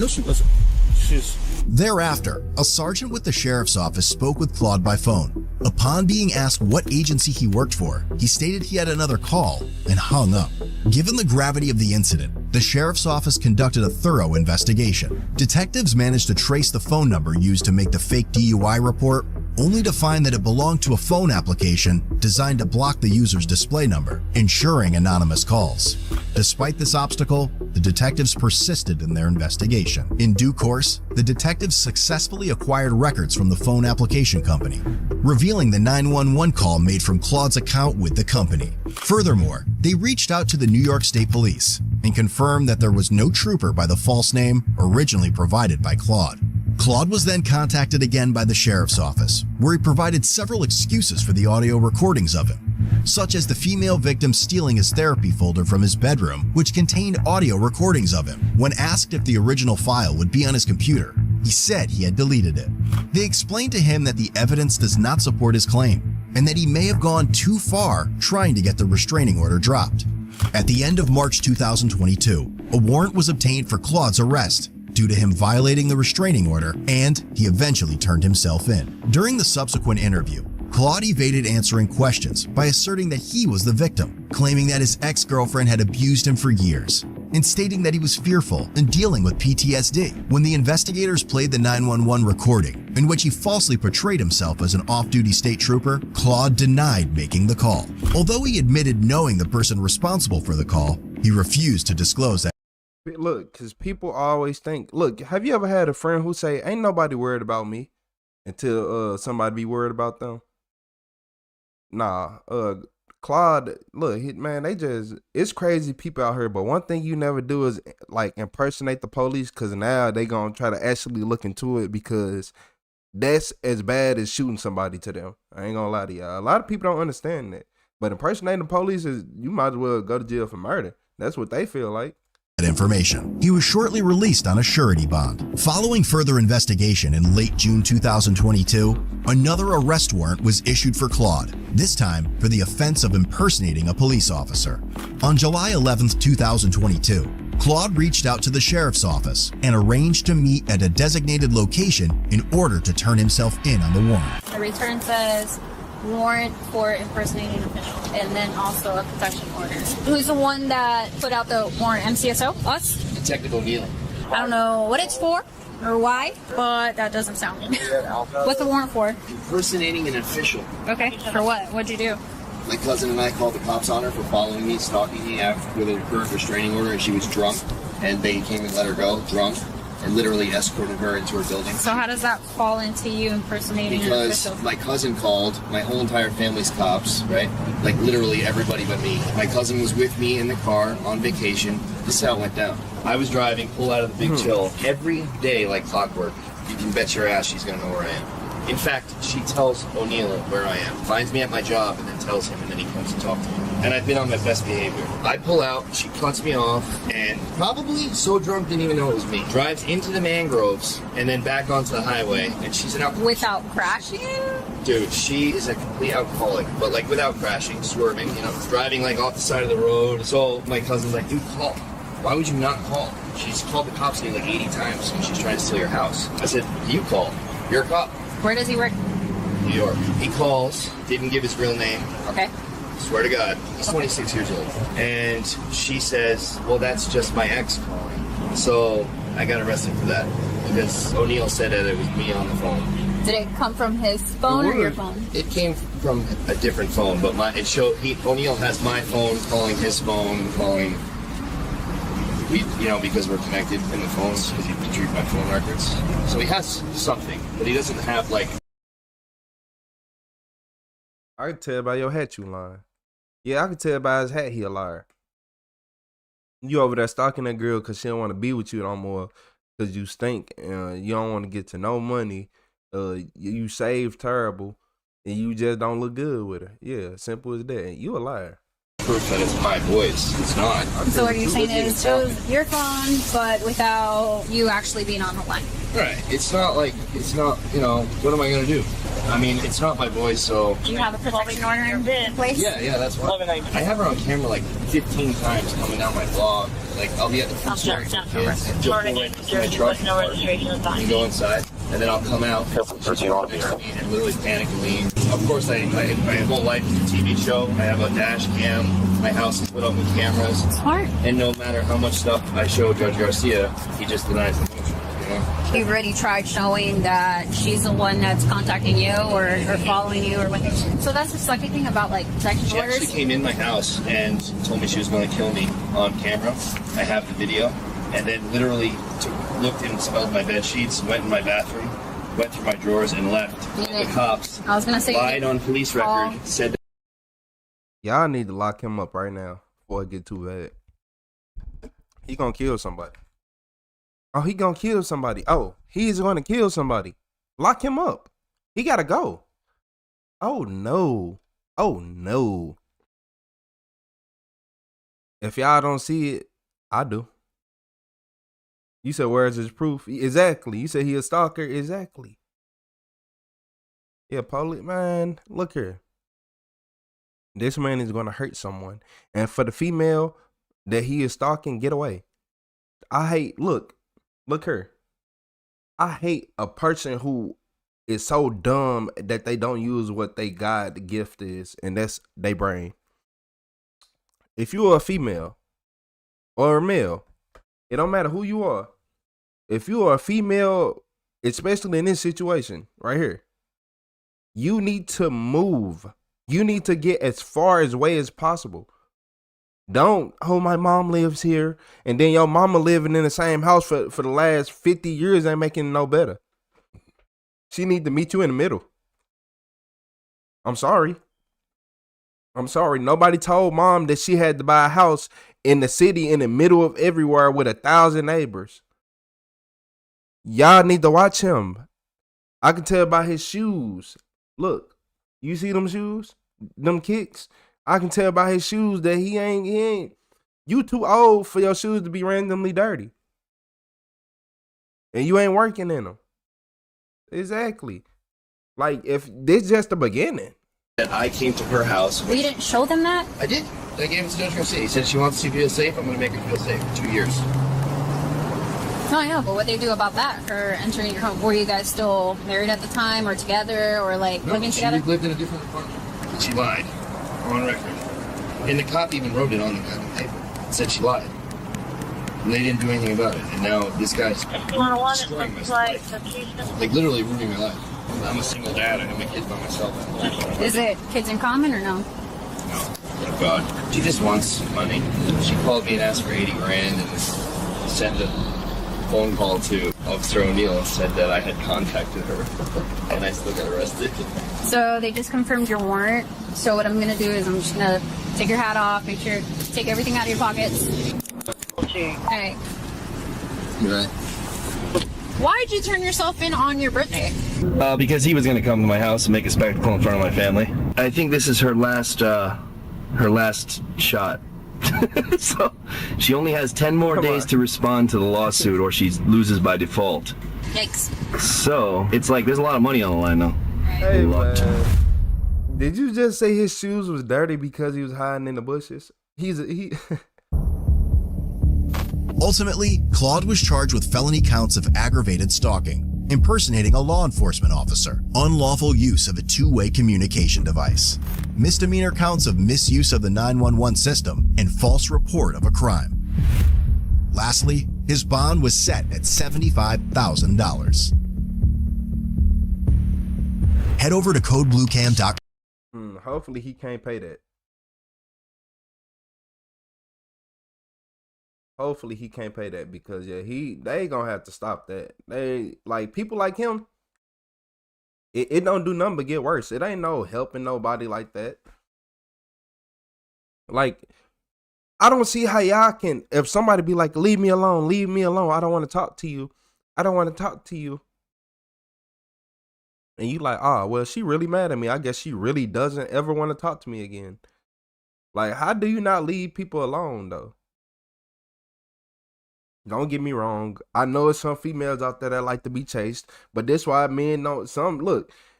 She's... Thereafter, a sergeant with the sheriff's office spoke with Claude by phone. Upon being asked what agency he worked for, he stated he had another call and hung up. Given the gravity of the incident, the sheriff's office conducted a thorough investigation. Detectives managed to trace the phone number used to make the fake DUI report, only to find that it belonged to a phone application designed to block the user's display number, ensuring anonymous calls. Despite this obstacle, the detectives persisted in their investigation. In due course, the detectives successfully acquired records from the phone application company, revealing the 911 call made from Claude's account with the company. Furthermore, they reached out to the New York State Police and confirmed that there was no trooper by the false name originally provided by Claude. Claude was then contacted again by the sheriff's office, where he provided several excuses for the audio recordings of him, such as the female victim stealing his therapy folder from his bedroom, which contained audio recordings of him. When asked if the original file would be on his computer, he said he had deleted it. They explained to him that the evidence does not support his claim, and that he may have gone too far trying to get the restraining order dropped. At the end of March 2022, a warrant was obtained for Claude's arrest due to him violating the restraining order, and he eventually turned himself in. During the subsequent interview, Claude evaded answering questions by asserting that he was the victim, claiming that his ex-girlfriend had abused him for years, and stating that he was fearful and dealing with PTSD. When the investigators played the 911 recording, in which he falsely portrayed himself as an off-duty state trooper, Claude denied making the call. Although he admitted knowing the person responsible for the call, he refused to disclose that. Look, because people always think, look, have you ever had a friend who say, ain't nobody worried about me, until somebody be worried about them? Nah, Claude, look, man, it's crazy people out here, but one thing you never do is like impersonate the police, because now they gonna try to actually look into it, because that's as bad as shooting somebody to them. I ain't gonna lie to y'all. A lot of people don't understand that, but impersonating the police is, you might as well go to jail for murder. That's what they feel like. Information. He was shortly released on a surety bond. Following further investigation in late June 2022, another arrest warrant was issued for Claude, this time for the offense of impersonating a police officer. On July 11th, 2022, Claude reached out to the sheriff's office and arranged to meet at a designated location in order to turn himself in on the warrant. The return says warrant for impersonating an official, and then also a protection order. Who's the one that put out the warrant? MCSO? Us? Detective O'Neill. I don't know what it's for or why, but that doesn't sound good. What's the warrant for? Impersonating an official. Okay, for what? What'd you do? My cousin and I called the cops on her for following me, stalking me after with a current restraining order, and she was drunk, and they came and let her go, drunk, and literally escorted her into her building. So how does that fall into you impersonating an official? Because my cousin called, my whole entire family's cops, right? Like literally everybody but me. My cousin was with me in the car on vacation. This is how it went down. I was driving, pull out of the Big Chill every day like clockwork. You can bet your ass she's gonna know where I am. In fact, she tells O'Neill where I am, finds me at my job, and then tells him, and then he comes to talk to me. And I've been on my best behavior. I pull out, she cuts me off, and probably so drunk didn't even know it was me. Drives into the mangroves, and then back onto the highway, and she's an alcoholic. Without crashing? Dude, she is a complete alcoholic, but like without crashing, swerving, you know, driving like off the side of the road. So my cousin's like, dude, call. Why would you not call? She's called the cops like 80 times when she's trying to steal your house. I said, you call. You're a cop. Where does he work? New York. He calls, didn't give his real name. Okay. Swear to God, he's 26 years old. And she says, well, that's just my ex calling. So I got arrested for that because O'Neill said that it was me on the phone. Did it come from his phone or your phone? It came from a different phone, but O'Neill has my phone calling his phone, calling. Because we're connected in the phones, because he retrieved my phone records. So he has something, but he doesn't have, like... I can tell by your hat you lying. Yeah, I can tell by his hat he a liar. You over there stalking that girl because she don't want to be with you no more because you stink. You don't want to get to no money. You save terrible, and you just don't look good with her. Yeah, simple as that. You a liar. Proof that it's my voice. It's not. So what you're saying is it was your phone, but without you actually being on the line. Right. It's not, what am I going to do? I mean, it's not my voice, so... Do you have a protection order in place? Yeah, that's why. I have her on camera like 15 times coming down my blog. Like, I'll be at the food store with kids, and she'll pull into my truck and go inside, and then I'll come out and literally panic and leave. Of course, my whole life is a TV show. I have a dash cam. My house is lit up with cameras. Smart. And no matter how much stuff I show Judge Garcia, he just denies the motion. You've already tried showing that she's the one that's contacting you or following you or what. So that's the sucky thing about like protection orders. She actually came in my house and told me she was going to kill me on camera. I have the video, and then literally looked and smelled my bed sheets, went in my bathroom, went through my drawers, and left. The cops lied on police record, said that. Y'all need to lock him up right now before it get too bad. He gonna kill somebody. Oh, he gonna kill somebody. Oh, he's gonna kill somebody. Lock him up. He gotta go. Oh no. Oh no. If y'all don't see it, I do. You said, where's his proof? Exactly. You said he a stalker. Exactly. Yeah, police, man, look here. This man is gonna hurt someone. And for the female that he is stalking, get away. Look here. I hate a person who is so dumb that they don't use what they God the gift is, and that's their brain. If you are a female or a male, it don't matter who you are. If you are a female, especially in this situation right here, you need to move. You need to get as far away as possible. Don't, my mom lives here, and then your mama living in the same house for the last 50 years ain't making it no better. She need to meet you in the middle. I'm sorry. Nobody told mom that she had to buy a house in the city in the middle of everywhere with 1,000 neighbors. Y'all need to watch him. I can tell by his shoes. Look, you see them shoes? Them kicks? I can tell by his shoes that he ain't. You too old for your shoes to be randomly dirty. And you ain't working in them. Exactly. Like, if this just the beginning. I came to her house. You didn't show them that? I did. I gave it to Judge Garcia. He said she wants to feel safe. I'm going to make her feel safe for 2 years. No, I know, but what they do about that? Her entering your home? Were you guys still married at the time, or together, or like living together? She lived in a different apartment. She lied. On record. And the cop even wrote it on the goddamn paper. Said she lied. And they didn't do anything about it. And now this guy's destroying my life. Like literally ruining my life. I'm a single dad. I have my kids by myself. Is it kids in common or no? No. Oh God. She just wants money. She called me and asked for 80 grand and sent a phone call to Officer O'Neill and said that I had contacted her. And I still got arrested. So they just confirmed your warrant. So what I'm going to do is I'm just going to take your hat off, make sure, take everything out of your pockets. Okay. Alright. Right. Why'd you turn yourself in on your birthday? Because he was going to come to my house and make a spectacle in front of my family. I think this is her last shot. So she only has 10 more days to respond to the lawsuit or she loses by default. Yikes. So it's like there's a lot of money on the line though. Hey man, did you just say his shoes was dirty because he was hiding in the bushes? He Ultimately, Claude was charged with felony counts of aggravated stalking, impersonating a law enforcement officer, unlawful use of a two-way communication device, misdemeanor counts of misuse of the 911 system, and false report of a crime. Lastly, his bond was set at $75,000. Head over to codebluecam.com. Hopefully he can't pay that. Hopefully he can't pay that because yeah, they gonna have to stop that. They like people like him. It don't do nothing but get worse. It ain't no helping nobody like that. Like I don't see how y'all can, if somebody be like, leave me alone, I don't want to talk to you. I don't want to talk to you. And you like, well, she really mad at me. I guess she really doesn't ever want to talk to me again. Like, how do you not leave people alone though? Don't get me wrong. I know it's some females out there that like to be chased, but this why men don't.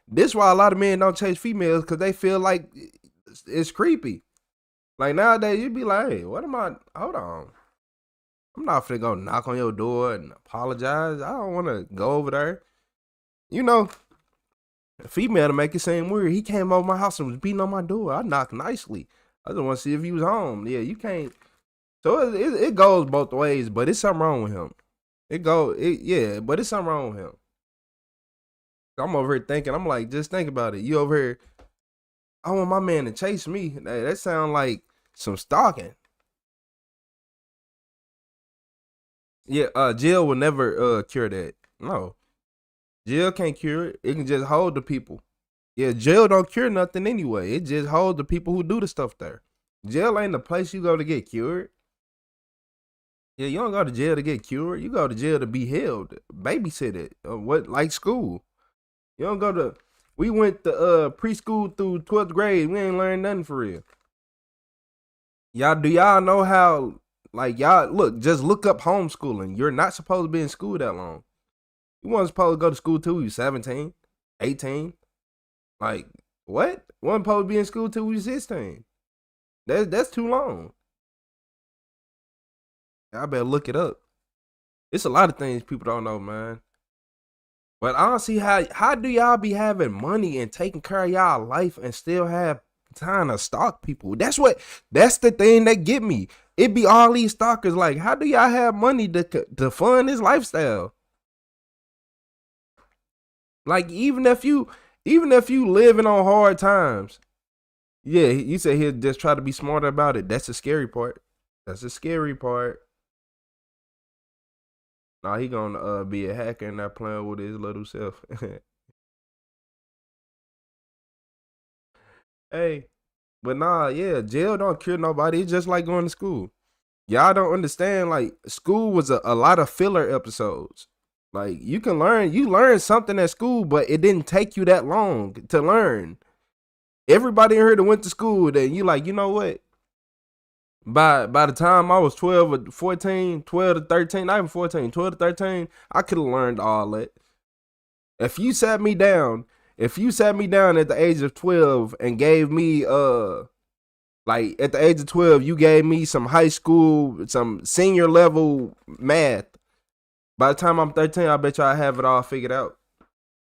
This why a lot of men don't chase females because they feel like it's creepy. Like nowadays, you be like, hey, what am I? Hold on. I'm not finna go knock on your door and apologize. I don't want to go over there. You know, a female to make it seem weird. He came over my house and was beating on my door. I knocked nicely. I just want to see if he was home. Yeah, you can't. So it goes both ways, but it's something wrong with him. But it's something wrong with him. I'm over here thinking, I'm like, just think about it. You over here, I want my man to chase me. Hey, that sound like some stalking. Yeah, jail will never cure that. No. Jail can't cure it. It can just hold the people. Yeah, jail don't cure nothing anyway. It just holds the people who do the stuff there. Jail ain't the place you go to get cured. Yeah, you don't go to jail to get cured. You go to jail to be held, babysit it. Like school. You don't go to. We went to preschool through 12th grade. We ain't learned nothing for real. Do y'all know how? Like just look up homeschooling. You're not supposed to be in school that long. You weren't supposed to go to school till you 17, 18. Like what? You weren't supposed to be in school till you 16. That's too long. I better look it up. It's a lot of things people don't know, man. But I don't see how do y'all be having money and taking care of y'all life and still have time to stalk people? That's the thing that get me. It be all these stalkers. Like, how do y'all have money to fund this lifestyle? Like, even if you living on hard times, yeah, you say he'll just try to be smarter about it. That's the scary part. That's the scary part. Nah, he gonna be a hacker and not playing with his little self. Hey, but nah, yeah, jail don't cure nobody. It's just like going to school. Y'all don't understand. Like school was a lot of filler episodes. Like you learn something at school, but it didn't take you that long to learn. Everybody in here that went to school, then you like, you know what? By the time I was 12 or 14, 12 to 13, not even 14, 12 to 13, I could have learned all that. If you sat me down at the age of 12 and gave me Like at the age of 12, you gave me some high school, some senior level math. By the time I'm 13, I bet you I have it all figured out.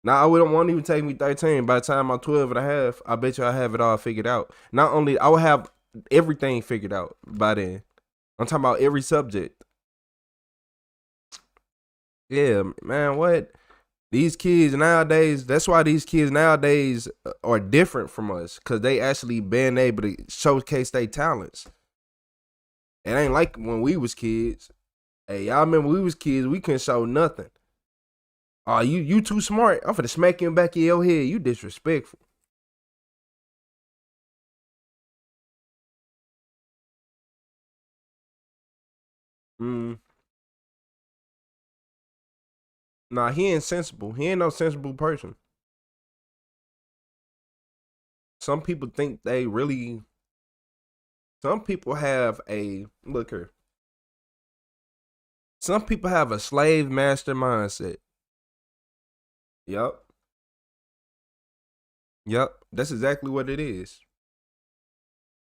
Now, won't even take me 13. By the time I'm 12 and a half, I bet you I have it all figured out. Not only, I will have everything figured out by then. I'm talking about every subject. Yeah, man, what? These kids nowadays, that's why these kids nowadays are different from us. Because they actually been able to showcase their talents. It ain't like when we was kids. Hey, y'all remember when we was kids, we couldn't show nothing. Oh, you too smart. I'm finna smack you in the back of your head. You disrespectful. Nah, he ain't sensible. He ain't no sensible person. Some people think they really... Some people have a... Look here. Some people have a slave master mindset. Yup. That's exactly what it is.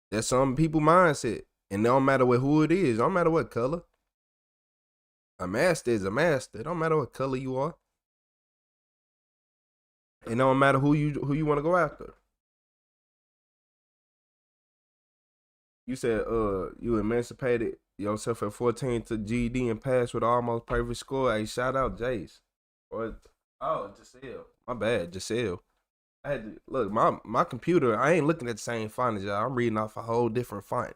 That's some people mindset. And it don't matter who it is. It don't matter what color. A master is a master. It don't matter what color you are. It don't matter who you want to go after. You said you emancipated yourself at 14 to GED and passed with almost perfect score. Hey, shout out Jace. Giselle. My bad, Giselle. I had to look, my computer, I ain't looking at the same font as y'all. I'm reading off a whole different font.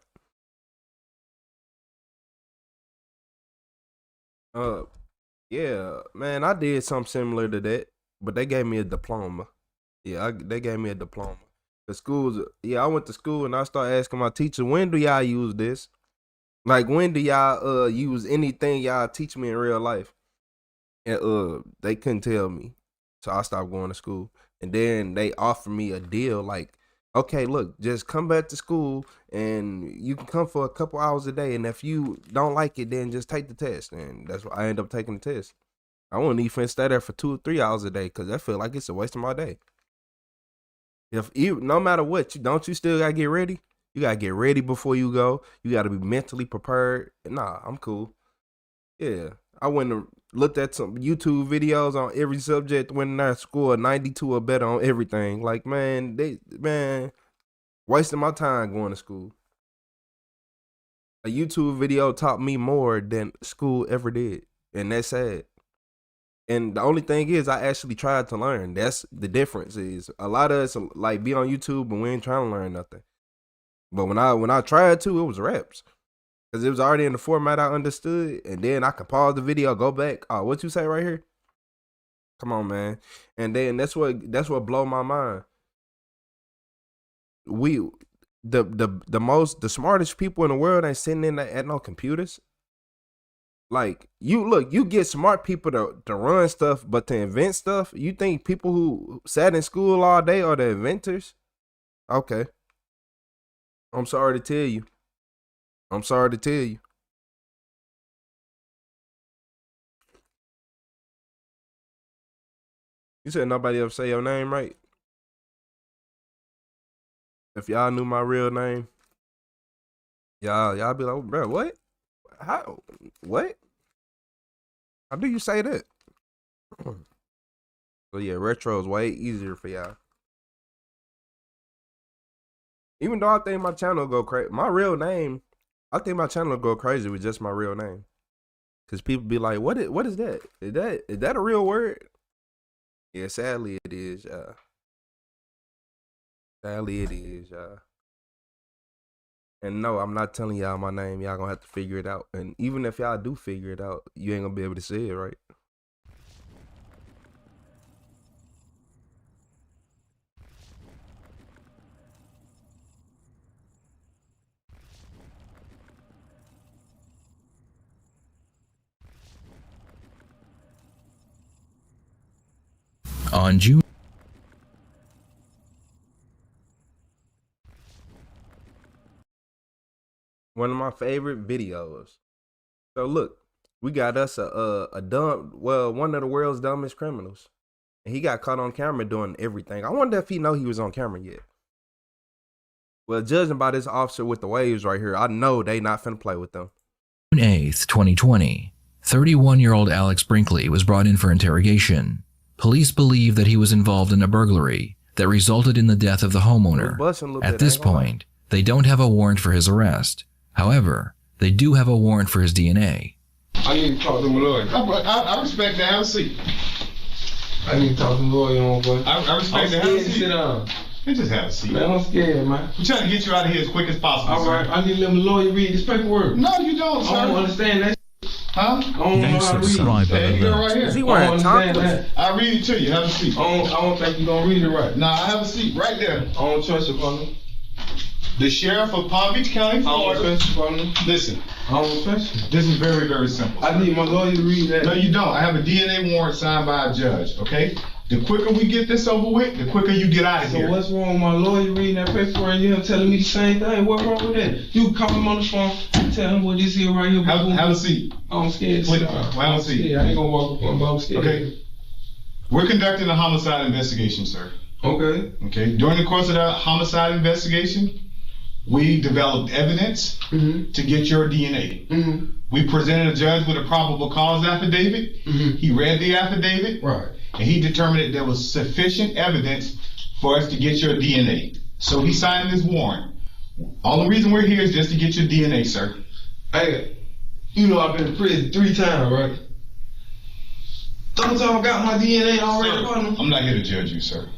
Yeah, man, I did something similar to that, but they gave me a diploma. Yeah, they gave me a diploma. The schools, I went to school and I started asking my teacher, when do y'all use this? Like, when do y'all use anything y'all teach me in real life? And they couldn't tell me. So I stopped going to school. And then they offered me a deal like, okay, look, just come back to school and you can come for a couple hours a day. And if you don't like it, then just take the test. And that's why I ended up taking the test. I wouldn't even stay there for 2 or 3 hours a day because I feel like it's a waste of my day. No matter what, don't you still gotta get ready? You gotta get ready before you go. You gotta be mentally prepared. Nah, I'm cool. Yeah, I went and looked at some YouTube videos on every subject. Went there, scored 92 or better on everything. Like, man, wasting my time going to school. A YouTube video taught me more than school ever did, and that's sad. And the only thing is, I actually tried to learn. That's the difference. Is a lot of us like be on YouTube, but we ain't trying to learn nothing. But when I tried to, it was raps, because it was already in the format I understood, and then I could pause the video, go back. Oh, what you say right here? Come on, man. And then that's what blew my mind. The smartest people in the world ain't sitting in at no computers. Like, you get smart people to run stuff, but to invent stuff, you think people who sat in school all day are the inventors? Okay. I'm sorry to tell you. You said nobody ever say your name right? If y'all knew my real name, y'all be like, bro, what? How? What? How do you say that? So yeah, retro is way easier for y'all. Even though I think my channel go crazy, my real name, I think my channel go crazy with just my real name. Cause people be like, what is that? Is that a real word? Yeah, sadly it is, Sadly it is, And no, I'm not telling y'all my name. Y'all gonna have to figure it out. And even if y'all do figure it out, you ain't gonna be able to say it right. On June. One of my favorite videos. So look, we got us one of the world's dumbest criminals. And he got caught on camera doing everything. I wonder if he know he was on camera yet. Well, judging by this officer with the waves right here, I know they not finna play with them. June 8th, 2020, 31-year-old Alex Brinkley was brought in for interrogation. Police believe that he was involved in a burglary that resulted in the death of the homeowner. At this point, they don't have a warrant for his arrest. However, they do have a warrant for his DNA. I need to talk to my lawyer. I respect that. Have a seat. I need to talk to my lawyer, boy. I respect that. Have a seat. Sit down. Just have a seat. Man, I'm scared, man. We're trying to get you out of here as quick as possible, All right, I need to let my lawyer read this paperwork. No, you don't, sir. I don't understand that. Huh? I don't know how to read. Hey, you right here. Is he wearing topless? I read it to you. Have a seat. I don't think you're going to read it right. Nah, I have a seat right there. I don't trust you, partner. The sheriff of Palm Beach County, Florida. I don't trust you, partner. Listen. I don't trust you. This is very, very simple. I need my lawyer to read that. No, you don't. I have a DNA warrant signed by a judge, okay? The quicker we get this over with, the quicker you get out of here. So what's wrong with my lawyer reading that paper right here telling me the same thing? What's wrong with that? You call him on the phone and tell him what this here right here. Have a seat. I'm scared. Have a seat. I ain't gonna walk up on, but I'm scared. Okay. We're conducting a homicide investigation, sir. Okay. Okay. During the course of that homicide investigation, we developed evidence to get your DNA. We presented a judge with a probable cause affidavit. He read the affidavit. Right. And he determined that there was sufficient evidence for us to get your DNA. So he signed this warrant. All the reason we're here is just to get your DNA, sir. Hey, you know I've been to prison 3 times, right? Don't y'all got my DNA already, partner? I'm not here to judge you, sir.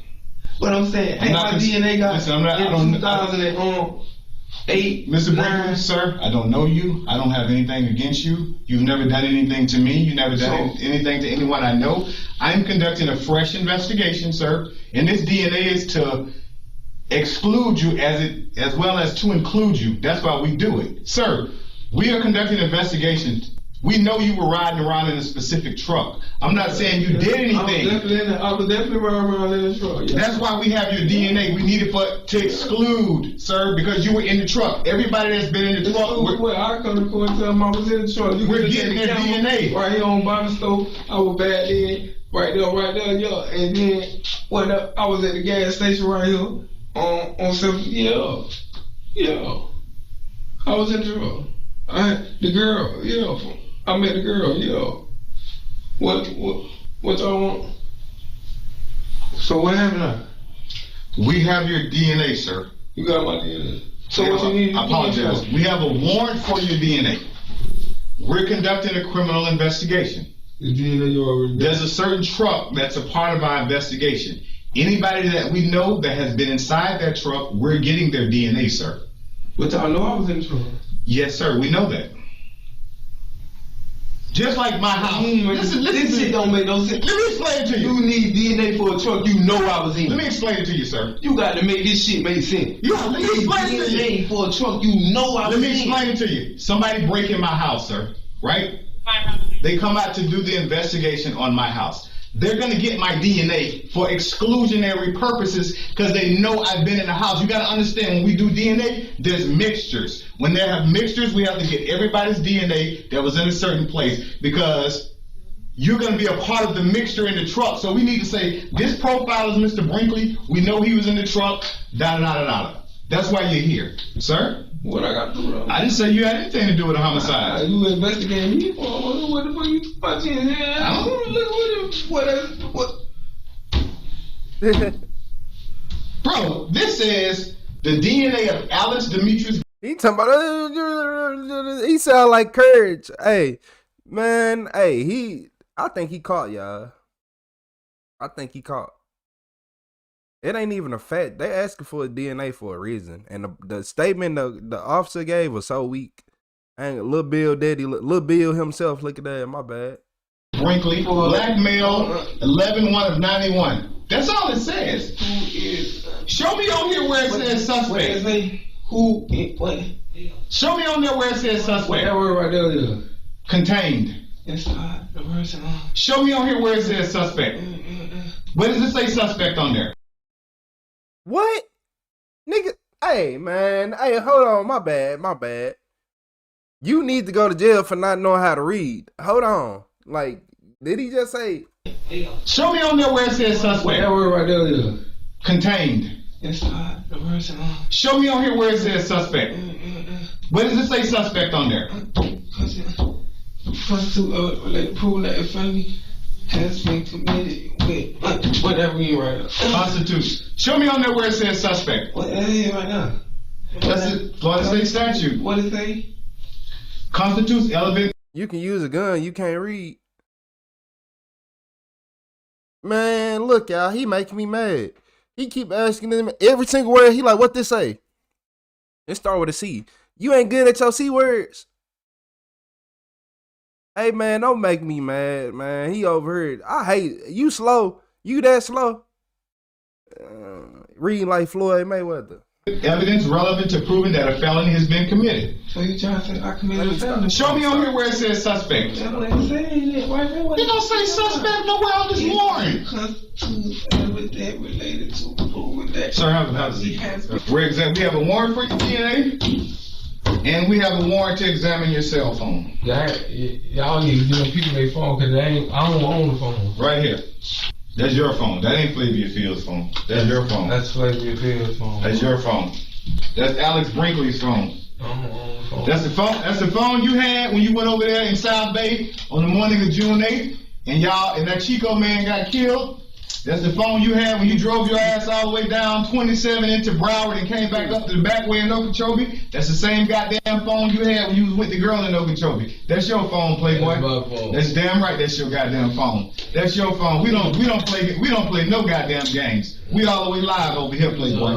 But I'm saying, ain't my DNA got listen, I don't 2008, Mr. Brinkley, sir, I don't know you. I don't have anything against you. You've never done anything to me. You've never done anything to anyone I know. I'm conducting a fresh investigation, sir. And this DNA is to exclude you as well as to include you. That's why we do it. Sir, we are conducting investigations. We know you were riding around in a specific truck. I'm not saying you did anything. I was definitely riding around in the truck. Yes. That's why we have your DNA. We need it to exclude, sir, because you were in the truck. Everybody that's been in the truck. I come to court and tell them I was in the truck. We're getting their DNA. Right here on Bobby Stove. I was bad then. Right there, yeah. And then I was at the gas station right here on 7th. Yeah. I was in the truck. The girl, I met the girl, What y'all want? So what happened now? We have your DNA, sir. You got my DNA. So what you need? I apologize. We have a warrant for your DNA. We're conducting a criminal investigation. The DNA you already got. There's a certain truck that's a part of our investigation. Anybody that we know that has been inside that truck, we're getting their DNA, sir. But y'all know I was in the truck. Yes, sir. We know that. Just like my house. Listen, this shit don't make no sense. Let me explain it to you. You need DNA for a truck you know I was in. Let me explain it to you, sir. You got to make this shit make sense. Let me explain it to you. DNA for a truck you know I was in. Let me explain it to you. Somebody break in my house, sir. Right? They come out to do the investigation on my house. They're going to get my DNA for exclusionary purposes because they know I've been in the house. You got to understand, when we do DNA, there's mixtures. When they have mixtures, we have to get everybody's DNA that was in a certain place because you're going to be a part of the mixture in the truck. So we need to say, this profile is Mr. Brinkley. We know he was in the truck, da-da-da-da-da. That's why you're here. Sir? What I got to do with it? I didn't say you had anything to do with a homicide. You investigating me? What the fuck you talking about? Bro, this says the DNA of Alex Demetrius. He talking about, he sound like Courage. Hey, man, I think he caught, y'all. I think he caught. It ain't even a fact. They asking for a DNA for a reason. And the statement the officer gave was so weak. Lil Bill himself, look at that, my bad. Brinkley, black male, 11-1 of 91. That's all it says. Show me on here where it says suspect. What? Show me on there where it says suspect. That word right there, yeah. Contained. Inside the person. Show me on here where it says suspect. Where does it say suspect on there? What? Nigga, hey, man. Hey, hold on. My bad. You need to go to jail for not knowing how to read. Hold on. Like, did he just say? Show me on there where it says suspect. That word right there, yeah. Contained. Show me on here where it says suspect. Where does it say suspect on there? Related proof that a felony has been committed with whatever you write up. Constitution. Show me on there where it says suspect. What it is right now? That's it. Florida State statute. What it say? Constitutes element. You can use a gun, you can't read. Man, look, y'all, he making me mad. He keep asking them every single word. He like, what this say? It start with a C. You ain't good at your C words. Hey, man, don't make me mad, man. He over here. I hate you slow. You that slow? Reading like Floyd Mayweather. Evidence relevant to proving that a felony has been committed. So you trying to say I committed a felony? Show me on here where it says suspect. It don't say suspect nowhere on this warrant. Constitutes evidence related to proving that. Sir, we have a warrant for your DNA, and we have a warrant to examine your cell phone. Y'all need to give people their phone because I don't own the phone. Right here. That's your phone. That ain't Flavia Field's phone. That's your phone. That's Flavia Field's phone. That's your phone. That's Alex Brinkley's phone. That's the phone. That's the phone you had when you went over there in South Bay on the morning of June 8th, and that Chico man got killed. That's the phone you had when you drove your ass all the way down 27 into Broward and came back up to the back way in Okeechobee. That's the same goddamn phone you had when you was with the girl in Okeechobee. That's your phone, Playboy. That's damn right. That's your goddamn phone. That's your phone. We don't play no goddamn games. We all the way live over here, Playboy.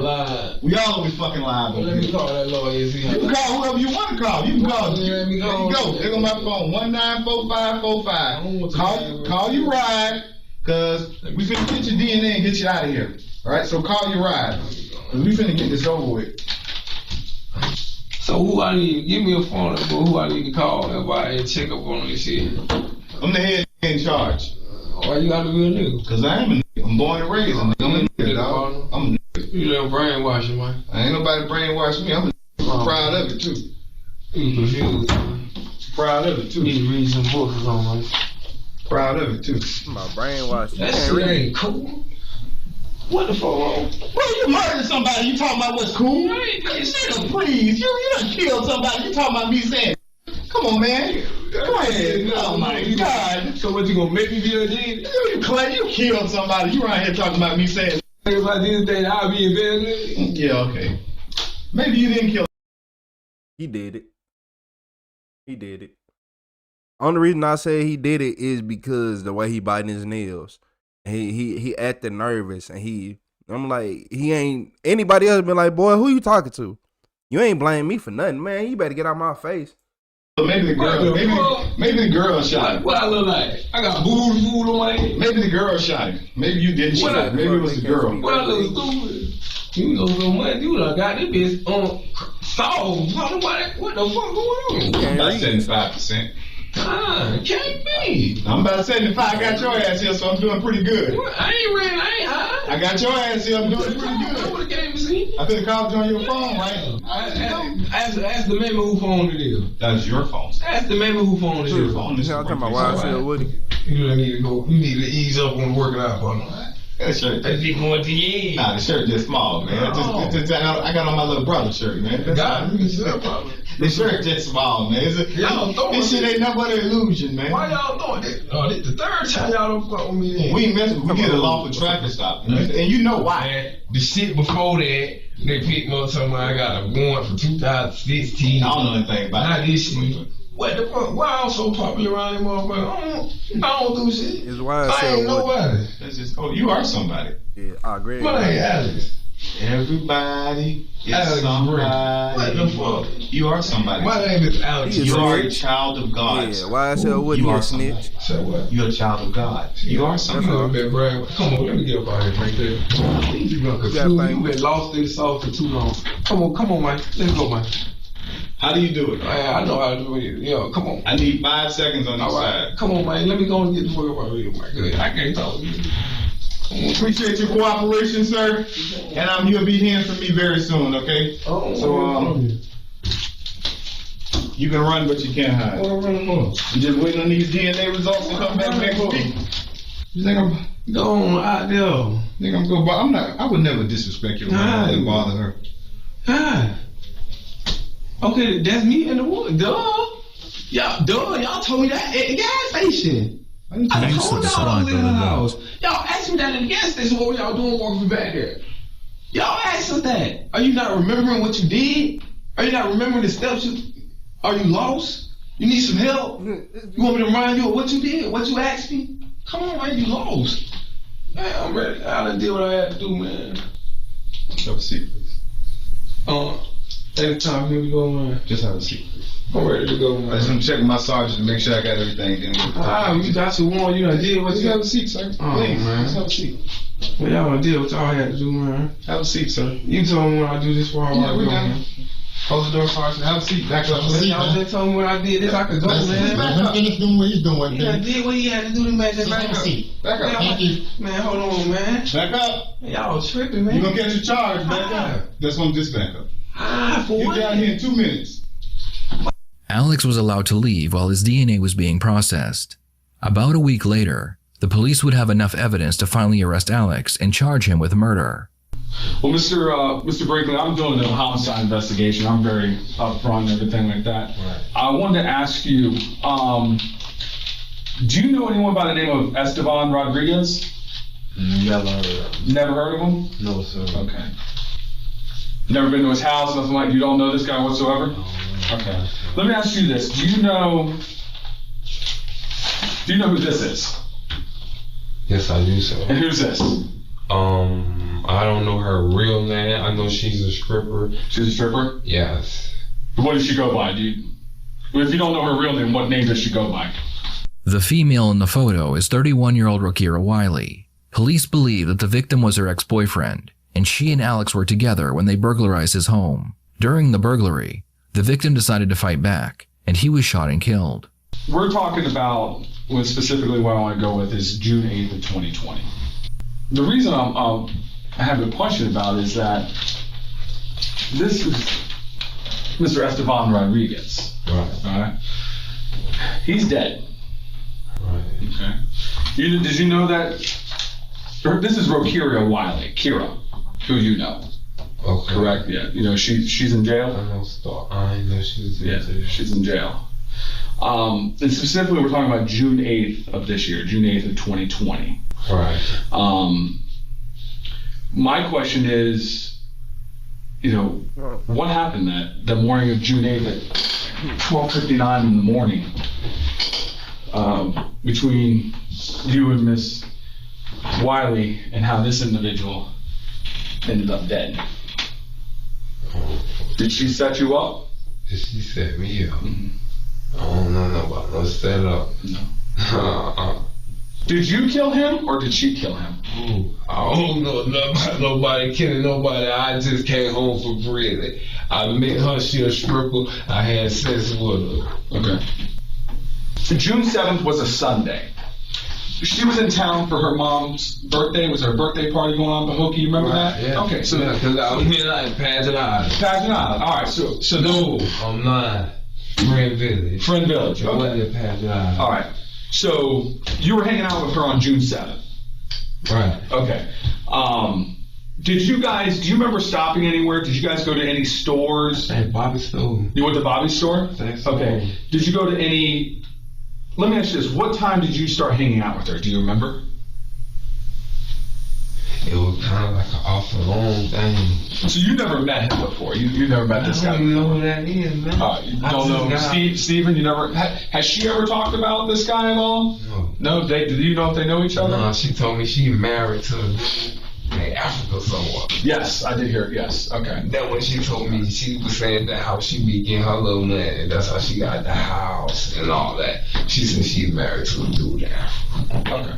We all the way fucking live over here. Let me call that lawyer. You can call whoever you want to call. You can call. There you go. There go my phone. 194545. Call you ride. Because we finna get your DNA and get you out of here. Alright, so call your ride. Because we finna get this over with. So who I need? Give me a phone number. Who I need to call and check up on this shit. I'm the head in charge. Why you gotta be a nigga? Because I am a nigga. I'm born and raised. I'm a nigga, dog. I'm a nigga. You little brainwashing, man. I ain't nobody brainwashing me. I'm a nigga. I'm proud of it, too. You confused, man. Proud of it, too. You need to read some books or something, man. Proud of it too. My brainwash. That shit ain't cool. What the fuck wrong? Bro, you murdered somebody. You talking about what's cool? Please, you done killed somebody. You talking about me saying? Come on, man. Go ahead. Oh my God. So what, you gonna make me be a G? You killed somebody. You right here talking about me saying? If I did that, I'll be in bed. Yeah, okay. Maybe you didn't kill. He did it. He did it. Only reason I say he did it is because the way he biting his nails. He acted nervous, and I'm like, he ain't anybody else been like, boy, who you talking to? You ain't blame me for nothing, man. You better get out my face. Maybe the girl shot him. What I look like? I got booty food on my head. Maybe the girl shot him. Maybe you didn't shoot him. Maybe it was the girl. What I look stupid? You know so much. You done got this bitch on solved. What the fuck going on? About 75%. Can't be. I'm about 75. I got your ass here, so I'm doing pretty good. What? I ain't high. I got your ass here, I'm doing pretty good. I would have gave you I could have called you on your phone, right? Ask the man who phone it is. That's your phone. Ask the man who phone it is. Your phone. I'm talking about why I said Woody. You need to go. You need to ease up on working out, partner. That shirt. That's going to you. Nah, the shirt just small, man. I got on my little brother shirt, man. The shirt just small, man. This shit ain't nothing but an illusion, man. Why y'all doing this? This the third time y'all don't fuck with me then. We ain't messing with. We get a lawful traffic stop, and you know why. The shit before that, they picked me up talking about I got a warrant for 2016. I don't know anything about that. Not this shit. What the fuck? Why I'm so popular around here, motherfucker? I don't do shit. It's why I ain't nobody. That's just, you are somebody. Yeah, I agree. My name Alex. Everybody is Alex somebody. What the fuck? You are somebody. My name is Alex. You are a child of God. Yeah, why I said Woody a snitch? Say what? You're a child of God. You are somebody. Come on, let me get up out here right there. You've been lost in the sauce for too long. Come on, man. Let's go, man. How do you do it? I know how to do it. Yo, come on. I need 5 seconds on each side. Come on, man. Let me go and get the fuck up out of here, man. Good. I can't talk to you. Appreciate your cooperation, sir. And you'll be hearing from me very soon, okay? You can run, but you can't hide. What am I running for? I'm just waiting on these DNA results to come back next week. You Go on out there. Nigga, I would never disrespect your mom and bother her. Okay, that's me in the wood. Y'all told me that at the gas station. I told y'all in the house. Y'all asked me that at the gas station. What were y'all doing walking back there? Y'all asked us that. Are you not remembering what you did? Are you not remembering the steps are you lost? You need some help? You want me to remind you of what you did? What you asked me? Come on, man, you lost. Man, I'm ready. I done did what I had to do, man. Have a seat, please. Anytime here we go, man. Just have a seat, please. I'm ready to go, man. I just want to check my sergeant to make sure I got everything. You got to warn. You done did what you... Just have a seat, sir. Oh, please, man. Just have a seat. Well, y'all done did what y'all had to do, man. Have a seat, sir. You told me when I do this for yeah, we done. Close the door, sergeant. Have a seat. Back up. Y'all just told me when I did this, I could go, man. Back up. Finish doing what he's doing. He done did what he had to do to man. Just back up. Back up. Man, hold on, man. Back up. Y'all tripping, man. You gonna catch a charge. Back up. That's one just back up. For you what? down here in 2 minutes. Alex was allowed to leave while his DNA was being processed. About a week later, the police would have enough evidence to finally arrest Alex and charge him with murder. Well, Mr. Brinkley, I'm doing a homicide investigation. I'm very upfront and everything like that. Right. I wanted to ask you, do you know anyone by the name of Esteban Rodriguez? Never heard of him. Never heard of him? No, sir. Okay. Never been to his house, nothing like, you don't know this guy whatsoever? No. Okay. Let me ask you this. Do you know who this is? Yes, I do, sir. And who's this? I don't know her real name. I know she's a stripper. She's a stripper? Yes. What does she go by? If you don't know her real name, what name does she go by? The female in the photo is 31-year-old Rokira Wiley. Police believe that the victim was her ex-boyfriend, and she and Alex were together when they burglarized his home. During the burglary, the victim decided to fight back, and he was shot and killed. We're talking about, specifically what I want to go with is June 8th of 2020. The reason I have a question about is that this is Mr. Esteban Rodriguez. Right. All right. He's dead. Right. Okay. Did you know that? This is Rokira Wiley, Kira, who you know. Okay. Correct. Yeah. You know she's in jail. I know she's in jail. She's in jail. And specifically, we're talking about June 8th of this year, June 8th of 2020. Right. My question is, what happened that the morning of June 8th at 12:59 in the morning between you and Miss Wiley, and how this individual ended up dead? Did she set you up? Did she set me up? Mm-hmm. I don't know about no set up. No. Did you kill him or did she kill him? I don't know nothing about nobody killing nobody. I just came home for bread. I met her, she a stripper. I had sex with her. Okay. June 7th was a Sunday. She was in town for her mom's birthday. Was her birthday party going on in Pahokee? You remember that? Yeah. Okay, so because I was here in Pageant Island. Pageant Island. All right, so no, I'm not. Friend Village. Friend Village. Okay. I wasn't in Pageant Island. All right. So you were hanging out with her on June 7th. Right. Okay. Do you remember stopping anywhere? Did you guys go to any stores? At Bobby's store. You went to Bobby's store? Okay. Did you go to any? Let me ask you this. What time did you start hanging out with her? Do you remember? It was kind of like an off and on thing. So you never met him before? You never met this guy? I don't know who that is, man. You don't know Steven? You never? Has she ever talked about this guy at all? No. No? Do you know if they know each other? No, she told me she married to in Africa somewhere. Yes, I did hear it. Yes. Okay. That when she told me, she was saying that how she be getting her little man, and that's how she got the house and all that. She said she's married to a dude in Africa. Okay.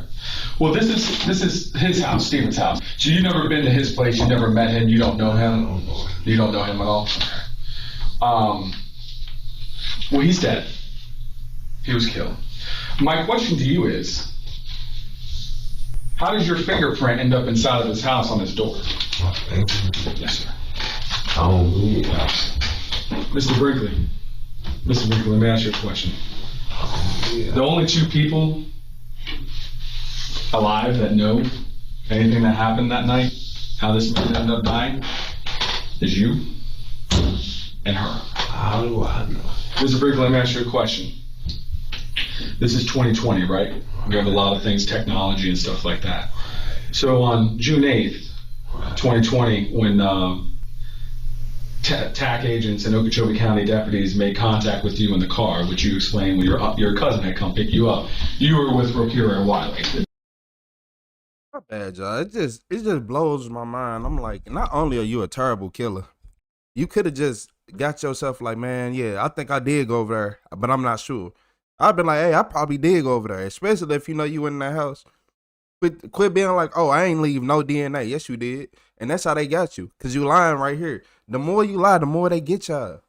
Well, this is his house, Steven's house. So you've never been to his place. You never met him. You don't know him. I don't know him. You don't know him at all. Okay. Well, he's dead. He was killed. My question to you is, how does your fingerprint end up inside of his house on his door? Yes, sir. I don't believe that. Mr. Brinkley, let me ask you a question. The only two people alive that know anything that happened that night, how this man ended up dying, is you and her. How do I know? Mr. Briggs, let me ask you a question. This is 2020, right? We have a lot of things, technology and stuff like that. So on June 8th, 2020, when TAC agents and Okeechobee County deputies made contact with you in the car, which you explained when your cousin had come pick you up, you were with Rokira and Wiley. Not bad, y'all. It just blows my mind. I'm like, not only are you a terrible killer, you could have just got yourself like, man, yeah, I think I did go over there, but I'm not sure. I've been like, hey, I probably did go over there, especially if you know you in that house. Quit being like, oh, I ain't leave no DNA. Yes, you did. And that's how they got you, because you lying right here. The more you lie, the more they get y'all.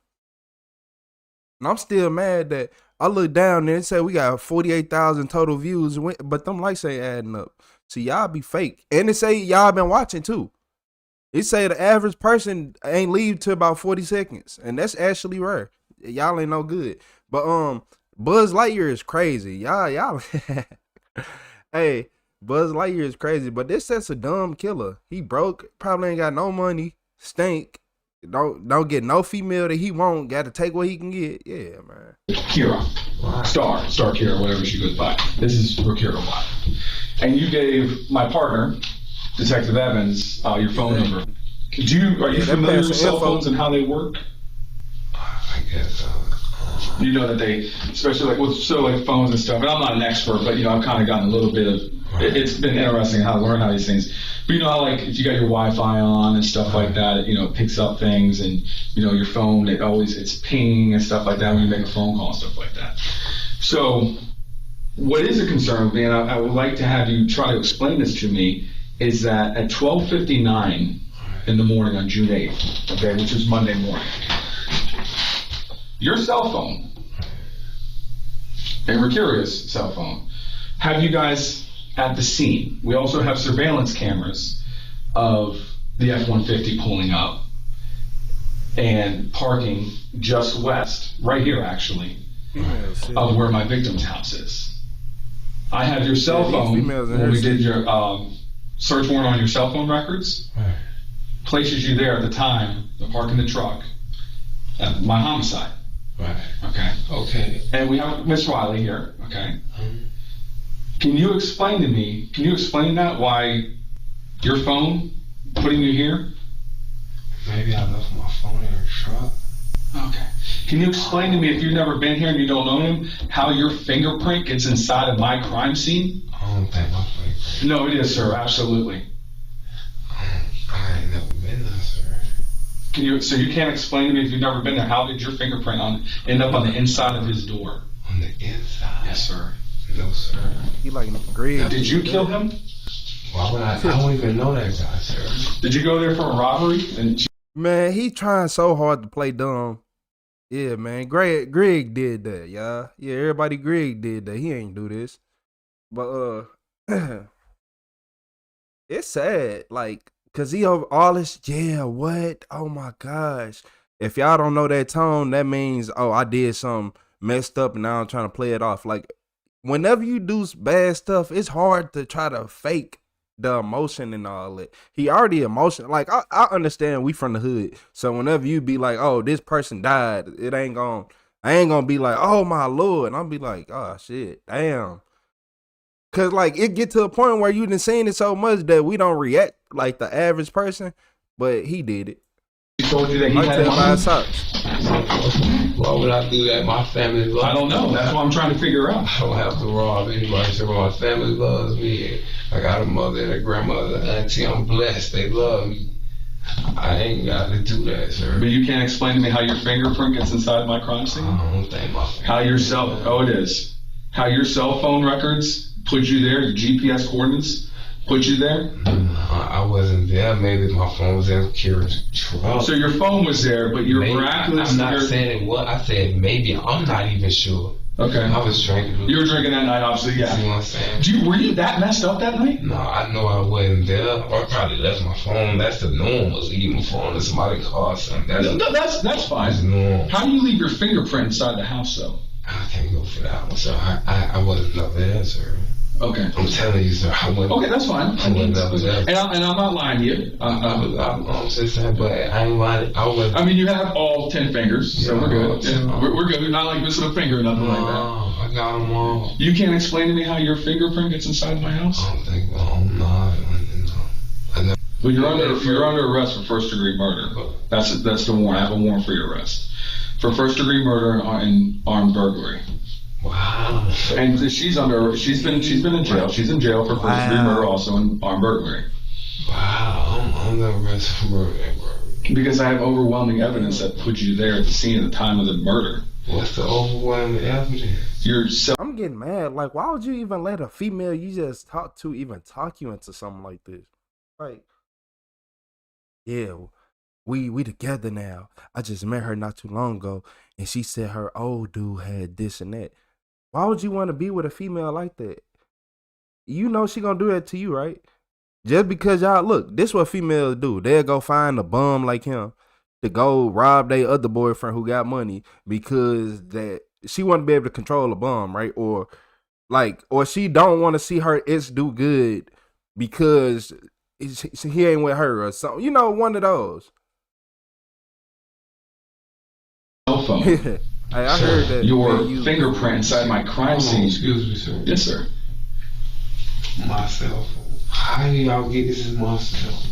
And I'm still mad that I look down there and say we got 48,000 total views, but them likes ain't adding up. So y'all be fake. And they say y'all been watching too. It say the average person ain't leave to about 40 seconds. And that's actually rare. Y'all ain't no good. But Buzz Lightyear is crazy. Y'all hey, Buzz Lightyear is crazy, but this that's a dumb killer. He broke, probably ain't got no money, stink, don't get no female that he won't, got to take what he can get. Yeah, man. Kira, Star Kira, whatever she goes by. This is Rokira Wiley. And you gave my partner, Detective Evans, your phone number. Are you familiar with cell phones and how they work? I guess you know that they, especially like with phones and stuff, and I'm not an expert, but I've kind of gotten a little bit of, it's been interesting how to learn how these things. But how like if you got your Wi-Fi on and stuff like that, it picks up things, and your phone, it's pinging and stuff like that when you make a phone call and stuff like that. So what is a concern with me, and I would like to have you try to explain this to me, is that at 12:59 in the morning on June 8th, okay, which is Monday morning, your cell phone and Rokira's cell phone have you guys at the scene. We also have surveillance cameras of the F-150 pulling up and parking just west, right here actually, of where my victim's house is. I have your cell phone when we did your search warrant on your cell phone records. Places you there at the time, parking the truck, at my homicide. Right. Okay. And we have Miss Wiley here. Okay. Can you explain that, why your phone putting you here? Maybe I left my phone in the truck. Okay. Can you explain to me, if you've never been here and you don't know him, how your fingerprint gets inside of my crime scene? I don't think my fingerprint. No, it is, sir. Absolutely. I ain't never been there, sir. So you can't explain to me, if you've never been there, how did your fingerprint end up on the inside of his door? On the inside? Yes, sir. No, sir. He like Greg. Did you kill him? Why would I don't even know that guy, sir. Did you go there for a robbery? Man, he trying so hard to play dumb. Yeah, man. Greg did that, y'all. Yeah, everybody Greg did that. He ain't do this. But it's sad, like, cause he over all this, yeah, what? Oh my gosh. If y'all don't know that tone, that means, oh, I did something messed up and now I'm trying to play it off. Like, whenever you do bad stuff, it's hard to try to fake the emotion and all that. He already emotional. Like, I understand we from the hood. So whenever you be like, oh, this person died, I ain't gonna be like, oh my Lord. And I'll be like, oh shit, damn. Cause like it get to a point where you done seen it so much that we don't react like the average person, but he did it. He told you that he had my socks. Why would I do that? My family loves me. I don't know. That's what I'm trying to figure out. I don't have to rob anybody. So my family loves me. I got a mother and a grandmother, and auntie. I'm blessed. They love me. I ain't got to do that, sir. But you can't explain to me how your fingerprint gets inside my crime scene? I don't think my fingerprint. It is. How your cell phone records put you there, your GPS coordinates put you there? I wasn't there. Maybe my phone was in Kira's truck. So your phone was there, but you're miraculous. I'm not saying it was. I said maybe. I'm not even sure. Okay. I was drinking. You were drinking that night, obviously, yeah. You know what I'm saying? Were you that messed up that night? No, I know I wasn't there. Or I probably left my phone. That's the norm, was leaving my phone in somebody's car or something. That's fine. That's normal. How do you leave your fingerprint inside the house, though? I can't go for that one, sir. I wasn't up there, sir. Okay. I'm telling you, sir. Okay, that's fine. And I'm not lying to you. I'm just saying, but I ain't lying. I mean, you have all 10 fingers, so we're good. Yeah, we're good. We're not like missing a finger or nothing like that. I got them all. You can't explain to me how your fingerprint gets inside my house? Well, you're under arrest for first-degree murder. That's the warrant. I have a warrant for your arrest for first-degree murder and armed burglary. Wow. And she's been in jail. She's in jail for first-degree murder also and armed burglary. Wow. I'm under arrest for murder. Because I have overwhelming evidence that put you there at the scene at the time of the murder. What's the overwhelming evidence? I'm getting mad. Like, why would you even let a female you just talk to even talk you into something like this? Like, yeah, we together now. I just met her not too long ago, and she said her old dude had this and that. Why would you want to be with a female like that? You know she gonna do that to you, right? Just because y'all, look, this what females do. They'll go find a bum like him to go rob their other boyfriend who got money because that she want to be able to control a bum, right? Or she don't want to see her ex do good because he ain't with her or something. You know, one of those. Cell phone. Hey, I heard that. Your fingerprint inside my crime scene. Excuse me, sir. Yes, sir. My cell phone. How do y'all get this in my cell phone?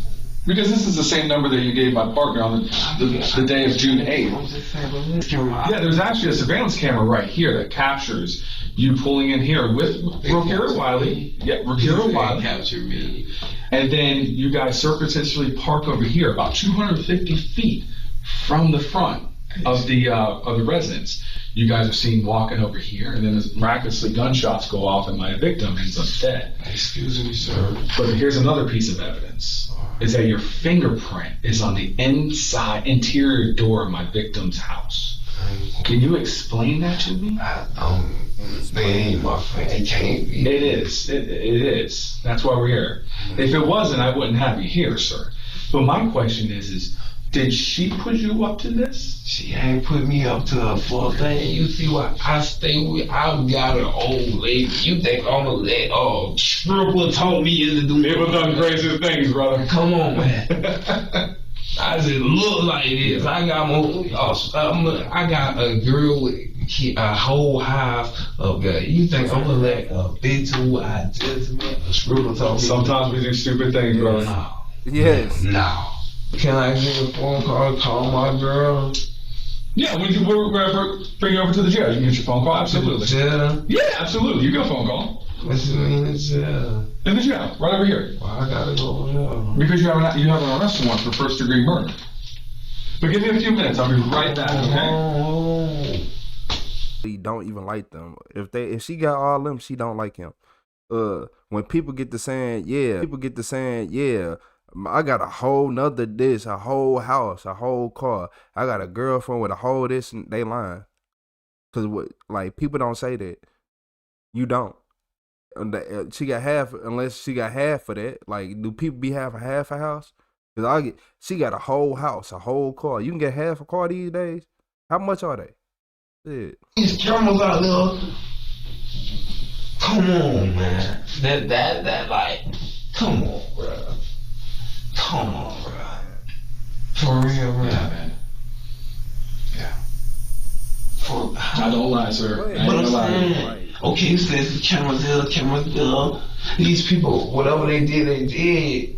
Because this is the same number that you gave my partner on the day of June 8th. Yeah, there's actually a surveillance camera right here that captures you pulling in here with Rokira Wiley. Yeah, Rokira Wiley captured me. And then you guys surreptitiously park over here, about 250 feet from the front of the residence. You guys are seen walking over here, and then miraculously gunshots go off, and my victim ends up dead. Excuse me, sir. But here's another piece of evidence: is that your fingerprint is on the interior door of my victim's house. Can you explain that to me? They ain't my friend. It can't be. It is. It is. That's why we're here. If it wasn't, I wouldn't have you here, sir. But my question is did she put you up to this? She ain't put me up to a full thing. You see what I stay with? I got an old lady. You think I'm gonna let stripper told me to do? People done crazy things, brother. Come on, man. I just look like this. I got a girl with a whole house of that. You think I'm gonna let a bitch who I just met a stripper told me? Sometimes we do stupid things, brother. No. Yes. No. Can I get a phone call, call my girl? Yeah, we're gonna bring you over to the jail. You can get your phone call, absolutely. Jail? Yeah, absolutely. You get a phone call. What's the mean in jail? In the jail, right over here. Well, I gotta go over there. Because you have an arrest warrant for first-degree murder. But give me a few minutes. I'll be right back, okay? He don't even like them. If she got all them, she don't like him. When people get to saying, yeah, I got a whole nother this, a whole house, a whole car. I got a girlfriend with a whole this, and they lying. Cause people don't say that. You don't. She got half, unless she got half of that. Like, do people be having half a house? Cause she got a whole house, a whole car. You can get half a car these days. How much are they? Shit. These cameras out there. Come on, man. That like, come on, bro. Come on, bro. For real, bro. Yeah, man. Yeah. I don't lie, sir. But I'm saying, okay, you said the cameras there. These people, whatever they did, they did.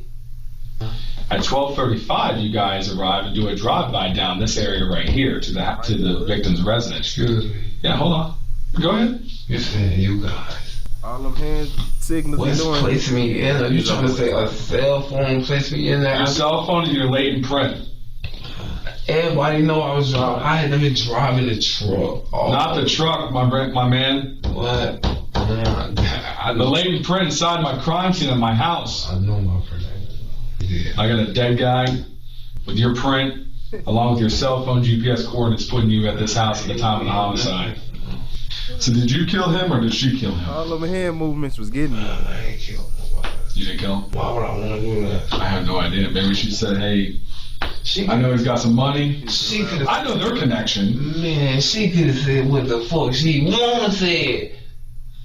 At 12:35, you guys arrive and do a drive-by down this area right here to the victim's residence. Excuse me. Yeah, hold on. Go ahead. You said you guys. All them hand signals What's you doing? Place me in? Are you trying to say a cell phone place me in there? Your cell phone and your latent print. Everybody know I was driving. I had them been driving the truck. Not the truck, my man. What? The latent print inside my crime scene at my house. I know my print. Yeah. I got a dead guy with your print, along with your cell phone GPS coordinates, putting you at this house at the time of the homicide. So did you kill him or did she kill him? All them hand movements was getting me. I ain't killed nobody. You didn't kill him? Why would I want to do that? I have no idea. Maybe she said, hey, I know he's got some money. I know their connection. Man, she could have said what the fuck she wanna say.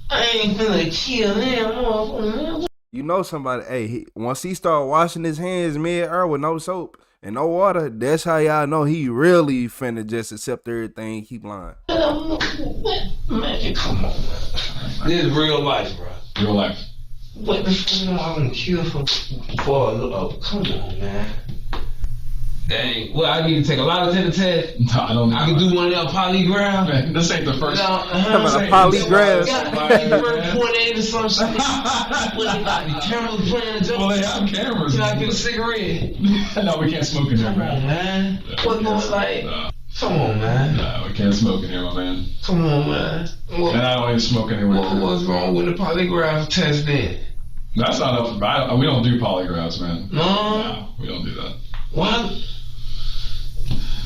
I ain't finna kill them, motherfucker. You know somebody, hey, once he start washing his hands mid-air with no soap and no water, that's how y'all know he really finna just accept everything, keep lying. Man, come on, man. This is real life, bro. Real life. What the fuck am I gonna kill for come on, man. Dang. Well, I need to take a lot of test. No, I don't know. I can do one of them polygraph. Man, this ain't the first. Polygraph. .8 or some shit. The camera's playing. Well, they have cameras. Can I get a cigarette? No, we can't smoke in here, Come on, man. What going like? No. Come on, man. No, we can't smoke in here, my man. Come on, man. And I don't even smoke anywhere. What's wrong with the polygraph test then? That's not up. We don't do polygraphs, man. No, we don't do that. What?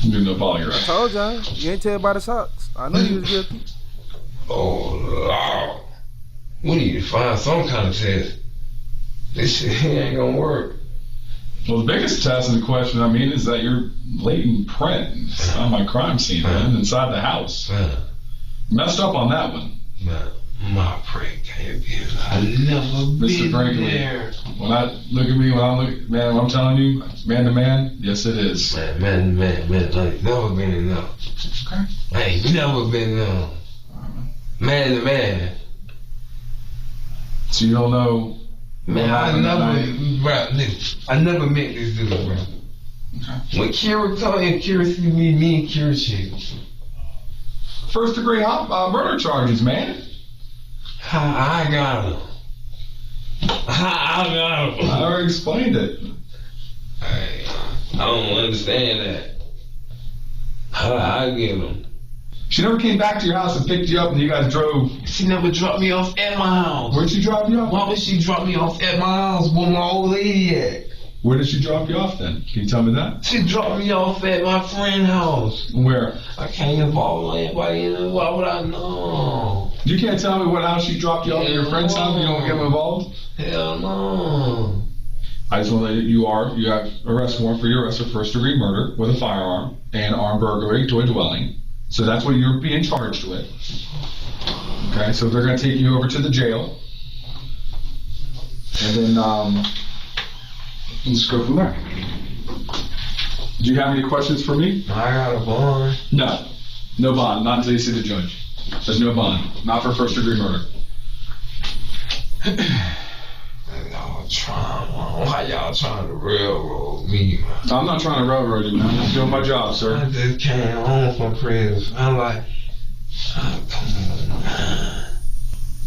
We do no polygraph. I told y'all, you ain't tell by the socks. I know you was guilty. Oh, Lord. We need to find some kind of test. This shit ain't gonna work. Well, the biggest test in the question, I mean, is that your blatant print on my crime scene, man, inside the house. Messed up on that one. Man, my print can't be. I never Mr. been there. When I look at me, man, I'm telling you, man to man, yes it is. Man, I ain't never been enough. Okay. I ain't never been enough. Man to man. So you don't know. Man, I never met this dude, bro. Okay. When Kira told him, Kira see me and Kira shit. First degree murder charges, man. I got him. I already explained it. I don't understand that. I get him. She never came back to your house and picked you up and you guys drove. She never dropped me off at my house. Where'd she drop you off? Why would she drop me off at my house where my old lady at? Where did she drop you off then? Can you tell me that? She dropped me off at my friend's house. Where? I can't involve anybody in it. Why would I know? You can't tell me what house she dropped you off at your friend's house? You don't get involved? Hell no. I just want to let you have arrest warrant for your arrest for first degree murder with a firearm and armed burglary to a dwelling. So that's what you're being charged with. Okay, so they're going to take you over to the jail. And then let's go from there. Do you have any questions for me? I got a bond. No. No bond. Not until you see the judge. There's no bond. Not for first degree murder. Why y'all trying to railroad me, man? I'm not trying to railroad you, man. I'm doing my job, sir. I just came home from prison. I'm like, oh, come on, man.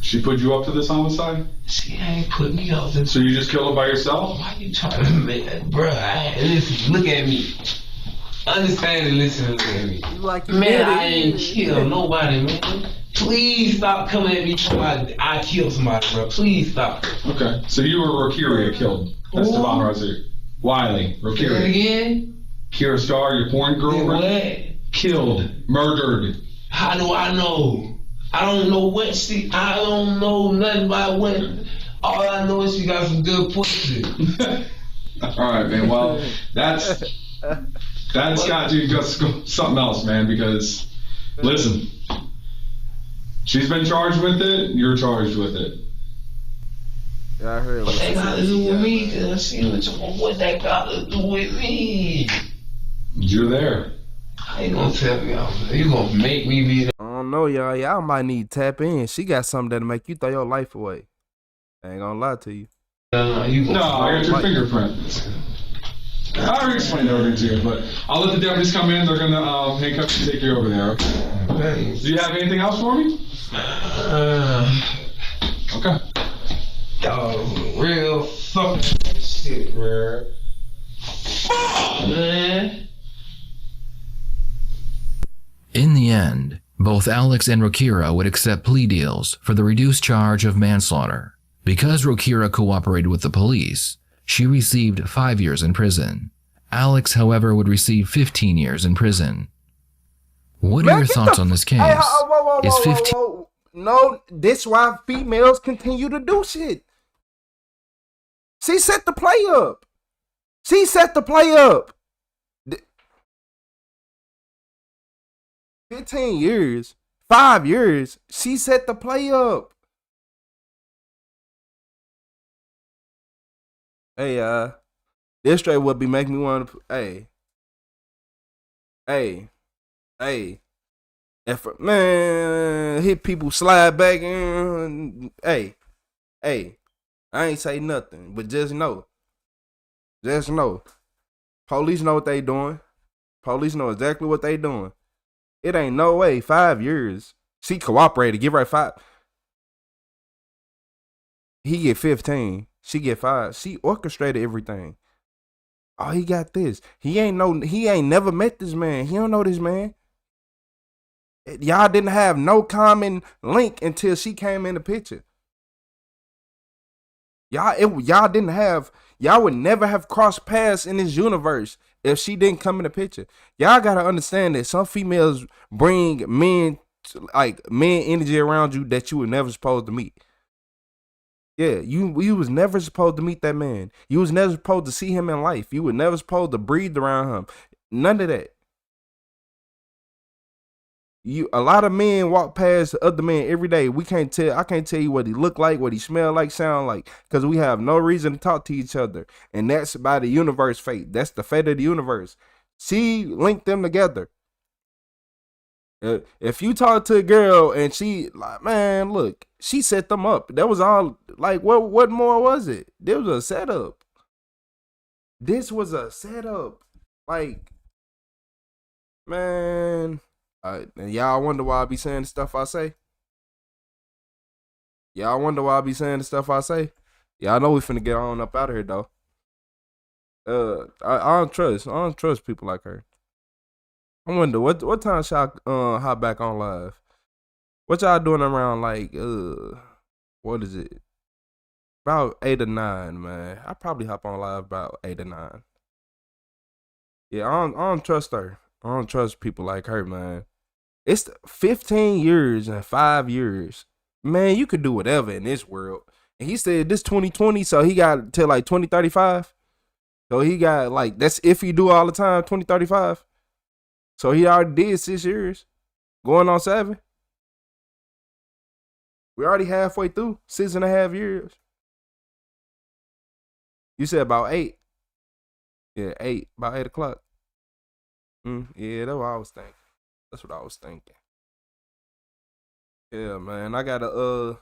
She put you up to this homicide? She ain't put me up to. So you just killed her by yourself? Why you trying to make that, bruh? Listen, look at me. Understand and listen, look at me. Like man, I ain't killed nobody, man. Please stop coming at me talking I killed somebody, bro. Please stop. Okay, so you were Rokiria killed. That's Devon Rozier. Wiley, Rokiria. Again? Kira Star, your porn girlfriend? What? Killed, murdered. How do I know? I don't know what she. I don't know nothing about what. All I know is she got some good pussy. All right, man. Well, that's got you just something else, man. Because listen. She's been charged with it, you're charged with it. Yeah, I heard what that got to do with me? What that got to do with me? You're there. How you gonna tell me? You gonna make me be there? I don't know, y'all. Y'all might need to tap in. She got something that'll make you throw your life away. I ain't gonna lie to you. No, I got your fingerprint. I already explained everything to you, but I'll let the deputies come in. They're gonna handcuff you and take you over there. Okay. Do you have anything else for me? Okay. Real fucking shit, bro. Man. In the end, both Alex and Rokira would accept plea deals for the reduced charge of manslaughter. Because Rokira cooperated with the police, she received 5 years in prison. Alex, however, would receive 15 years in prison. What are your thoughts on this case? Is 15? No, this why females continue to do shit. She set the play up. 15 years, 5 years. She set the play up. Hey, this straight would be making me want to. Hey. If man hit people slide back in. Hey. I ain't say nothing, but just know. Police know what they doing. Police know exactly what they doing. It ain't no way 5 years. She cooperated. Give her 5. He get 15. She get 5. She orchestrated everything. Oh, he got this. He ain't never met this man. He don't know this man. Y'all didn't have no common link until she came in the picture. Y'all would never have crossed paths in this universe if she didn't come in the picture. Y'all gotta understand that some females bring men energy around you that you were never supposed to meet. Yeah, you was never supposed to meet that man. You was never supposed to see him in life. You were never supposed to breathe around him. None of that. A lot of men walk past other men every day. I can't tell you what he look like, what he smell like, sound like, because we have no reason to talk to each other. And that's by the universe fate. That's the fate of the universe. She linked them together. If you talk to a girl and she like, man, look, she set them up. That was all. Like, what more was it? There was a setup. This was a setup. Like, man. And y'all wonder why I be saying the stuff I say? Y'all wonder why I be saying the stuff I say? Y'all know we finna get on up out of here though. I don't trust people like her. I wonder what time should I hop back on live? What y'all doing around like what is it? About 8 or 9, man. I probably hop on live about 8 or 9. Yeah, I don't trust her. I don't trust people like her, man. It's 15 years and 5 years. Man, you could do whatever in this world. And he said this 2020, so he got till like 2035. So he got like, that's if he do all the time, 2035. So he already did 6 years. Going on 7. We already halfway through 6.5 years. You said about 8. Yeah, 8. About 8 o'clock. Yeah, that's what I was thinking. Yeah, man. I gotta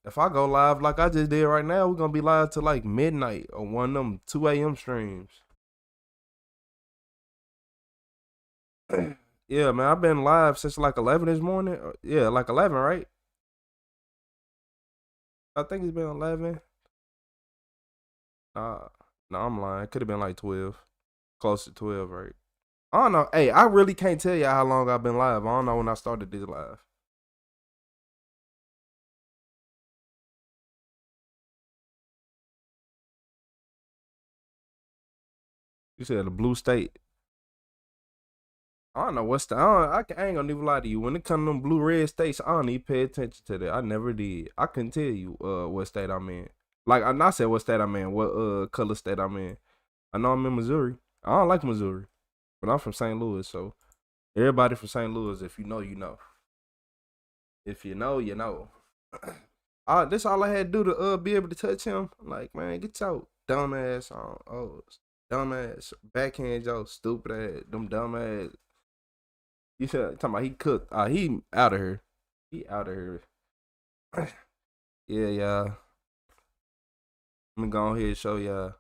if I go live like I just did right now, we're gonna be live till like midnight on one of them 2 a.m. streams. Yeah, man. I've been live since like 11 this morning. Yeah, like 11, right? I think it's been 11. No, I'm lying. It could have been like 12. Close to 12, right? I don't know. Hey, I really can't tell you how long I've been live. I don't know when I started this live. You said the blue state. I don't know what's I ain't gonna even lie to you. When it comes to them blue-red states, I don't even pay attention to that. I never did. I couldn't tell you what state I'm in. Like, I not said what state I'm in, what color state I'm in. I know I'm in Missouri. I don't like Missouri. But I'm from St. Louis, so everybody from St. Louis, if you know, you know. If you know, you know. This all I had to do to be able to touch him. I'm like, man, get your dumb ass on. Oh, dumb ass. Backhand your stupid ass. Them dumb ass. You said talking about he cooked. He out of here. He out of here. Yeah, y'all. Let me go ahead and show y'all.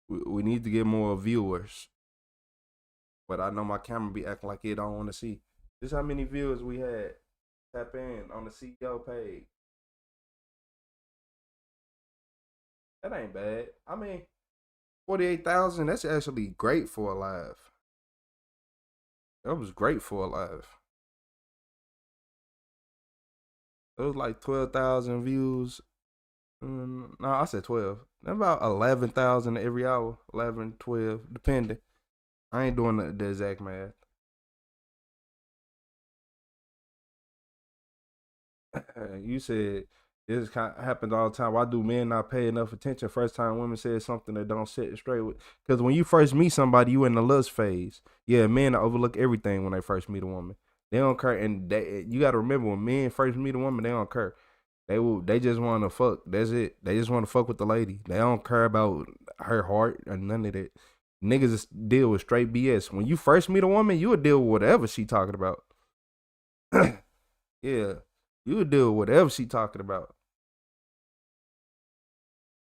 We need to get more viewers. But I know my camera be acting like it don't want to see. This how many viewers we had. Tap in on the CEO page. That ain't bad. I mean, 48,000, that's actually great for a live. That was great for a live. It was like 12,000 views. No, I said 12. About 11,000 every hour. 11, 12, depending. I ain't doing the exact math. You said this happens all the time. Why do men not pay enough attention? First time women say something that don't sit straight with. Because when you first meet somebody, you in the lust phase. Yeah, men overlook everything when they first meet a woman. They don't care. And you got to remember, when men first meet a woman, they don't care. They just want to fuck. That's it. They just want to fuck with the lady. They don't care about her heart or none of that. Niggas deal with straight BS. When you first meet a woman, you would deal with whatever she talking about. Yeah, you would deal with whatever she talking about.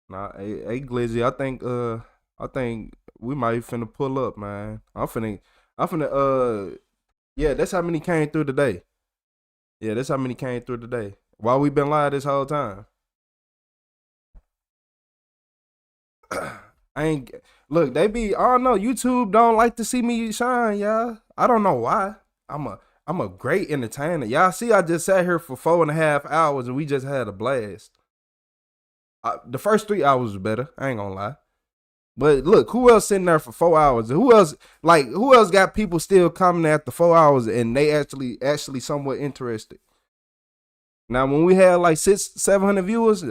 Nah, hey Glizzy, I think we might finna pull up, man. I'm finna yeah, that's how many came through today. Yeah, that's how many came through today. While we been live this whole time. Look, I don't know, YouTube don't like to see me shine, y'all. I don't know why. I'm a great entertainer. Y'all see, I just sat here for 4.5 hours and we just had a blast. The first 3 hours was better. I ain't gonna lie. But look, who else sitting there for 4 hours? Who else got people still coming after 4 hours and they actually somewhat interested? Now, when we had like 600-700 viewers,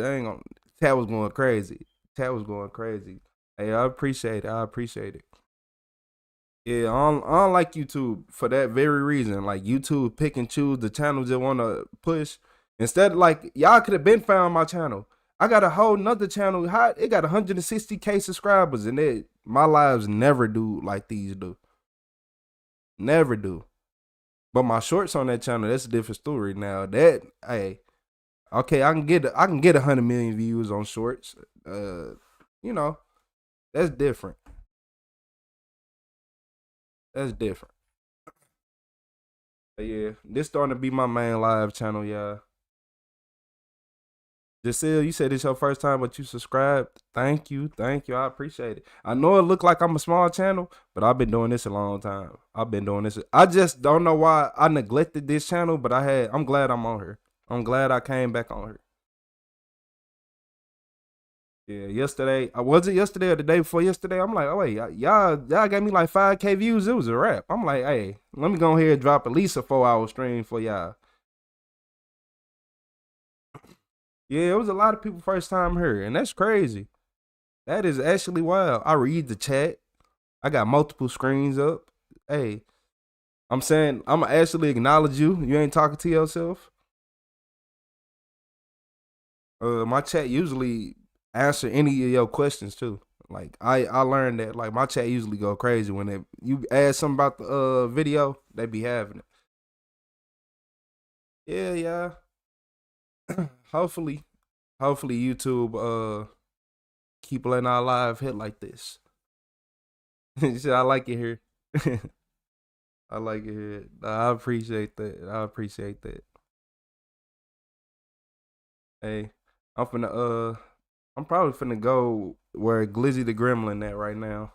Tat was going crazy. Hey, I appreciate it. Yeah, I don't like YouTube for that very reason. Like, YouTube pick and choose the channels they want to push. Instead, like, y'all could have been found my channel. I got a whole nother channel. It got 160K subscribers, and my lives never do like these do. Never do. But my shorts on that channel, that's a different story. Now that, hey, okay, I can get 100 million views on shorts. You know, that's different. That's different. But yeah, this starting to be my main live channel, y'all. Giselle, you said it's your first time, but you subscribed. Thank you. I appreciate it. I know it look like I'm a small channel, but I've been doing this a long time. I just don't know why I neglected this channel, but I'm glad I'm on here. I'm glad I came back on here. Yeah, yesterday, was it yesterday or the day before yesterday? I'm like, oh wait, y'all gave me like 5K views. It was a wrap. I'm like, hey, let me go ahead and drop at least a 4-hour stream for y'all. Yeah, it was a lot of people first time here, and that's crazy. That is actually wild. I read the chat. I got multiple screens up. Hey, I'm saying I'm gonna actually acknowledge you. You ain't talking to yourself. My chat usually answer any of your questions too. Like I learned that like my chat usually go crazy when you ask something about the video, they be having it. Yeah. Hopefully YouTube keep letting our live hit like this. I like it here. I like it here. I appreciate that. Hey, I'm probably finna go where Glizzy the Gremlin at right now.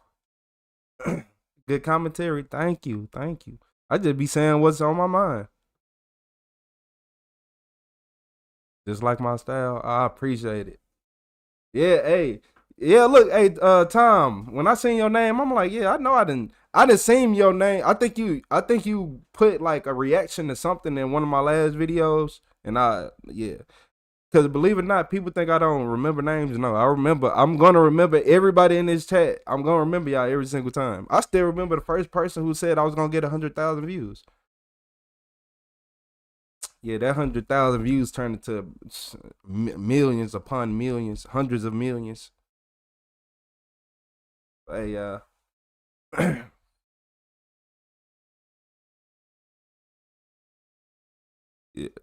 Good commentary. Thank you. I just be saying what's on my mind. Just like my style, I appreciate it. Yeah, hey. Yeah, look, hey, Tom, when I seen your name, I'm like, yeah, I know I didn't seen your name. I think you put like a reaction to something in one of my last videos. And yeah. Because believe it or not, people think I don't remember names. No, I remember. I'm going to remember everybody in this chat. I'm going to remember y'all every single time. I still remember the first person who said I was going to get 100,000 views. Yeah, that 100,000 views turned into millions upon millions, hundreds of millions. Hey, yeah,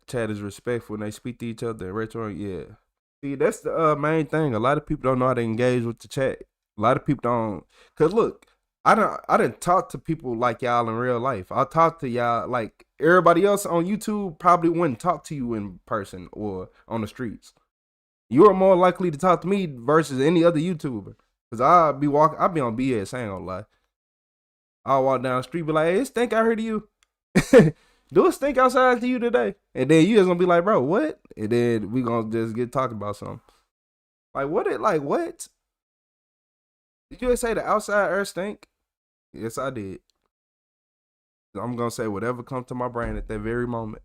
chat is respectful when they speak to each other in restaurant. Yeah, see, that's the main thing. A lot of people don't know how to engage with the chat. A lot of people don't. Cause look, I didn't talk to people like y'all in real life. I talk to y'all like everybody else on YouTube probably wouldn't talk to you in person or on the streets. You are more likely to talk to me versus any other YouTuber. Cause I'll be on BS, I ain't gonna lie. I'll walk down the street, be like, hey, it stink out here to you. Do it stink outside to you today? And then you just gonna be like, bro, what? And then we gonna just get talking about something. Like what? Did you say the outside air stink? Yes, I did. I'm gonna say whatever comes to my brain at that very moment.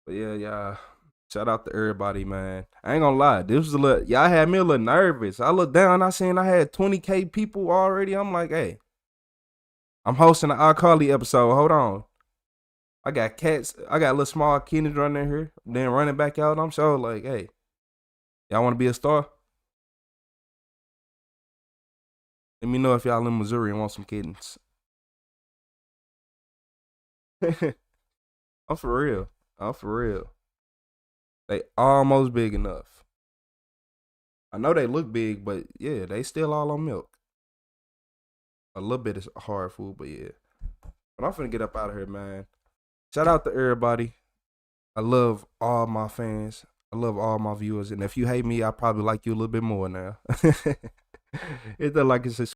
But yeah. Shout out to everybody, man. I ain't gonna lie. This was y'all had me a little nervous. I looked down, I seen I had 20K people already. I'm like, hey, I'm hosting an iCarly episode. Hold on. I got cats. I got little small kittens running here, then running back out. I'm sure, like, hey, y'all want to be a star? Let me know if y'all in Missouri and want some kittens. I'm for real. I'm for real. They almost big enough. I know they look big, but yeah, they still all on milk. A little bit is hard food, but yeah. But I'm finna get up out of here, man. Shout out to everybody. I love all my fans. I love all my viewers. And if you hate me, I probably like you a little bit more now. Hit that like and subscribe.